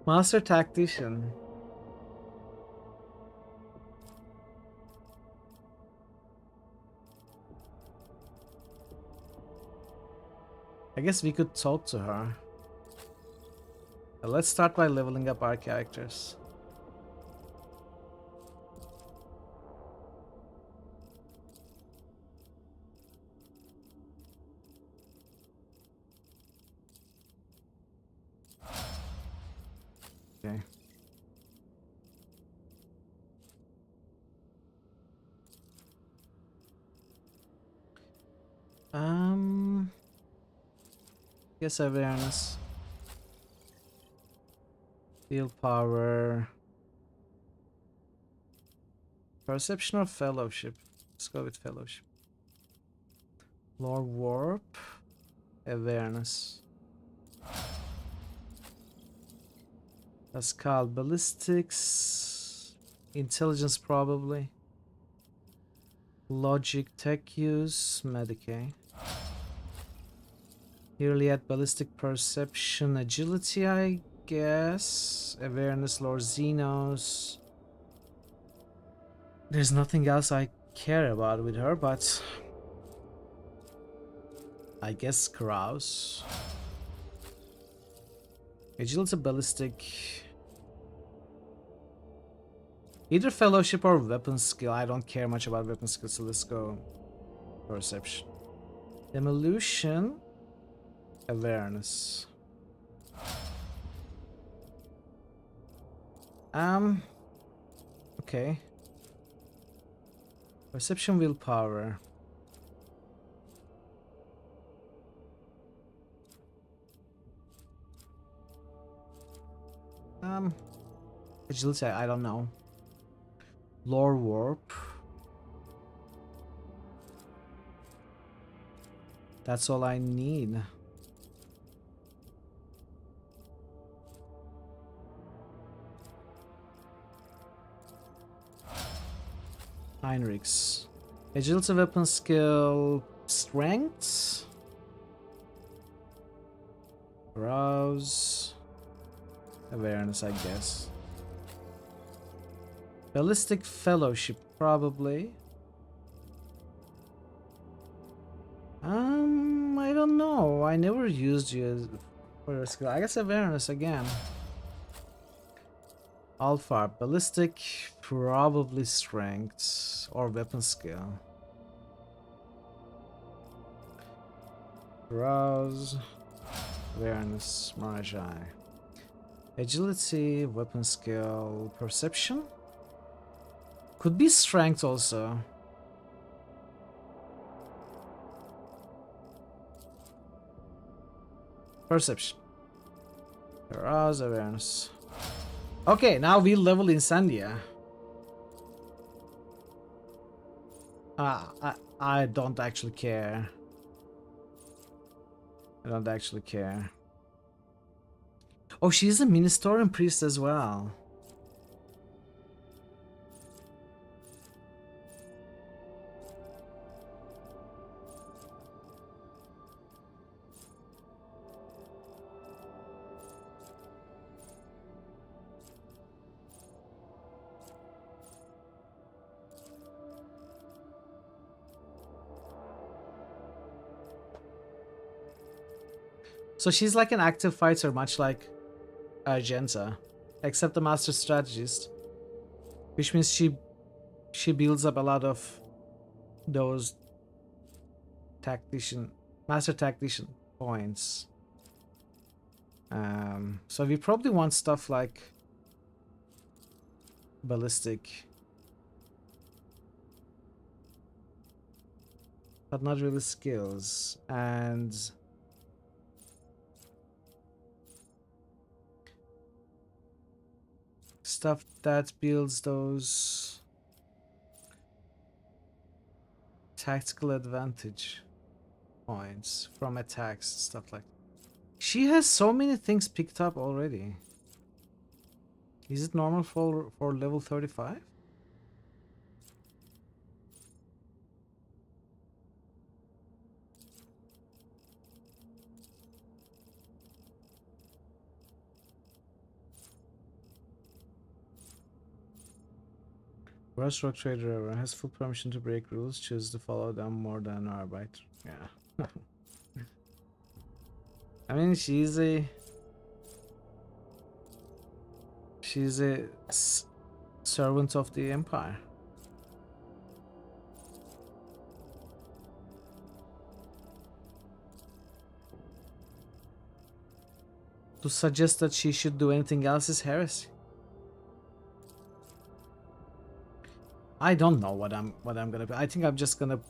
Master tactician. I guess we could talk to her. Let's start by leveling up our characters. Okay. Guess awareness. Willpower. Perception or fellowship? Let's go with fellowship. Lore warp. Awareness. That's called ballistics. Intelligence probably. Logic, tech use, Medicaid. Nearly at ballistic perception, agility, I guess. Awareness, lore, Xenos. There's nothing else I care about with her, but I guess Kraus. Agility, ballistic. Either fellowship or weapon skill. I don't care much about weapon skill, so let's go perception. Demolition. Awareness. Okay. Perception, willpower. Agility, I don't know. Lore warp. That's all I need. Heinrichs. Agility, weapon skill, strength. Browse. Awareness, I guess. Ballistic fellowship, probably. I don't know. I never used you for your skill. I guess awareness again. Alpha, ballistic, probably strength or weapon skill. Browse, awareness, Mirage Eye. Agility, weapon skill, perception. Could be strength also. Perception. Arouse, awareness. Okay, now we level Incendia. I don't actually care. I don't actually care. Oh, she's a Ministorian priest as well. So she's like an active fighter, much like Argenta, except the master strategist, which means she builds up a lot of those master tactician points. So we probably want stuff like ballistic, but not really skills, and stuff that builds those tactical advantage points from attacks, stuff like that. She has so many things picked up already. Is it normal for level 35? Worst rock trader ever has full permission to break rules, choose to follow them more than Arbeit. Yeah. I mean, she's a servant of the Empire. to suggest that she should do anything else is heresy. I don't know what I'm gonna be. I think I'm just gonna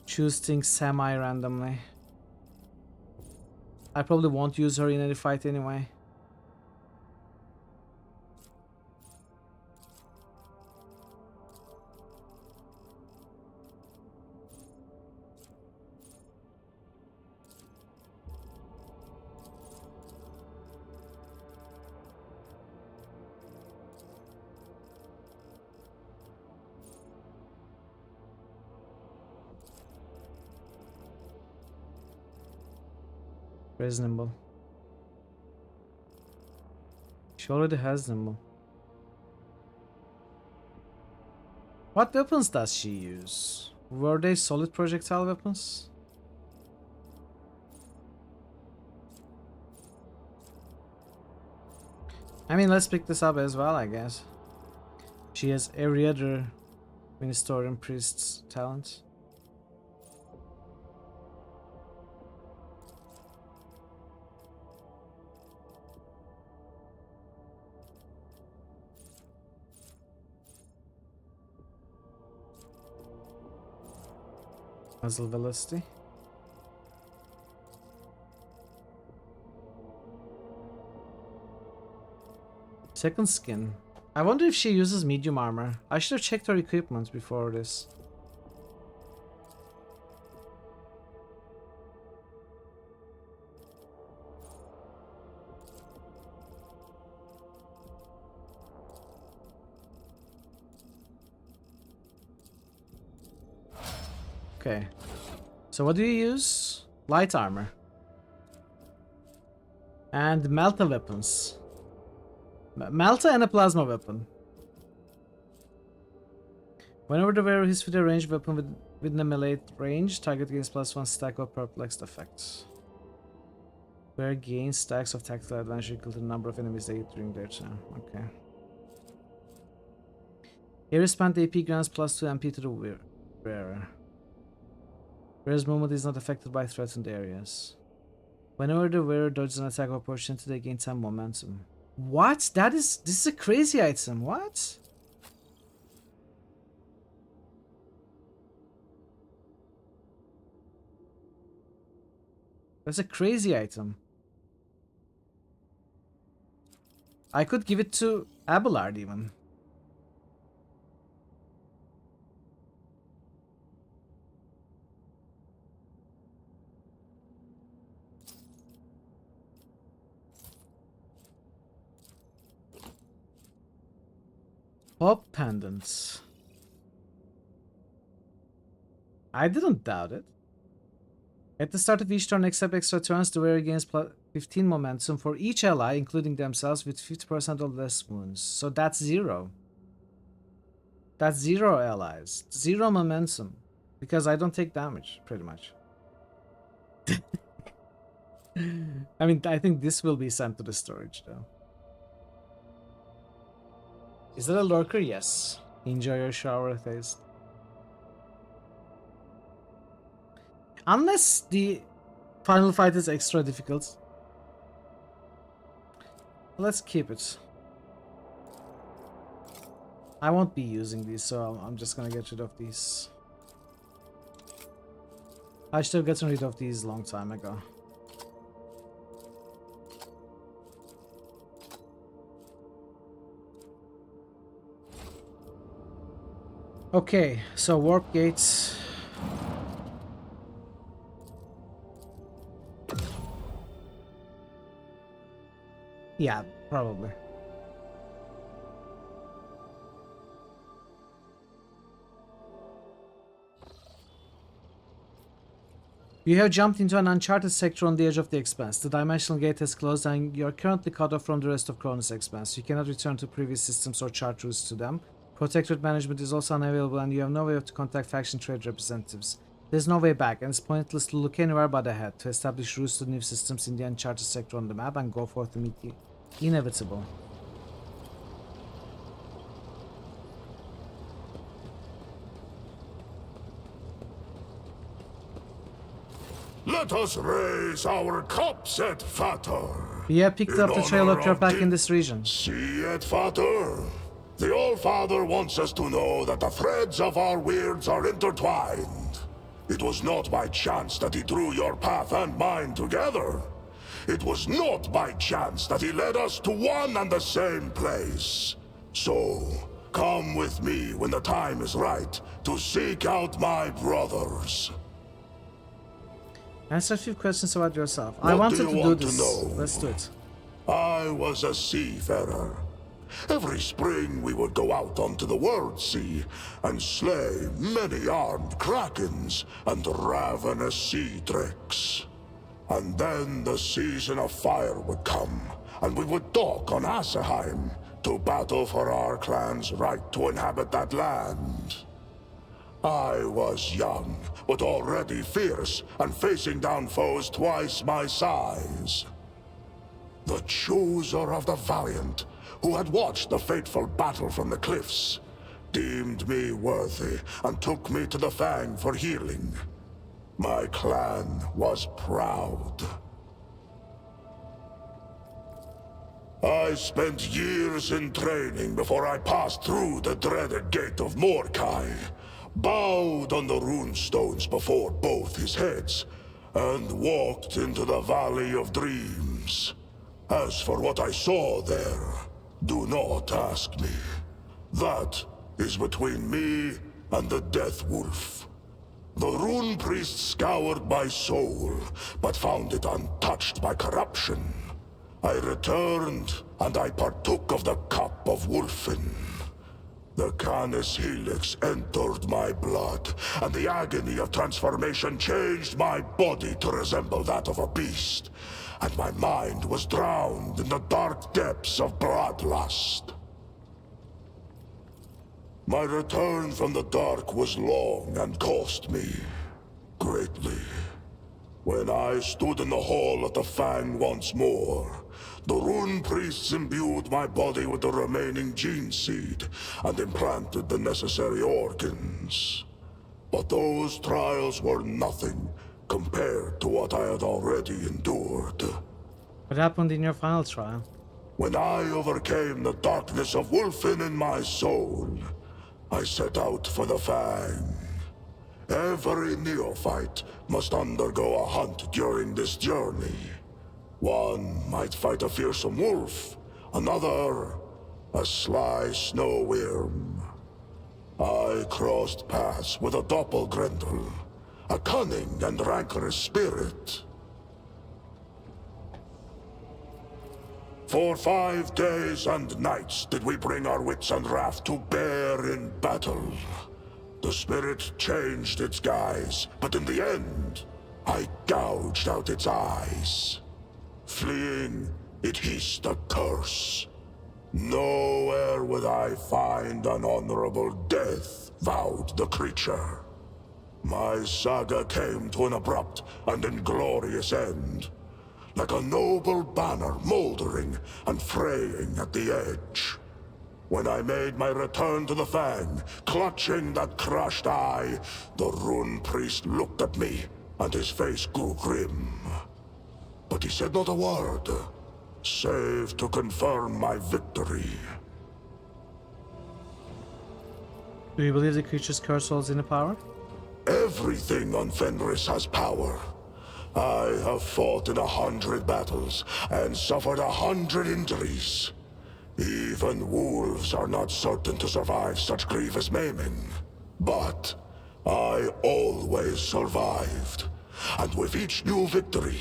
choose things semi-randomly. I probably won't use her in any fight anyway. Where's Nimble? She already has Nimble. What weapons does she use? Were they solid projectile weapons? I mean, let's pick this up as well, I guess. She has every other Ministorian priest's talent. Muzzle velocity. Second skin. I wonder if she uses medium armor. I should have checked her equipment before this. Okay. So what do you use? Light armor. And Malta weapons. Malta and a plasma weapon. Whenever the wearer hits with a ranged weapon within a melee range, target gains +1 stack of perplexed effects. Wearer gains stacks of tactical advantage equal to the number of enemies they hit during their turn. Okay. Here is spent AP grants +2 MP to the wearer. Whereas movement is not affected by threatened areas. Whenever the wearer dodges an attack of opportunity, they gain 10 momentum. What? This is a crazy item. What? That's a crazy item. I could give it to Abelard even. Pop pendants. I didn't doubt it. At the start of each turn, except extra turns, the wearer gains +15 momentum for each ally, including themselves, with 50% or less wounds. So that's 0. That's 0 allies. 0 momentum. Because I don't take damage, pretty much. I mean, I think this will be sent to the storage, though. Is that a lurker? Yes. Enjoy your shower taste. Unless the final fight is extra difficult. Let's keep it. I won't be using these, so I'm just gonna get rid of these. I should have gotten rid of these a long time ago. Okay, so warp gates. Yeah, probably. You have jumped into an uncharted sector on the edge of the expanse. The dimensional gate has closed and you are currently cut off from the rest of Cronus expanse. You cannot return to previous systems or chart routes to them. Protectorate management is also unavailable and you have no way to contact faction trade representatives. There's no way back and it's pointless to look anywhere but ahead to establish routes to new systems in the uncharted sector on the map and go forth to meet the inevitable. Let us raise our cups at Vater. We have picked up the trail of your pack in this region. See it, Vater? The All-Father wants us to know that the threads of our weirds are intertwined. It was not by chance that he drew your path and mine together. It was not by chance that he led us to one and the same place. So, come with me when the time is right to seek out my brothers. Answer a few questions about yourself. I wanted to do this. Let's do it. I was a seafarer. Every spring we would go out onto the world sea and slay many armed krakens and ravenous sea drakes. And then the season of fire would come, and we would dock on Asaheim to battle for our clan's right to inhabit that land. I was young, but already fierce, and facing down foes twice my size. The chooser of the valiant, who had watched the fateful battle from the cliffs, deemed me worthy and took me to the Fang for healing. My clan was proud. I spent years in training before I passed through the dreaded gate of Mordkai, bowed on the runestones before both his heads, and walked into the Valley of Dreams. As for what I saw there, do not ask me. That is between me and the Death Wolf. The Rune Priest scoured my soul, but found it untouched by corruption. I returned, and I partook of the cup of Wolfen. The Canis Helix entered my blood, and the agony of transformation changed my body to resemble that of a beast, and my mind was drowned in the dark depths of bloodlust. My return from the dark was long and cost me greatly. When I stood in the hall at the Fang once more, the Rune Priests imbued my body with the remaining gene seed and implanted the necessary organs. But those trials were nothing compared to what I had already endured. What happened in your final trial? When I overcame the darkness of Wolfen in my soul, I set out for the Fang. Every neophyte must undergo a hunt during this journey. One might fight a fearsome wolf, another a sly snow worm. I crossed paths with a doppelgrendel, a cunning and rancorous spirit. For 5 days and nights did we bring our wits and wrath to bear in battle. The spirit changed its guise, but in the end, I gouged out its eyes. Fleeing, it hissed a curse. Nowhere would I find an honorable death, vowed the creature. My saga came to an abrupt and inglorious end, like a noble banner moldering and fraying at the edge. When I made my return to the Fang, clutching that crushed eye, the Rune Priest looked at me, and his face grew grim. But he said not a word, save to confirm my victory. Do you believe the creature's curse holds any power? Everything on Fenris has power. I have fought in 100 battles and suffered 100 injuries. Even wolves are not certain to survive such grievous maiming. But I always survived. And with each new victory,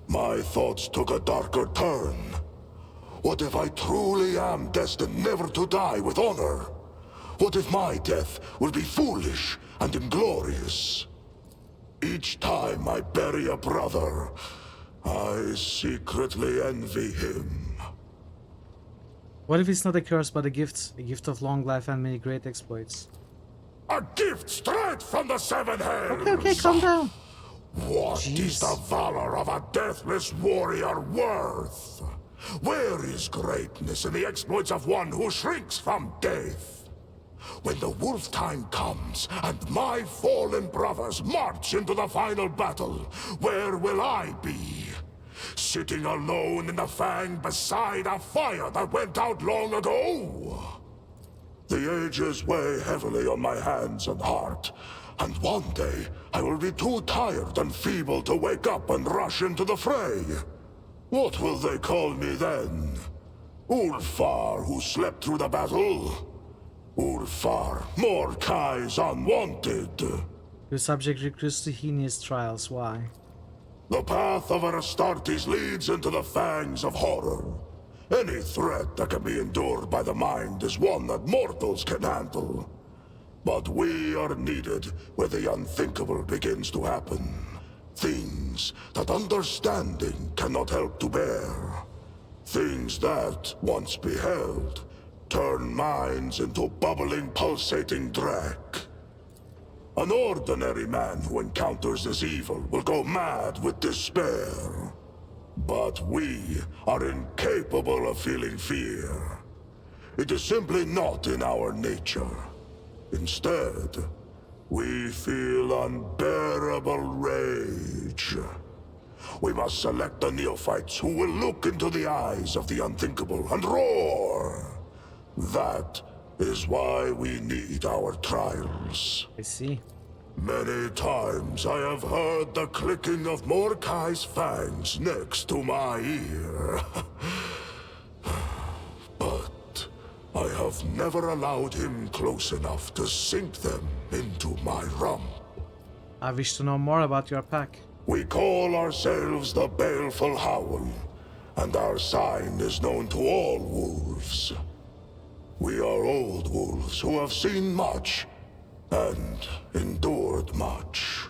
my thoughts took a darker turn. What if I truly am destined never to die with honor? What if my death will be foolish and inglorious? Each time I bury a brother, I secretly envy him. What if it's not a curse but a gift of long life and many great exploits? A gift straight from the Seven Hells! Okay, calm down. What is the valor of a deathless warrior worth? Where is greatness in the exploits of one who shrinks from death? When the wolf time comes, and my fallen brothers march into the final battle, where will I be? Sitting alone in the fang beside a fire that went out long ago? The ages weigh heavily on my hands and heart, and one day I will be too tired and feeble to wake up and rush into the fray. What will they call me then? Ulfar, who slept through the battle? Ulfar, Mordekai's unwanted. You subject recruits to heinous trials. Why? The path of Astartes leads into the fangs of horror. Any threat that can be endured by the mind is one that mortals can handle. But we are needed where the unthinkable begins to happen. Things that understanding cannot help to bear. Things that, once beheld, turn minds into bubbling, pulsating dreck. An ordinary man who encounters this evil will go mad with despair. But we are incapable of feeling fear. It is simply not in our nature. Instead, we feel unbearable rage. We must select the neophytes who will look into the eyes of the unthinkable and roar. That is why we need our trials. I see. Many times I have heard the clicking of Mordekai's fangs next to my ear. But I have never allowed him close enough to sink them into my rump. I wish to know more about your pack. We call ourselves the Baleful Howl, and our sign is known to all wolves. We are old wolves who have seen much and endured much.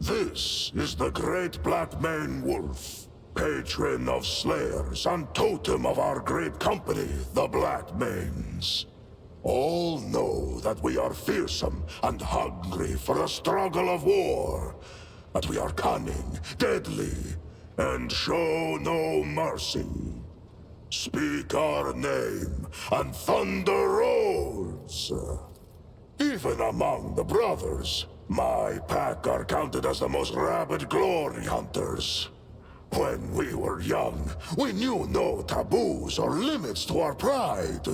This is the great Black Mane Wolf, patron of slayers and totem of our great company, the Black Manes. All know that we are fearsome and hungry for the struggle of war, that we are cunning, deadly, and show no mercy. Speak our name, and thunder rolls. Even among the brothers, my pack are counted as the most rabid glory hunters. When we were young, we knew no taboos or limits to our pride.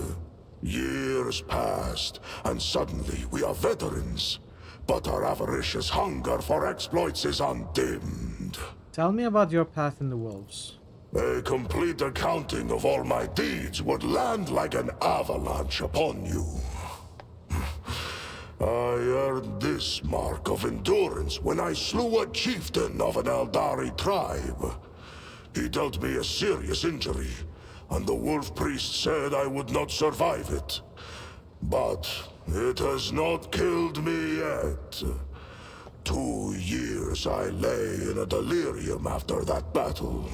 Years passed, and suddenly we are veterans. But our avaricious hunger for exploits is undimmed. Tell me about your path in the wolves. A complete accounting of all my deeds would land like an avalanche upon you. I earned this mark of endurance when I slew a chieftain of an Eldari tribe. He dealt me a serious injury, and the wolf priest said I would not survive it. But it has not killed me yet. 2 years I lay in a delirium after that battle.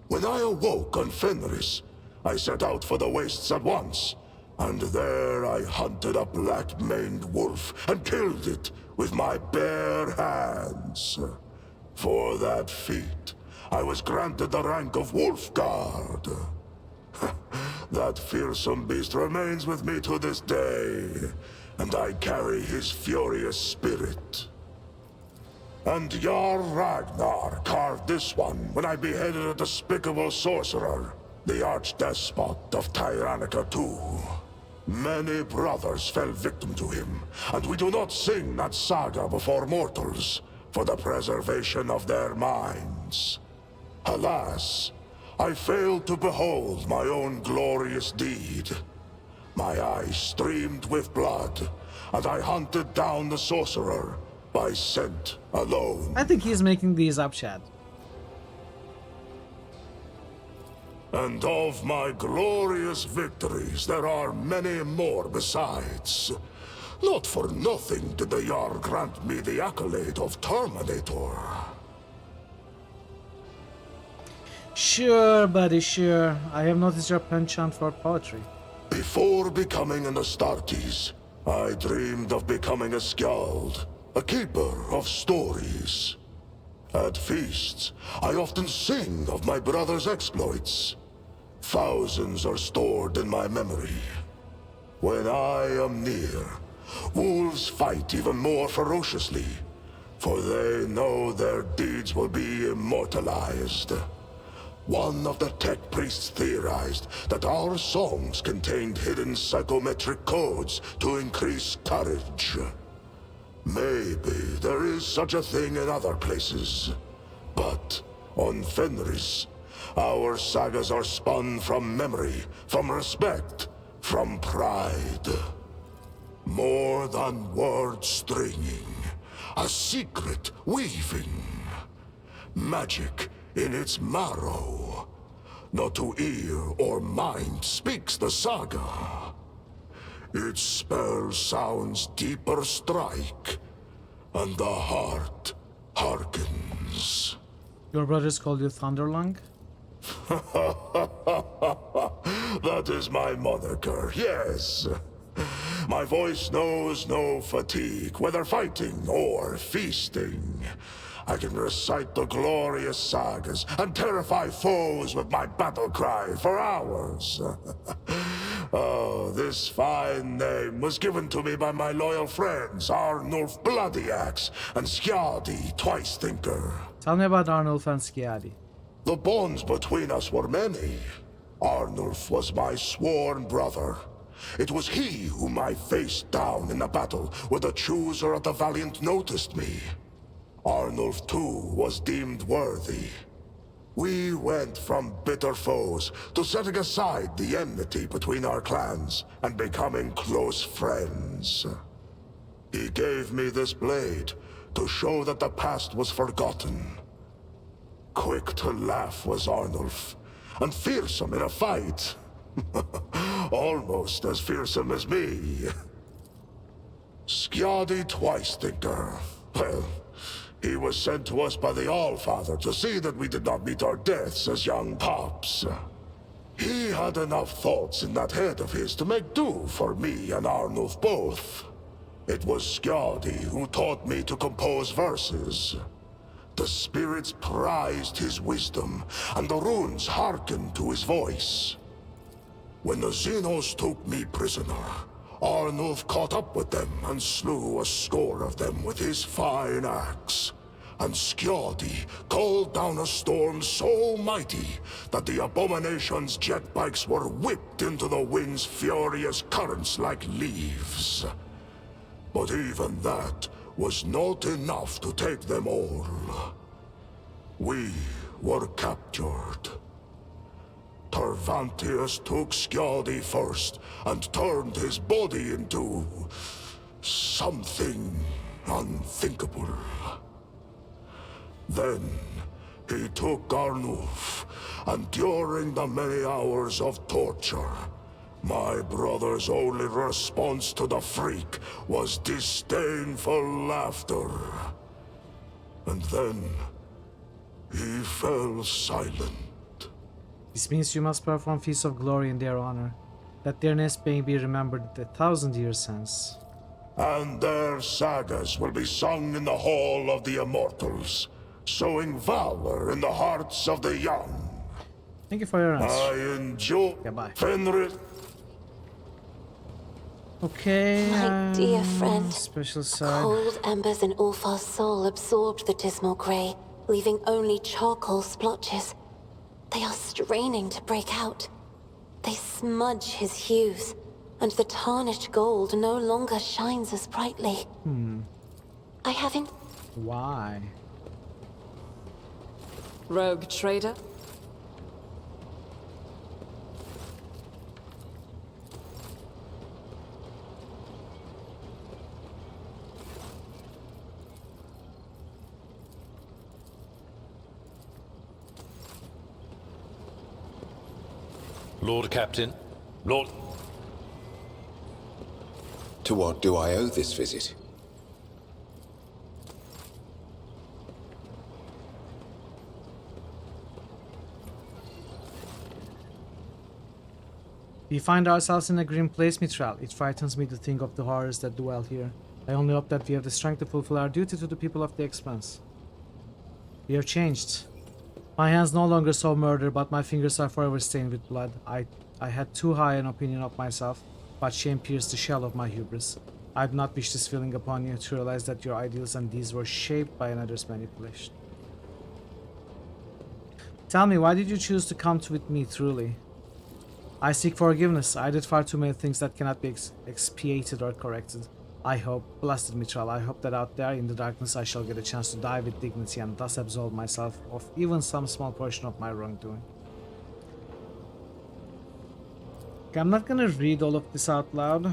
When I awoke on Fenris, I set out for the wastes at once, and there I hunted a black-maned wolf and killed it with my bare hands. For that feat, I was granted the rank of Wolf Guard. That fearsome beast remains with me to this day, and I carry his furious spirit. And Jarl Ragnar carved this one when I beheaded a despicable sorcerer, the archdespot of Tyrannica II. Many brothers fell victim to him, and we do not sing that saga before mortals, for the preservation of their minds. Alas, I failed to behold my own glorious deed. My eyes streamed with blood, and I hunted down the sorcerer by scent alone. I think he's making these up, Chad. And of my glorious victories, there are many more besides. Not for nothing did the Jarl grant me the accolade of Terminator. Sure, buddy, sure. I have noticed your penchant for poetry. Before becoming an Astartes, I dreamed of becoming a skald, a keeper of stories. At feasts, I often sing of my brother's exploits. Thousands are stored in my memory. When I am near, wolves fight even more ferociously, for they know their deeds will be immortalized. One of the tech priests theorized that our songs contained hidden psychometric codes to increase courage. Maybe there is such a thing in other places, but on Fenris, our sagas are spun from memory, from respect, from pride. More than word stringing, a secret weaving. Magic in its marrow. Not to ear or mind speaks the saga. Its spell sounds deeper strike, and the heart hearkens. Your brothers call you Thunderlung? That is my moniker, yes. My voice knows no fatigue, whether fighting or feasting. I can recite the glorious sagas and terrify foes with my battle cry for hours. Oh, this fine name was given to me by my loyal friends, Arnulf Bloody Axe and Skadi Twice Thinker. Tell me about Arnulf and Skadi. The bonds between us were many. Arnulf was my sworn brother. It was he whom I faced down in a battle where the chooser of the Valiant noticed me. Arnulf too was deemed worthy. We went from bitter foes to setting aside the enmity between our clans and becoming close friends. He gave me this blade to show that the past was forgotten. Quick to laugh was Arnulf, and fearsome in a fight. Almost as fearsome as me. Skadi Twice Thinker. Well, he was sent to us by the Allfather to see that we did not meet our deaths as young pups. He had enough thoughts in that head of his to make do for me and Arnulf both. It was Skadi who taught me to compose verses. The spirits prized his wisdom, and the runes hearkened to his voice. When the Xenos took me prisoner, Arnulf caught up with them and slew a score of them with his fine axe. And Skadi called down a storm so mighty that the abomination's jet bikes were whipped into the wind's furious currents like leaves. But even that was not enough to take them all. We were captured. Tervantius took Skadi first and turned his body into something unthinkable. Then he took Arnulf, and during the many hours of torture, my brother's only response to the freak was disdainful laughter. And then he fell silent. This means you must perform feasts of glory in their honor, that their nest may be remembered 1,000 years hence. And their sagas will be sung in the Hall of the Immortals, sowing valor in the hearts of the young. Thank you for your answer. I enjoy Fenris. Okay, My dear friend, special side. cold embers in Ulfar's soul absorbed the dismal grey, leaving only charcoal splotches. They are straining to break out. They smudge his hues, and the tarnished gold no longer shines as brightly. I haven't... Why? Rogue trader? Lord Captain, Lord... To what do I owe this visit? We find ourselves in a grim place, Mithral. It frightens me to think of the horrors that dwell here. I only hope that we have the strength to fulfill our duty to the people of the Expanse. We have changed. My hands no longer saw murder, but my fingers are forever stained with blood. I had too high an opinion of myself, but shame pierced the shell of my hubris. I do not wish this feeling upon you, to realize that your ideals and deeds were shaped by another's manipulation. Tell me, why did you choose to come with me truly? I seek forgiveness. I did far too many things that cannot be expiated or corrected. I hope, blasted Mitral, I hope that out there in the darkness I shall get a chance to die with dignity and thus absolve myself of even some small portion of my wrongdoing. Okay, I'm not gonna read all of this out loud.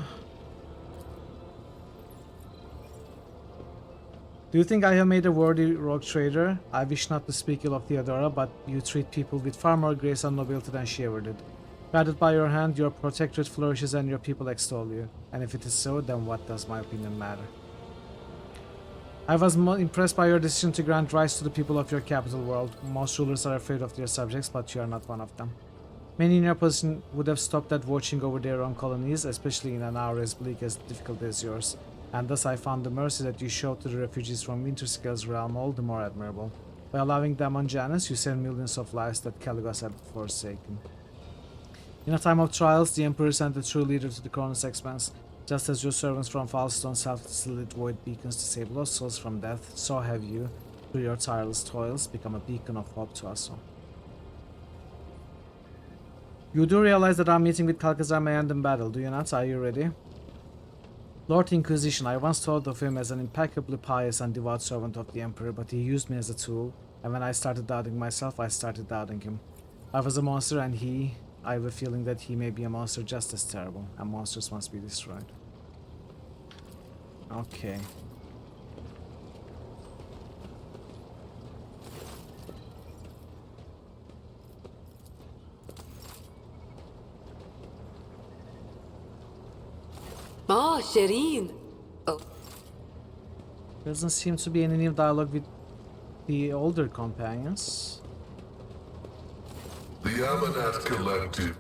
Do you think I have made a worthy rogue trader? I wish not to speak ill of Theodora, but you treat people with far more grace and nobility than she ever did. Guided by your hand, your protectorate flourishes and your people extol you. And if it is so, then what does my opinion matter? I was impressed by your decision to grant rights to the people of your capital world. Most rulers are afraid of their subjects, but you are not one of them. Many in your position would have stopped at watching over their own colonies, especially in an hour as bleak as difficult as yours. And thus I found the mercy that you showed to the refugees from Winterscale's realm all the more admirable. By allowing them on Janus, you saved millions of lives that Caligos had forsaken. In a time of trials, the Emperor sent a true leader to the Cronus Expanse. Just as your servants from Falstone selflessly lit void beacons to save lost souls from death, so have you, through your tireless toils, become a beacon of hope to us all. You do realize that our meeting with Calcazar may end in battle, do you not? Are you ready? Lord Inquisition, I once thought of him as an impeccably pious and devout servant of the Emperor, but he used me as a tool, and when I started doubting myself, I started doubting him. I was a monster, and I have a feeling that he may be a monster just as terrible, and monsters must be destroyed. Okay. Ah, Shireen. Oh. Doesn't seem to be any new dialogue with the older companions. The Amanat Collective.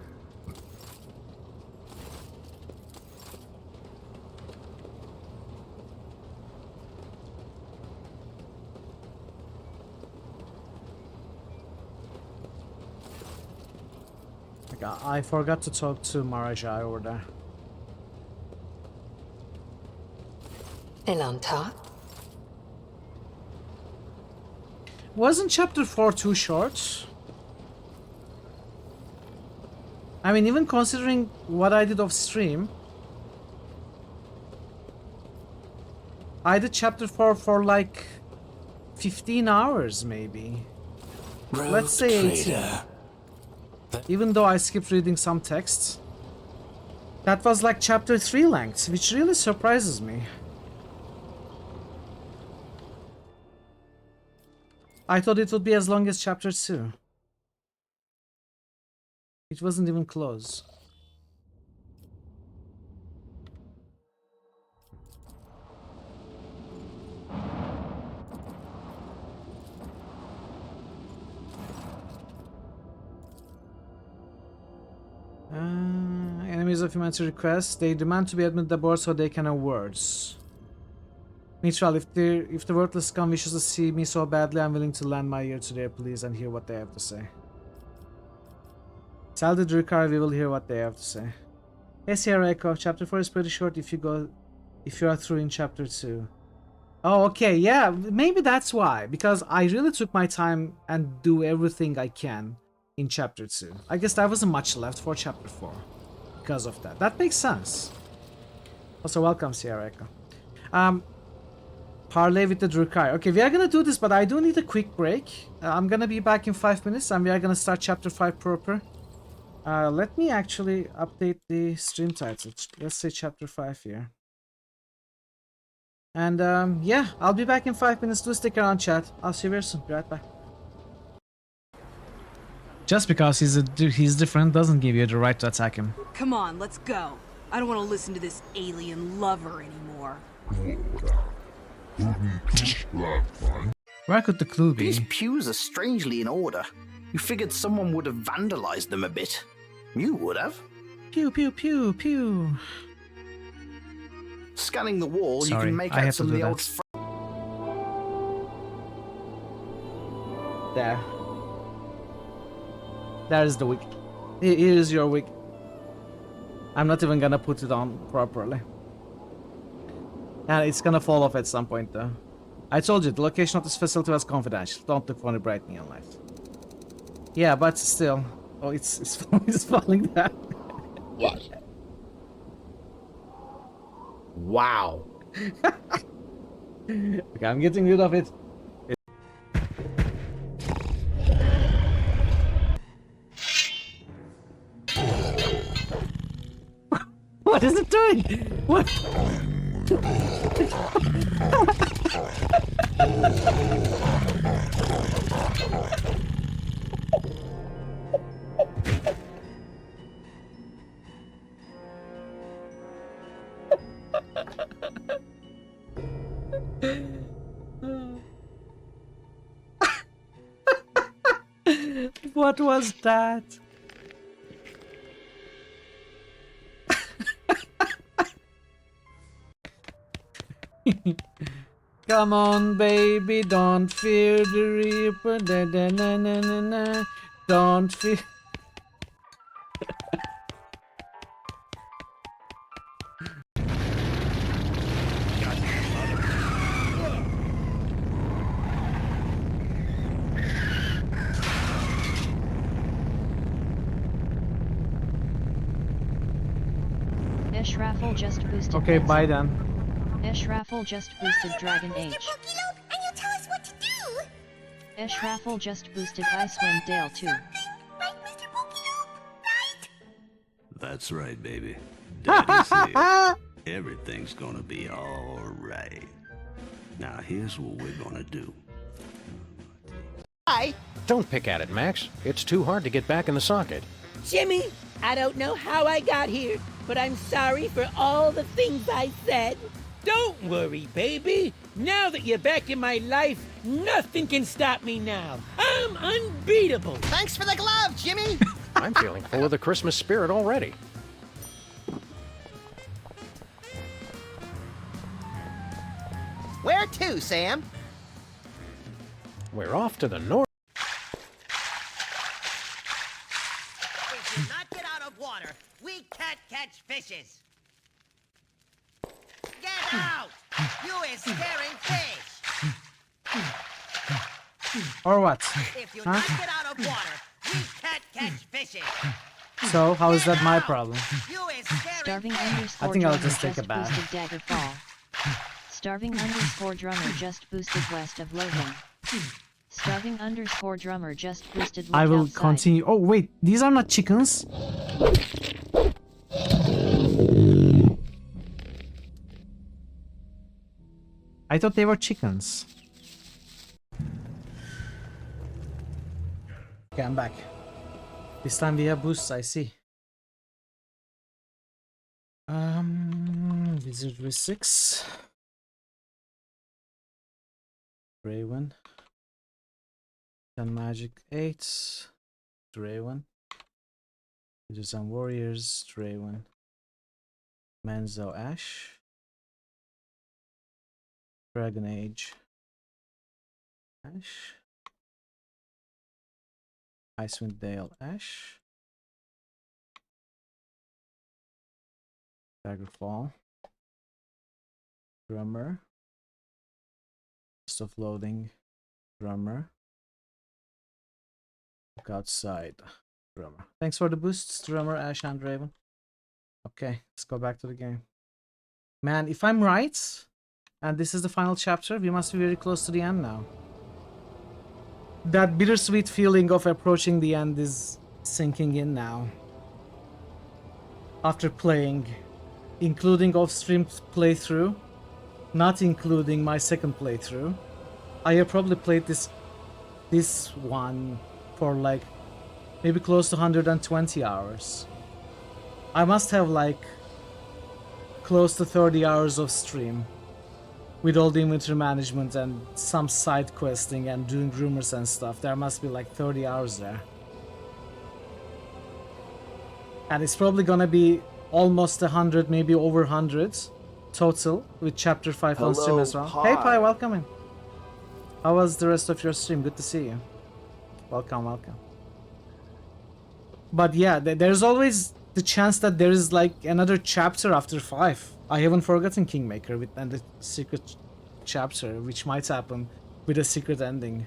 I forgot to talk to Marajai over there. Elanta? Wasn't chapter 4 too short? I mean, even considering what I did off stream, I did chapter 4 for like 15 hours maybe. Let's say 18. Even though I skipped reading some texts. That was like chapter 3 length, which really surprises me. I thought it would be as long as chapter 2. It wasn't even close. Enemies of humanity request. They demand to be admitted aboard so they can have words. Mitral, if the worthless scum wishes to see me so badly, I'm willing to lend my ear to their pleas and hear what they have to say. Tell the Drukar we will hear what they have to say. Hey Sierra Echo, chapter 4 is pretty short if you are through in chapter 2. Oh, okay, yeah, maybe that's why. Because I really took my time and do everything I can in chapter 2. I guess there wasn't much left for chapter 4. Because of that. That makes sense. Also, welcome Sierra Echo. Parlay with the Drukar. Okay, we are gonna do this, but I do need a quick break. I'm gonna be back in 5 minutes and we are gonna start chapter 5 proper. Let me actually update the stream title. Let's say chapter 5 here. And yeah, I'll be back in 5 minutes. Do stick around, chat. I'll see you very soon. Be right back. Just because he's different doesn't give you the right to attack him. Come on, let's go. I don't want to listen to this alien lover anymore. Where could the clue be? These pews are strangely in order. You figured someone would have vandalized them a bit. You would have. Pew, pew, pew, pew. Scanning the wall, Sorry, you can make I out have some to of do the that. old... There. There is the wig. Here is your wig. I'm not even gonna put it on properly. And it's gonna fall off at some point though. I told you, the location of this facility was confidential. Don't look for any bright neon lights. Yeah, but still. Oh, it's falling down. What? Wow. Okay, I'm getting rid of it. What is it doing? What? What was that? Come on, baby, don't fear the reaper. Da, da, na, na, na, na. Don't fear. Esh Raffle just boosted. Okay, bye then. Esh Raffle just boosted Dragon Age. Esh Raffle just boosted Icewind Dale too. That's right, baby. Daddy's here. Everything's gonna be alright. Now here's what we're gonna do. Hi. Don't pick at it, Max. It's too hard to get back in the socket. Jimmy, I don't know how I got here, but I'm sorry for all the things I said. Don't worry, baby. Now that you're back in my life, nothing can stop me now. I'm unbeatable. Thanks for the glove, Jimmy. I'm feeling full of the Christmas spirit already. Where to, Sam? We're off to the north. If you not get out of water, we can't catch fishes. Get out! You is scaring fish. Or what? If you not get out of water, we can't catch fishes. So, how is that my problem? Starving I underscore think I'll drummer just take a bath. boosted Daggerfall. Starving underscore drummer just boosted West of Loathing. Starving underscore drummer just boosted I will outside. continue. Oh wait, these are not chickens. I thought they were chickens. Okay, I'm back. This time we have boosts, I see. Wizardry 6. Raven. 10 Magic 8. Draven. Wizards and Warriors. Draven. Menzo Ash. Dragon Age. Ash. Icewind Dale Ash. Daggerfall. Drummer. List of Loading. Drummer. Look outside. Drummer. Thanks for the boosts, Drummer, Ash, and Raven. Okay, let's go back to the game. Man, if I'm right, and this is the final chapter, we must be very close to the end now. That bittersweet feeling of approaching the end is sinking in now. After playing, including off-stream playthrough, not including my second playthrough, I have probably played this one for like maybe close to 120 hours. I must have like close to 30 hours of stream with all the inventory management and some side questing and doing rumors and stuff. There must be like 30 hours there. And it's probably gonna be almost 100, maybe over 100 total with chapter 5 on stream as well. Hey Pi, welcome in. How was the rest of your stream? Good to see you. Welcome, welcome. But yeah, there's always the chance that there is like another chapter after 5. I haven't forgotten Kingmaker with and the secret chapter, which might happen with a secret ending.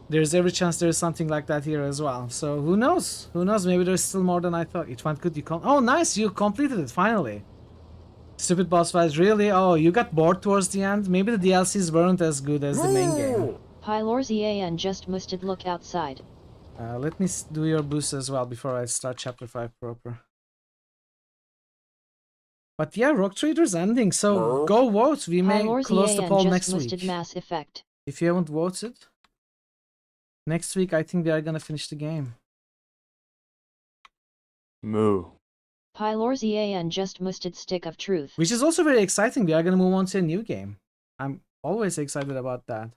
There's every chance there's something like that here as well. So who knows? Who knows? Maybe there's still more than I thought. It went good. Oh, nice! You completed it finally. Stupid boss fights, really? Oh, you got bored towards the end? Maybe the DLCs weren't as good as the main game. Pylorzian just musted look outside. Let me do your boost as well before I start chapter 5 proper. But yeah, Rock Trader's ending, so go vote. We may close the poll next week. Mass Effect. If you haven't voted, next week I think they are gonna finish the game. Moo. Pylorzian just musted Stick of Truth. Which is also very exciting. We are gonna move on to a new game. I'm always excited about that.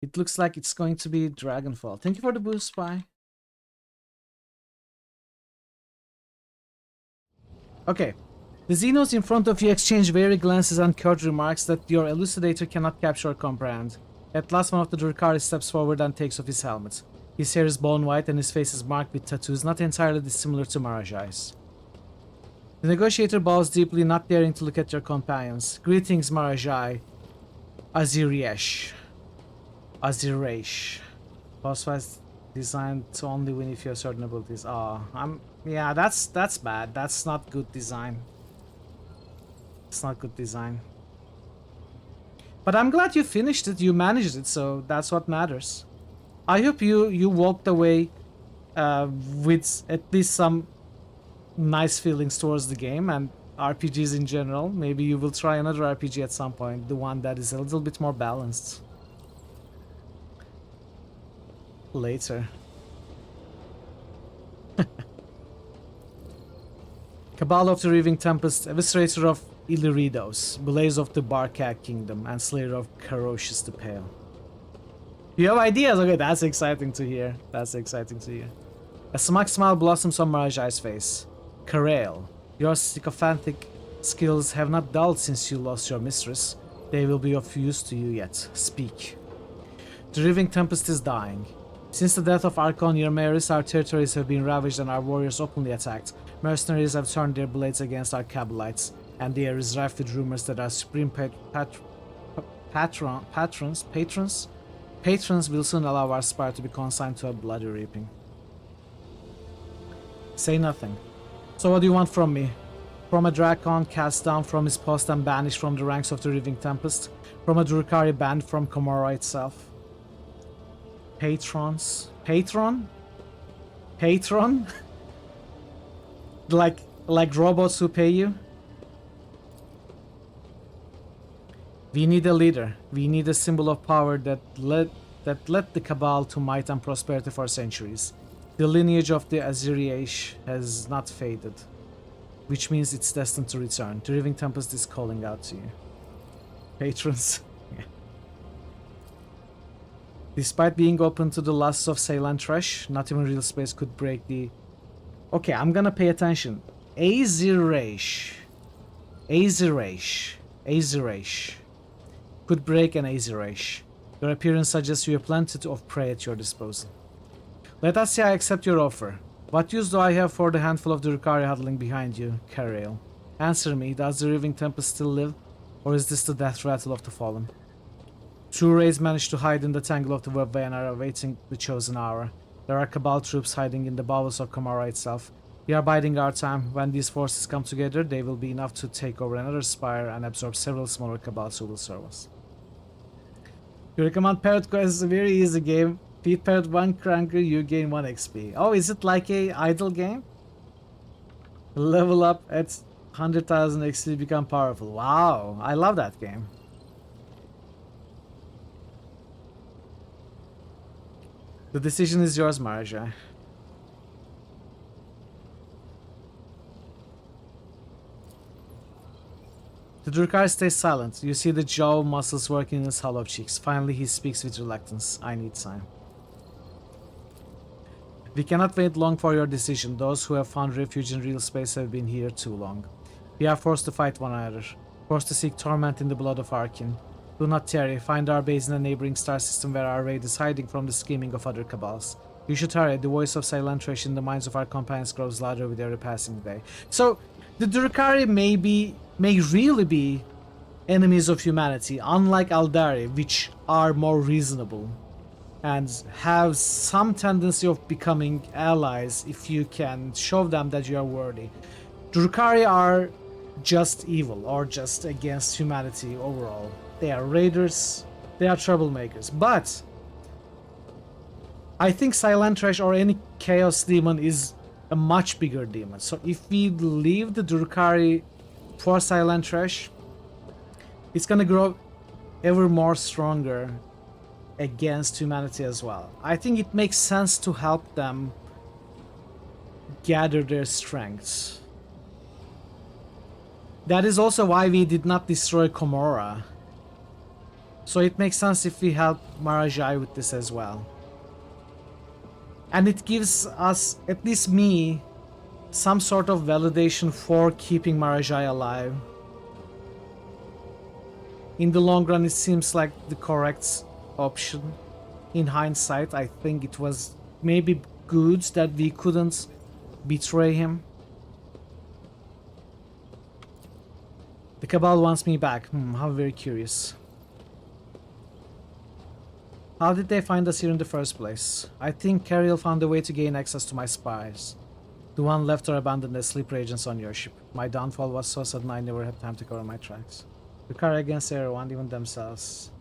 It looks like it's going to be Dragonfall. Thank you for the boost, Spy. Okay. The Xenos in front of you exchange wary glances and curt remarks that your elucidator cannot capture or comprehend. At last, one of the Drukhari steps forward and takes off his helmet. His hair is bone white and his face is marked with tattoos not entirely dissimilar to Marajai's. The negotiator bows deeply, not daring to look at your companions. Greetings, Marajai. Aziriesh. Aziriesh. Boss fights designed to only win if you have certain abilities. Yeah, that's bad. That's not good design. It's not good design. But I'm glad you finished it. You managed it, so that's what matters. I hope you walked away with at least some nice feelings towards the game and RPGs in general. Maybe you will try another RPG at some point, the one that is a little bit more balanced. Later. Cabal of the Reaving Tempest, Eviscerator of Illyriodos, Blaze of the Barkak Kingdom, and Slayer of Carocious the Pale. You have ideas? Okay, that's exciting to hear. That's exciting to hear. A smug smile blossoms on Marajai's face. Karael, your sycophantic skills have not dulled since you lost your mistress. They will be of use to you yet. Speak. The Reaving Tempest is dying. Since the death of Archon Yermeris, our territories have been ravaged and our warriors openly attacked. Mercenaries have turned their blades against our Cabalites, and the air is rife with rumors that our supreme patrons will soon allow our spire to be consigned to a bloody reaping. Say nothing. So what do you want from me? From a Drakon cast down from his post and banished from the ranks of the Reaving Tempest? From a Drukhari banned from Komorra itself? Patrons? Patron? Patron? like robots who pay you? We need a leader. We need a symbol of power that led the Cabal to might and prosperity for centuries. The lineage of the Aziriesh has not faded, which means it's destined to return. The Reaving Tempest is calling out to you. Patrons. Despite being open to the lusts of Ceylan trash, not even real space could break the... Okay, I'm gonna pay attention. Aziriesh. Could break an Aziriesh. Your appearance suggests you have plenty of prey at your disposal. Let us say I accept your offer. What use do I have for the handful of Drukhari huddling behind you, Karael? Answer me, does the Reaving Tempest still live? Or is this the death rattle of the fallen? Two raids managed to hide in the tangle of the webway and are awaiting the chosen hour. There are Cabal troops hiding in the bowels of Komorra itself. We are biding our time. When these forces come together, they will be enough to take over another spire and absorb several smaller Cabals who will serve us. You recommend Parrot Quest is a very easy game. Feed Parrot 1 Cranker, you gain 1 XP. Oh, is it like a idle game? Level up at 100,000 XP, become powerful. Wow, I love that game. The decision is yours, Marajai. The Drukhari stays silent. You see the jaw muscles working in his hollow cheeks. Finally, he speaks with reluctance. I need time. We cannot wait long for your decision. Those who have found refuge in real space have been here too long. We are forced to fight one another. Forced to seek torment in the blood of our kin. Do not tarry. Find our base in a neighboring star system where our raid is hiding from the scheming of other Cabals. You should hurry. The voice of Silentresh in the minds of our companions grows louder with every passing day. So, the Drukhari may really be enemies of humanity, unlike Aldari, which are more reasonable and have some tendency of becoming allies if you can show them that you are worthy. Drukhari are just evil or just against humanity overall. They are raiders, they are troublemakers, but I think Silentresh or any Chaos Demon is a much bigger demon. So if we leave the Drukhari for Silentresh, it's gonna grow ever more stronger against humanity as well. I think it makes sense to help them gather their strengths. That is also why we did not destroy Komora. So it makes sense if we help Marajai with this as well. And it gives us, at least me, some sort of validation for keeping Marajai alive. In the long run, it seems like the correct option. In hindsight, I think it was maybe good that we couldn't betray him. The Cabal wants me back. How very curious. How did they find us here in the first place? I think Cariel found a way to gain access to my spies. The one left or abandoned as sleeper agents on your ship. My downfall was so sudden I never had time to cover my tracks. The car against everyone, even themselves.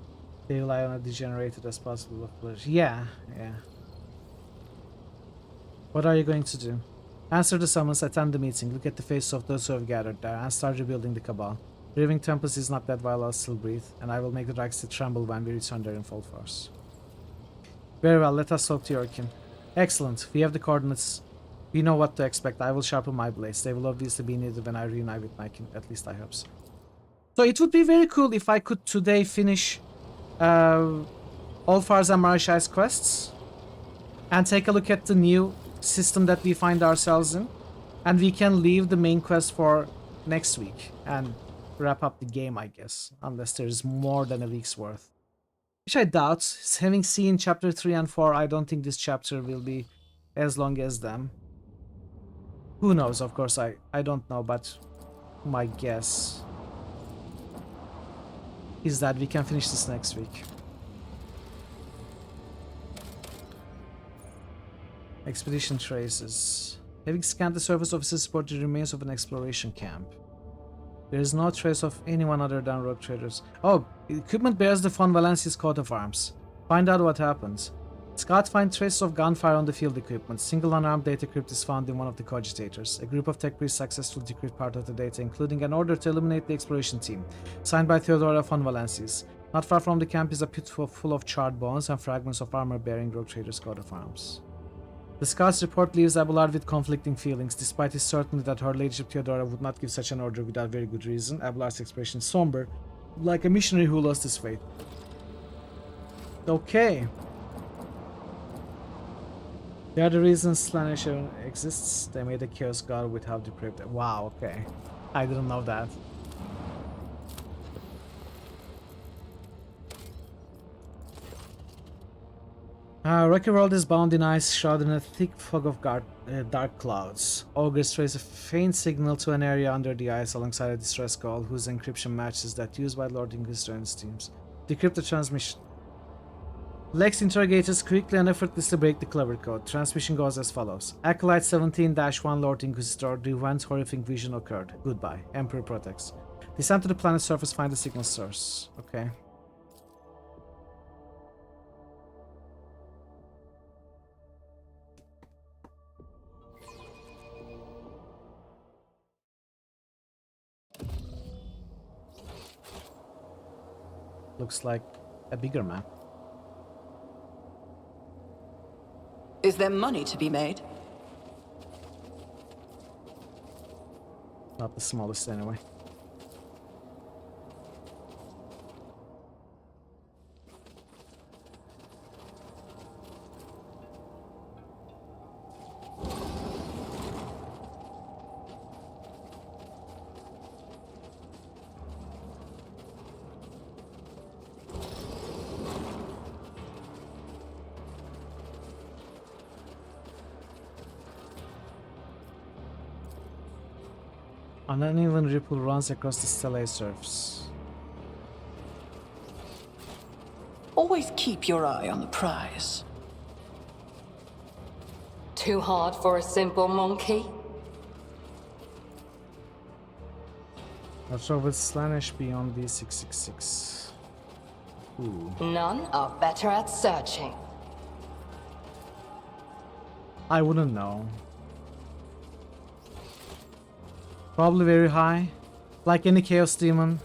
They rely on a degenerated as possible of pleasure. Yeah. What are you going to do? Answer the summons, attend the meeting, look at the faces of those who have gathered there, and start rebuilding the Cabal. The Raving Tempest is not dead while I still breathe, and I will make the Dragstead tremble when we return there in full force. Very well, let us talk to Yorkin. Excellent, we have the coordinates. We know what to expect. I will sharpen my blades. They will obviously be needed when I reunite with my kin. At least I hope so. So it would be very cool if I could today finish all Farz and Marashai's quests and take a look at the new system that we find ourselves in, and we can leave the main quest for next week and wrap up the game, I guess, unless there's more than a week's worth, which I doubt. Having seen chapter 3 and 4, I don't think this chapter will be as long as them. Who knows? Of course, I don't know, but my guess is that we can finish this next week. Expedition traces. Having scanned the surface, officers report the remains of an exploration camp. There is no trace of anyone other than rogue traders. Oh, equipment bears the Von Valencia's coat of arms. Find out what happens. Scouts find traces of gunfire on the field equipment. Single unarmed data crypt is found in one of the cogitators. A group of tech priests successfully decrypt part of the data, including an order to eliminate the exploration team, signed by Theodora von Valencias. Not far from the camp is a pit full of charred bones and fragments of armor bearing rogue traders' coat of arms. The Scout's report leaves Abelard with conflicting feelings. Despite his certainty that Her Ladyship Theodora would not give such an order without very good reason, Abelard's expression is somber, like a missionary who lost his faith. Okay. The other reasons Slaanesh exists, they made a chaos god with how depraved. Wow, okay. I didn't know that. Rocky World is bound in ice, shrouded in a thick fog of dark clouds. Augurs trace a faint signal to an area under the ice alongside a distress call whose encryption matches that used by Lord Inquisitor and his teams. Decrypt the transmission. Lex interrogators quickly and effortlessly break the clever code. Transmission goes as follows. Acolyte 17-1 Lord Inquisitor, the event horrific vision occurred. Goodbye. Emperor protects. Descend to the planet's surface, find the signal source. Okay. Looks like a bigger map. Is there money to be made? Not the smallest anyway. An uneven ripple runs across the stellate surface. Always keep your eye on the prize. Too hard for a simple monkey? Observe with Slaanesh beyond D666. Ooh. None are better at searching. I wouldn't know. Probably very high. Like any Chaos Demon.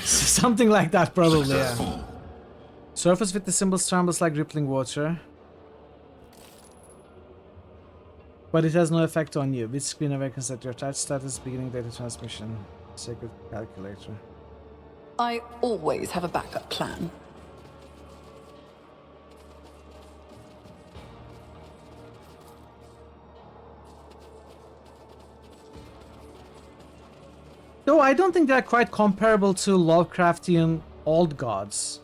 Something like that, probably, yeah. Surface with the symbols trembles like rippling water. But it has no effect on you. Which screen awakens at your touch status, beginning data transmission. Sacred calculator. I always have a backup plan. Though I don't think they're quite comparable to Lovecraftian old gods.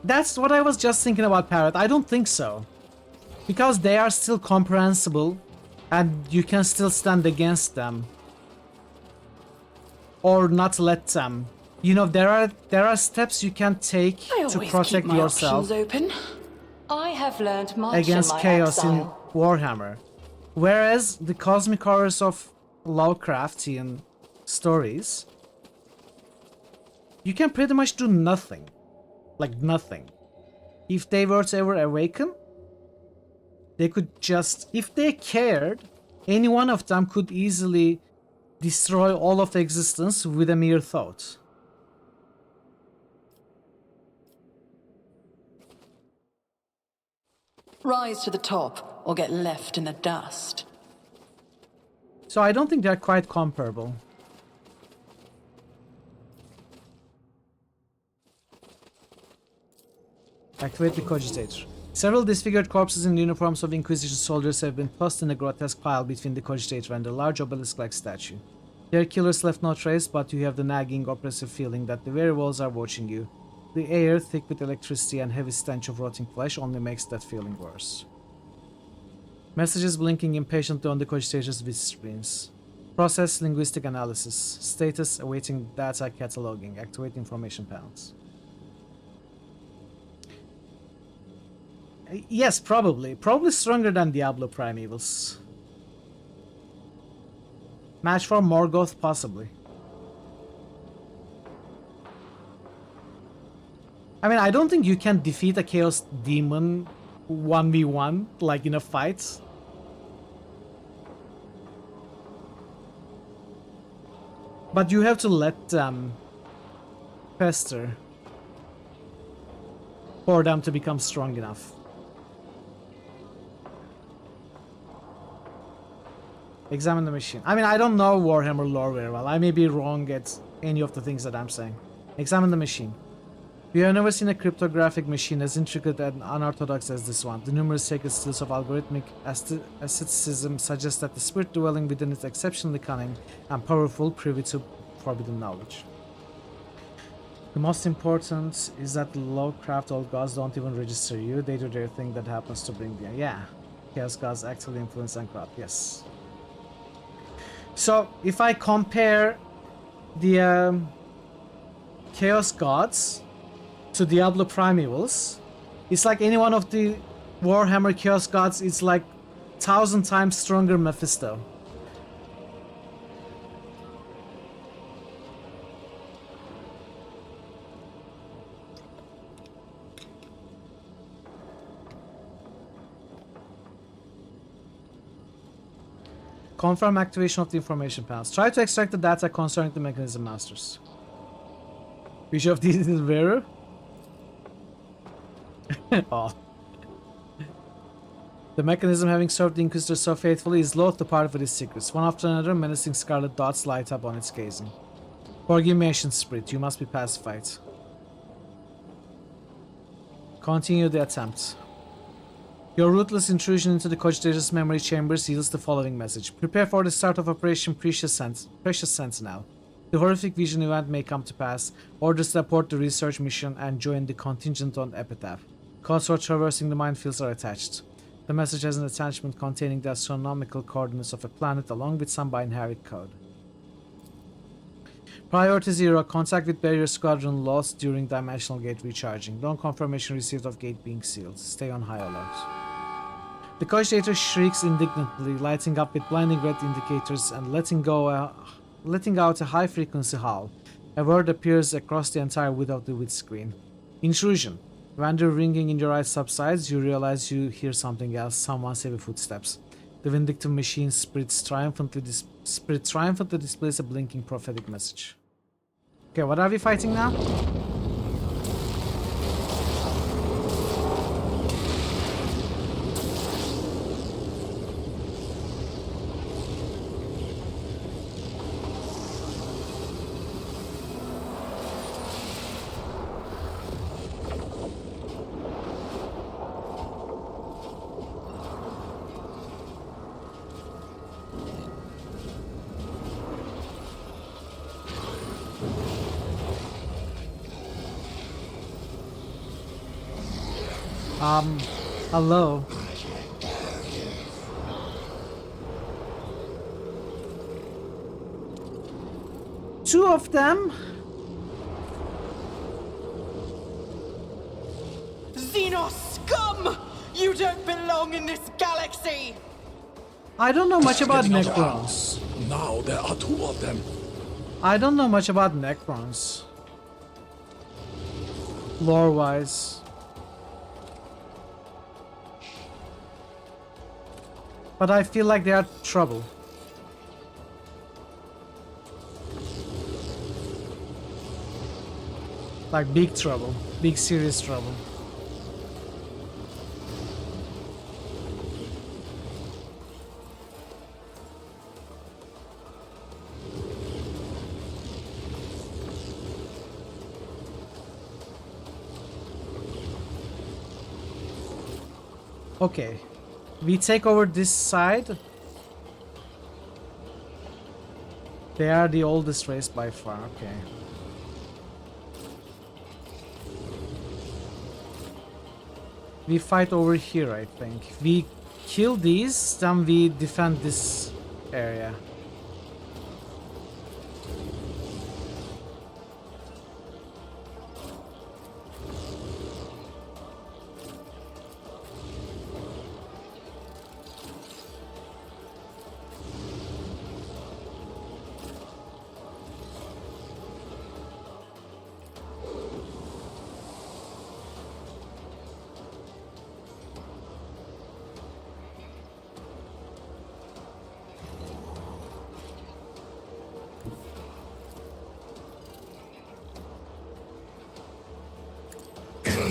That's what I was just thinking about, Parrot. I don't think so. Because they are still comprehensible and you can still stand against them. Or not let them. You know, there are steps you can take to protect yourself open. I have learned much against in my chaos exile. in Warhammer. Whereas the cosmic horrors of Lovecraftian stories, you can pretty much do nothing. Like nothing. If they were to ever awaken, they could just, if they cared, any one of them could easily destroy all of existence with a mere thought. Rise to the top or get left in the dust. So I don't think they're quite comparable. Activate the cogitator. Several disfigured corpses in the uniforms of Inquisition soldiers have been tossed in a grotesque pile between the cogitator and the large obelisk-like statue. Their killers left no trace, but you have the nagging, oppressive feeling that the very walls are watching you. The air, thick with electricity and heavy stench of rotting flesh, only makes that feeling worse. Messages blinking impatiently on the cogitator's vis screens. Process linguistic analysis. Status awaiting data cataloging. Activate information panels. Yes, probably. Probably stronger than Diablo Primevals. Match for Morgoth, possibly. I mean, I don't think you can defeat a Chaos Demon 1v1, like in a fight. But you have to let them pester for them to become strong enough. Examine the machine. I mean, I don't know Warhammer lore very well. I may be wrong at any of the things that I'm saying. Examine the machine. We have never seen a cryptographic machine as intricate and unorthodox as this one. The numerous sacred seals of algorithmic asceticism suggest that the spirit dwelling within is exceptionally cunning and powerful, privy to forbidden knowledge. The most important is that the Lovecraft old gods don't even register you. They do their thing that happens to bring them. Yeah. Chaos gods actively influence and corrupt. Yes. So, if I compare the Chaos Gods to Diablo Primevals, it's like any one of the Warhammer Chaos Gods is like 1,000 times stronger Mephisto. Confirm activation of the information panels. Try to extract the data concerning the mechanism masters. Bishop of these is Veru? Oh. The mechanism, having served the Inquisitor so faithfully, is loath to part with its secrets. One after another, menacing scarlet dots light up on its gazing. Forgive me, ancient spirit. You must be pacified. Continue the attempt. Your ruthless intrusion into the cogitator's memory chambers yields the following message. Prepare for the start of Operation Precious Sentinel. The horrific vision event may come to pass. Orders to abort the research mission and join the contingent on Epitaph. Codes for traversing the minefields are attached. The message has an attachment containing the astronomical coordinates of a planet along with some binary code. Priority 0. Contact with barrier squadron lost during dimensional gate recharging. No confirmation received of gate being sealed. Stay on high alert. The cogitator shrieks indignantly, lighting up with blinding red indicators and letting out a high-frequency howl. A word appears across the entire width of the windscreen. Intrusion. When the ringing in your eyes subsides, you realize you hear something else, someone's heavy footsteps. The vindictive machine spirit triumphantly displays a blinking prophetic message. Okay, what are we fighting now? Hello. Two of them? Xenos scum! You don't belong in this galaxy! I don't know much about Necrons. Now there are two of them. I don't know much about Necrons. Lore-wise. But I feel like they are trouble. Like big trouble. Big serious trouble. Okay. We take over this side. They are the oldest race by far, okay. We fight over here, I think. We kill these, then we defend this area.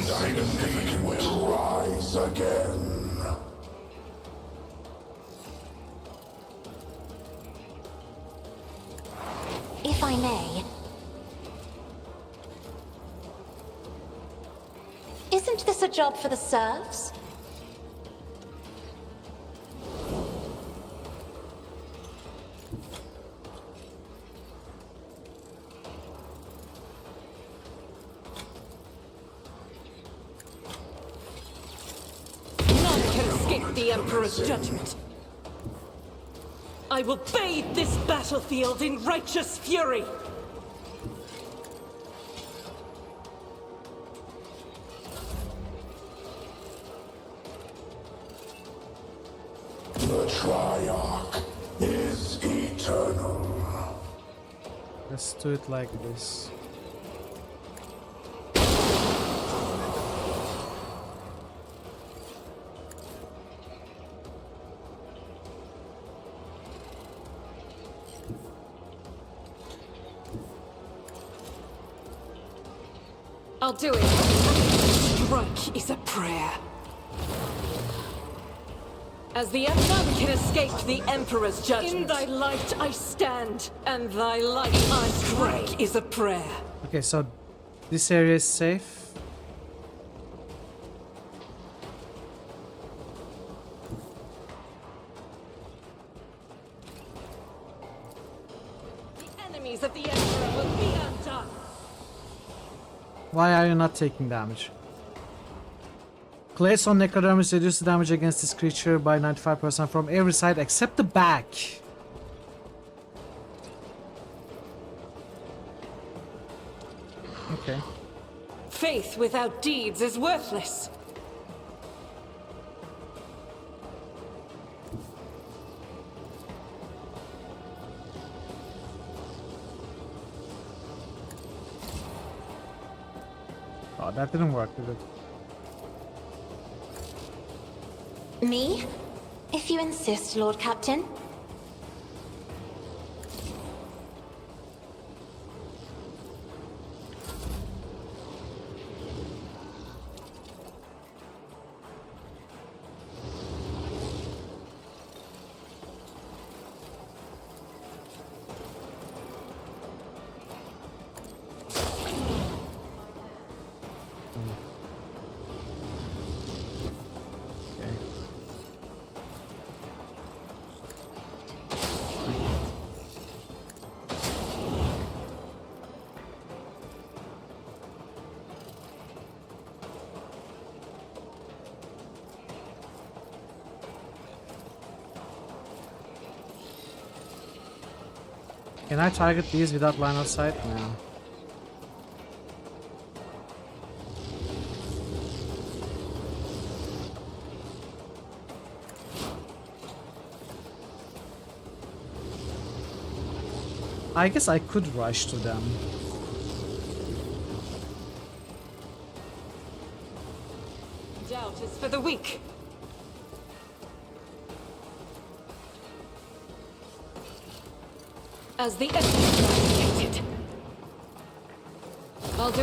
Dynamite will rise again. If I may. Isn't this a job for the serfs? The Emperor's judgment. I will bathe this battlefield in righteous fury. The Triarch is eternal. Let's do it like this. I'll do it. Strike is a prayer. As the none can escape the Emperor's judgment. In thy light I stand, and thy light I strike is a prayer. Okay, so this area is safe. The enemies of the Emperor will be undone. Why are you not taking damage? Place on Necrodermis reduces damage against this creature by 95% from every side except the back. Okay. Faith without deeds is worthless. Oh, that didn't work, did it? Me? If you insist, Lord Captain. Can I target these without line of sight? No. I guess I could rush to them. Doubt is for the weak. As the enemy I'll do.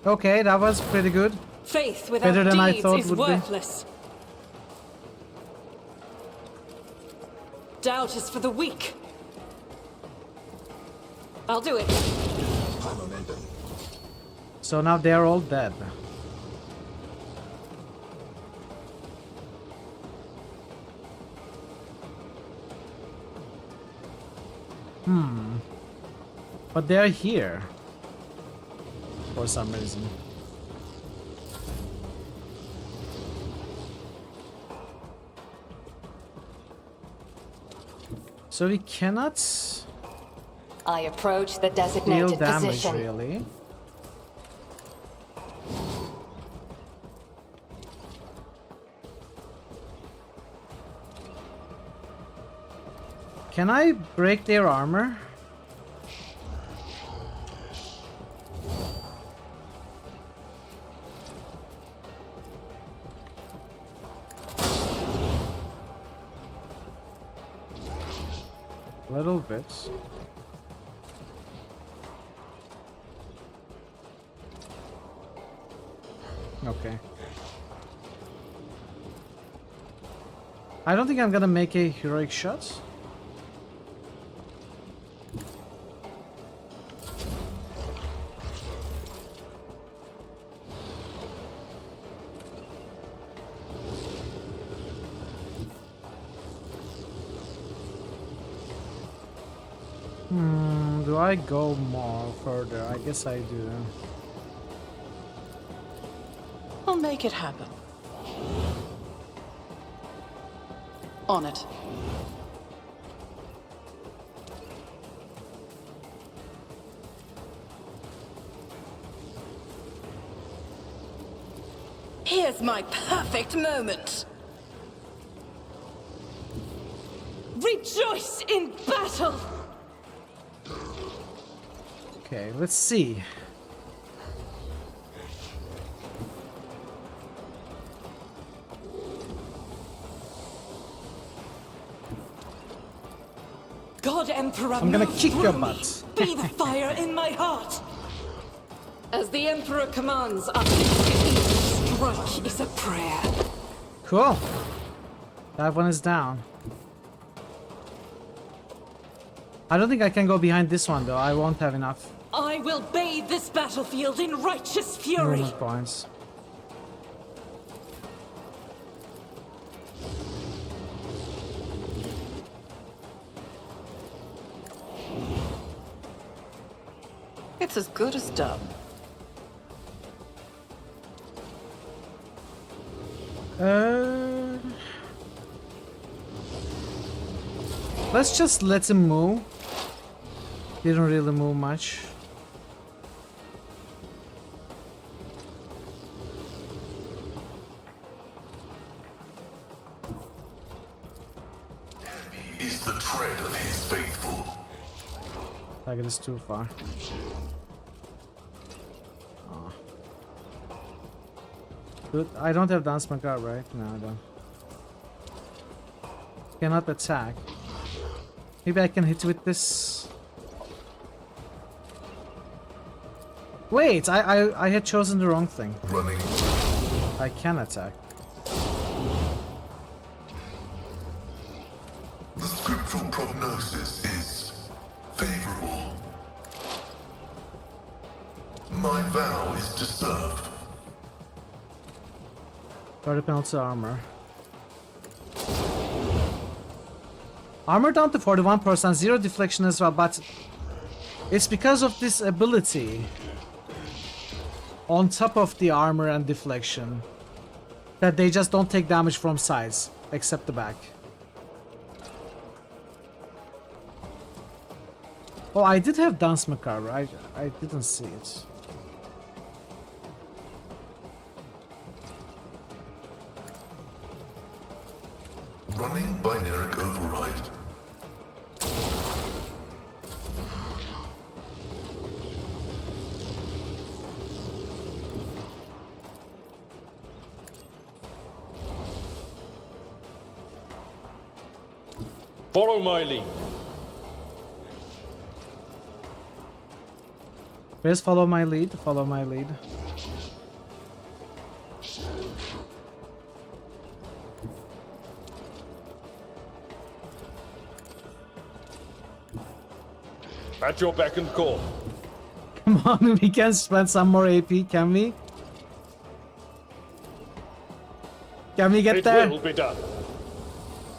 Okay, that was pretty good. Faith without Better than I deeds thought is would worthless. Doubt is for the weak. I'll do it. So now they are all dead. But they're here. For some reason. So we cannot I approach the deal designated damage position. really. Can I break their armor? Little bits. Okay. I don't think I'm gonna make a heroic shot. Do I go more further? I guess I do. I'll make it happen. On it. Here's my perfect moment. Rejoice in battle! Okay, let's see. God Emperor, I'm gonna move kick your through me. butt. Be the fire in my heart. As the Emperor commands, each strike is a prayer. Cool. That one is down. I don't think I can go behind this one though. I won't have enough I will bathe this battlefield in righteous fury. movement points. That's as good as done. Let's just let him move. Didn't really move much. Is the tread of his faithful. Target is too far. Oh. Dude, I don't have dance macabre, right? No, I don't. Cannot attack. Maybe I can hit with this. Wait, I had chosen the wrong thing. Running. I can attack. The scriptural prognosis is favorable. My vow is to serve. 30 penalty armor. Armor down to 41%, 0 deflection as well, but it's because of this ability on top of the armor and deflection that they just don't take damage from sides, except the back. Oh, I did have Dance Macabre, I didn't see it. Running binary override. Follow my lead. Please follow my lead, follow my lead. At your beck and call. Come on, we can spend some more AP, can we? Can we get there? It will be done.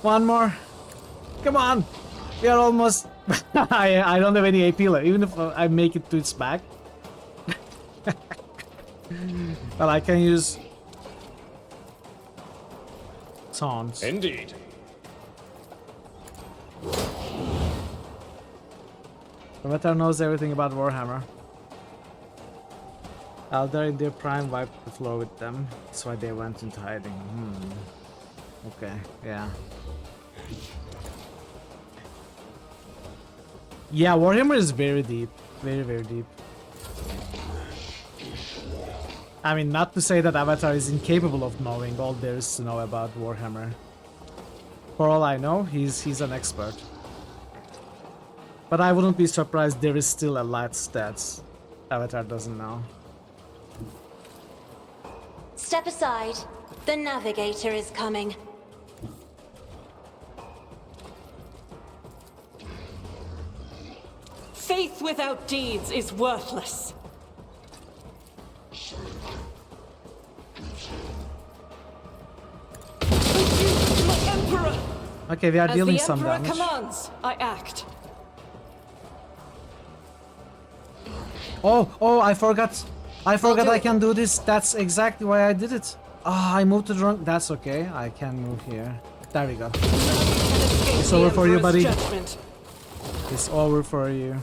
One more. Come on. We are almost... I don't have any AP left, even if I make it to its back. Well, I can use... taunts. Indeed. Avatar knows everything about Warhammer. Eldar in their prime wiped the floor with them. That's why they went into hiding. Okay, yeah. Yeah, Warhammer is very deep. Very, very deep. I mean, not to say that Avatar is incapable of knowing all there is to know about Warhammer. For all I know, he's an expert. But I wouldn't be surprised there is still a lot stats Avatar doesn't know. Step aside. The navigator is coming. Faith without deeds is worthless. My Emperor! Okay, we are dealing some As the damage. Emperor commands, I act. Oh, I forgot. I can do this. That's exactly why I did it. Ah, I moved to the wrong... That's okay. I can move here. There we go. It's over for you, buddy. Judgment. It's over for you.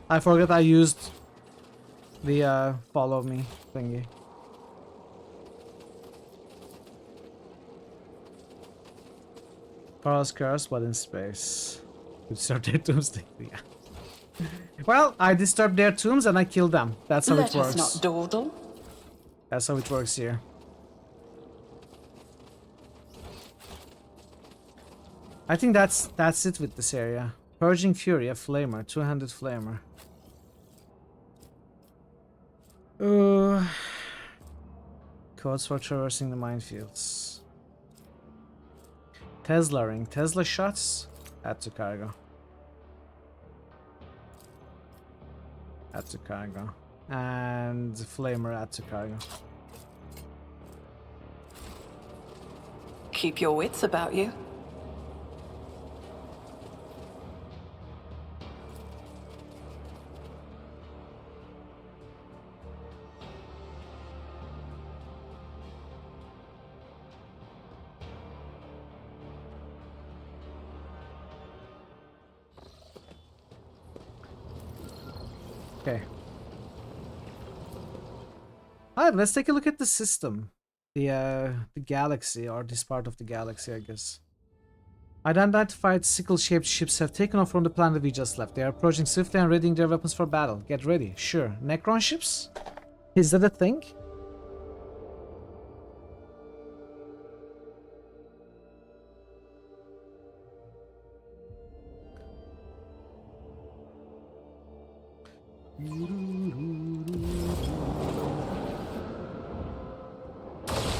I forgot I used the follow me thingy. Carl's curse, but in space. Disturb their tombs. Yeah. Well, I disturbed their tombs and I killed them. That's how Let it works. us not dawdle. That's how it works here. I think that's it with this area. Purging Fury, a flamer, two-handed flamer. Codes for traversing the minefields. Tesla ring. Tesla shots. Add to cargo. Add to cargo. And flamer add to cargo. Keep your wits about you. Okay. Alright, let's take a look at the system. The galaxy, or this part of the galaxy, I guess. Identified sickle-shaped ships have taken off from the planet we just left. They are approaching swiftly and readying their weapons for battle. Get ready. Sure. Necron ships? Is that a thing?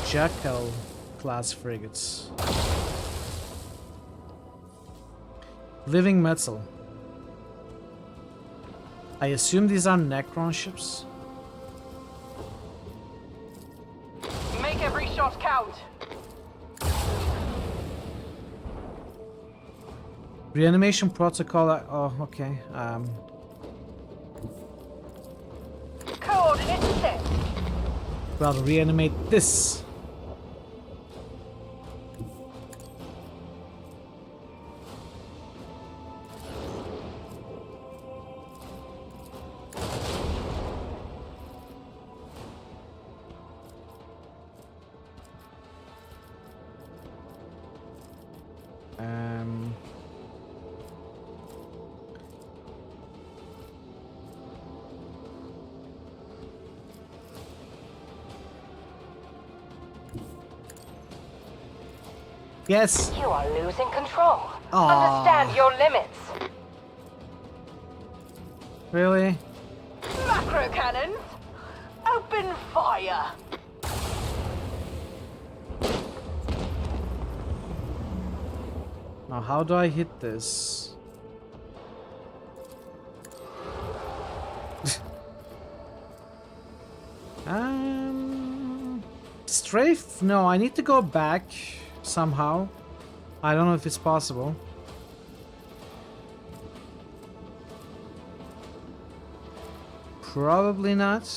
Jackal class frigates. Living metal. I assume these are Necron ships. Make every shot count. Reanimation protocol. Oh, okay. Coordinates set. Well, reanimate this. Yes. You are losing control. Aww. Understand your limits. Really? Macro cannons, open fire. Now, how do I hit this? Strafe? No, I need to go back somehow. I don't know if it's possible. Probably not.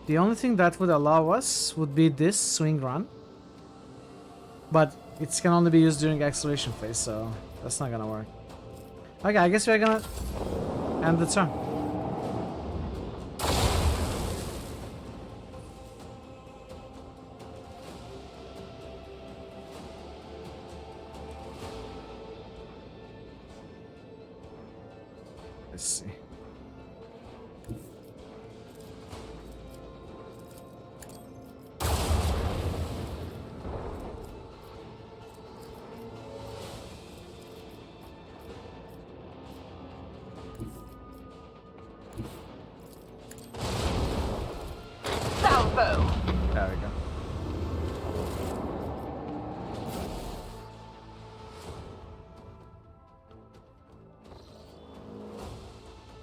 The only thing that would allow us would be this swing run. But it can only be used during acceleration phase, so that's not gonna work. Okay, I guess we're gonna end the turn. Let's see. There we go.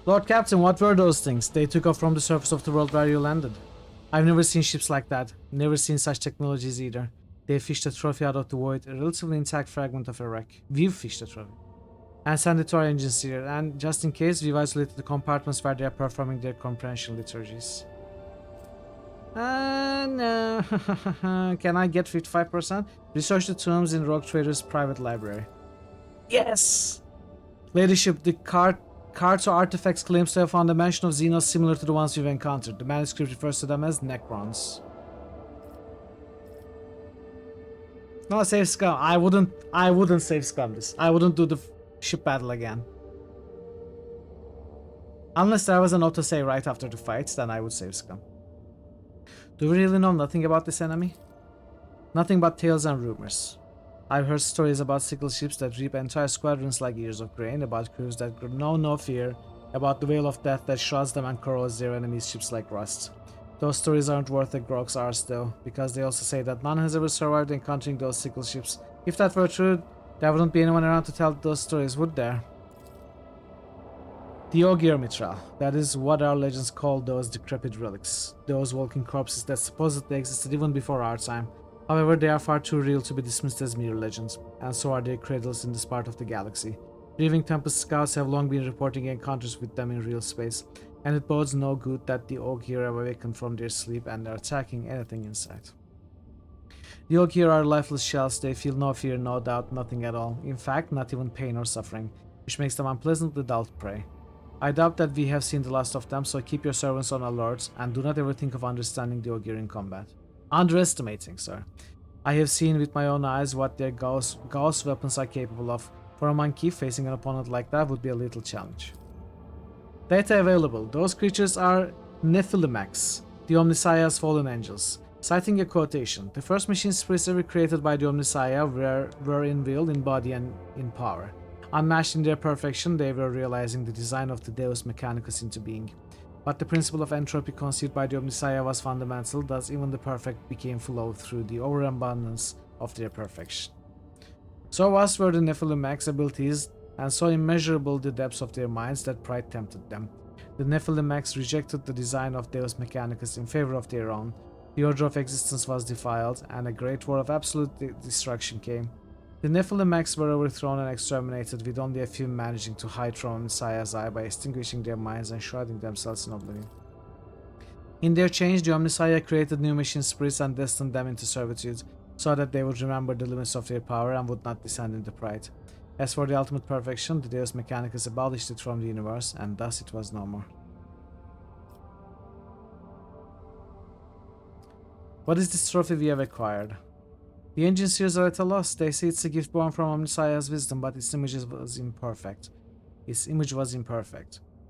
Lord Captain, what were those things? They took off from the surface of the world where you landed. I've never seen ships like that. Never seen such technologies either. They fished a trophy out of the void, a relatively intact fragment of a wreck. We've fished a trophy. And sent it to our engines here, and just in case, we've isolated the compartments where they are performing their comprehension liturgies. No. Can I get 55%? Research the tombs in Rogue Trader's private library. Yes! Ladyship, the cards or artifacts claims to have found a mention of Xenos similar to the ones we've encountered. The manuscript refers to them as Necrons. No, save scum. I wouldn't save scum this. I wouldn't do the ship battle again. Unless there was an autosave right after the fights, then I would save scum. Do we really know nothing about this enemy? Nothing but tales and rumors. I've heard stories about sickle ships that reap entire squadrons like ears of grain, about crews that know no fear, about the veil of death that shrouds them and corrodes their enemies' ships like rust. Those stories aren't worth a grog's arse though, because they also say that none has ever survived encountering those sickle ships. If that were true, there wouldn't be anyone around to tell those stories, would there? The Ogier Mitral. That is what our legends call those decrepit relics. Those walking corpses that supposedly existed even before our time. However, they are far too real to be dismissed as mere legends, and so are their cradles in this part of the galaxy. Grieving Tempest scouts have long been reporting encounters with them in real space, and it bodes no good that the Ogier have awakened from their sleep and are attacking anything in sight. The Ogier are lifeless shells. They feel no fear, no doubt, nothing at all. In fact, not even pain or suffering, which makes them unpleasantly dull prey. I doubt that we have seen the last of them, so keep your servants on alert, and do not ever think of understanding the Ogier in combat. Underestimating, sir. I have seen with my own eyes what their Gauss weapons are capable of. For a monkey, facing an opponent like that would be a little challenge. Data available. Those creatures are Nephilimax, the Omniscia's fallen angels. Citing a quotation, the first machine spirits ever created by the Omniscia were in will, in body, and in power. Unmatched in their perfection, they were realizing the design of the Deus Mechanicus into being. But the principle of entropy conceived by the Omniscia was fundamental, thus even the perfect became flow through the overabundance of their perfection. So vast were the Nephilimax abilities, and so immeasurable the depths of their minds that pride tempted them. The Nephilimax rejected the design of Deus Mechanicus in favor of their own. The order of existence was defiled, and a great war of absolute destruction came. The Nephilimax were overthrown and exterminated, with only a few managing to hide from Messiah's eye by extinguishing their minds and shrouding themselves in oblivion. In their change, the Omniscia created new machine spirits and destined them into servitude, so that they would remember the limits of their power and would not descend into pride. As for the ultimate perfection, the Deus Mechanicus abolished it from the universe, and thus it was no more. What is this trophy we have acquired? The engine seers are at a loss. They say it's a gift born from Omniscia's wisdom, but its image was imperfect.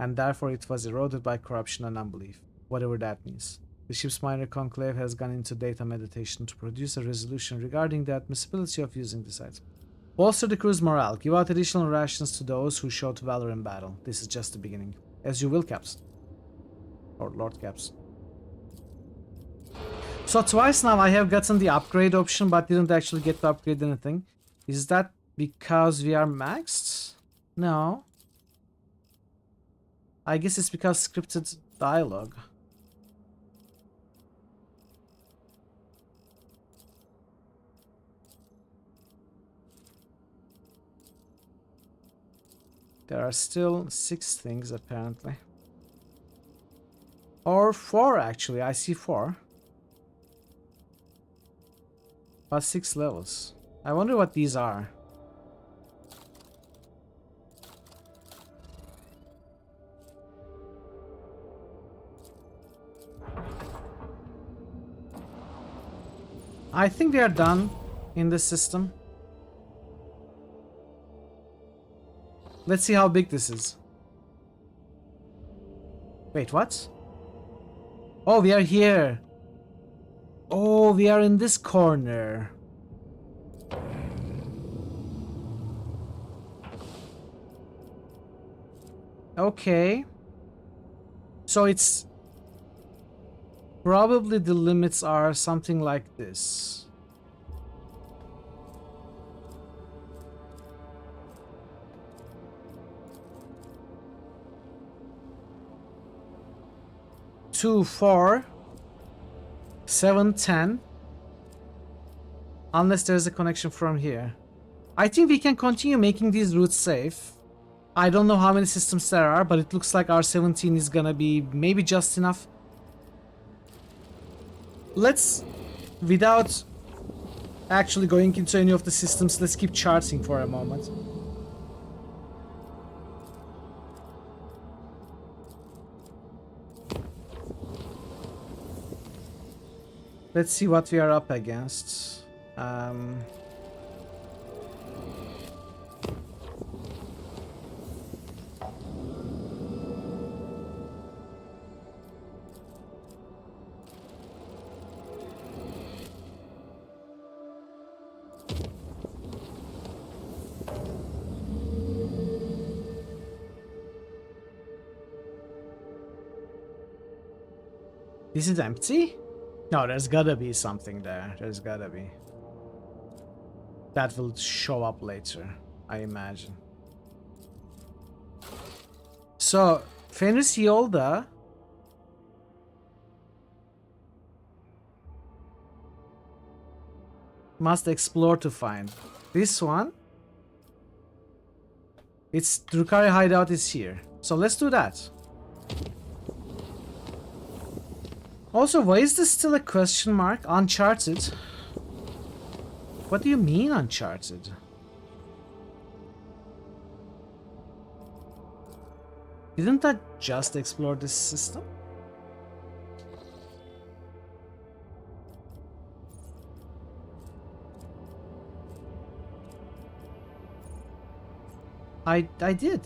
And therefore it was eroded by corruption and unbelief, whatever that means. The ship's minor conclave has gone into data meditation to produce a resolution regarding the admissibility of using this item. Bolster the crew's morale. Give out additional rations to those who showed valor in battle. This is just the beginning. As you will, Captain. Or Lord Caps. So twice now I have gotten the upgrade option, but didn't actually get to upgrade anything. Is that because we are maxed? No. I guess it's because scripted dialogue. There are still 6 things apparently. Or 4 actually, I see 4. But 6 levels. I wonder what these are. I think they are done in the system. Let's see how big this is. Wait, what? Oh, we are here. Oh, we are in this corner. Okay. So it's probably the limits are something like this. Two, 4, 7, 10. Unless there's a connection from here. I think we can continue making these routes safe. I don't know how many systems there are, but it looks like R17 is gonna be maybe just enough. Let's, without actually going into any of the systems, let's keep charting for a moment. Let's see what we are up against. This is empty? No, there's gotta be something there. There's gotta be. That will show up later, I imagine. So, Fenris Yolda. Must explore to find. This one. It's Drukari hideout is here. So let's do that. Also, why is this still a question mark? Uncharted. What do you mean Uncharted? Didn't I just explore this system? I did.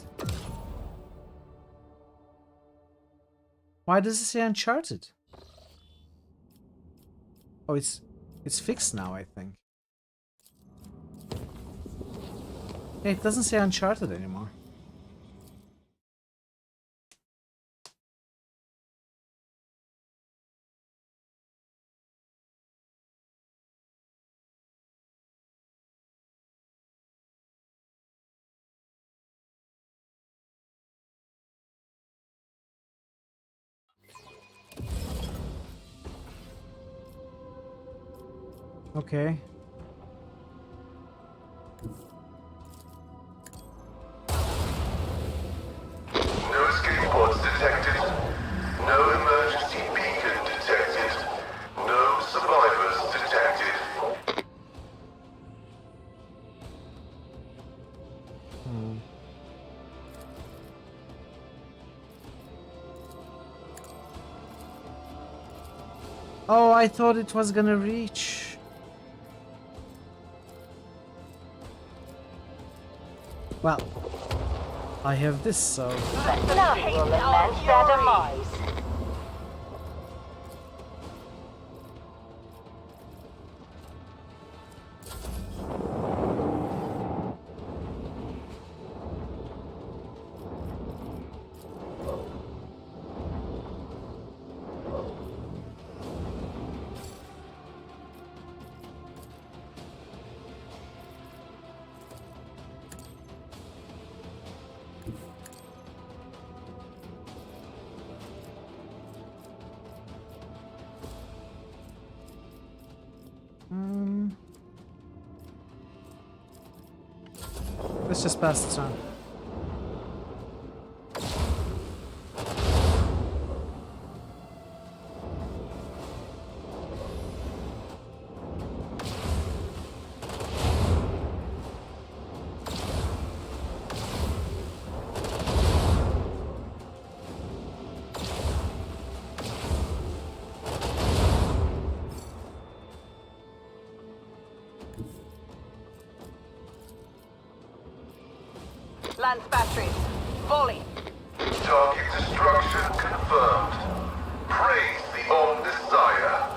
Why does it say Uncharted? Oh, it's fixed now, I think. Yeah, it doesn't say Uncharted anymore. Okay. No escape pods detected. No emergency beacon detected. No survivors detected. Oh, I thought it was gonna reach. Well, I have this, so... Nothing will lament their demise. Let's just pass the turn. Lance batteries. Volley. Target destruction confirmed. Praise the Omnissiah.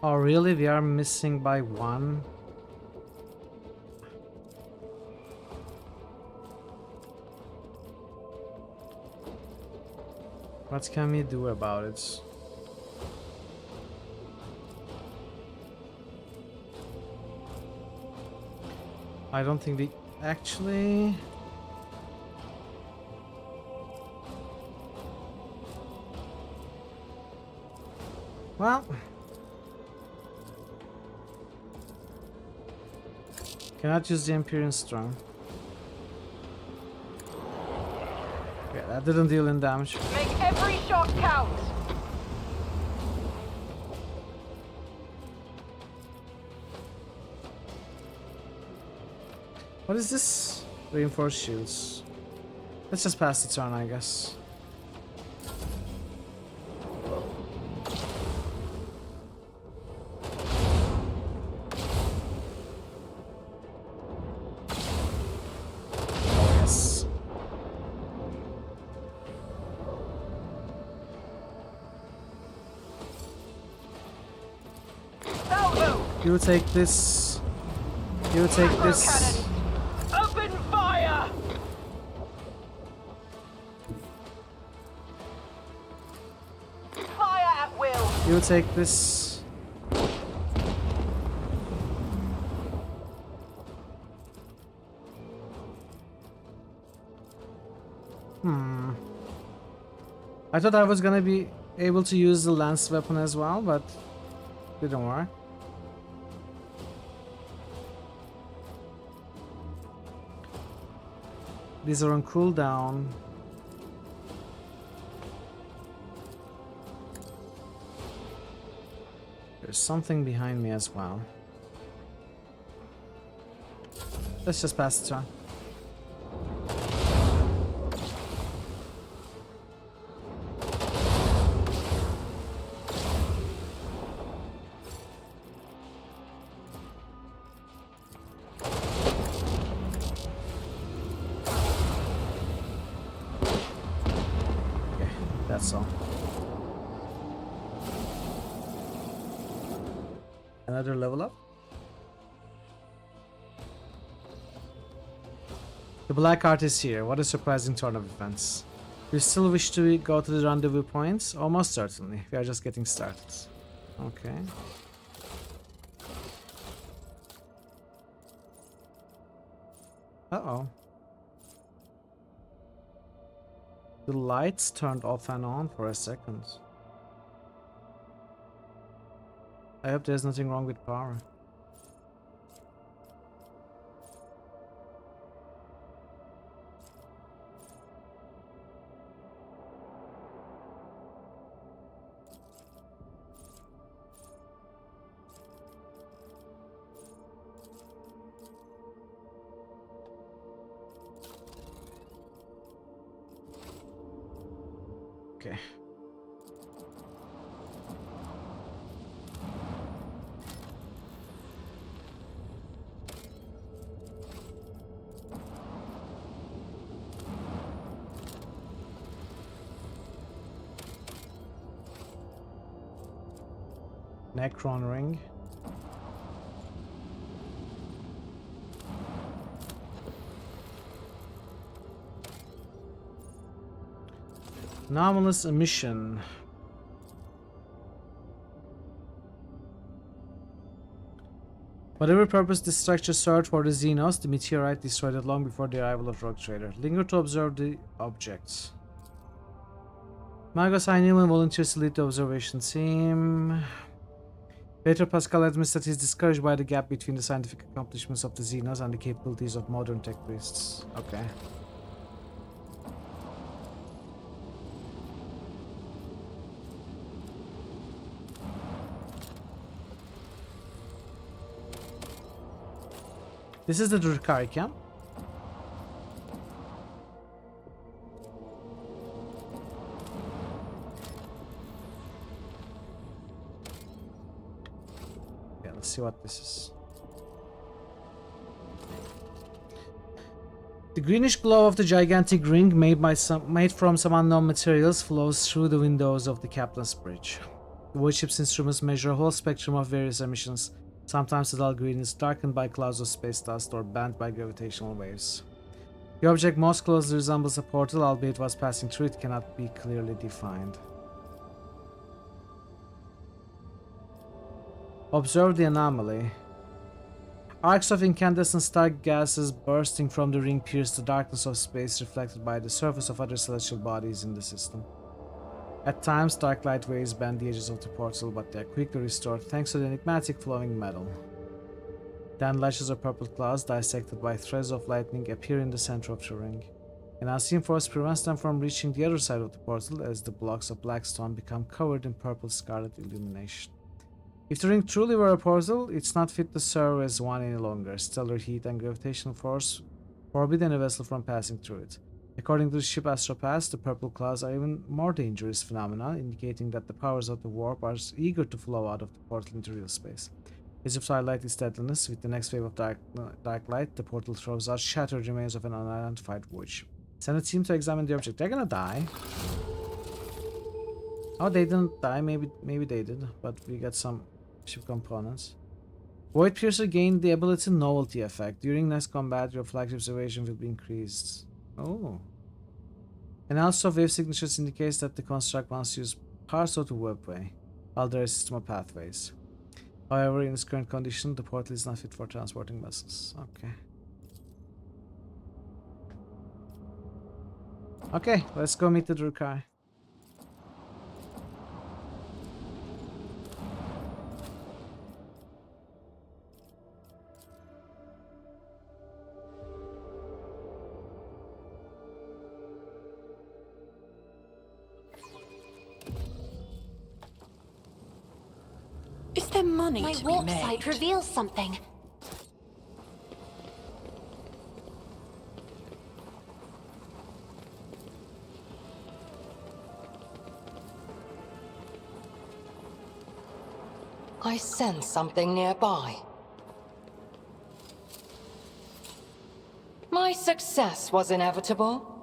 Oh, really? We are missing by one? What can we do about it? I don't think we actually... Well... Cannot use the Empyrean Storm. Yeah, that didn't deal in damage. Make every shot count. What is this? Reinforced shields. Let's just pass the turn, I guess. You take this. You take this. Open fire! Fire at will. You take this. I thought I was gonna be able to use the lance weapon as well, but didn't work. These are on cooldown. There's something behind me as well. Let's just pass the turn. Okay, that's all. Another level up. The black art is here. What a surprising turn of events. You still wish to go to the rendezvous points? Almost certainly. We are just getting started. Okay. Uh-oh. The lights turned off and on for a second. I hope there's nothing wrong with power. Okay. Necron ring. Anomalous emission. Whatever purpose this structure served for the Xenos, the meteorite destroyed it long before the arrival of Rogue Trader. Linger to observe the objects. Magos I. Newman volunteers to lead the observation team. Peter Pascal admits that he's discouraged by the gap between the scientific accomplishments of the Xenos and the capabilities of modern tech priests. Okay. This is the Drukari camp. Yeah, let's see what this is. The greenish glow of the gigantic ring made from some unknown materials flows through the windows of the captain's bridge. The void ship's instruments measure a whole spectrum of various emissions. Sometimes the dull green is darkened by clouds of space dust or bent by gravitational waves. The object most closely resembles a portal, albeit what's passing through it cannot be clearly defined. Observe the anomaly. Arcs of incandescent dark gases bursting from the ring pierce the darkness of space reflected by the surface of other celestial bodies in the system. At times, dark light waves bend the edges of the portal, but they are quickly restored thanks to the enigmatic flowing metal. Then lashes of purple clouds, dissected by threads of lightning, appear in the center of the ring. An unseen force prevents them from reaching the other side of the portal as the blocks of black stone become covered in purple scarlet illumination. If the ring truly were a portal, it's not fit to serve as one any longer. Stellar heat and gravitational force forbid any vessel from passing through it. According to the ship Astropath, the purple clouds are even more dangerous phenomena, indicating that the powers of the warp are eager to flow out of the portal into real space. As if to highlight its deadliness, with the next wave of dark light, the portal throws out shattered remains of an unidentified void ship. Send a team to examine the object. They're gonna die. Oh, they didn't die. Maybe they did, but we got some ship components. Void Piercer gained the ability Novelty effect. During next combat, your flagship's evasion will be increased. Oh. Analysis of wave signatures indicates that the construct once used parts of the warpway, while there is a system of pathways. However, in its current condition, the portal is not fit for transporting vessels. Okay. Okay, let's go meet the Drukai. there money My to be warp made? site reveals something. I sense something nearby. My success was inevitable.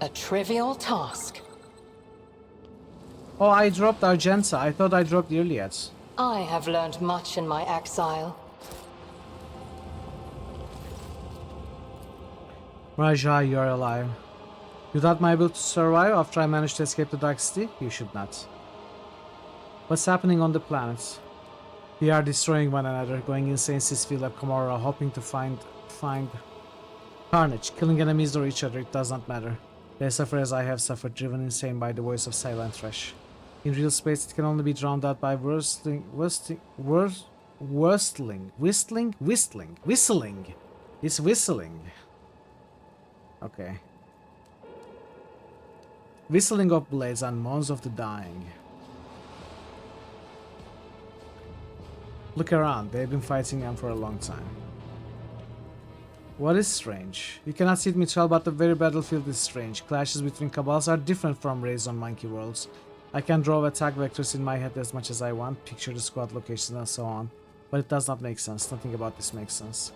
A trivial task. Oh, I dropped Argenta. I thought I dropped Iliad. I have learned much in my exile. Raja, you are alive. You thought my able to survive after I managed to escape the Dark City? You should not. What's happening on the planet? We are destroying one another, going insane since we left Komorra, hoping to find carnage, killing enemies or each other, it does not matter. They suffer as I have suffered, driven insane by the voice of silent trash. In real space, it can only be drowned out by whistling. It's whistling. Okay. Whistling of blades and moans of the dying. Look around, they've been fighting them for a long time. What is strange? You cannot see it, Mitchell, but the very battlefield is strange. Clashes between cabals are different from raids on monkey worlds. I can draw attack vectors in my head as much as I want, picture the squad locations and so on, but it does not make sense. Nothing about this makes sense.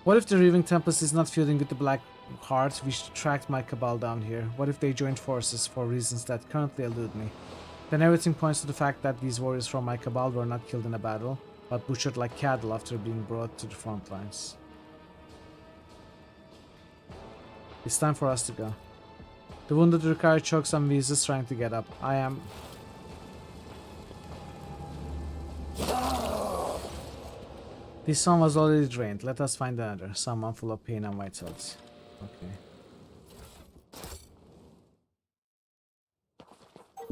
What if the Reaving Tempest is not feuding with the Black Heart, which tracked my cabal down here? What if they joined forces for reasons that currently elude me? Then everything points to the fact that these warriors from my cabal were not killed in a battle, but butchered like cattle after being brought to the front lines. It's time for us to go. The wounded Rukari chokes on visas trying to get up. I am... This one was already drained. Let us find another. Someone full of pain and vitality. Okay.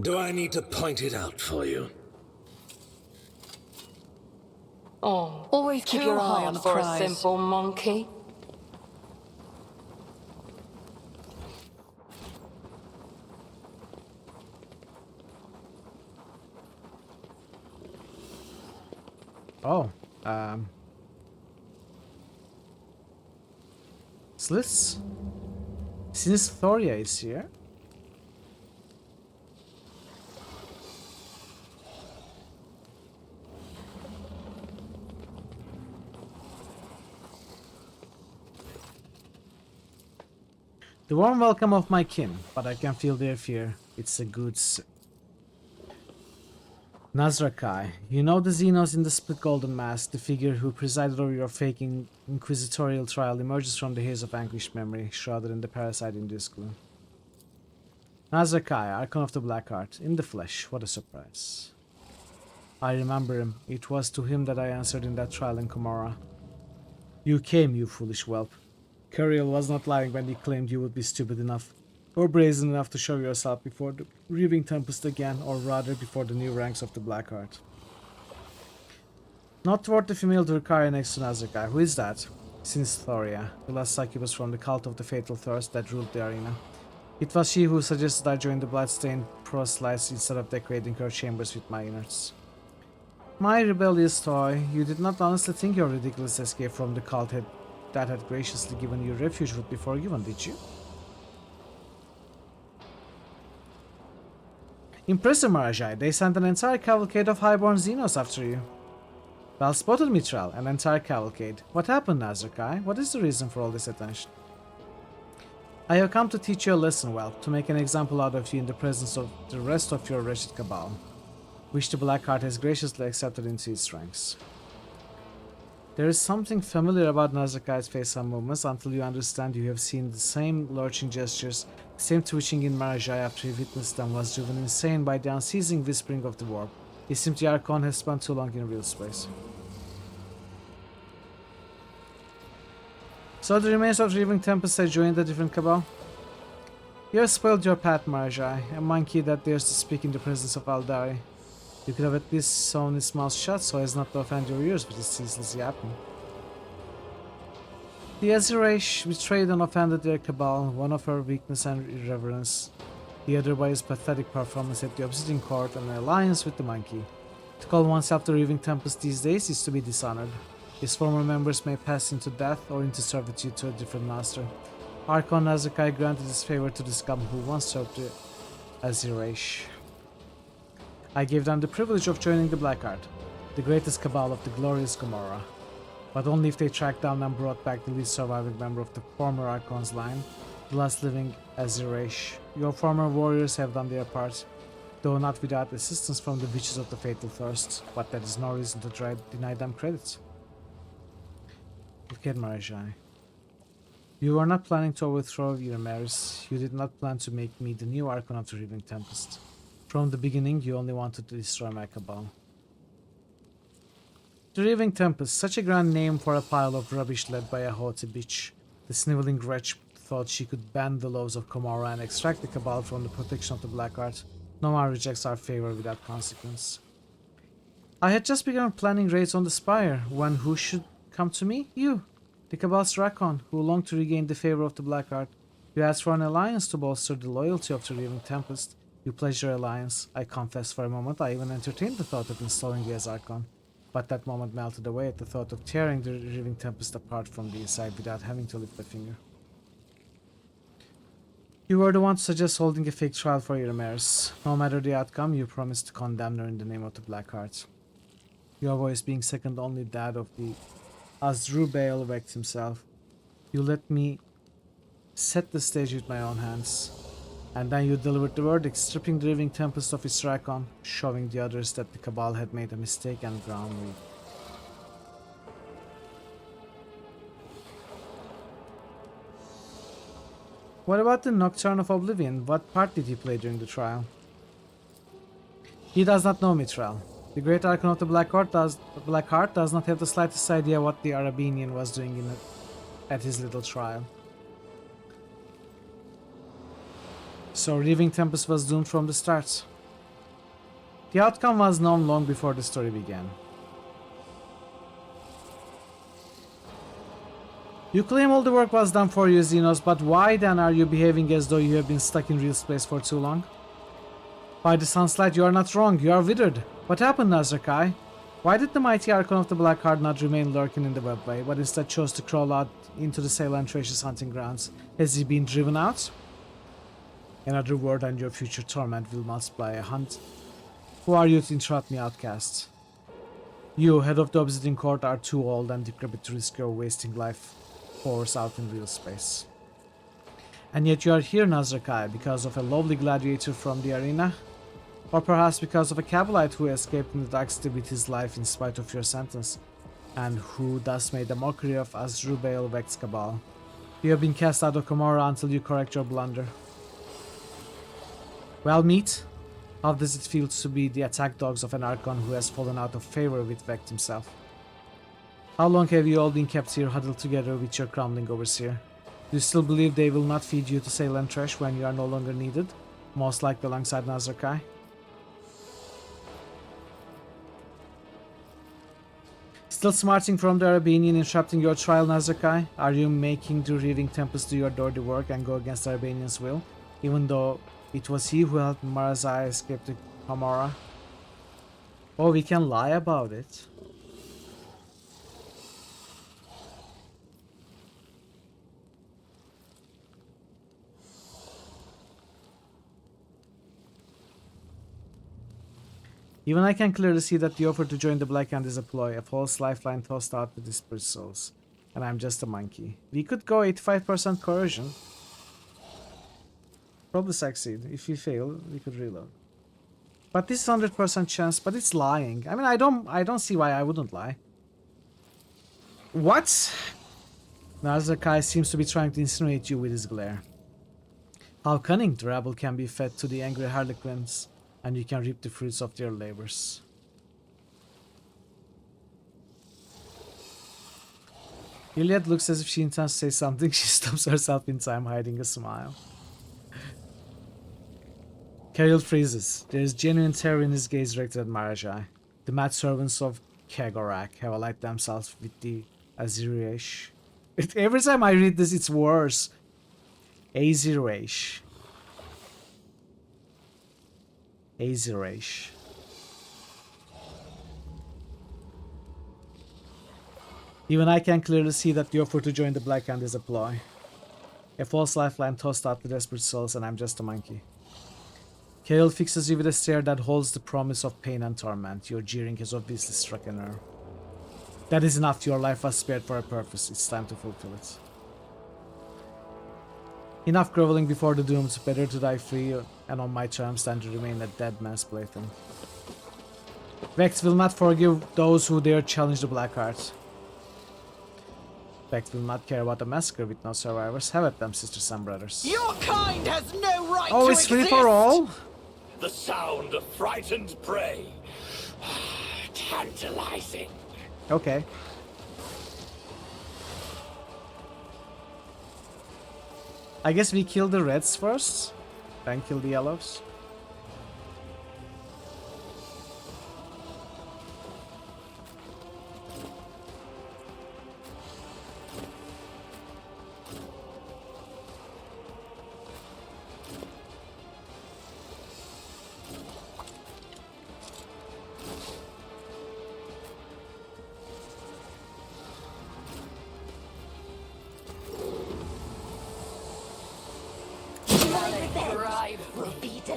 Do I need to point it out for you? Oh, Always keep your eye on the for prize. a simple monkey. Oh, Slits? Since Thoria is here? The warm welcome of my kin, but I can feel their fear. It's a good... Nazrakai, you know the Xenos in the split golden mask, the figure who presided over your fake inquisitorial trial emerges from the haze of anguished memory, shrouded in the parasite-induced gloom. Nazrakai, Archon of the Black Heart, in the flesh, what a surprise. I remember him. It was to him that I answered in that trial in Komorra. You came, you foolish whelp. Curiel was not lying when he claimed you would be stupid enough or brazen enough to show yourself before the Reaving Tempest again, or rather before the new ranks of the Black Heart. Not toward the female Drukari next to Nazarkai. Who is that? Since Thoria, the last succubus from the cult of the Fatal Thirst that ruled the arena. It was she who suggested I join the bloodstained proselytes instead of decorating her chambers with my innards. My rebellious toy, you did not honestly think your ridiculous escape from the cult that had graciously given you refuge would be forgiven, did you? Impressive, Marajai. They sent an entire cavalcade of highborn Xenos after you. Well spotted, Mitral. An entire cavalcade. What happened, Nazarkai? What is the reason for all this attention? I have come to teach you a lesson, well, to make an example out of you in the presence of the rest of your wretched cabal, which the Black Heart has graciously accepted into its ranks. There is something familiar about Nazarkai's face and movements. Until you understand, you have seen the same lurching gestures, the same twitching in Marajai after he witnessed them was driven insane by the unceasing whispering of the warp. It seems the Archon has spent too long in real space. So the remains of the Reaving Tempest have joined a different cabal? You have spoiled your path, Marajai, a monkey that dares to speak in the presence of Aldari. You could have at least sewn his mouth shut so as not to offend your ears with his ceaseless yapping. The Azirae betrayed and offended their cabal, one of her weakness and irreverence, the other by his pathetic performance at the Obsidian Court and an alliance with the monkey. To call oneself the Reaving Tempest these days is to be dishonored. His former members may pass into death or into servitude to a different master. Archon Nazarkai granted his favor to this cabal who once served the Azirae. I gave them the privilege of joining the Blackheart, the greatest cabal of the glorious Gomorrah. But only if they tracked down and brought back the least surviving member of the former Archon's line, the last living Azirae. Your former warriors have done their part, though not without assistance from the witches of the Fatal Thirst, but that is no reason to deny them credit. Look at Marajai. You were not planning to overthrow Yiramaris. You did not plan to make me the new Archon of the Reaving Tempest. From the beginning, you only wanted to destroy my cabal. The Reaving Tempest, such a grand name for a pile of rubbish led by a haughty bitch. The sniveling wretch thought she could bend the laws of Gomorrah and extract the cabal from the protection of the Blackheart. No one rejects our favor without consequence. I had just begun planning raids on the Spire, when who should come to me? You, the cabal's Rakon, who longed to regain the favor of the Blackheart. You asked for an alliance to bolster the loyalty of the Reaving Tempest. You pledged your alliance. I confess for a moment I even entertained the thought of installing you as Archon. But that moment melted away at the thought of tearing the Reaving Tempest apart from the inside without having to lift a finger. You were the one to suggest holding a fake trial for Yiramaris. No matter the outcome, you promised to condemn her in the name of the Blackheart. Your voice being second only that of the Azrubael Vect himself. You let me set the stage with my own hands. And then you delivered the verdict, stripping the Reaving Tempest of its Rakon, showing the others that the Cabal had made a mistake and ground weak. What about the Nocturne of Oblivion? What part did he play during the trial? He does not know Mithral. The great Archon of the Blackheart does not have the slightest idea what the Arabinian was doing at his little trial. So Reaving Tempest was doomed from the start. The outcome was known long before the story began. You claim all the work was done for you, Xenos, but why then are you behaving as though you have been stuck in real space for too long? By the sunlight, you are not wrong, you are withered. What happened, Nazarkai? Why did the mighty Archon of the Blackheart not remain lurking in the webway, but instead chose to crawl out into the Ceylan Trace's hunting grounds? Has he been driven out? Another word and your future torment will multiply a hunt. Who are you to interrupt me, outcast? You, head of the Obsidian Court, are too old and decrepit to risk your wasting life force out in real space. And yet you are here, Nazarkai, because of a lovely gladiator from the arena? Or perhaps because of a Cabalite who escaped in the dark city with his life in spite of your sentence, and who thus made a mockery of Azrubael Vect's Cabal. You have been cast out of Gomorrah until you correct your blunder. Well, Meat, how does it feel to be the attack dogs of an Archon who has fallen out of favor with Vect himself? How long have you all been kept here huddled together with your crumbling overseer? Do you still believe they will not feed you to Ceylan trash when you are no longer needed? Most likely alongside Nazarkai? Still smarting from the Arabinian interrupting your trial, Nazarkai? Are you making the Reaving Tempest do your dirty work and go against the Arabinian's will, even though it was he who helped Marazai escape to Gomorrah? Oh, we can lie about it. Even I can clearly see that the offer to join the Black Hand is a ploy, a false lifeline tossed out to disperse souls. And I'm just a monkey. We could go 85% coercion. Probably succeed. If we fail, we could reload. But this is 100% chance, but it's lying. I mean, I don't see why I wouldn't lie. What? Nazarkai seems to be trying to insinuate you with his glare. How cunning the rabble can be fed to the angry harlequins, and you can reap the fruits of their labors. Iliad looks as if she intends to say something. She stops herself in time, hiding a smile. Carriel freezes. There is genuine terror in his gaze directed at Marajai. The mad servants of Kegorak have allied themselves with the Azirae. Every time I read this, it's worse. Azirash. Azirash. Even I can clearly see that the offer to join the Black Hand is a ploy. A false lifeline tossed out to desperate souls, and I'm just a monkey. Kael fixes you with a stare that holds the promise of pain and torment. Your jeering has obviously struck a nerve. That is enough. Your life was spared for a purpose. It's time to fulfill it. Enough groveling before the doomed. Better to die free and on my terms than to remain a dead man's plaything. Vex will not forgive those who dare challenge the Black Heart. Vex will not care about a massacre with no survivors. Have at them, sisters and brothers. Your kind has no right oh, to it's exist! free for all? The sound of frightened prey. Tantalizing. Okay. I guess we kill the reds first, then kill the yellows.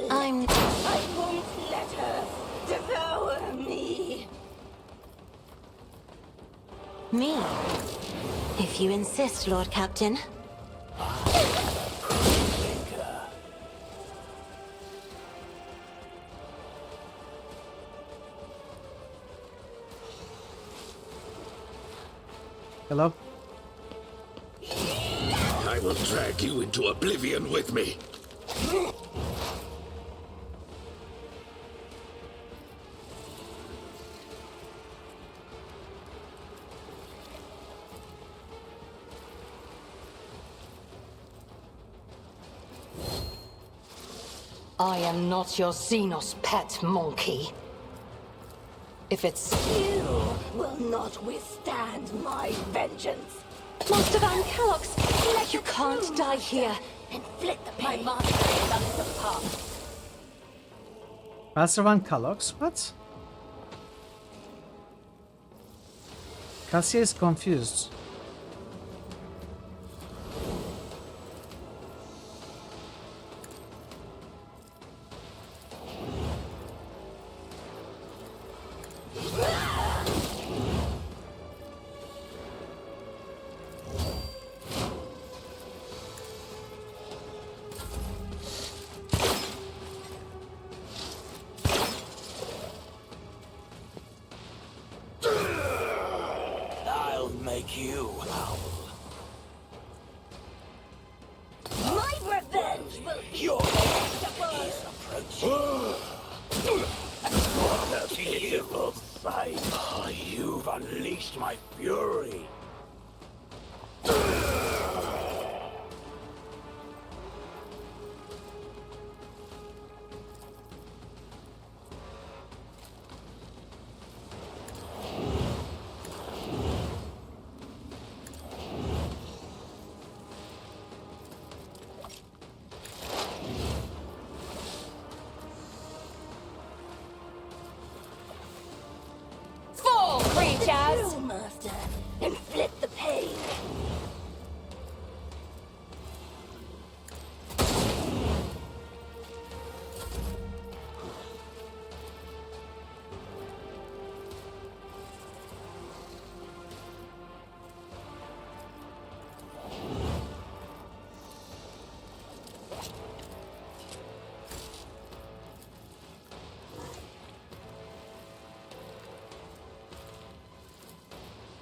I won't let her devour me. Me? If you insist, Lord Captain. Hello? I will drag you into oblivion with me. I am not your Xenos pet monkey. If it's... You will not withstand my vengeance. Master Van Kellogg's, you can't die here. Inflict the pain. My master loves the path. Master Van Kellogg's? What? Cassia is confused. I'll make you howl. My revenge will be Your end is approaching. What a beautiful sight. You've unleashed my fury. Fall, creatures! Master, inflict the pain.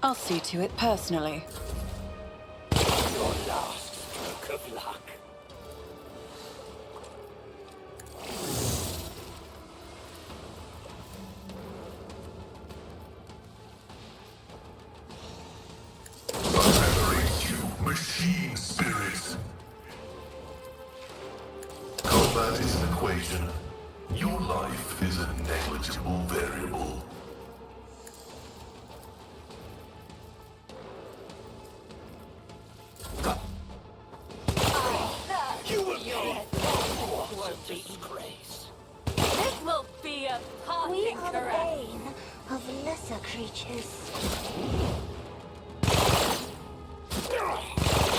I'll see to it personally. Your last stroke of luck. Venerate you, machine spirit. Combat is an equation. Your life is a negligible variable. a parting We are the caress. bane of lesser creatures.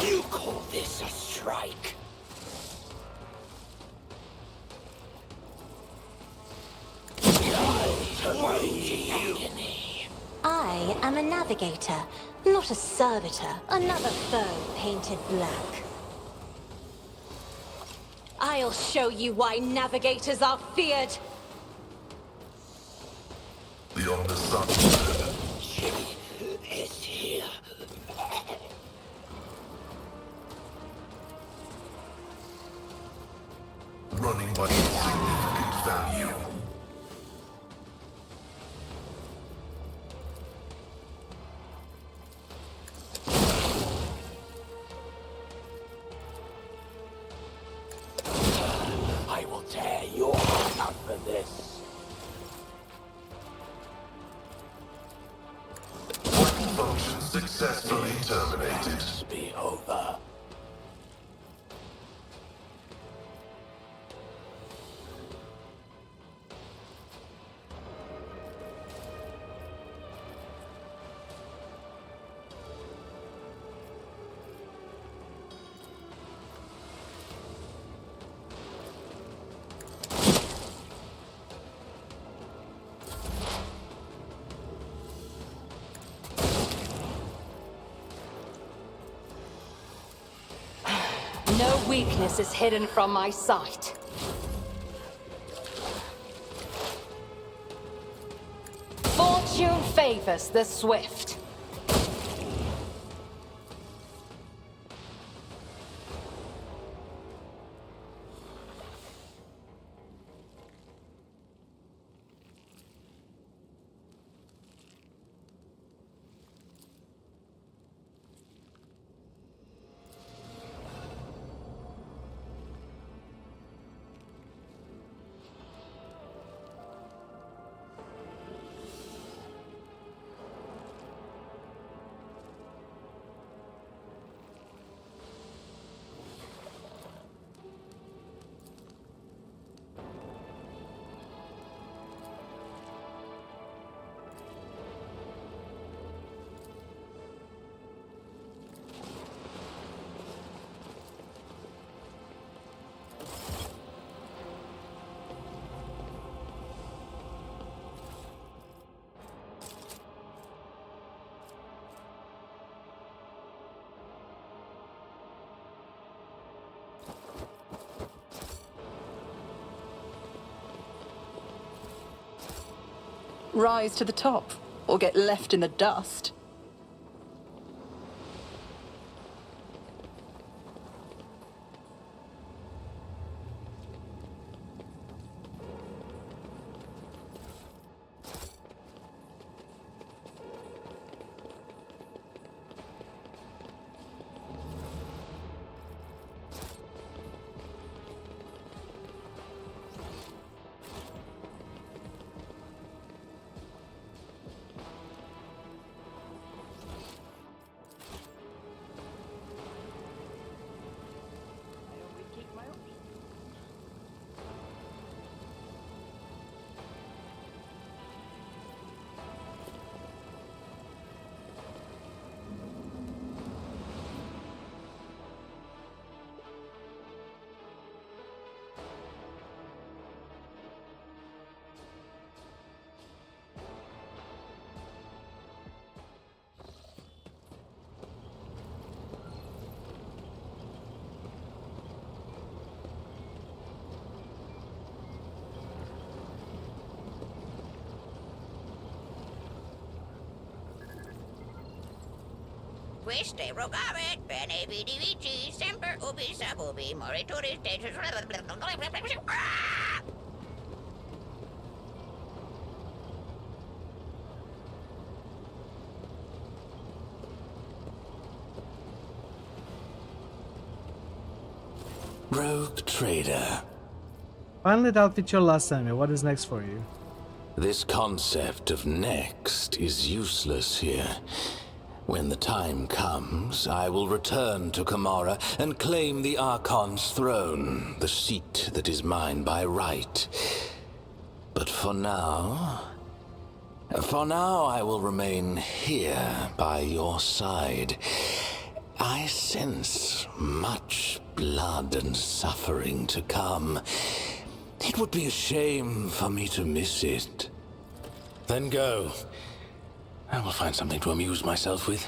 You call this a strike? I am a navigator, not a servitor. Another foe painted black. I'll show you why navigators are feared. Beyond the sun. She is here. Running by significant value. I will tear your heart out for this. Weapon function successfully terminated. Be over. No weakness is hidden from my sight. Fortune favors the swift. Rise to the top, or get left in the dust. Queste rogavit bene vidi vici semper ubi sub ubi morituris detus. Rogue trader. Finally dealt with your last enemy. What is next for you? This concept of next is useless here. When the time comes, I will return to Kamara and claim the Archon's throne, the seat that is mine by right. But for now, I will remain here by your side. I sense much blood and suffering to come. It would be a shame for me to miss it. Then go. I will find something to amuse myself with.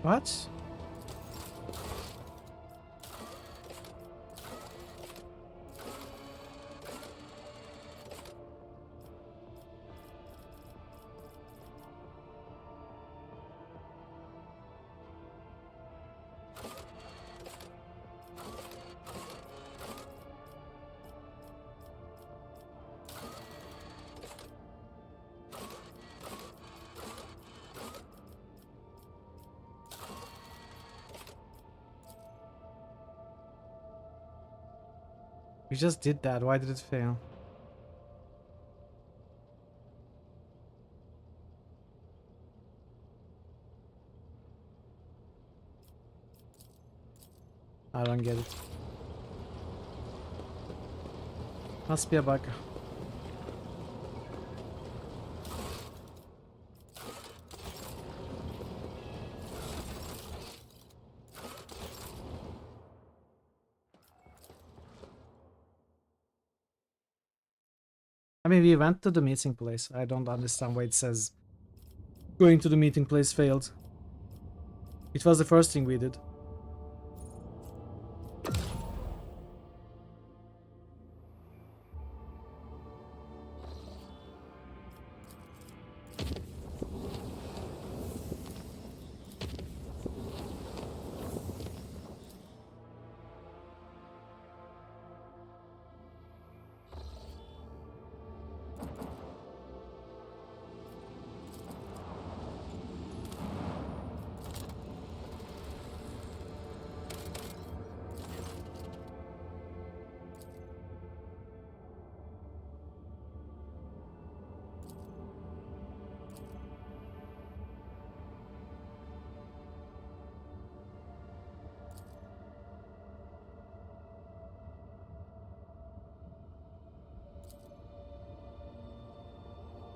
What? We just did that. Why did it fail? I don't get it. Must be a bug. I mean, we went to the meeting place. I don't understand why it says going to the meeting place failed. It was the first thing we did.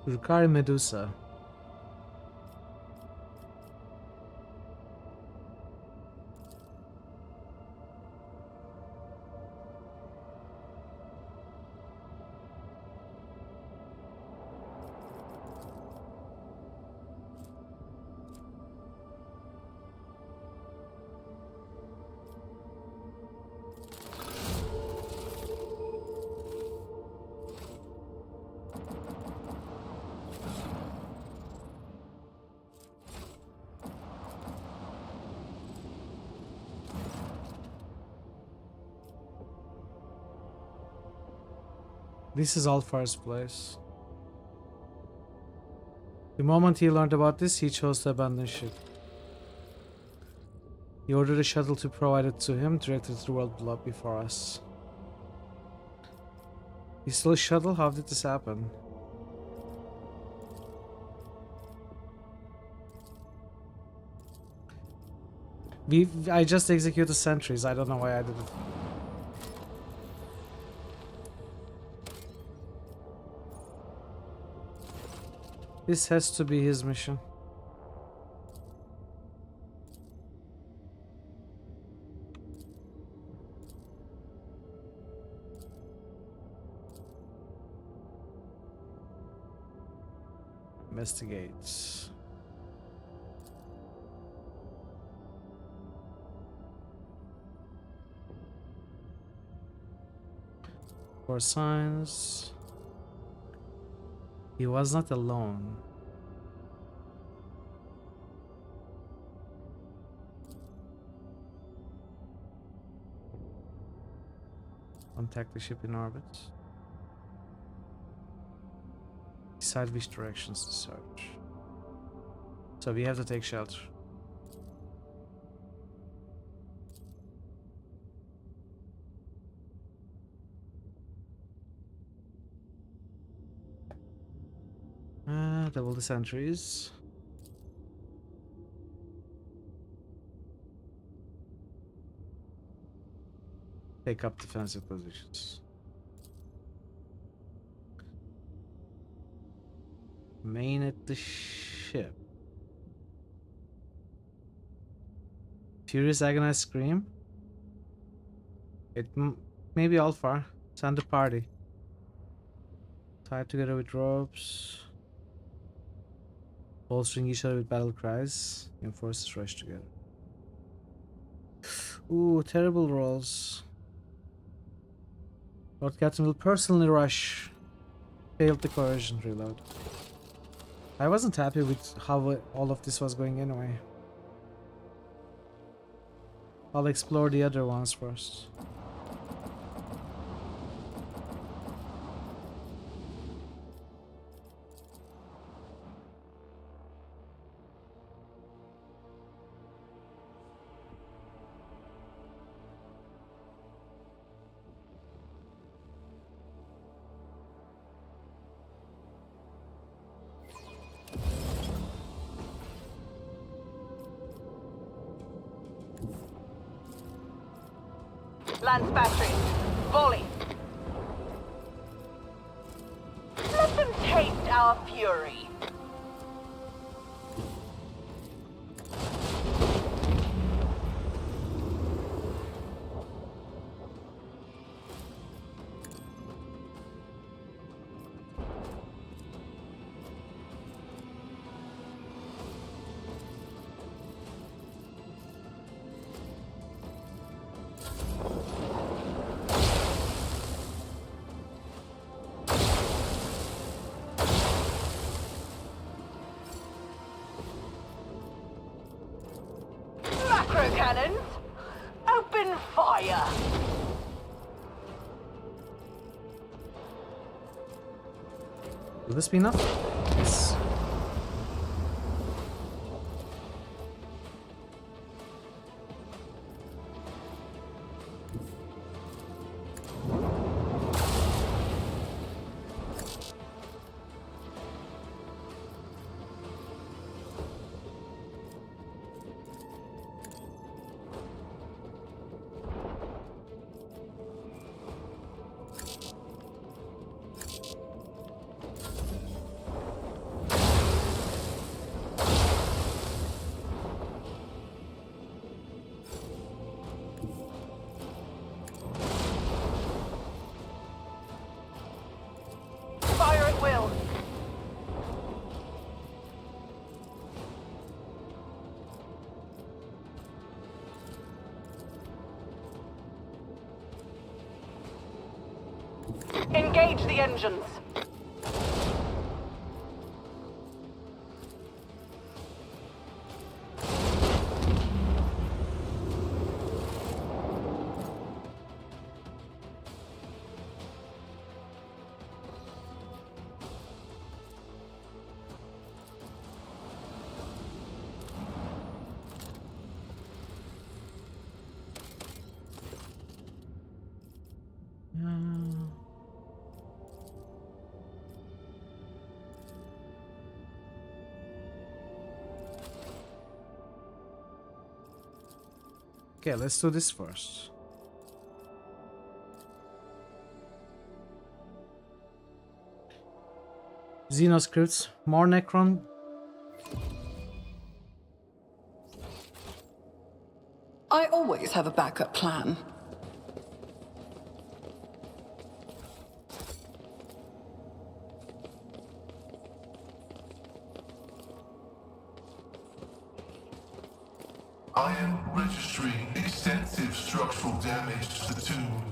Rukari Medusa. This is all first place. The moment he learned about this, he chose to abandon ship. He ordered a shuttle to provide it to him, directed to the world below before us. He's still a shuttle? How did this happen? I just executed sentries. I don't know why I did it. This has to be his mission. Investigate. For signs. He was not alone. Contact the ship in orbit. Decide which directions to search. So we have to take shelter. Double the sentries. Take up defensive positions. Main at the ship. Furious agonized scream. It maybe Alpha. Send the party. Tied together with ropes. Bolstering each other with battle cries. Enforcers rush together. Ooh, terrible rolls. Lord Captain will personally rush. Failed the coercion reload. I wasn't happy with how all of this was going anyway. I'll explore the other ones first. Lance battery. Volley. Let them taste our fury. Cannons, open fire! Will this be enough? Yes. Engage the engines. Okay, let's do this first. Xenoscripts, more Necron. I always have a backup plan. I am registering extensive structural damage to the tomb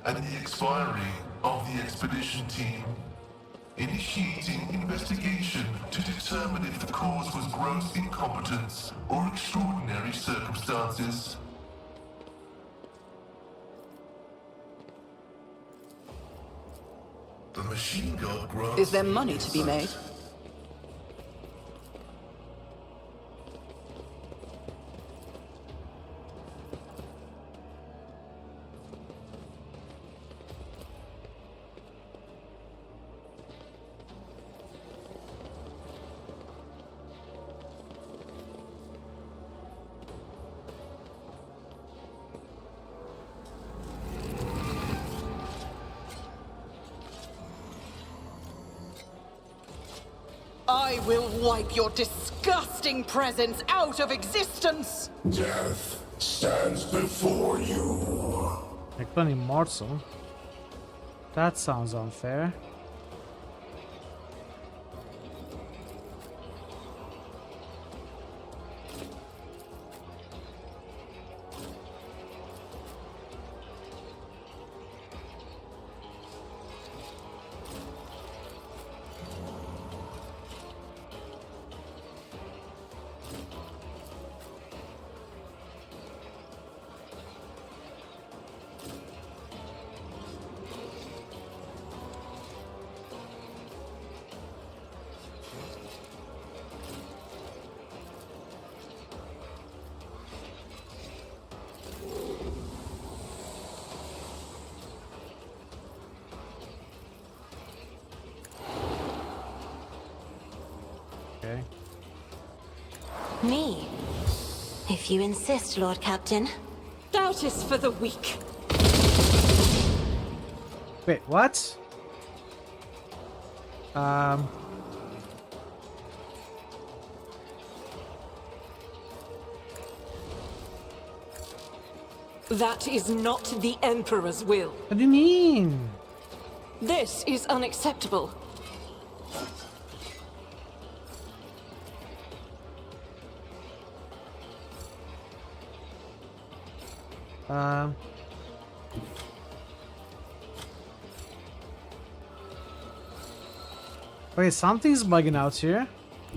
and the expiry of the expedition team. Initiating investigation to determine if the cause was gross incompetence or extraordinary circumstances. The machine god grants. Is there money to be made? I will wipe your disgusting presence out of existence! Death stands before you. Eklan immortal? That sounds unfair. Okay. Me? If you insist, Lord Captain. Doubt is for the weak. Wait, what? That is not the Emperor's will. What do you mean? This is unacceptable. Okay, something's bugging out here.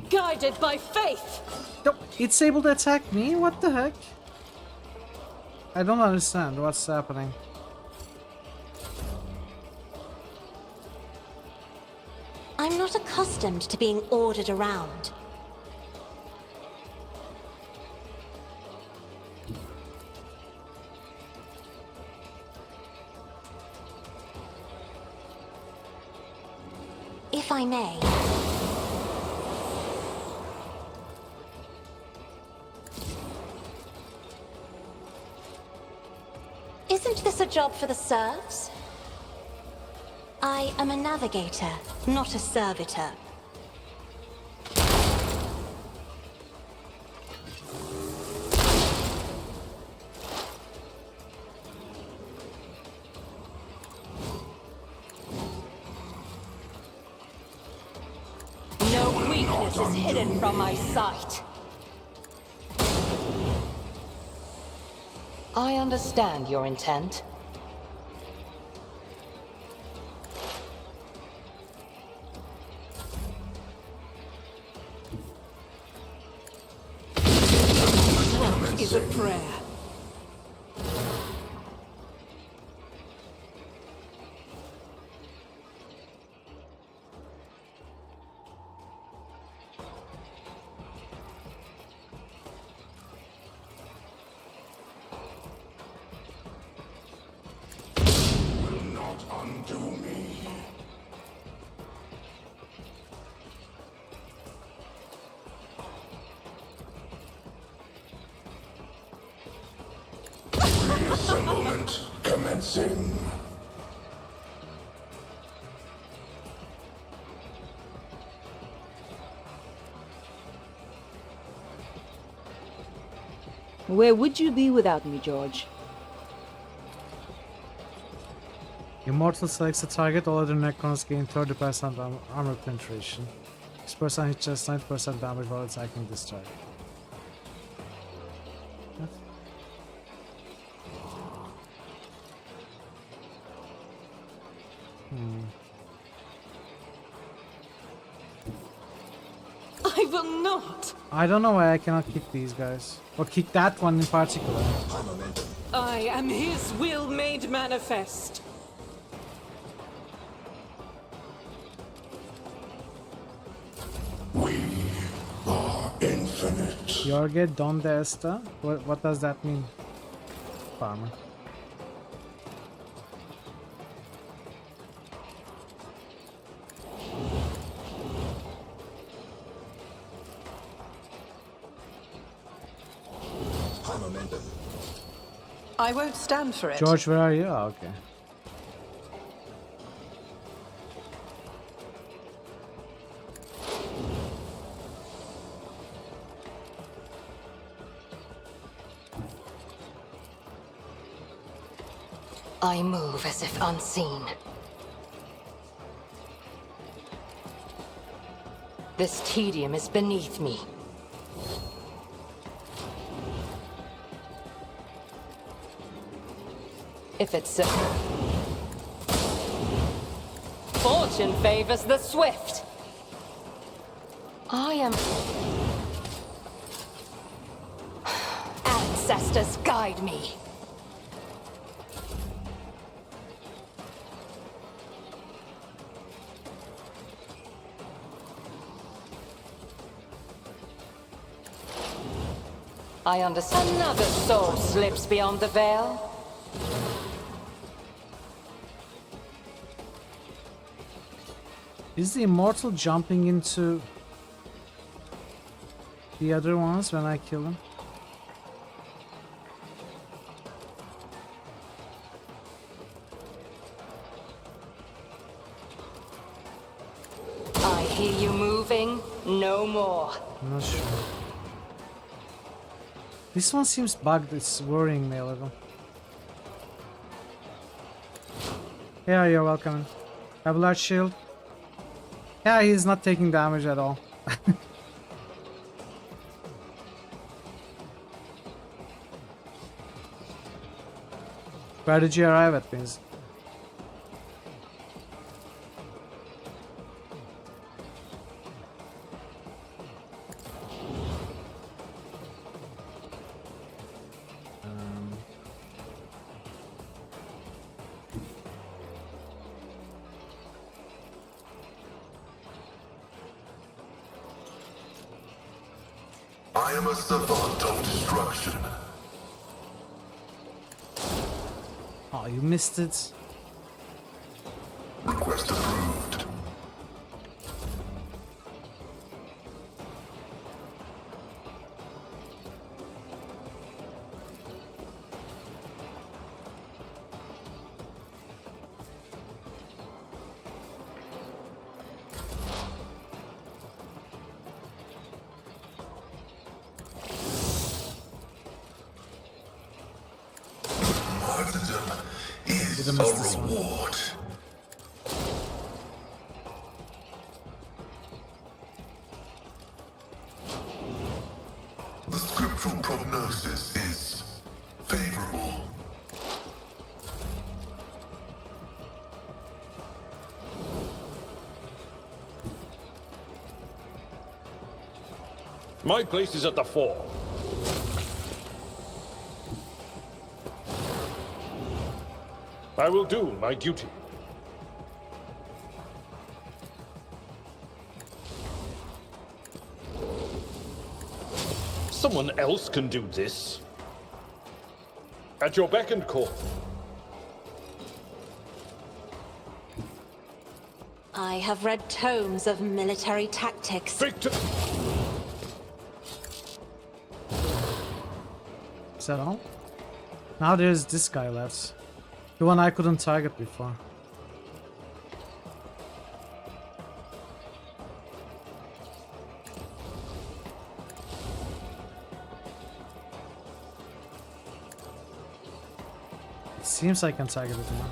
Guided by faith. No, it's able to attack me? What the heck? I don't understand what's happening. I'm not accustomed to being ordered around. If I may. Isn't this a job for the serfs? I am a navigator, not a servitor. No weakness is hidden from my sight. I understand your intent. Trust is a prayer. Reassemblement commencing. Where would you be without me, George? Immortal selects a target, all other Necrons gain 30% armor penetration. 6% hit chest, 90% damage while attacking this target. What? I will not. I don't know why I cannot kick these guys. Or kick that one in particular. I am his will made manifest. We are infinite. Jorge, donde está? What does that mean? Farmer. I won't stand for it. George, where are you? Oh, okay. I move as if unseen. This tedium is beneath me. If it's so... Fortune favors the swift. I am... Ancestors guide me. I understand. Another soul slips beyond the veil. Is the immortal jumping into the other ones when I kill them? I hear you moving. No more. I'm not sure. This one seems bugged. It's worrying me a little. Yeah, you're welcome. Have a large shield. Yeah, he's not taking damage at all. Where did you arrive at, Vince? I am a savant of destruction. Oh, you missed it. Request approved. Martyrdom is a reward. The scriptural prognosis is favorable. My place is at the fore. I will do my duty. Someone else can do this. At your beck and call. I have read tomes of military tactics. Victor! Is that all? Now there's this guy left. The one I couldn't target before. It seems I can target it now.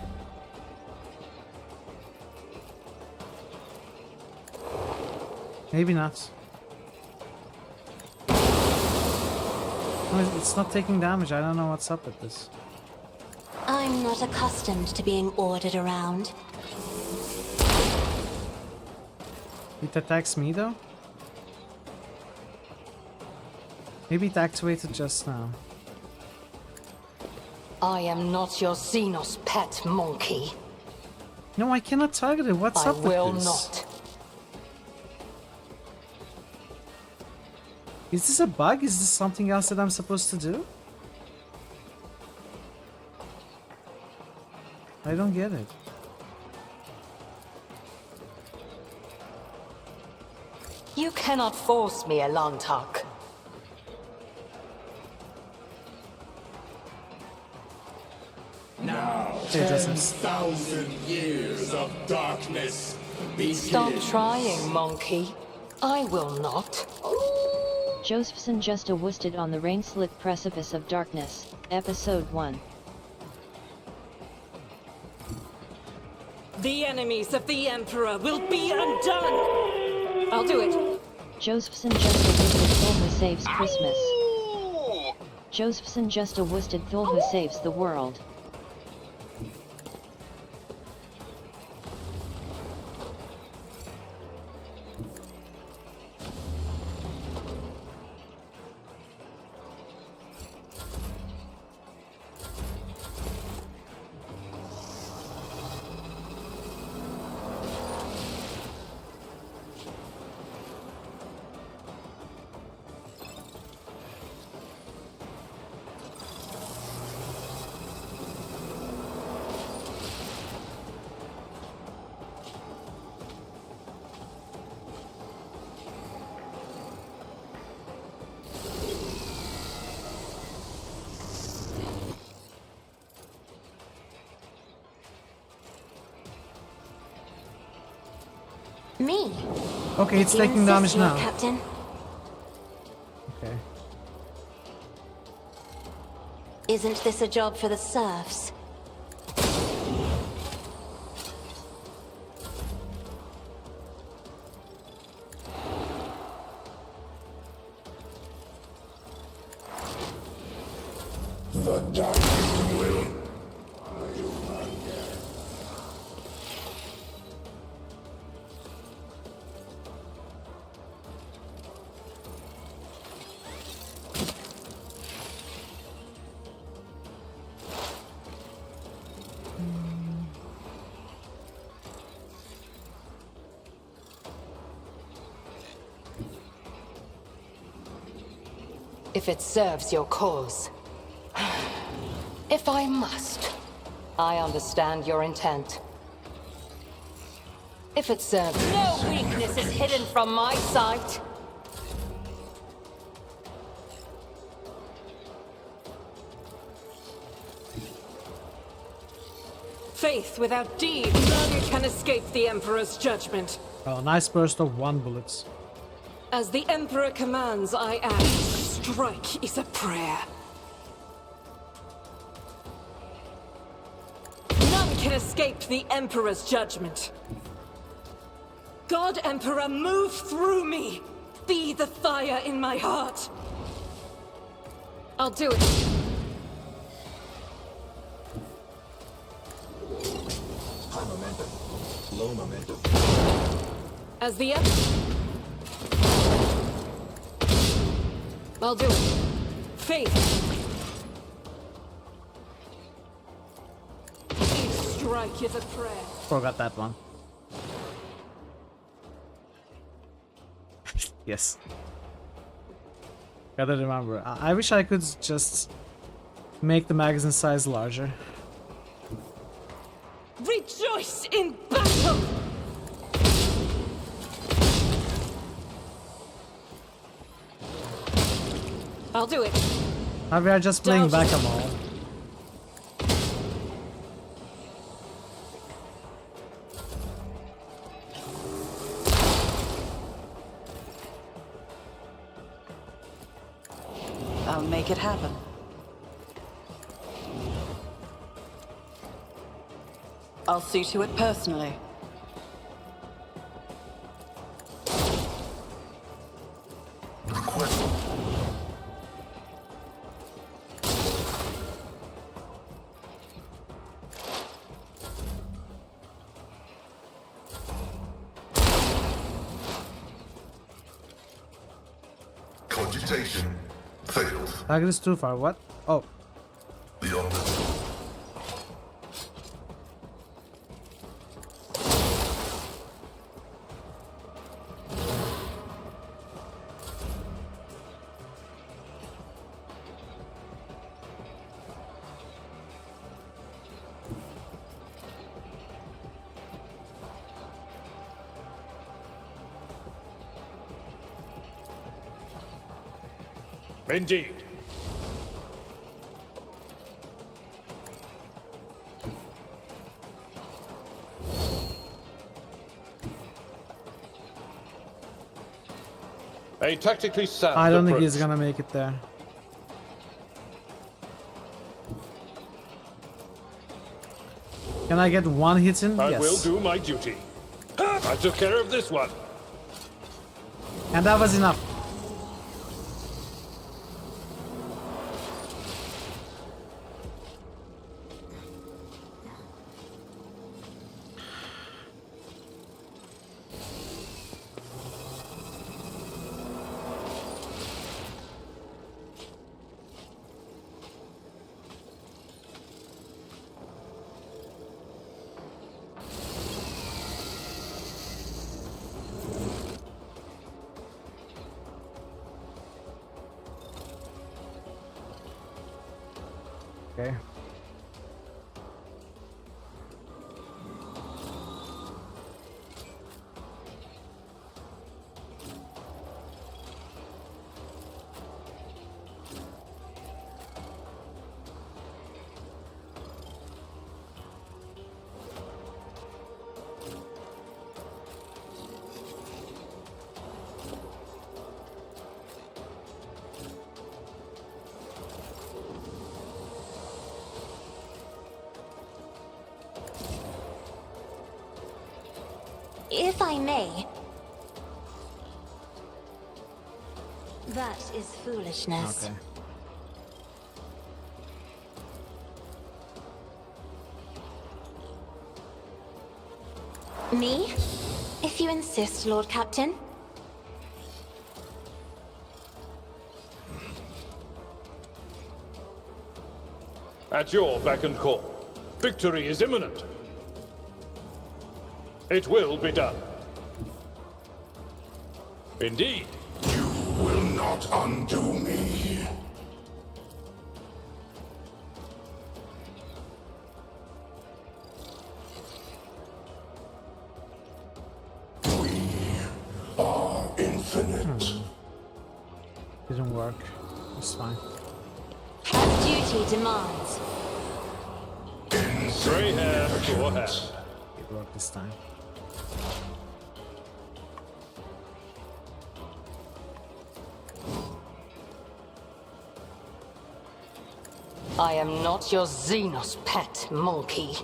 Maybe not. No, it's not taking damage. I don't know what's up with this. I'm not accustomed to being ordered around. It attacks me though? Maybe it activated just now. I am not your Xenos pet monkey. No, I cannot target it. What's up with this? I will not. Is this a bug? Is this something else that I'm supposed to do? I don't get it. You cannot force me, Elantak. Now, 10,000 years of darkness begin. Stop trying, monkey. I will not. Josephson just woosted on the rain-slit precipice of darkness, Episode 1. The enemies of the Emperor will be undone! I'll do it. Josephson just a wisted Thul who saves Christmas. Josephson just a wisted Thul who saves the world. Me? Okay, it's You taking insist, damage Lord now. Captain. Okay. Isn't this a job for the serfs? The darkness will. If it serves your cause. If I must. I understand your intent. If it serves... No weakness is hidden from my sight! Faith without deed, none can escape the Emperor's judgment. Oh, nice burst of 1 bullets. As the Emperor commands, I act. Strike is a prayer. None can escape the Emperor's judgment. God Emperor, move through me! Be the fire in my heart! I'll do it. High momentum. Low momentum. As the Emperor... I'll do it. Faith. Each strike is a prayer. Forgot that one. Yes. Gotta remember. I wish I could just make the magazine size larger. Rejoice in battle! I'll do it. Now we are just playing whack-a-mole. I'll make it happen. I'll see to it personally. Cogitation failed. Target is too far. What? Oh. Beyond it. Indeed. A tactically sound I don't think approach. he's gonna make it there. Can I get one hit in? I Yes. will do my duty. I took care of this one. And that was enough. Okay. If I may. That is foolishness. Okay. Me? If you insist, Lord Captain. At your beck and call. Victory is imminent. It will be done. Indeed. You will not undo me. We are infinite. Didn't work. It's fine. As duty demands. Grey hair for hair. It worked this time. I am not your Xenos pet, monkey.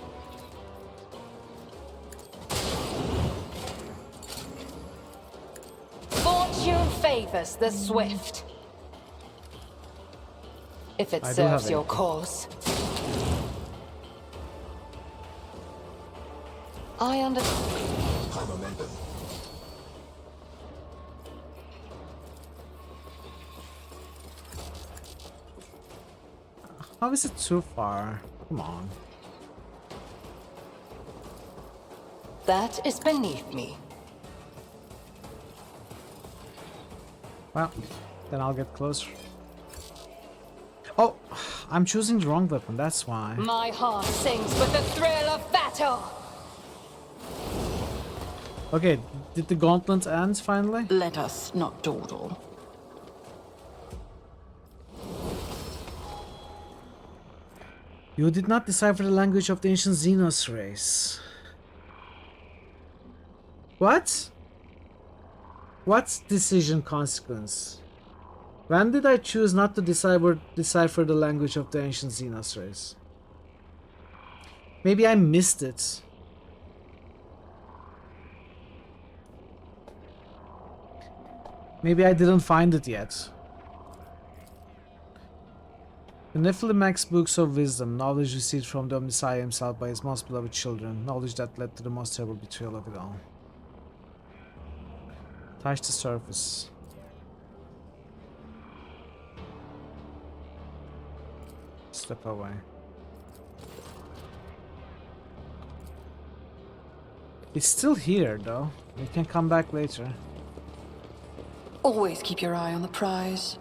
Fortune favors the swift. If it serves your cause. I understand. High momentum. How is it too far? Come on. That is beneath me. Well, then I'll get closer. Oh, I'm choosing the wrong weapon, that's why. My heart sings with the thrill of battle. Okay, did the gauntlet end finally? Let us not dawdle. You did not decipher the language of the ancient Xenos race. What? What's decision consequence? When did I choose not to decipher the language of the ancient Xenos race? Maybe I missed it. Maybe I didn't find it yet. The Nephilimax books of wisdom, knowledge received from the Messiah himself by his most beloved children, knowledge that led to the most terrible betrayal of it all. Touch the surface. Step away. It's still here though. We can come back later. Always keep your eye on the prize.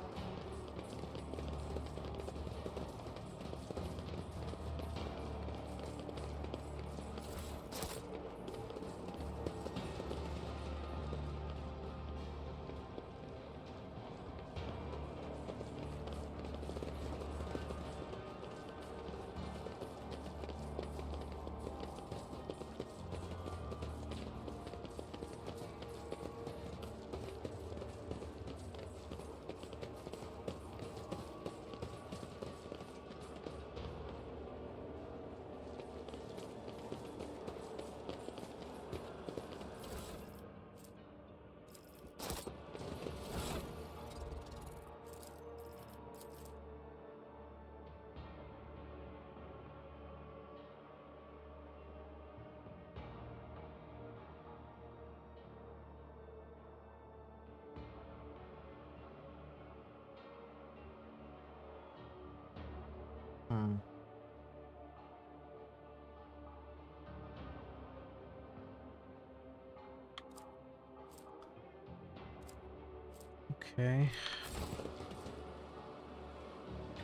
Okay.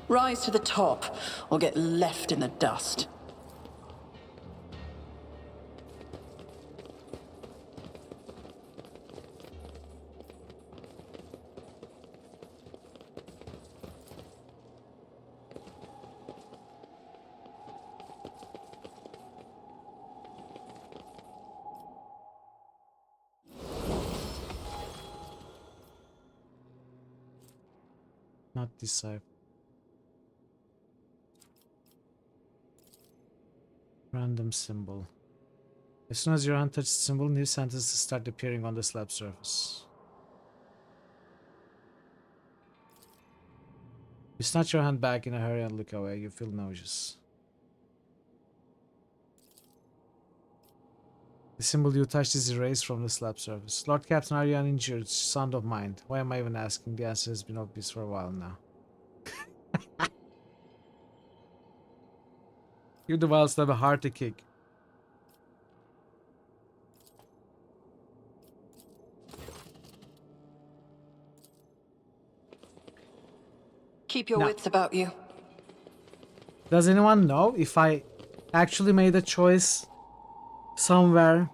Rise to the top, or get left in the dust. Not decipher. Random symbol. As soon as your hand touches the symbol, new sentences start appearing on the slab surface. You snatch your hand back in a hurry and look away. You feel nauseous. The symbol you touched is erased from the slab surface. Lord Captain, are you uninjured? Sound of mind. Why am I even asking? The answer has been obvious for a while now. You the wilds have a heart to kick. Keep your wits about you. Does anyone know if I actually made a choice somewhere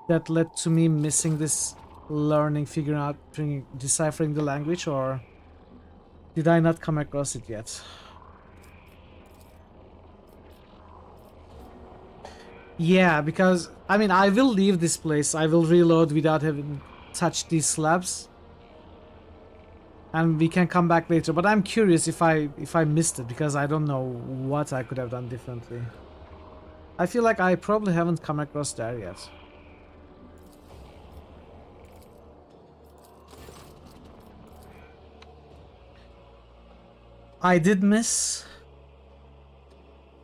that led to me missing this learning, figuring out, deciphering the language, or did I not come across it yet? Yeah, because I mean, I will leave this place. I will reload without having touched these slabs, and we can come back later. But I'm curious if I missed it, because I don't know what I could have done differently. I feel like I probably haven't come across there yet. I did miss.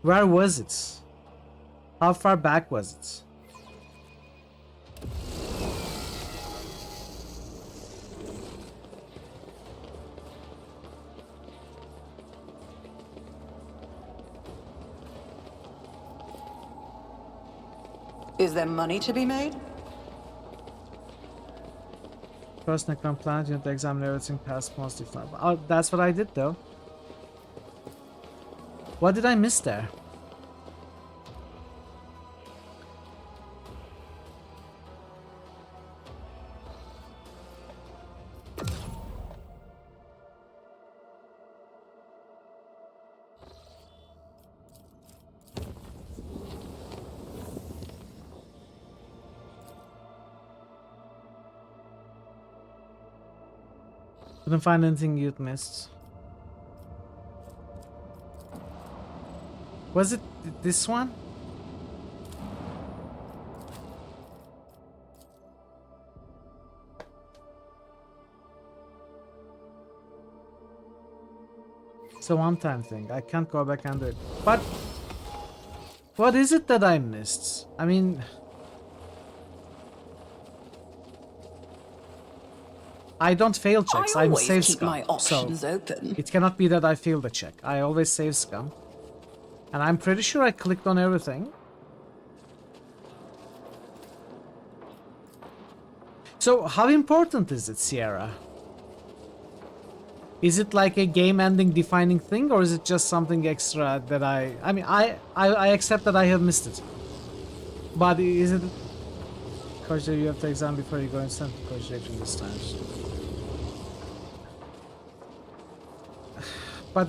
Where was it? How far back was it? Is there money to be made? First Necron planet, you have to examine everything past most if not. Oh, that's what I did though. What did I miss there? Couldn't find anything you'd missed. Was it this one? It's a one-time thing. I can't go back and do it. But what is it that I missed? I mean, I don't fail checks. I'm save keep scum. my options So open. it cannot be that I failed the check. I always save scum. And I'm pretty sure I clicked on everything. So how important is it, Sierra? Is it like a game-ending defining thing, or is it just something extra that I mean, I accept that I have missed it. But is it... Coach, you have to examine before you go instant projection this time. But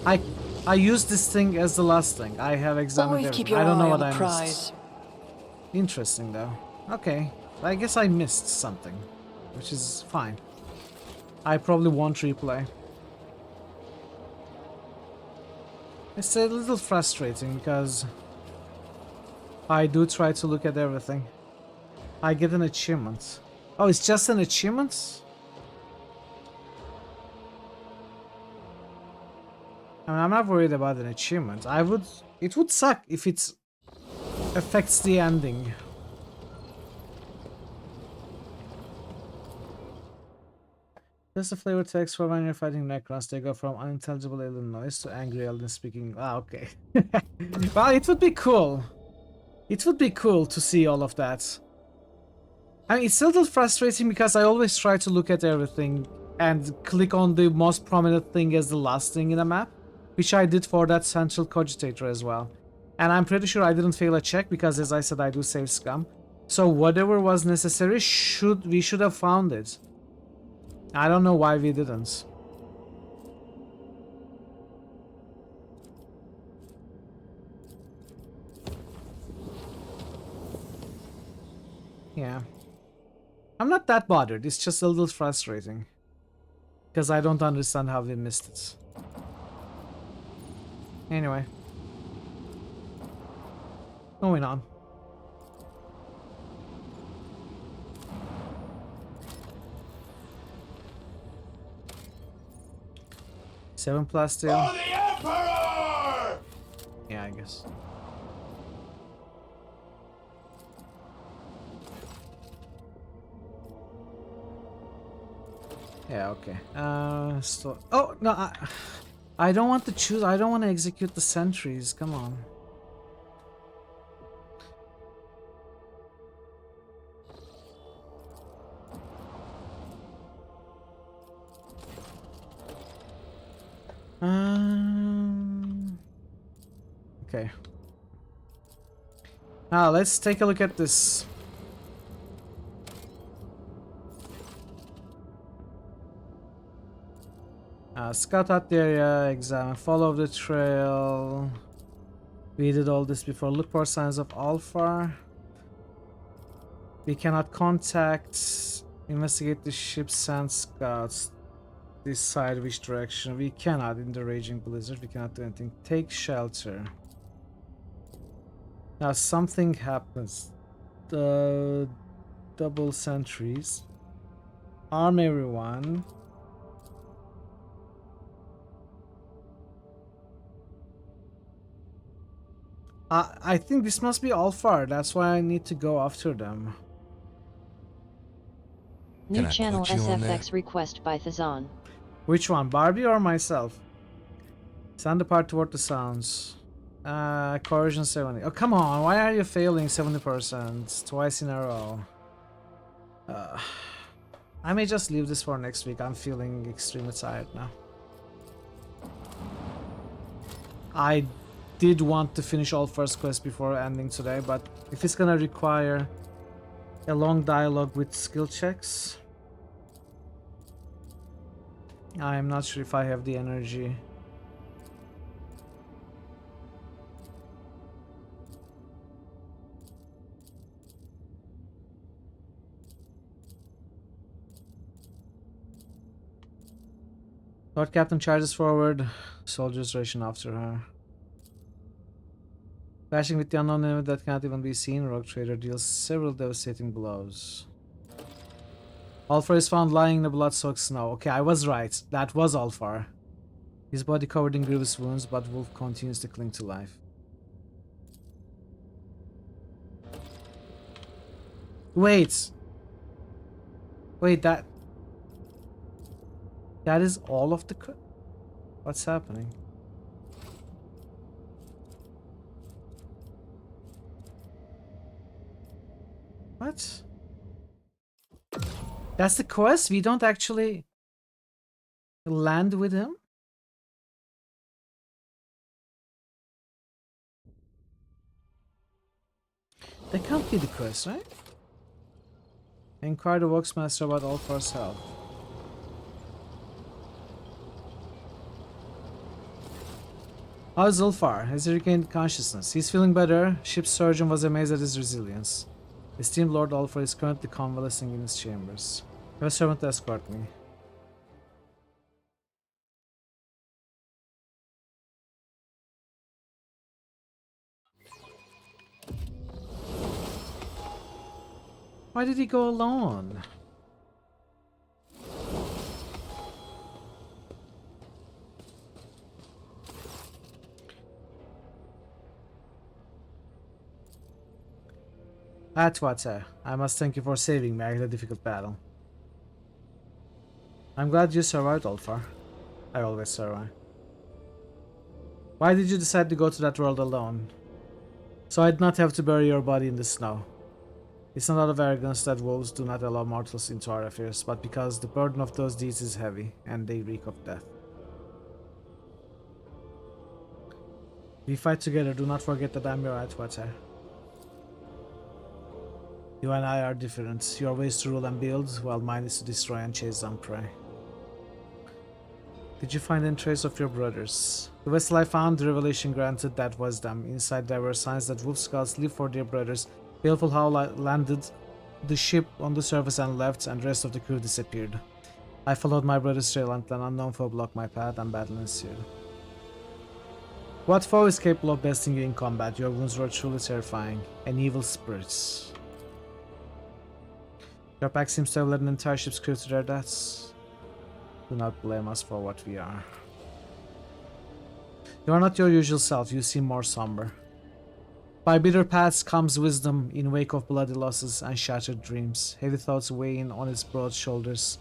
I use this thing as the last thing. I have examined Always keep everything. your I don't know eye what on the I prize. missed. Interesting though. Okay. I guess I missed something, which is fine. I probably won't replay. It's a little frustrating because I do try to look at everything. I get an achievement. Oh, it's just an achievement? I mean, I'm not worried about an achievement. It would suck if it affects the ending. There's a flavor text for when you're fighting Necrons. They go from unintelligible alien noise to angry alien speaking. Ah, okay. Well, it would be cool. It would be cool to see all of that. I mean, it's a little frustrating because I always try to look at everything and click on the most prominent thing as the last thing in a map, which I did for that central cogitator as well. And I'm pretty sure I didn't fail a check because, as I said, I do save scum. So whatever was necessary, we should have found it. I don't know why we didn't. Yeah. I'm not that bothered, it's just a little frustrating. Because I don't understand how we missed it. Anyway. Going on. Seven plus still. For the Emperor! Yeah, I guess. Yeah, okay. Oh, no, I don't want to choose. I don't want to execute the sentries. Come on. Okay. Now let's take a look at this. Scout out the area, examine, follow the trail. We did all this before. Look for signs of Alpha. We cannot contact. Investigate the ship, send scouts. Decide which direction. We cannot in the raging blizzard. We cannot do anything. Take shelter. Now something happens. The double sentries. Arm everyone. I think this must be Alpha. That's why I need to go after them. New channel SFX request by Thazan. Which one, Barbie or myself? Send the part toward the sounds. Coercion 70. Oh, come on. Why are you failing 70% twice in a row? I may just leave this for next week. I'm feeling extremely tired now. I did want to finish all first quests before ending today, but if it's gonna require a long dialogue with skill checks, I'm not sure if I have the energy. Lord Captain charges forward. Soldiers ration after her. Clashing with the unknown enemy that cannot even be seen, Rogue Trader deals several devastating blows. Alfar is found lying in the blood-soaked snow. Okay, I was right. That was Alfar. His body covered in grievous wounds, but Wolf continues to cling to life. Wait! Wait, that is all of the... What's happening? What? That's the quest? We don't actually land with him? That can't be the quest, right? Inquire the Worksmaster about Alfar's health. How's Zulfar? Has he regained consciousness? He's feeling better. Ship's surgeon was amazed at his resilience. Esteemed Lord Alfar is currently convalescing in his chambers. Have a servant to escort me. Why did he go alone? Atwata, I must thank you for saving me in a difficult battle. I'm glad you survived, Alfar. I always survive. Why did you decide to go to that world alone? So I'd not have to bury your body in the snow. It's not out of arrogance that wolves do not allow mortals into our affairs, but because the burden of those deeds is heavy, and they reek of death. We fight together, do not forget that I'm your adversary. You and I are different. Your way is to rule and build, while mine is to destroy and chase down prey. Did you find any trace of your brothers? The vessel I found, the revelation granted, that was them. Inside there were signs that wolf scouts live for their brothers. Baleful Howl landed the ship on the surface and left, and the rest of the crew disappeared. I followed my brother's trail until an unknown foe blocked my path and battle ensued. What foe is capable of besting you in combat? Your wounds were truly terrifying. An evil spirit. Your pack seems to have led an entire ship's crew to their deaths. Do not blame us for what we are. You are not your usual self, you seem more somber. By bitter paths comes wisdom in wake of bloody losses and shattered dreams. Heavy thoughts weighing on its broad shoulders.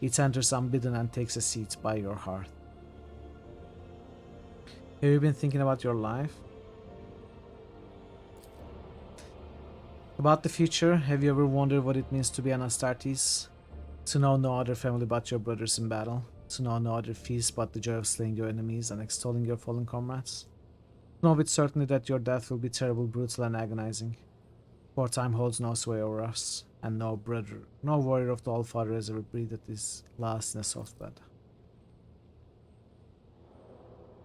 It enters unbidden and takes a seat by your hearth. Have you been thinking about your life? About the future, have you ever wondered what it means to be an Astartes? To know no other family but your brothers in battle. To know no other feast but the joy of slaying your enemies and extolling your fallen comrades. To know with certainty that your death will be terrible, brutal and agonizing. For time holds no sway over us, and no brother, no warrior of the All-Father has ever breathed his last in a soft bed.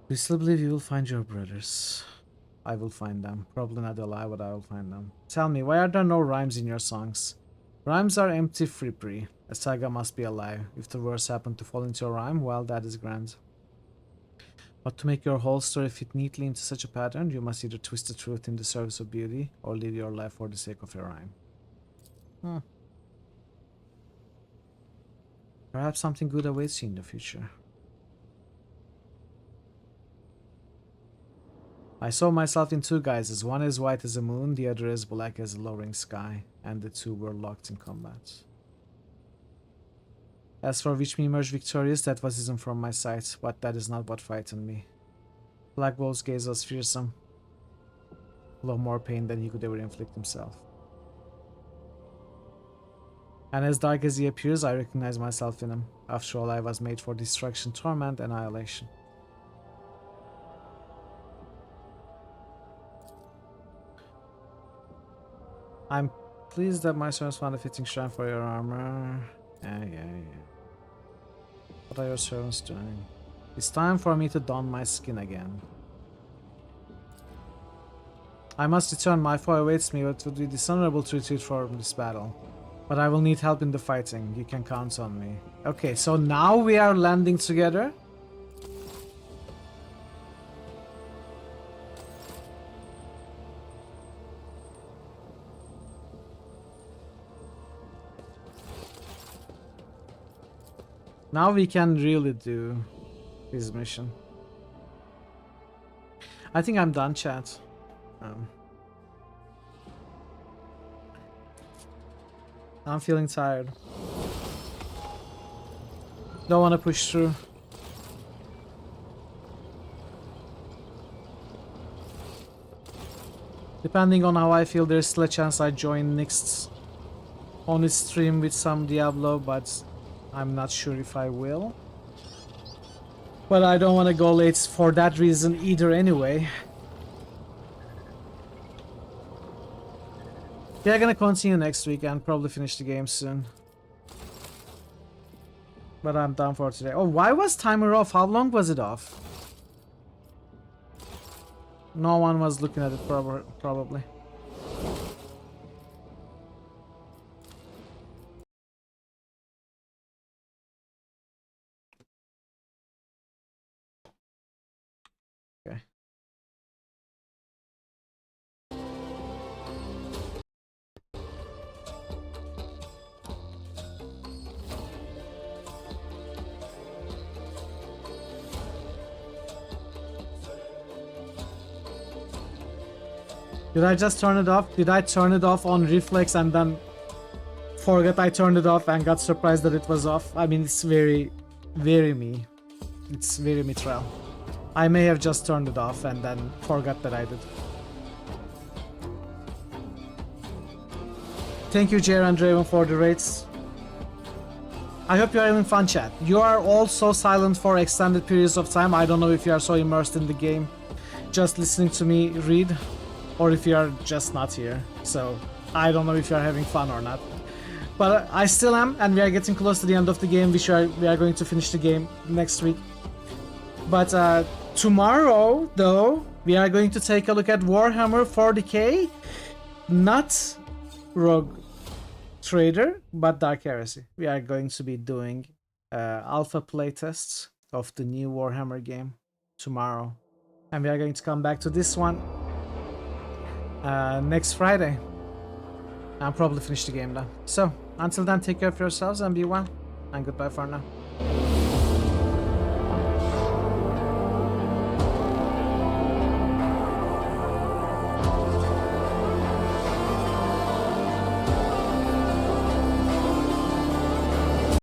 Do you still believe you will find your brothers? I will find them. Probably not alive, but I will find them. Tell me, why are there no rhymes in your songs? Rhymes are empty frippery. A saga must be alive. If the verse happened to fall into a rhyme, well, that is grand. But to make your whole story fit neatly into such a pattern, you must either twist the truth in the service of beauty, or live your life for the sake of a rhyme. Perhaps something good awaits you in the future. I saw myself in two guises, one as white as a moon, the other as black as a lowering sky, and the two were locked in combat. As for which me emerged victorious, that was hidden from my sight, but that is not what frightened me. Black Wolf's gaze was fearsome, full of more pain than he could ever inflict himself. And as dark as he appears, I recognize myself in him. After all, I was made for destruction, torment, annihilation. I'm pleased that my servants found a fitting shrine for your armor. Yeah. What are your servants doing? It's time for me to don my skin again. I must return. My foe awaits me. It would be dishonorable to retreat from this battle. But I will need help in the fighting. You can count on me. Okay, so now we are landing together. Now we can really do his mission. I think I'm done, chat. I'm feeling tired. Don't want to push through. Depending on how I feel, there's still a chance I join next on his stream with some Diablo, but I'm not sure if I will. But I don't want to go late for that reason either anyway. Yeah, I'm gonna continue next week and probably finish the game soon. But I'm done for today. Oh, why was timer off? How long was it off? No one was looking at it probably. Okay. Did I just turn it off? Did I turn it off on reflex and then forget I turned it off and got surprised that it was off? I mean, it's very me. It's very Mithril. I may have just turned it off and then forgot that I did. Thank you, Jer and Draven, for the rates. I hope you are having fun, chat. You are all so silent for extended periods of time. I don't know if you are so immersed in the game, just listening to me read, or if you are just not here. So I don't know if you are having fun or not. But I still am, and we are getting close to the end of the game. We are going to finish the game next week. But tomorrow, though, we are going to take a look at Warhammer 40k. Not Rogue Trader, but Dark Heresy. We are going to be doing alpha playtests of the new Warhammer game tomorrow. And we are going to come back to this one next Friday. I'll probably finish the game now. So, until then, take care of yourselves and be well. And goodbye for now.